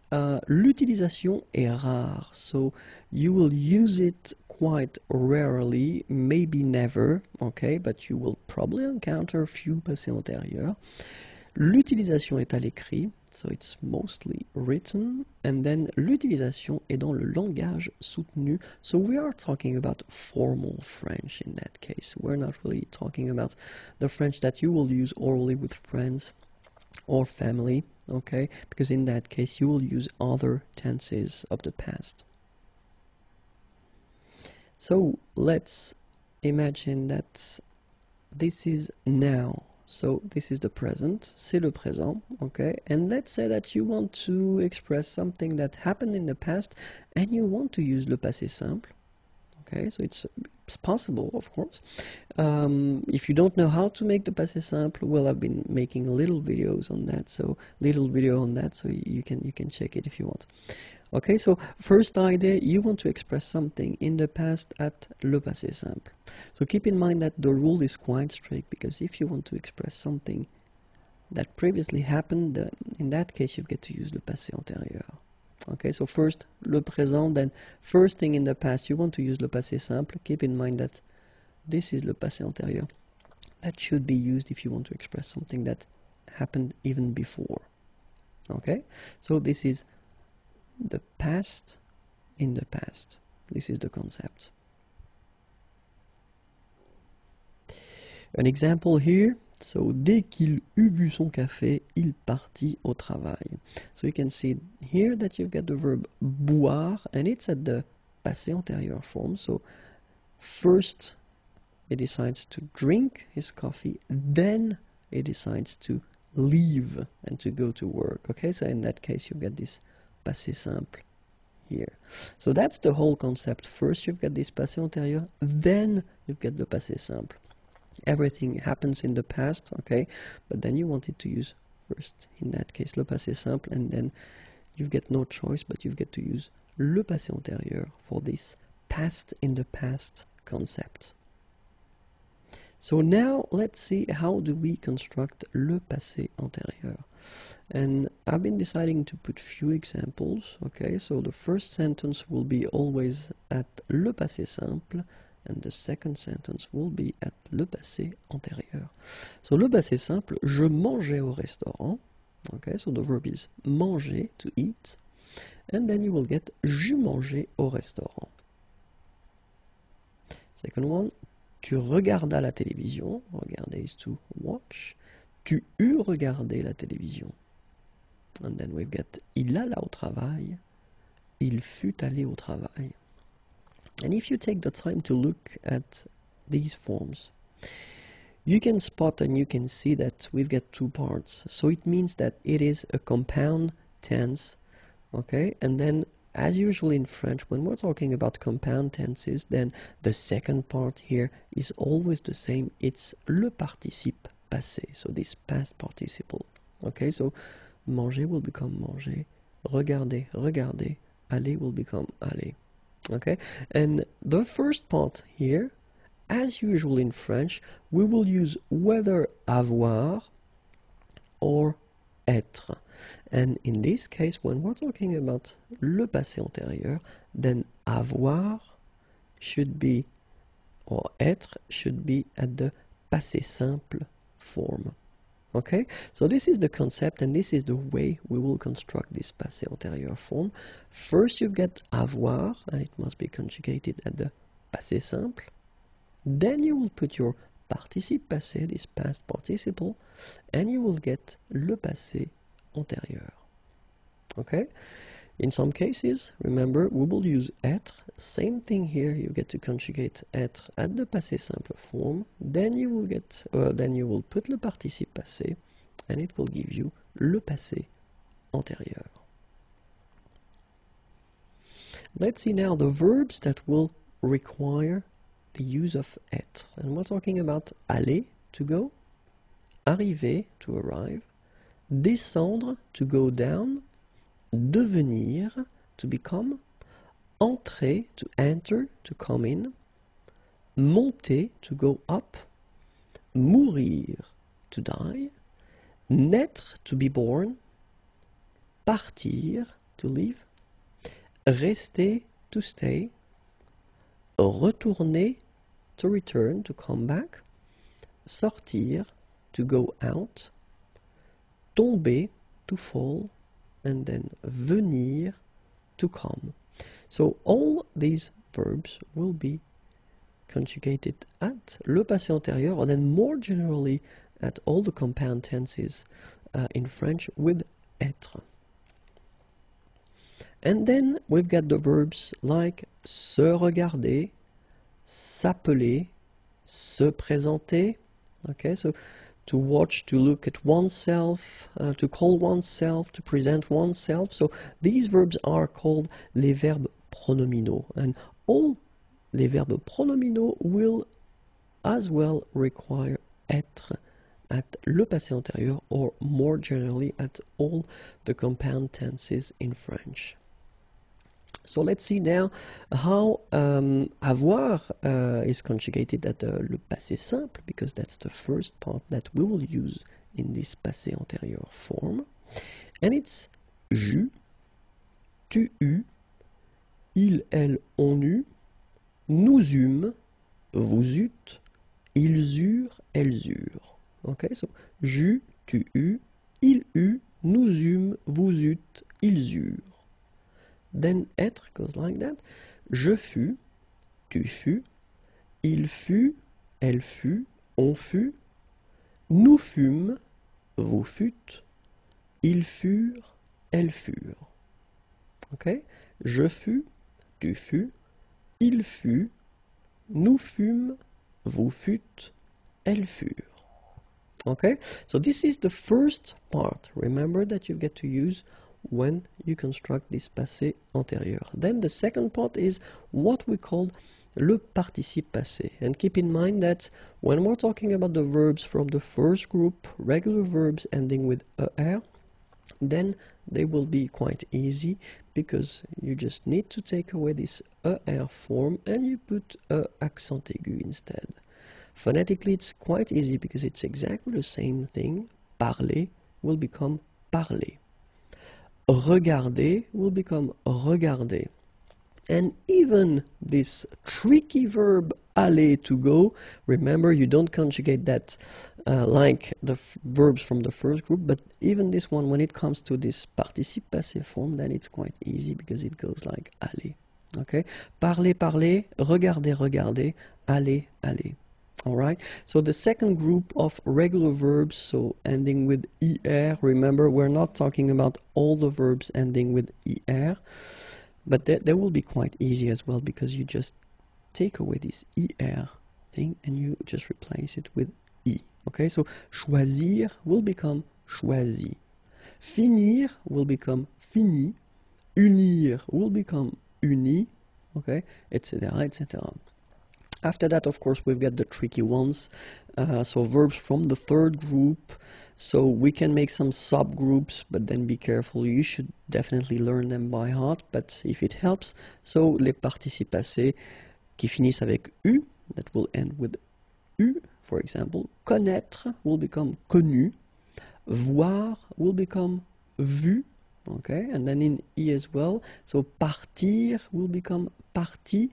A: l'utilisation est rare, so you will use it quite rarely, maybe never, okay, but you will probably encounter a few passés antérieurs. L'utilisation est à l'écrit, so it's mostly written, and then l'utilisation est dans le langage soutenu, so we are talking about formal French in that case. We're not really talking about the French that you will use orally with friends or family, okay, because in that case you will use other tenses of the past. So let's imagine that this is now. So this is the present, c'est le présent, okay? And let's say that you want to express something that happened in the past and you want to use le passé simple, okay? So it's possible, of course. If you don't know how to make the passé simple, well, I've been making little videos on that, so you can check it if you want. Okay, so first idea, you want to express something in the past at le passé simple. So keep in mind that the rule is quite strict, because if you want to express something that previously happened, in that case you get to use le passé antérieur. Okay, so first le présent, then first thing in the past you want to use le passé simple. Keep in mind that this is le passé antérieur. That should be used if you want to express something that happened even before. Okay, so this is the past in the past. This is the concept. An example here. So, dès qu'il eut bu son café, il partit au travail. So you can see here that you've got the verb boire, and it's at the passé antérieur form. So, first he decides to drink his coffee, then he decides to leave and to go to work. Okay, so in that case you get this passé simple here. So that's the whole concept. First you've got this passé antérieur, then you get the passé simple. Everything happens in the past, okay, but then you wanted to use first, in that case, le passé simple, and then you get no choice, but you get to use le passé antérieur for this past in the past concept. So now let's see how do we construct le passé antérieur. And I've been deciding to put few examples, okay, so the first sentence will be always at le passé simple, and the second sentence will be at le passé antérieur. So le passé simple, je mangeais au restaurant. Okay, so the verb is manger, to eat. And then you will get j'eus mangé au restaurant. Second one, tu regardas la télévision. Regarder is to watch. Tu eus regardé la télévision. And then we've got il alla au travail. Il fut allé au travail. And if you take the time to look at these forms, you can spot and you can see that we've got two parts. So it means that it is a compound tense, okay? And then, as usual in French, when we're talking about compound tenses, then the second part here is always the same. It's le participe passé, so this past participle. Okay, so manger will become manger, regarder, regarder, aller will become aller. Okay, and the first part here, as usual in French, we will use whether avoir or être. And in this case, when we're talking about le passé antérieur, then avoir should be, or être should be at the passé simple form. Okay, so this is the concept and this is the way we will construct this passé antérieur form. First you get avoir, and it must be conjugated at the passé simple. Then you will put your participe passé, this past participle, and you will get le passé antérieur. Okay, in some cases, remember, we will use être. Same thing here, you get to conjugate être at the passé simple form. Then you will get, then you will put le participe passé, and it will give you le passé antérieur. Let's see now the verbs that will require the use of être. And we're talking about aller, to go, arriver, to arrive, descendre, to go down, devenir, to become, entrer, to enter, to come in, monter, to go up, mourir, to die, naître, to be born, partir, to leave, rester, to stay, retourner, to return, to come back, sortir, to go out, tomber, to fall, and then venir, to come. So all these verbs will be conjugated at le passé antérieur, or then more generally at all the compound tenses in French with être. And then we've got the verbs like se regarder, s'appeler, se présenter. Okay, so to watch, to look at oneself, to call oneself, to present oneself. So these verbs are called les verbes pronominaux. And all les verbes pronominaux will as well require être at le passé antérieur, or more generally at all the compound tenses in French. So let's see now how avoir is conjugated at le passé simple, because that's the first part that we will use in this passé antérieur form. And it's j'eus, tu eus, il, elle, on eut, nous eûmes, vous eûtes, ils eurent, elles eurent. Okay, so j'eus, tu eus, il eut, nous eûmes, vous eûtes, ils eurent. Then être goes like that. Je fus, tu fus, il fut, elle fut, on fut, nous fûmes, vous fûtes, ils furent, elles furent. Okay? Je fus, tu fus, il fut, nous fûmes, vous fûtes, elles furent. Okay? So this is the first part. Remember that you get to use when you construct this passé antérieur. Then the second part is what we call le participe passé. And keep in mind that when we're talking about the verbs from the first group, regular verbs ending with er, then they will be quite easy because you just need to take away this er form and you put accent aigu instead. Phonetically it's quite easy because it's exactly the same thing. Parler will become parler. Regarder will become regarder. And even this tricky verb aller, to go, remember you don't conjugate that like the verbs from the first group, but even this one, when it comes to this participe passé form, then it's quite easy because it goes like aller. Okay? Parler, parler, regarder, regarder, aller, aller. Alright, so the second group of regular verbs, so ending with er, remember we're not talking about all the verbs ending with er, but they will be quite easy as well because you just take away this er thing and you just replace it with i. Okay, so choisir will become choisi, finir will become fini, unir will become uni, okay, etc., etc. After that, of course, we've got the tricky ones, so verbs from the third group, so we can make some subgroups, but then be careful, you should definitely learn them by heart, but if it helps, so les participes passés qui finissent avec u, that will end with u, for example, connaître will become connu, voir will become vu, okay, and then in i as well, so partir will become parti,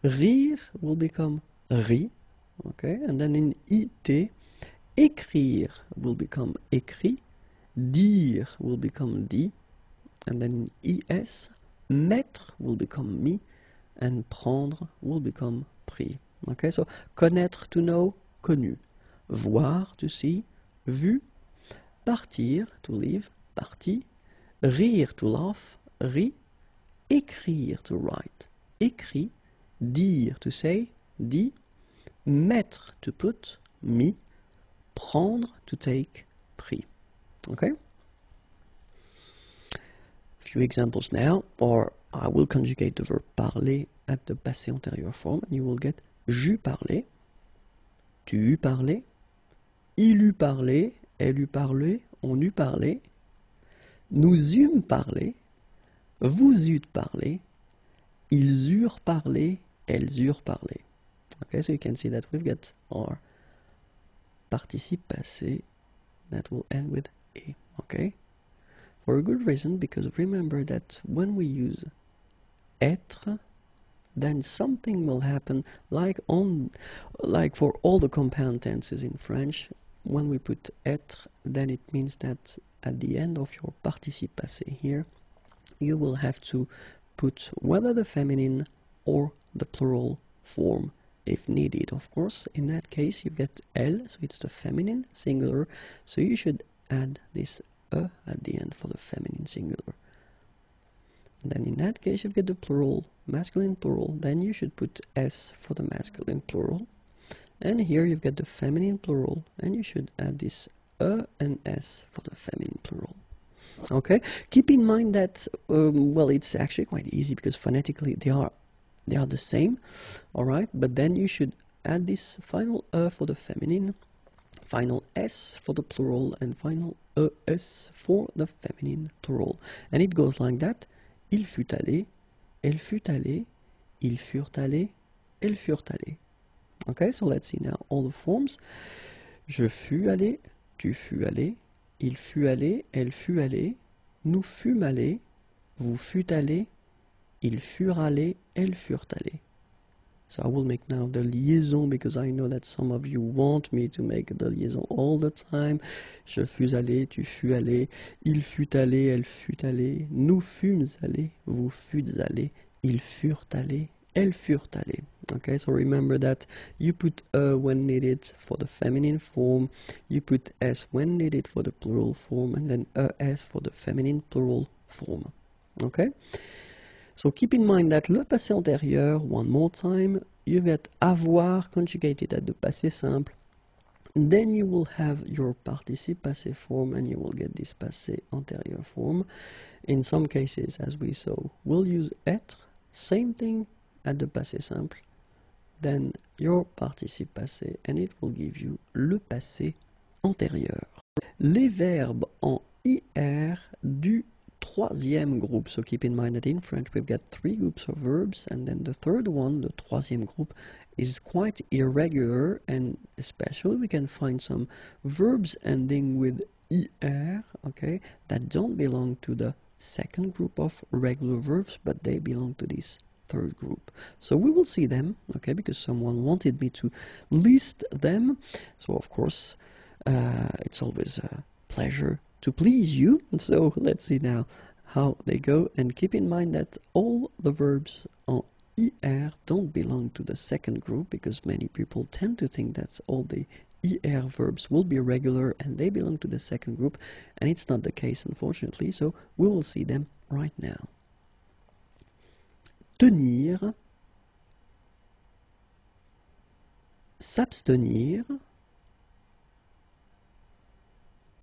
A: rire will become ri, okay, and then in it, écrire will become écrit, dire will become dit, and then in is, mettre will become mis, and prendre will become pris. Okay, so connaître, to know, connu, voir, to see, vu, partir, to leave, parti, rire, to laugh, ri, écrire, to write, écrit, dire, to say, dit, mettre, to put, mis, prendre, to take, pris. Okay? Few examples now, or I will conjugate the verb parler at the passé antérieur form, and you will get j'eus parlé, tu eus parlé, il eut parlé, elle eut parlé, on eut parlé, nous eûmes parlé, vous eûtes parlé, ils eurent parlé, elles eurent parlé. Okay, so you can see that we've got our participe passé that will end with a. Okay, for a good reason, because remember that when we use être, then something will happen like for all the compound tenses in French. When we put être, then it means that at the end of your participe passé here, you will have to put whether the feminine or the plural form if needed. Of course, in that case you get elle, so it's the feminine singular, so you should add this e at the end for the feminine singular. And then in that case you get the plural, masculine plural, then you should put s for the masculine plural. And here you've got the feminine plural, and you should add this e and s for the feminine plural. Okay, keep in mind that well, it's actually quite easy because phonetically they are the same, all right, but then you should add this final e for the feminine, final s for the plural, and final es for the feminine plural, and it goes like that: il fut allé, elle fut allée, ils furent allés, elles furent allées. Okay, so let's see now all the forms. Je fus allé, tu fus allé, il fut allé, elle fut allée, nous fûmes allés, vous fûtes allés, ils furent allés, elles furent allées. So I will make now the liaison because I know that some of you want me to make the liaison all the time. Je fus allé, tu fus allé, il fut allé, elle fut allée, nous fûmes allés, vous fûtes allés, ils furent allés, elles furent allées. Okay, so remember that you put when needed for the feminine form, you put s when needed for the plural form, and then es for the feminine plural form. Okay? So keep in mind that le passé antérieur, one more time, you get avoir conjugated at the passé simple. Then you will have your participe passé form and you will get this passé antérieur form. In some cases, as we saw, we'll use être, same thing at the passé simple. Then your participe passé and it will give you le passé antérieur. Les verbes en IR du troisième groupe. So keep in mind that in French we've got three groups of verbs, and then the third one, the troisième groupe, is quite irregular, and especially we can find some verbs ending with IR, okay, that don't belong to the second group of regular verbs, but they belong to this third group. So we will see them, okay, because someone wanted me to list them. So of course, it's always a pleasure to please you. So let's see now how they go, and keep in mind that all the verbs en IR don't belong to the second group, because many people tend to think that all the IR verbs will be regular and they belong to the second group, and it's not the case, unfortunately. So we will see them right now. Tenir, s'abstenir,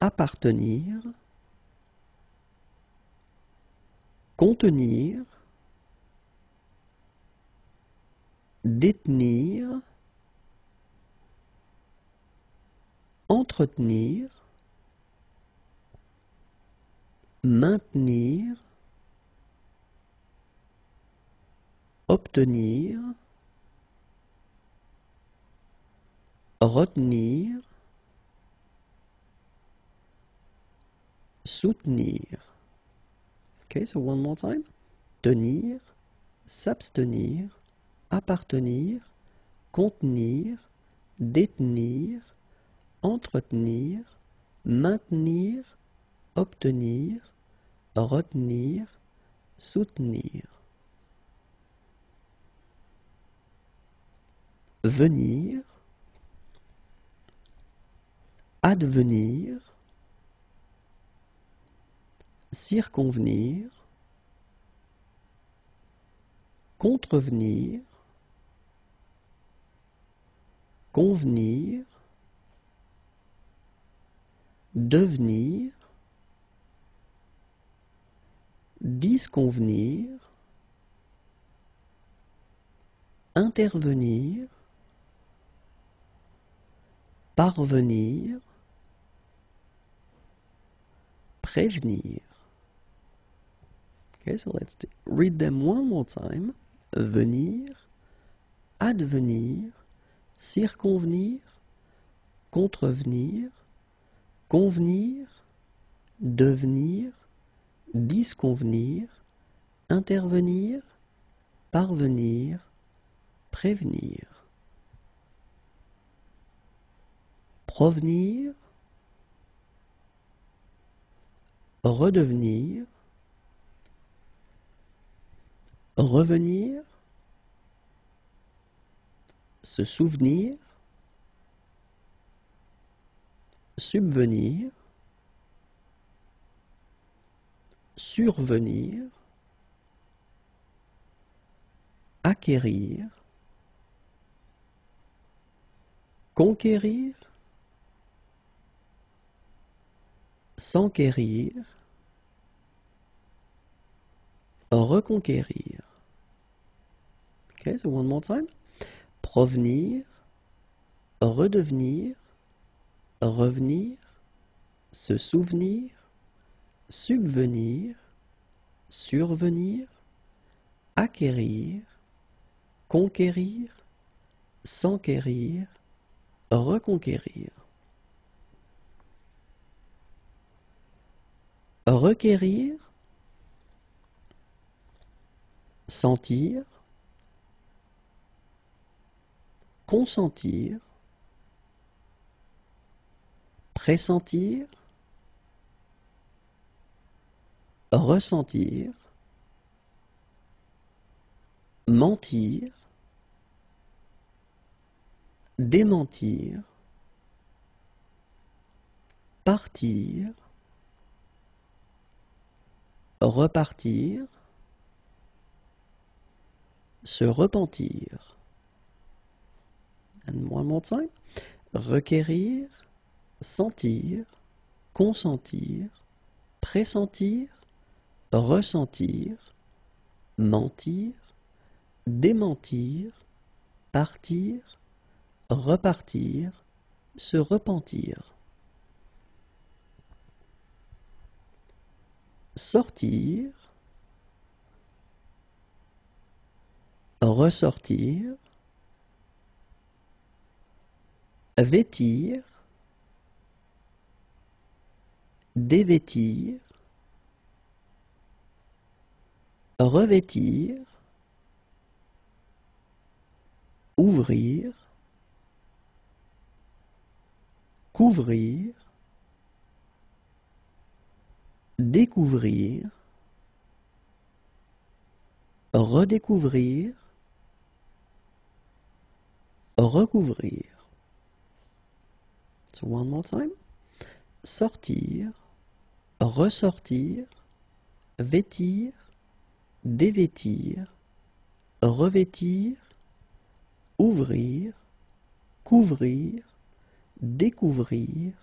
A: appartenir, contenir, détenir, entretenir, maintenir, obtenir, retenir, soutenir. Okay, so one more time. Tenir, s'abstenir, appartenir, contenir, détenir, entretenir, maintenir, obtenir, retenir, soutenir. Venir, advenir, circonvenir, contrevenir, convenir, devenir, disconvenir, intervenir, parvenir, prévenir. Okay, so let's read them one more time. Venir, advenir, circonvenir, contrevenir, convenir, devenir, disconvenir, intervenir, parvenir, prévenir. Provenir, redevenir, revenir, se souvenir, subvenir, survenir, acquérir, conquérir, s'enquérir, reconquérir. Okay, so one more time. Provenir, redevenir, revenir, se souvenir, subvenir, survenir, acquérir, conquérir, s'enquérir, reconquérir. Requérir, sentir, consentir, pressentir, ressentir, mentir, démentir, partir, repartir, se repentir. And one more time. Requérir, sentir, consentir, pressentir, ressentir, mentir, démentir, partir, repartir, se repentir. Sortir, ressortir, vêtir, dévêtir, revêtir, ouvrir, couvrir, découvrir, redécouvrir, recouvrir. So one more time. Sortir, ressortir, vêtir, dévêtir, revêtir, ouvrir, couvrir, découvrir,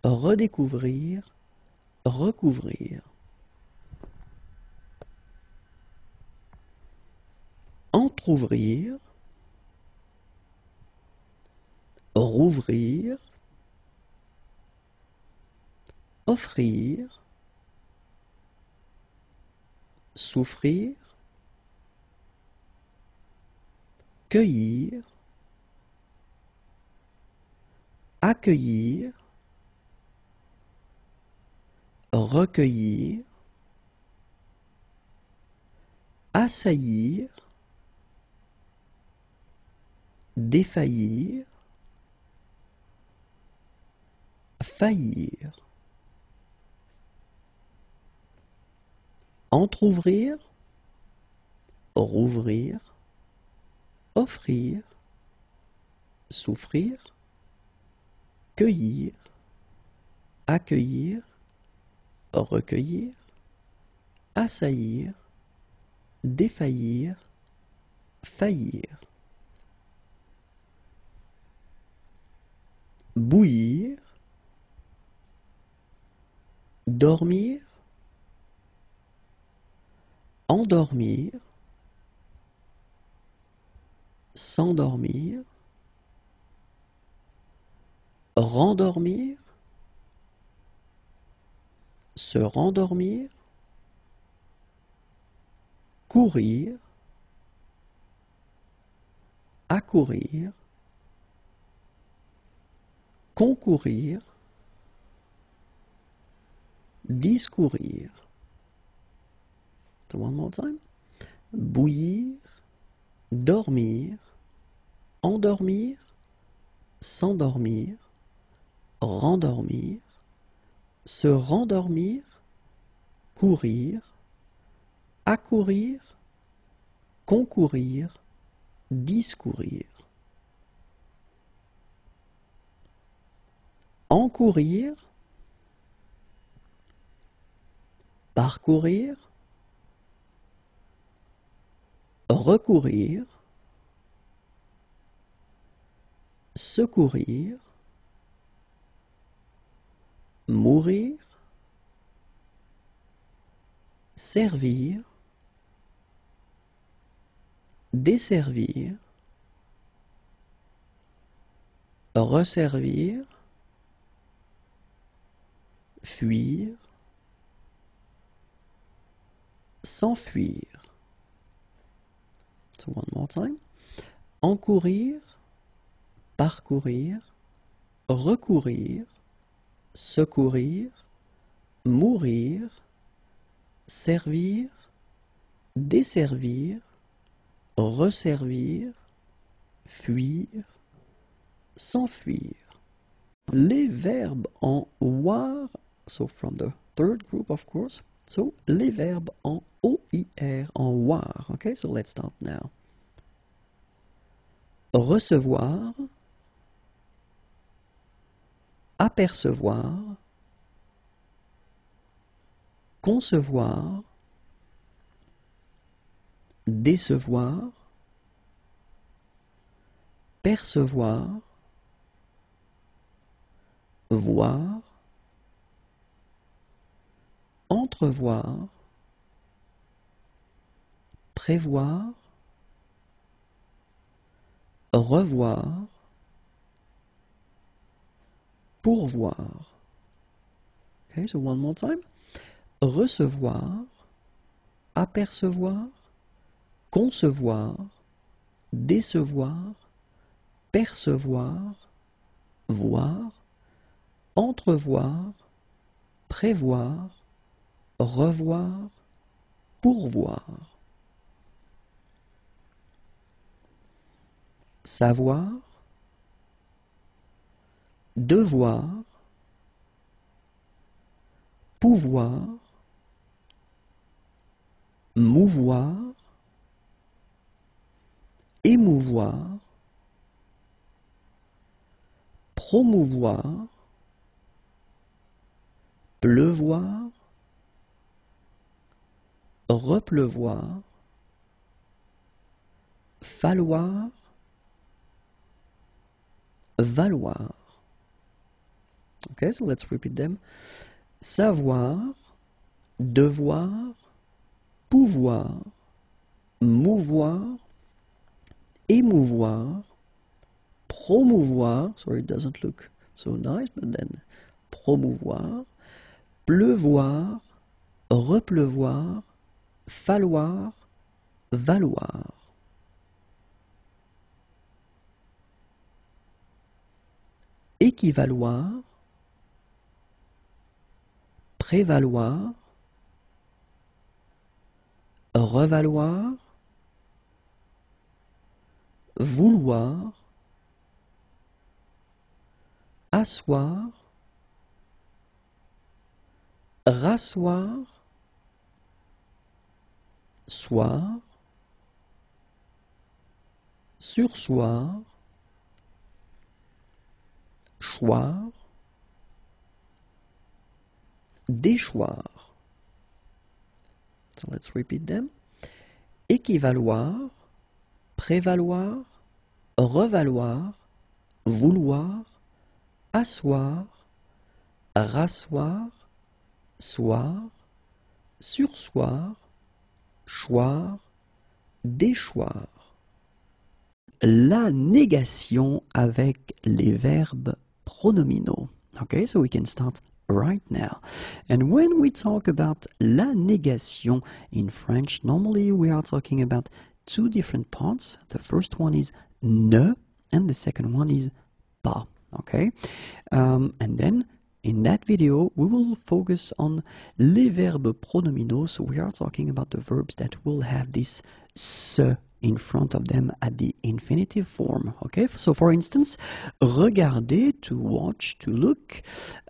A: redécouvrir, recouvrir. Entrouvrir, rouvrir, offrir, souffrir, cueillir, accueillir, recueillir, assaillir, défaillir, faillir. Entrouvrir, rouvrir, offrir, souffrir, cueillir, accueillir, recueillir, assaillir, défaillir, faillir. Bouillir, dormir, endormir, s'endormir, rendormir, se rendormir, courir, accourir, concourir, discourir. So one more time. Bouillir, dormir, endormir, s'endormir, rendormir, se rendormir, courir, accourir, concourir, discourir. Encourir, parcourir, recourir, secourir, mourir, servir, desservir, resservir, fuir, s'enfuir. So one more time. Encourir, parcourir, recourir, secourir, mourir, servir, desservir, resservir, fuir, s'enfuir. Les verbes en war, so from the third group of course, so les verbes en O-I-R, en voir. Okay, so let's start now. Recevoir, apercevoir, concevoir, décevoir, percevoir, voir, entrevoir, prévoir, revoir, pourvoir. Okay, so one more time. Recevoir, apercevoir, concevoir, décevoir, percevoir, voir, entrevoir, prévoir, revoir, pourvoir. Savoir, devoir, pouvoir, mouvoir, émouvoir, promouvoir, pleuvoir, repleuvoir, falloir, valoir. Okay, so let's repeat them. Savoir, devoir, pouvoir, mouvoir, émouvoir, promouvoir, sorry it doesn't look so nice, but then promouvoir, pleuvoir, repleuvoir, falloir, valoir. Équivaloir, prévaloir, revaloir, vouloir, asseoir, rasseoir, soir, sursoir, choir, déchoir. So let's repeat them. Équivaloir, prévaloir, revaloir, vouloir, asseoir, rasseoir, soir, sursoir, choir, déchoir. La négation avec les verbes pronominaux. Okay, so we can start right now. And when we talk about la négation in French, normally we are talking about two different parts. The first one is ne, and the second one is pas. Okay, and then in that video we will focus on les verbes pronominaux. So we are talking about the verbs that will have this se in front of them at the infinitive form. Okay, so for instance, regarder, to watch, to look,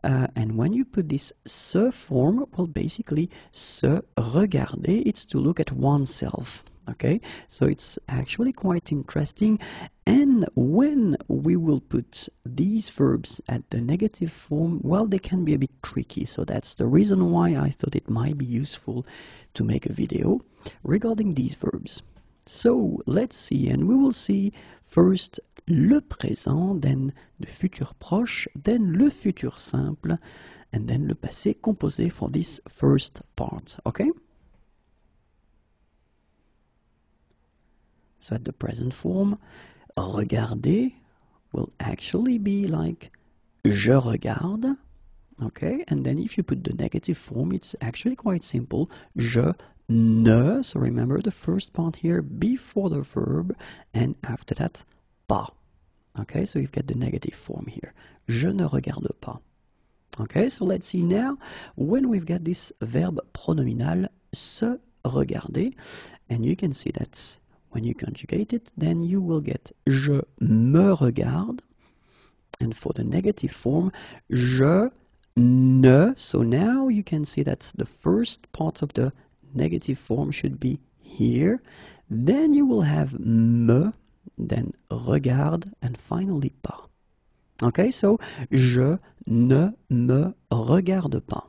A: and when you put this se form, well, basically se regarder, it's to look at oneself. Okay, so it's actually quite interesting. And when we will put these verbs at the negative form, well, they can be a bit tricky. So that's the reason why I thought it might be useful to make a video regarding these verbs. So let's see, and we will see first le présent, then le futur proche, then le futur simple, and then le passé composé for this first part, okay? So at the present form, regarder will actually be like je regarde, okay? And then if you put the negative form, it's actually quite simple, je ne, so remember the first part here before the verb, and after that, pas. Okay, so you've got the negative form here. Je ne regarde pas. Okay, so let's see now when we've got this verb pronominal, se regarder, and you can see that when you conjugate it, then you will get je me regarde, and for the negative form, je ne, so now you can see that the first part of the negative form should be here. Then you will have me, then regarde, and finally pas. Okay, so je ne me regarde pas.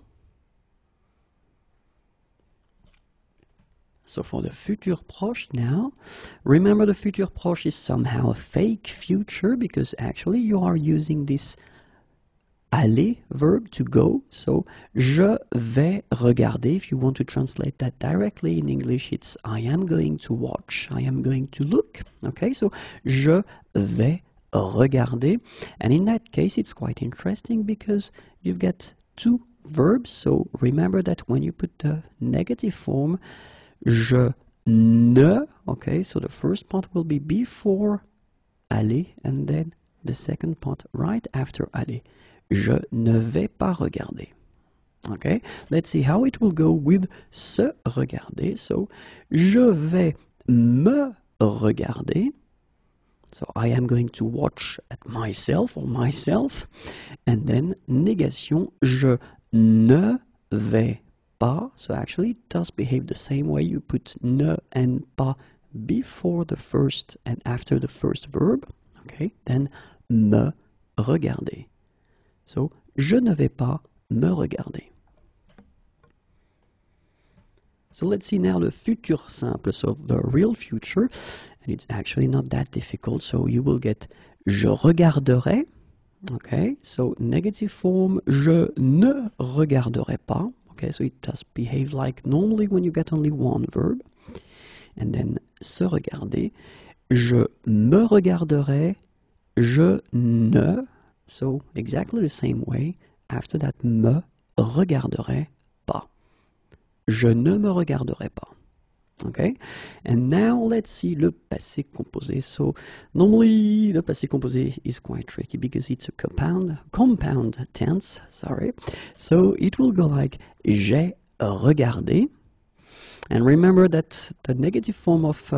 A: So for the futur proche now, remember the futur proche is somehow a fake future because actually you are using this aller verb to go. So je vais regarder. If you want to translate that directly in English, it's I am going to watch, I am going to look. Okay, so je vais regarder. And in that case, it's quite interesting because you've got two verbs. So remember that when you put the negative form, je ne, okay, so the first part will be before aller and then the second part right after aller. Je ne vais pas regarder. Okay, let's see how it will go with se regarder. So, je vais me regarder. So, I am going to watch at myself or myself. And then, négation, je ne vais pas. So, actually, it does behave the same way. You put ne and pas before the first and after the first verb. Okay, then, me regarder. So, je ne vais pas me regarder. So let's see now the futur simple, so the real future, and it's actually not that difficult. So you will get je regarderai, okay, so negative form, je ne regarderai pas, okay, so it does behave like normally when you get only one verb, and then se regarder, je me regarderai, je ne, so exactly the same way, after that me regarderai pas. Je ne me regarderai pas. Okay? And now let's see le passé composé. So normally the passé composé is quite tricky because it's a compound tense, sorry. So it will go like j'ai regardé. And remember that the negative form of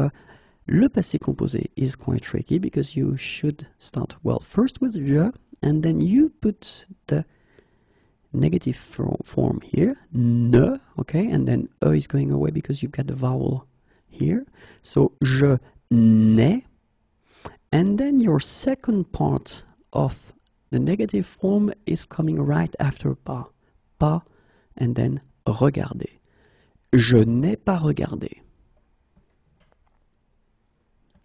A: le passé composé is quite tricky because you should start, well, first with je, and then you put the negative form here, ne, okay, and then e is going away because you've got the vowel here. So, je n'ai, and then your second part of the negative form is coming right after pas, and then regarder. Je n'ai pas regardé.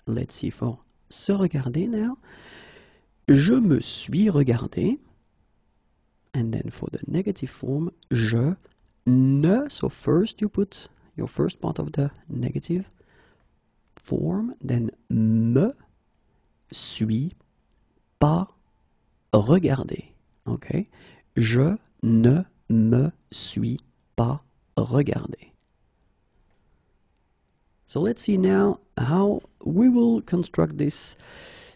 A: Let's see for se regarder now. Je me suis regardé. And then for the negative form, je ne. So first you put your first part of the negative form, then me suis pas regardé. Okay? Je ne me suis pas regardé. So let's see now how we will construct this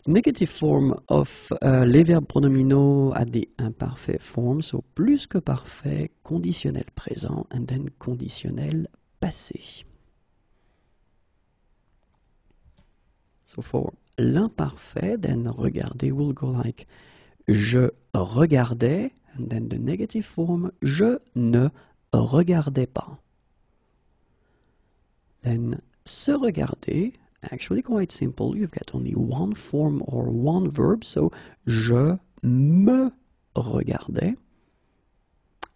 A: negative form of les verbes pronominaux at the imparfait form, so plus que parfait, conditionnel présent, and then conditionnel passé. So for l'imparfait, then regarder will go like je regardais, and then the negative form, je ne regardais pas. Then se regarder, actually quite simple. You've got only one form or one verb. So, je me regardais.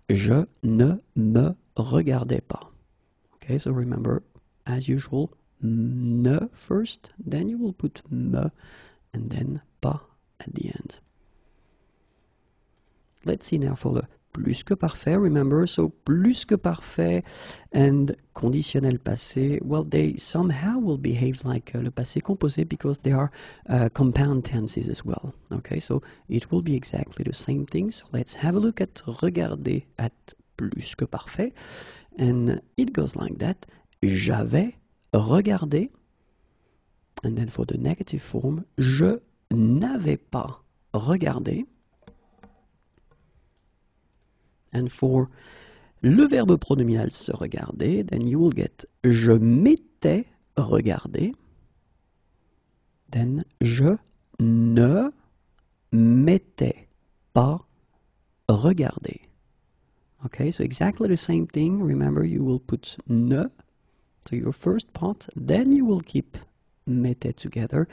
A: Je ne me regardais pas. Okay, so remember, as usual, ne first, then you will put me, and then pas at the end. Let's see now for the plus que parfait, remember, so plus que parfait and conditionnel passé, well, they somehow will behave like le passé composé because they are compound tenses as well. Okay, so it will be exactly the same thing. So let's have a look at regarder at plus que parfait. And it goes like that. J'avais regardé. And then for the negative form, je n'avais pas regardé. And for le verbe pronominal se regarder, then you will get je m'étais regardé. Then je ne m'étais pas regardé. Okay, so exactly the same thing. Remember, you will put ne, so your first part, then you will keep mette together,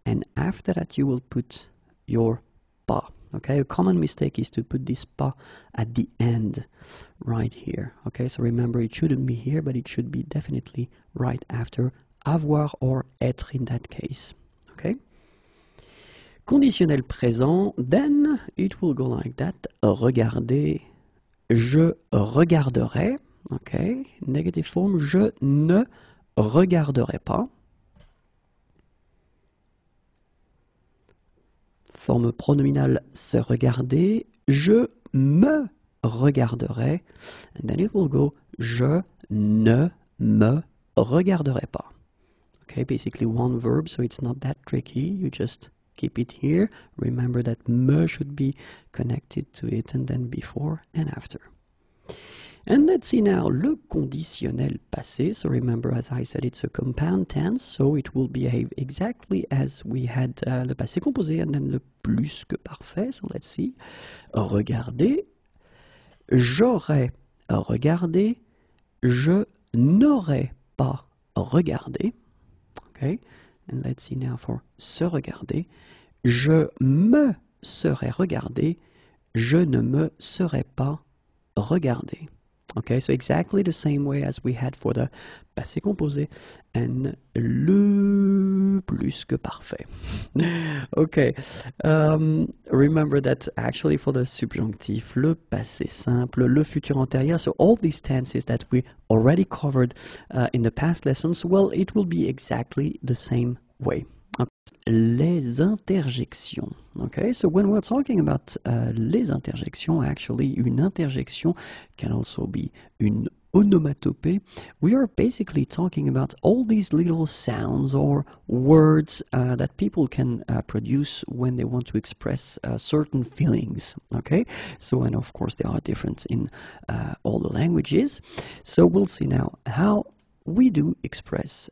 A: and after that you will put your pas. Okay, a common mistake is to put this pas at the end, right here. Okay, so remember, it shouldn't be here, but it should be definitely right after avoir or être in that case. Okay. Conditionnel présent, then it will go like that. Regarder, je regarderai. Okay. Negative form, je ne regarderai pas. Forme pronominale se regarder, je me regarderai. And then it will go, je ne me regarderai pas. Okay, basically one verb, so it's not that tricky. You just keep it here. Remember that me should be connected to it, and then before and after. And let's see now le conditionnel passé. So remember, as I said, it's a compound tense, so it will behave exactly as we had le passé composé and then le plus que parfait. So let's see. Regarder, j'aurais regardé, je n'aurais pas regardé. Okay, and let's see now for se regarder. Je me serais regardé, je ne me serais pas regardé. Okay, so exactly the same way as we had for the passé composé and le plus que parfait. Okay, remember that actually for the subjonctif, le passé simple, le futur antérieur, so all these tenses that we already covered in the past lessons, well, it will be exactly the same way. Les interjections. Okay, so when we're talking about les interjections, actually, une interjection can also be une onomatopée. We are basically talking about all these little sounds or words that people can produce when they want to express certain feelings. Okay, so and of course they are different in all the languages. So we'll see now how we do express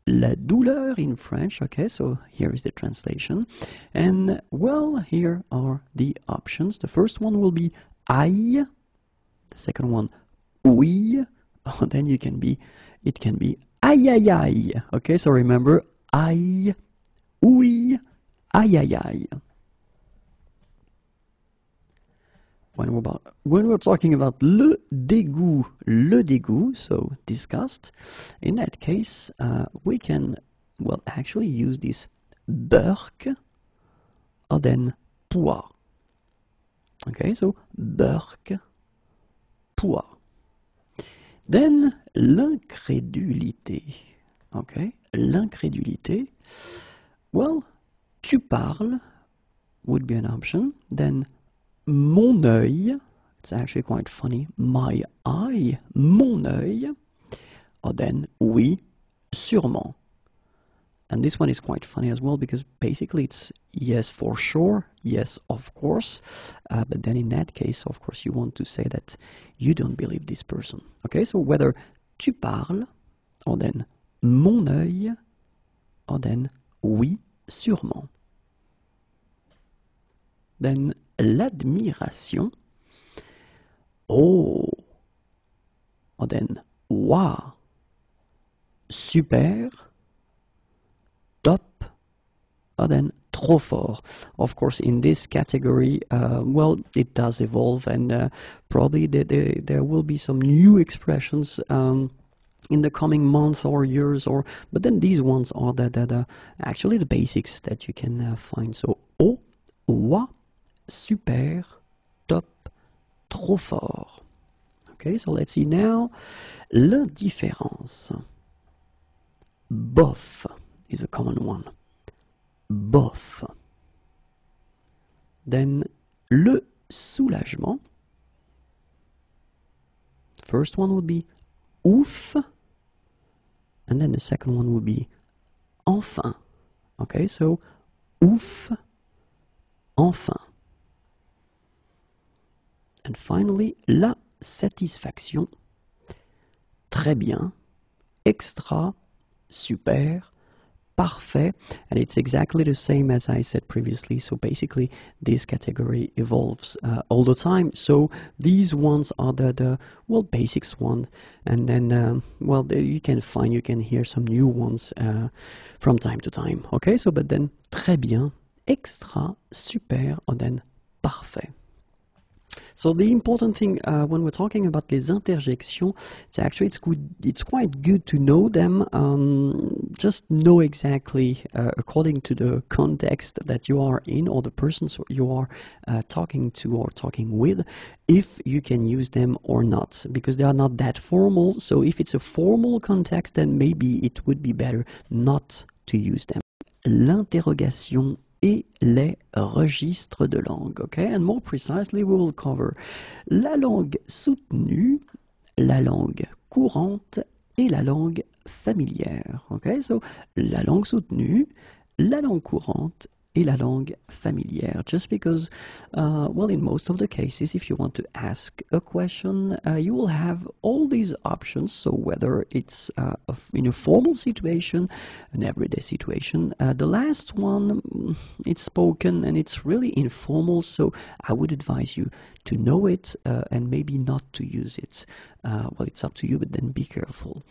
A: la douleur in French. Okay, so here is the translation. And well, here are the options. The first one will be aïe. The second one, oui. Oh, then it can be aïe aïe aïe. Okay, so remember, aïe, oui, aïe aïe aïe. When we're talking about le dégoût, so disgust, in that case, we can, well, actually use this burk or then pois. Okay, so burk, pois. Then l'incrédulité. Okay, l'incrédulité. Well, tu parles would be an option. Then mon œil, it's actually quite funny, my eye, mon œil, or then oui, sûrement. And this one is quite funny as well because basically it's yes for sure, yes of course, but then in that case, of course, you want to say that you don't believe this person. Okay, so whether tu parles, or then mon œil, or then oui, sûrement. Then l'admiration. Oh. Or then wow. Super. Top. Or then trop fort. Of course, in this category, well, it does evolve, and probably there will be some new expressions in the coming months or years, but then these ones are actually the basics that you can find. So, oh, wa, super, top, trop fort. Okay, so let's see now. L'indifférence. Bof is a common one. Bof. Then le soulagement. First one would be ouf, and then the second one would be enfin. Okay, so ouf, enfin. And finally, la satisfaction. Très bien, extra, super, parfait, and it's exactly the same as I said previously. So basically this category evolves all the time. So these ones are the basics one, and then you can hear some new ones from time to time. Okay, so but then très bien, extra, super, and then parfait. So the important thing when we're talking about les interjections, it's quite good to know them. Just know exactly according to the context that you are in, or the persons you are talking to or talking with, if you can use them or not, because they are not that formal. So if it's a formal context, then maybe it would be better not to use them. L'interrogation et les registres de langue. Okay, and more precisely, we will cover la langue soutenue, la langue courante et la langue familière. Okay, so la langue soutenue, la langue courante et la langue familière. Just because, in most of the cases, if you want to ask a question, you will have all these options. So whether it's in a formal situation, an everyday situation, the last one, it's spoken and it's really informal. So I would advise you to know it and maybe not to use it. It's up to you, but then be careful.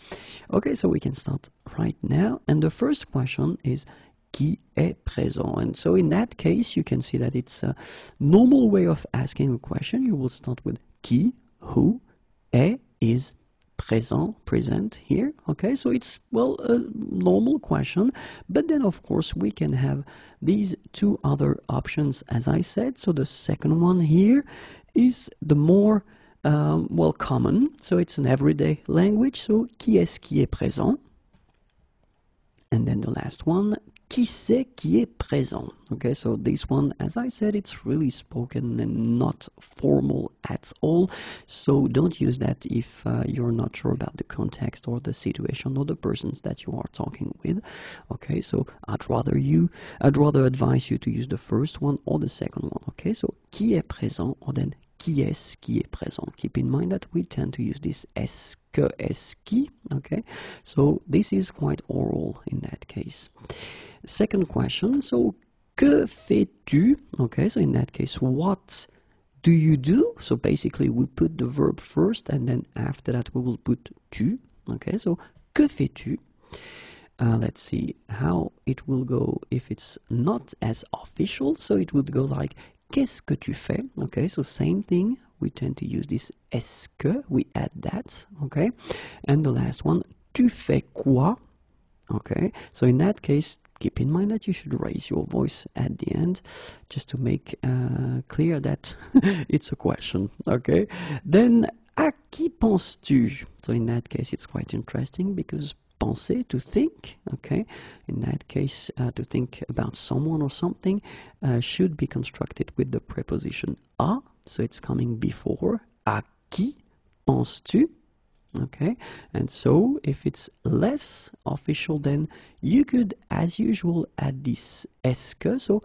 A: Okay, so we can start right now. And the first question is, qui est présent? And so in that case, you can see that it's a normal way of asking a question. You will start with qui, who, est, is, présent, present here. Okay, so it's, a normal question. But then, of course, we can have these two other options, as I said. So the second one here is the more, common. So it's an everyday language. So qui est-ce qui est présent? And then the last one, qui c'est qui est présent? Okay, so this one, as I said, it's really spoken and not formal at all. So don't use that if you're not sure about the context or the situation or the persons that you are talking with. Okay, so I'd rather advise you to use the first one or the second one. Okay, so qui est présent, or then qui est-ce qui est présent? Keep in mind that we tend to use this est-ce que, est-ce qui, okay? So this is quite oral in that case. Second question, so que fais-tu? Okay, so in that case, what do you do? So basically we put the verb first and then after that we will put tu. Okay, so que fais-tu? Let's see how it will go if it's not as official. So it would go like, qu'est-ce que tu fais? Okay, so same thing. We tend to use this est-ce que. We add that. Okay, and the last one, tu fais quoi? Okay, so in that case, keep in mind that you should raise your voice at the end, just to make clear that it's a question. Okay, then à qui penses-tu? So in that case, it's quite interesting because penser, to think, okay, in that case, to think about someone or something, should be constructed with the preposition à, so it's coming before. À qui penses-tu? Okay, and so if it's less official, then you could, as usual, add this est-ce que, so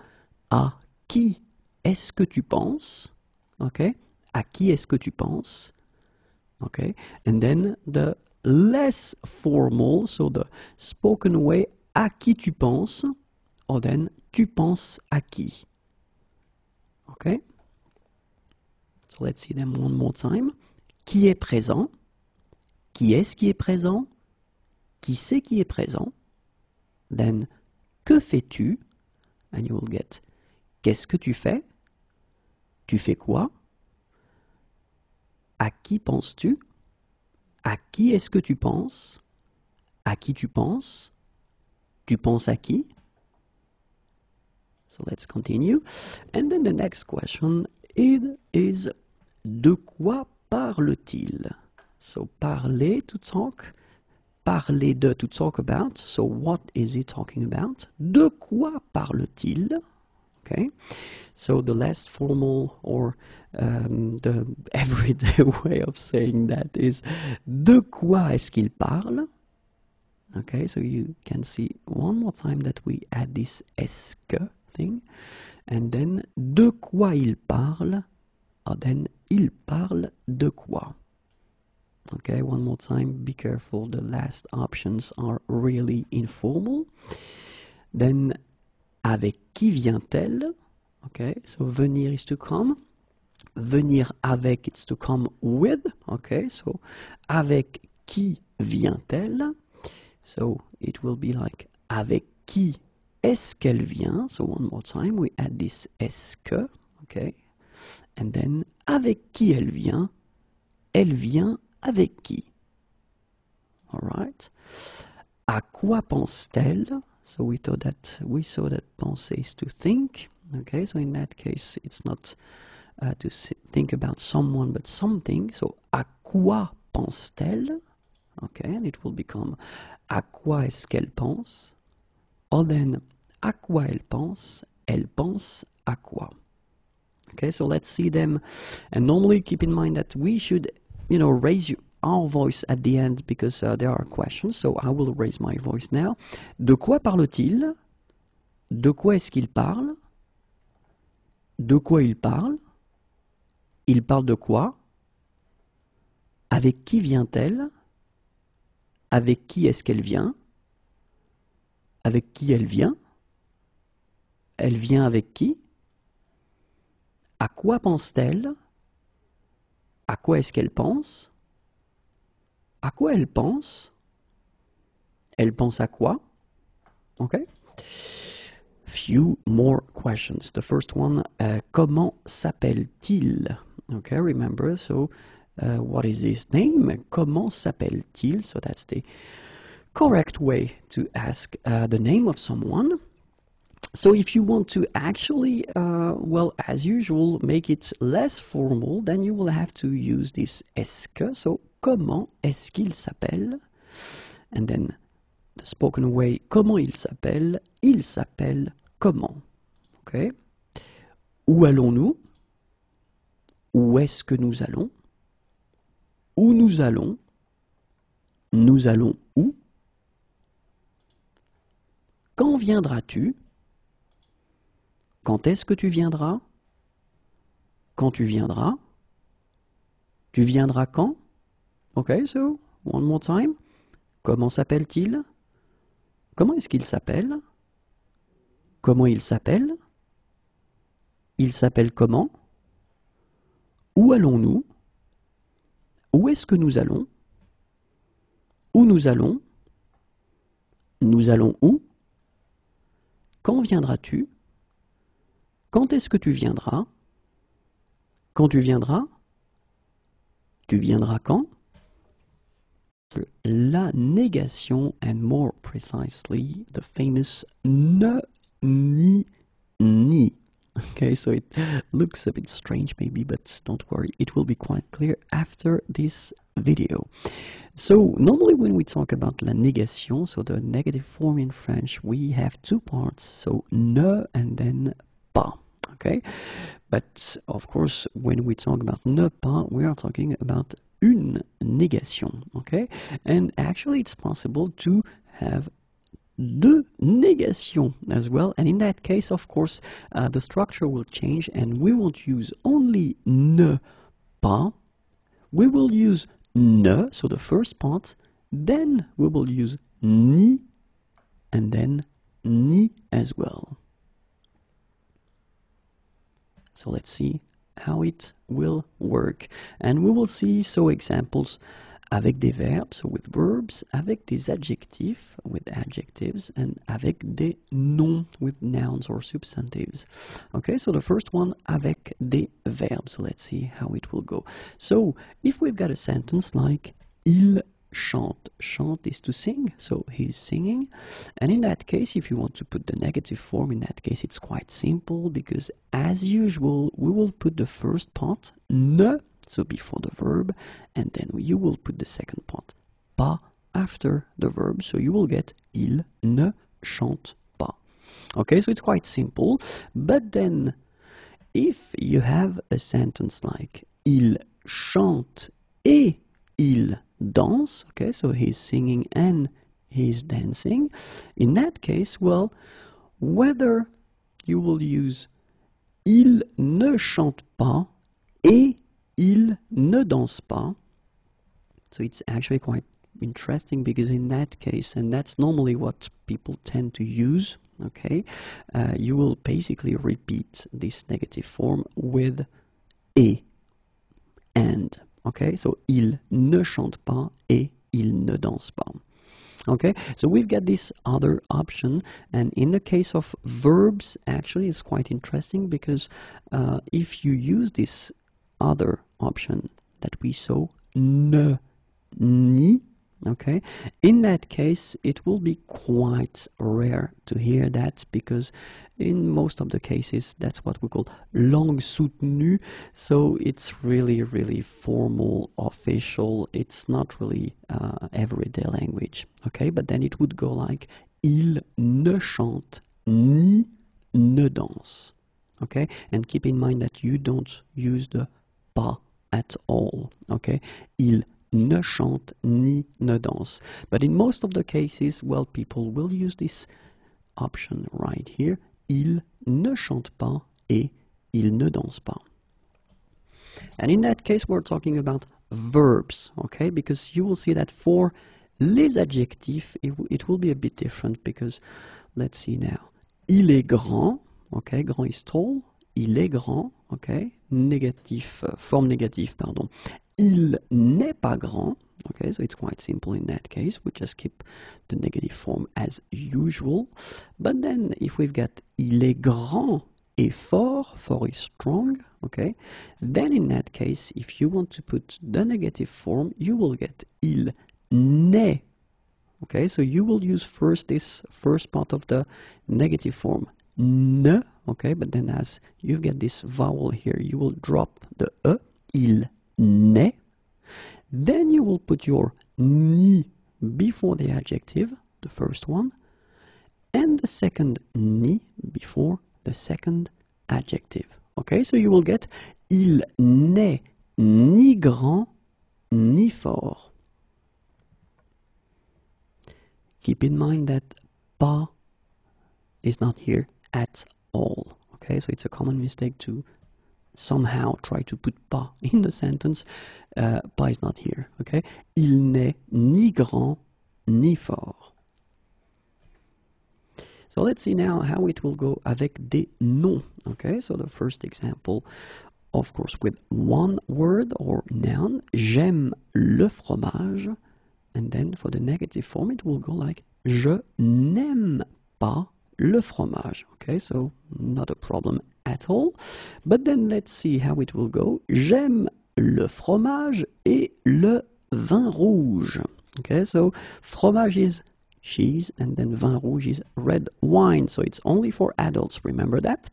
A: à qui est-ce que tu penses? Okay, à qui est-ce que tu penses? Okay, and then the less formal, so the spoken way, à qui tu penses, or then tu penses à qui. Okay, so let's see them one more time. Qui est présent? Qui est-ce qui est présent? Qui c'est qui est présent? Then, que fais-tu? And you will get, qu'est-ce que tu fais? Tu fais quoi? À qui penses-tu? À qui est-ce que tu penses? À qui tu penses? Tu penses à qui? So let's continue. And then the next question, it is, de quoi parle-t-il? So parler, to talk. Parler de, to talk about. So what is he talking about? De quoi parle-t-il? Okay, so the less formal or the everyday way of saying that is, de quoi est-ce qu'il parle? Okay, so you can see one more time that we add this est-ce que thing, and then de quoi il parle, or then il parle de quoi. Okay, one more time, be careful, the last options are really informal. Then, avec qui vient-elle? Okay, so venir is to come. Venir avec, it's to come with. Okay, so avec qui vient-elle? So it will be like avec qui est-ce qu'elle vient? So one more time, we add this est-ce que. Okay, and then avec qui elle vient? Elle vient avec qui? All right. À quoi pense-t-elle? So we saw that penser is to think. Okay, so in that case, it's not to think about someone but something. So à quoi pense-t-elle? Okay, and it will become à quoi est-ce qu'elle pense? Or then à quoi elle pense à quoi? Okay, so let's see them. And normally keep in mind that we should, raise our voice at the end because there are questions. So I will raise my voice now. De quoi parle-t-il? De quoi est-ce qu'il parle? De quoi il parle? Il parle de quoi? Avec qui vient-elle? Avec qui est-ce qu'elle vient? Avec qui elle vient? Elle vient avec qui? À quoi pense-t-elle? À quoi est-ce qu'elle pense? À quoi elle pense? Elle pense à quoi? Okay. Few more questions. The first one, comment s'appelle-t-il? Okay, remember, so what is his name? Comment s'appelle-t-il? So that's the correct way to ask the name of someone. So if you want to actually, as usual, make it less formal, then you will have to use this est-ce que. So, comment est-ce qu'il s'appelle? And then the spoken way, comment il s'appelle? Il s'appelle comment? Okay. Où allons-nous? Où est-ce que nous allons? Où nous allons? Nous allons où? Quand viendras-tu? Quand est-ce que tu viendras? Quand tu viendras? Tu viendras quand? Okay, so, one more time. Comment s'appelle-t-il? Comment est-ce qu'il s'appelle? Comment il s'appelle? Il s'appelle comment? Où allons-nous? Où est-ce que nous allons? Où nous allons? Nous allons où? Quand viendras-tu? Quand est-ce que tu viendras? Quand tu viendras? Tu viendras quand? La négation, and more precisely, the famous ne, ni, ni. Okay, so it looks a bit strange maybe, but don't worry, it will be quite clear after this video. So normally when we talk about la négation, so the negative form in French, we have two parts, so ne and then pas. Okay, but of course when we talk about ne pas, we are talking about une négation. Okay, and actually it's possible to have deux négations as well, and in that case, of course, the structure will change and we won't use only ne pas, we will use ne, so the first part, then we will use ni, and then ni as well. So let's see how it will work. And we will see examples avec des verbes, so with verbs, avec des adjectifs, with adjectives, and avec des noms, with nouns or substantives. Okay, so the first one, avec des verbes. So let's see how it will go. So if we've got a sentence like il chante. Chante is to sing, so he's singing. And in that case, if you want to put the negative form, in that case it's quite simple, because as usual, we will put the first part, ne, so before the verb, and then you will put the second part, pas, after the verb, so you will get il ne chante pas. Okay, so it's quite simple, but then if you have a sentence like il chante et il danse, okay, so he's singing and he's dancing, in that case, well, whether you will use il ne chante pas et il ne danse pas, so it's actually quite interesting, because in that case, and that's normally what people tend to use, okay, you will basically repeat this negative form with et, and. Okay, so il ne chante pas et il ne danse pas. Okay, so we've got this other option, and in the case of verbs, actually, it's quite interesting because if you use this other option that we saw, ne, ni, okay, in that case, it will be quite rare to hear that because in most of the cases, that's what we call langue soutenue, so it's really, really formal, official, it's not really everyday language, okay, but then it would go like il ne chante ni ne danse, okay, and keep in mind that you don't use the pas at all, okay, il ne chante ni ne danse. But in most of the cases, well, people will use this option right here. Il ne chante pas et il ne danse pas. And in that case, we're talking about verbs, okay? Because you will see that for les adjectifs, it will be a bit different because, let's see now. Il est grand, okay? Grand is tall. Il est grand, okay? Négatif, forme négative, pardon. Il n'est pas grand, okay, so it's quite simple in that case. We just keep the negative form as usual. But then if we've got il est grand et fort, fort is strong, okay, then in that case, if you want to put the negative form, you will get il n'est, okay, so you will use first this first part of the negative form, ne, okay, but then as you get this vowel here, you will drop the e, il n'est. Then you will put your ni before the adjective, the first one, and the second ni before the second adjective. Okay, so you will get il n'est ni grand ni fort. Keep in mind that pas is not here at all. Okay, so it's a common mistake to somehow try to put pas in the sentence. Pas is not here, okay? Il n'est ni grand ni fort. So let's see now how it will go avec des noms, okay? So the first example, of course, with one word or noun, j'aime le fromage, and then for the negative form, it will go like je n'aime pas le fromage, okay? So not a problem at all. But then let's see how it will go. J'aime le fromage et le vin rouge. Okay, so fromage is cheese and then vin rouge is red wine. So it's only for adults, remember that?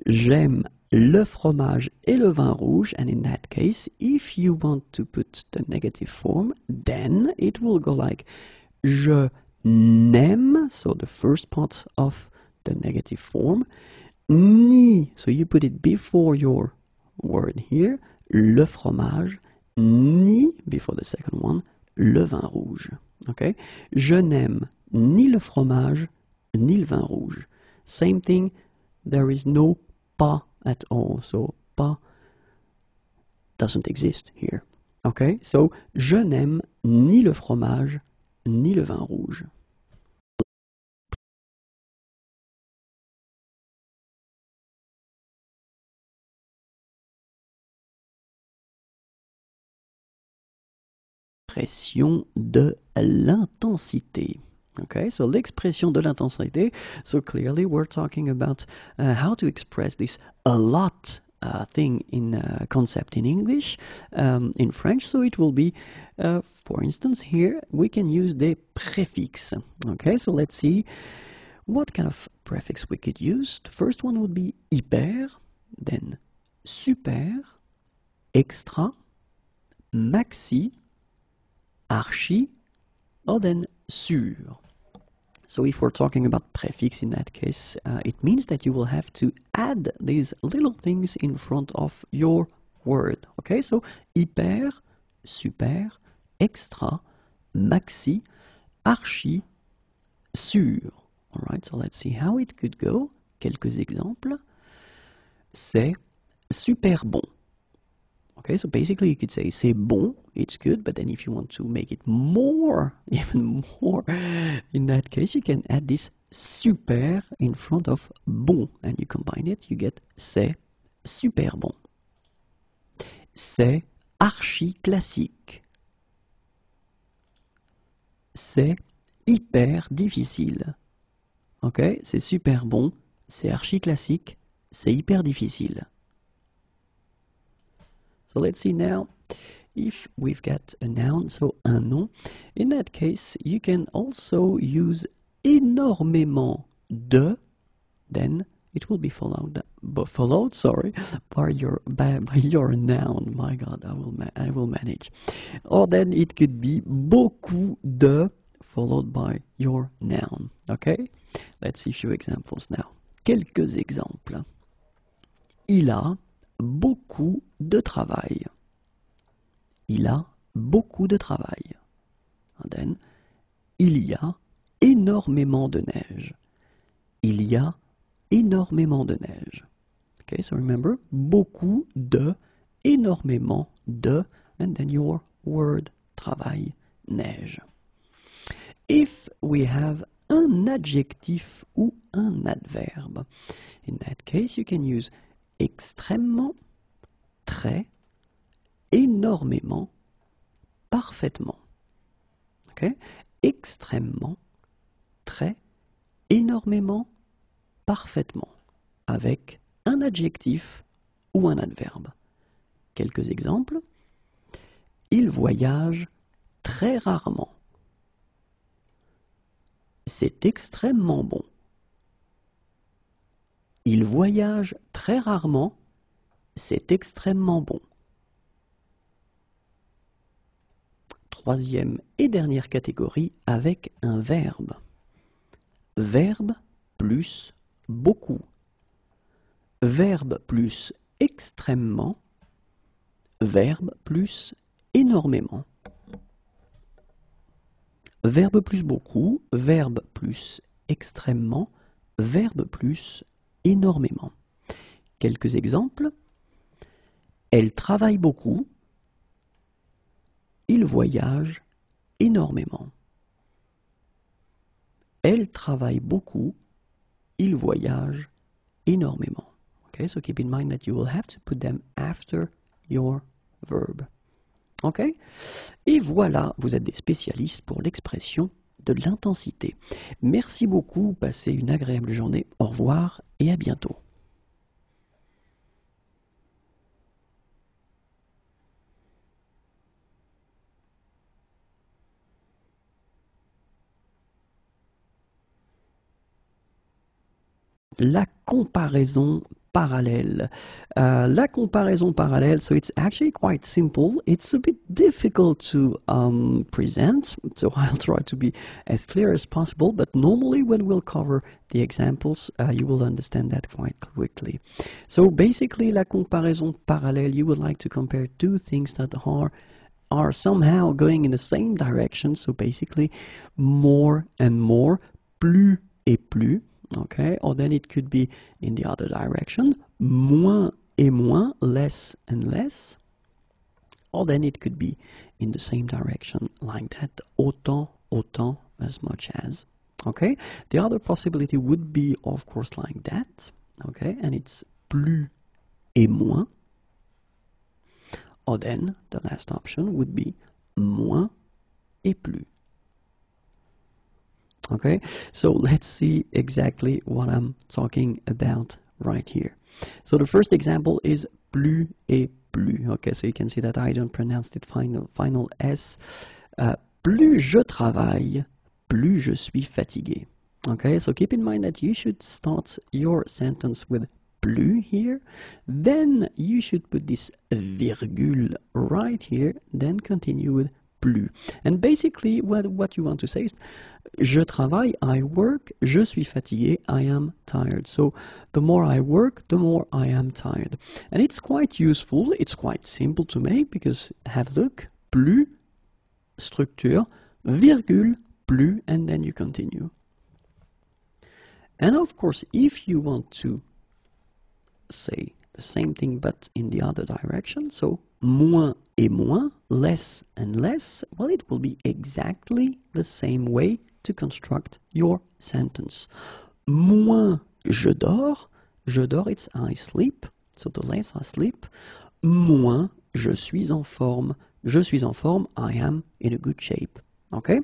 A: J'aime le fromage et le vin rouge. And in that case, if you want to put the negative form, then it will go like je n'aime, so the first part of the negative form, ni, so you put it before your word here, le fromage, ni, before the second one, le vin rouge. Okay? Je n'aime ni le fromage, ni le vin rouge. Same thing, there is no pas at all, so pas doesn't exist here. Okay? So, je n'aime ni le fromage, ni le vin rouge. L'expression de l'intensité. Okay, so l'expression de l'intensité. So clearly we're talking about how to express this a lot thing in concept in English, in French. So it will be, for instance, here we can use des préfixes. Okay, so let's see what kind of prefix we could use. The first one would be hyper, then super, extra, maxi, archi, or then sur. So if we're talking about prefix in that case, it means that you will have to add these little things in front of your word. Okay, so hyper, super, extra, maxi, archi, sur. All right, so let's see how it could go. Quelques exemples. C'est super bon. Okay, so basically you could say c'est bon, it's good, but then if you want to make it more, even more, in that case you can add this super in front of bon, and you combine it, you get c'est super bon. C'est archi classique. C'est hyper difficile. Ok, c'est super bon, c'est archi classique, c'est hyper difficile. So let's see now if we've got a noun, so un nom. In that case, you can also use énormément de, then it will be followed by your noun. My God, I will manage. Or then it could be beaucoup de followed by your noun. Okay? Let's see a few examples now. Quelques exemples. Il a beaucoup de travail. Il a beaucoup de travail. And then, il y a énormément de neige. Il y a énormément de neige. Okay, so remember, beaucoup de, énormément de, and then your word, travail, neige. If we have un adjectif ou un adverbe, in that case you can use extrêmement, très, énormément, parfaitement. Okay? Extrêmement, très, énormément, parfaitement, avec un adjectif ou un adverbe. Quelques exemples. Il voyage très rarement. C'est extrêmement bon. Il voyage très rarement. C'est extrêmement bon. Troisième et dernière catégorie avec un verbe. Verbe plus beaucoup. Verbe plus extrêmement. Verbe plus énormément. Verbe plus beaucoup, verbe plus extrêmement, verbe plus énormément. Quelques exemples. Elle travaille beaucoup. Il voyage énormément. Elle travaille beaucoup. Il voyage énormément. Okay, so keep in mind that you will have to put them after your verb. Ok? Et voilà, vous êtes des spécialistes pour l'expression de l'intensité. Merci beaucoup, passez une agréable journée. Au revoir et à bientôt. La comparaison parallèle. La comparaison parallèle, so it's actually quite simple. It's a bit difficult to present, so I'll try to be as clear as possible, but normally when we'll cover the examples, you will understand that quite quickly. So basically, la comparaison parallèle, you would like to compare two things that are somehow going in the same direction, so basically more and more, plus et plus. Okay, or then it could be in the other direction, moins et moins, less and less. Or then it could be in the same direction like that, autant, autant, as much as. Okay, the other possibility would be, of course, like that. Okay, and it's plus et moins. Or then the last option would be moins et plus. Okay, so let's see exactly what I'm talking about right here. So the first example is plus et plus. Okay, so you can see that I don't pronounce it final S. Plus je travaille, plus je suis fatigué. Okay, so keep in mind that you should start your sentence with plus here, then you should put this virgule right here, then continue with plus. And basically, what you want to say is, je travaille, I work, je suis fatigué, I am tired. So the more I work, the more I am tired. And it's quite useful, it's quite simple to make, because have a look, plus, structure, virgule, plus, and then you continue. And of course, if you want to say the same thing but in the other direction, so moins et moins, less and less, well, it will be exactly the same way to construct your sentence. Moins je dors, it's I sleep, so the less I sleep. Moins je suis en forme, I am in a good shape. Okay?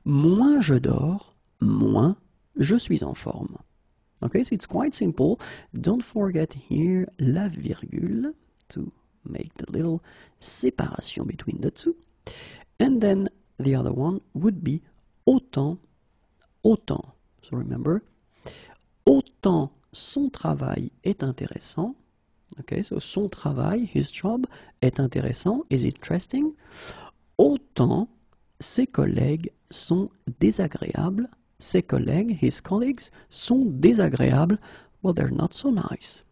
A: Moins je dors, moins je suis en forme. Okay, so it's quite simple. Don't forget here la virgule to make the little separation between the two. And then the other one would be autant. So remember, autant son travail est intéressant. Okay, so son travail, his job, est intéressant, is interesting. Autant ses collègues sont désagréables. Ses collègues, his colleagues, sont désagréables. Well, they're not so nice.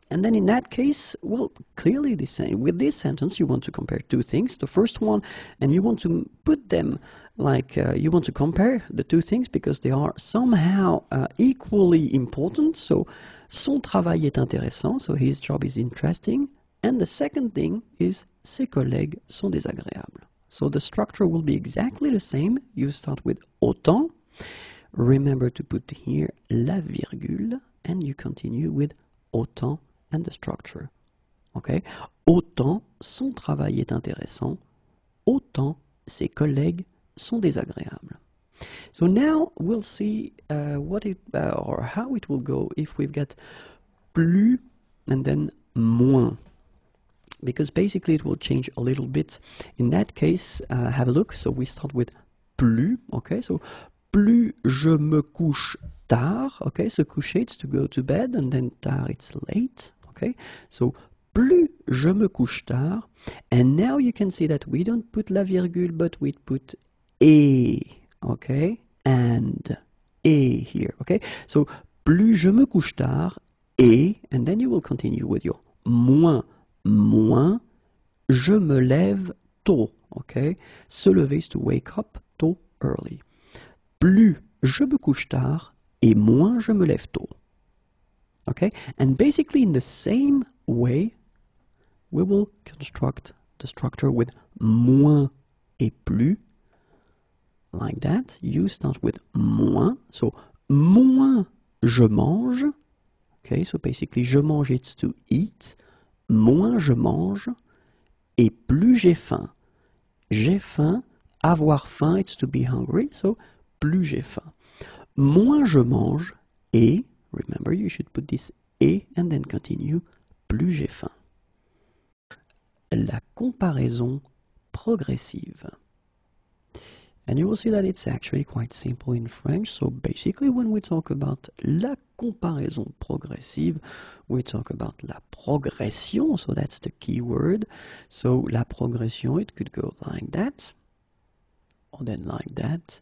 A: And then in that case, well, clearly with this sentence, you want to compare two things. The first one, and you want to put them like, you want to compare the two things because they are somehow equally important. So, son travail est intéressant, so his job is interesting. And the second thing is, ses collègues sont désagréables. So the structure will be exactly the same. You start with autant. Remember to put here la virgule, and you continue with autant and the structure. Okay? Autant son travail est intéressant, autant ses collègues sont désagréables. So now we'll see what it or how it will go if we've got plus and then moins. Because basically it will change a little bit. In that case, have a look. So we start with plus. Okay, so plus je me couche tard. Okay, so coucher it's to go to bed, and then tard it's late. Okay, so plus je me couche tard. And now you can see that we don't put la virgule, but we put et. Okay, and et here. Okay, so plus je me couche tard et, and then you will continue with your moins. Moins je me lève tôt. Okay, se lever is to wake up tôt, early. Plus je me couche tard et moins je me lève tôt. Okay, and basically in the same way, we will construct the structure with moins et plus. Like that, you start with moins. So, moins je mange. Okay, so basically, je mange, it's to eat. Moins je mange et plus j'ai faim. J'ai faim, avoir faim, it's to be hungry. So, plus j'ai faim. Moins je mange et, remember, you should put this et and then continue, plus j'ai faim. La comparaison progressive. And you will see that it's actually quite simple in French. So basically when we talk about la comparaison progressive, we talk about la progression, so that's the key word. So la progression, it could go like that, or then like that.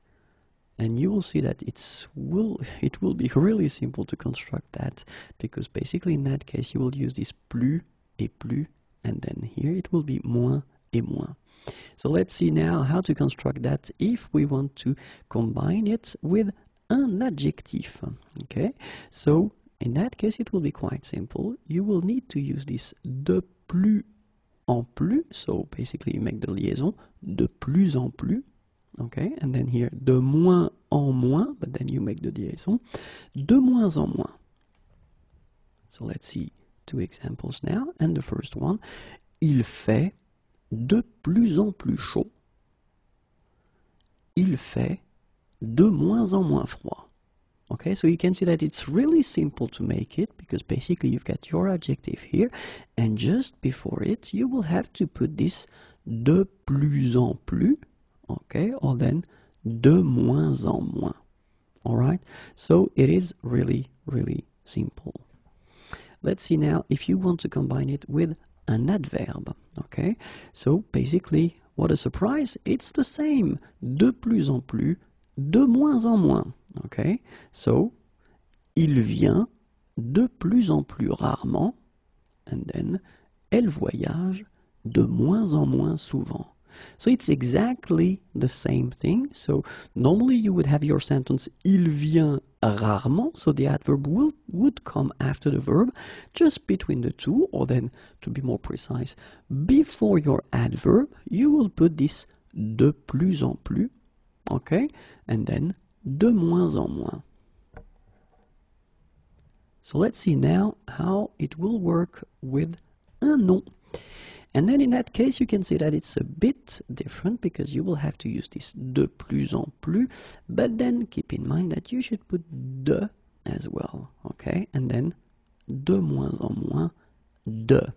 A: And you will see that it will be really simple to construct that, because basically in that case you will use this plus et plus, and then here it will be moins et moins. So let's see now how to construct that if we want to combine it with un adjectif. Okay, so in that case it will be quite simple. You will need to use this de plus en plus, so basically you make the liaison, de plus en plus. Okay, and then here de moins en moins, but then you make the liaison, de moins en moins. So let's see two examples now, and the first one, il fait de plus en plus chaud. Il fait de moins en moins froid. Okay, so you can see that it's really simple to make it, because basically you've got your adjective here, and just before it you will have to put this de plus en plus, okay, or then de moins en moins. Alright, so it is really, really simple. Let's see now if you want to combine it with an adverb. Okay, so basically, what a surprise, it's the same. De plus en plus, de moins en moins. Okay, so il vient de plus en plus rarement, and then elle voyage de moins en moins souvent. So it's exactly the same thing. So normally you would have your sentence il vient rarement, so the adverb would come after the verb, just between the two, or then to be more precise, before your adverb you will put this de plus en plus, okay, and then de moins en moins. So let's see now how it will work with un nom. And then in that case, you can see that it's a bit different because you will have to use this de plus en plus, but then keep in mind that you should put de as well, okay? And then de moins en moins, de.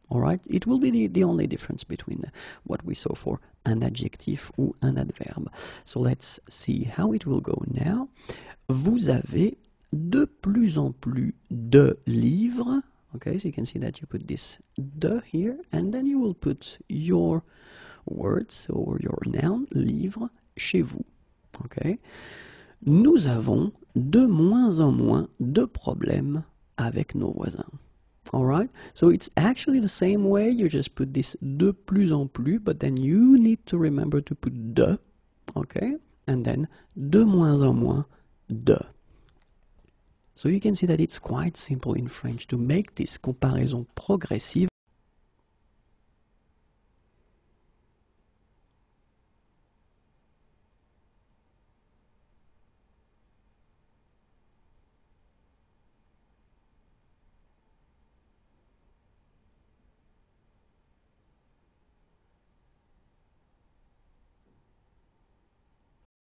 A: All right? It will be the only difference between what we saw for un adjectif ou un adverbe. So let's see how it will go now. Vous avez de plus en plus de livres. Okay, so you can see that you put this de here, and then you will put your words or your noun, livre, chez vous. Okay? Nous avons de moins en moins de problèmes avec nos voisins. All right? So it's actually the same way, you just put this de plus en plus, but then you need to remember to put de, okay? And then de moins en moins, de. So you can see that it's quite simple in French to make this comparaison progressive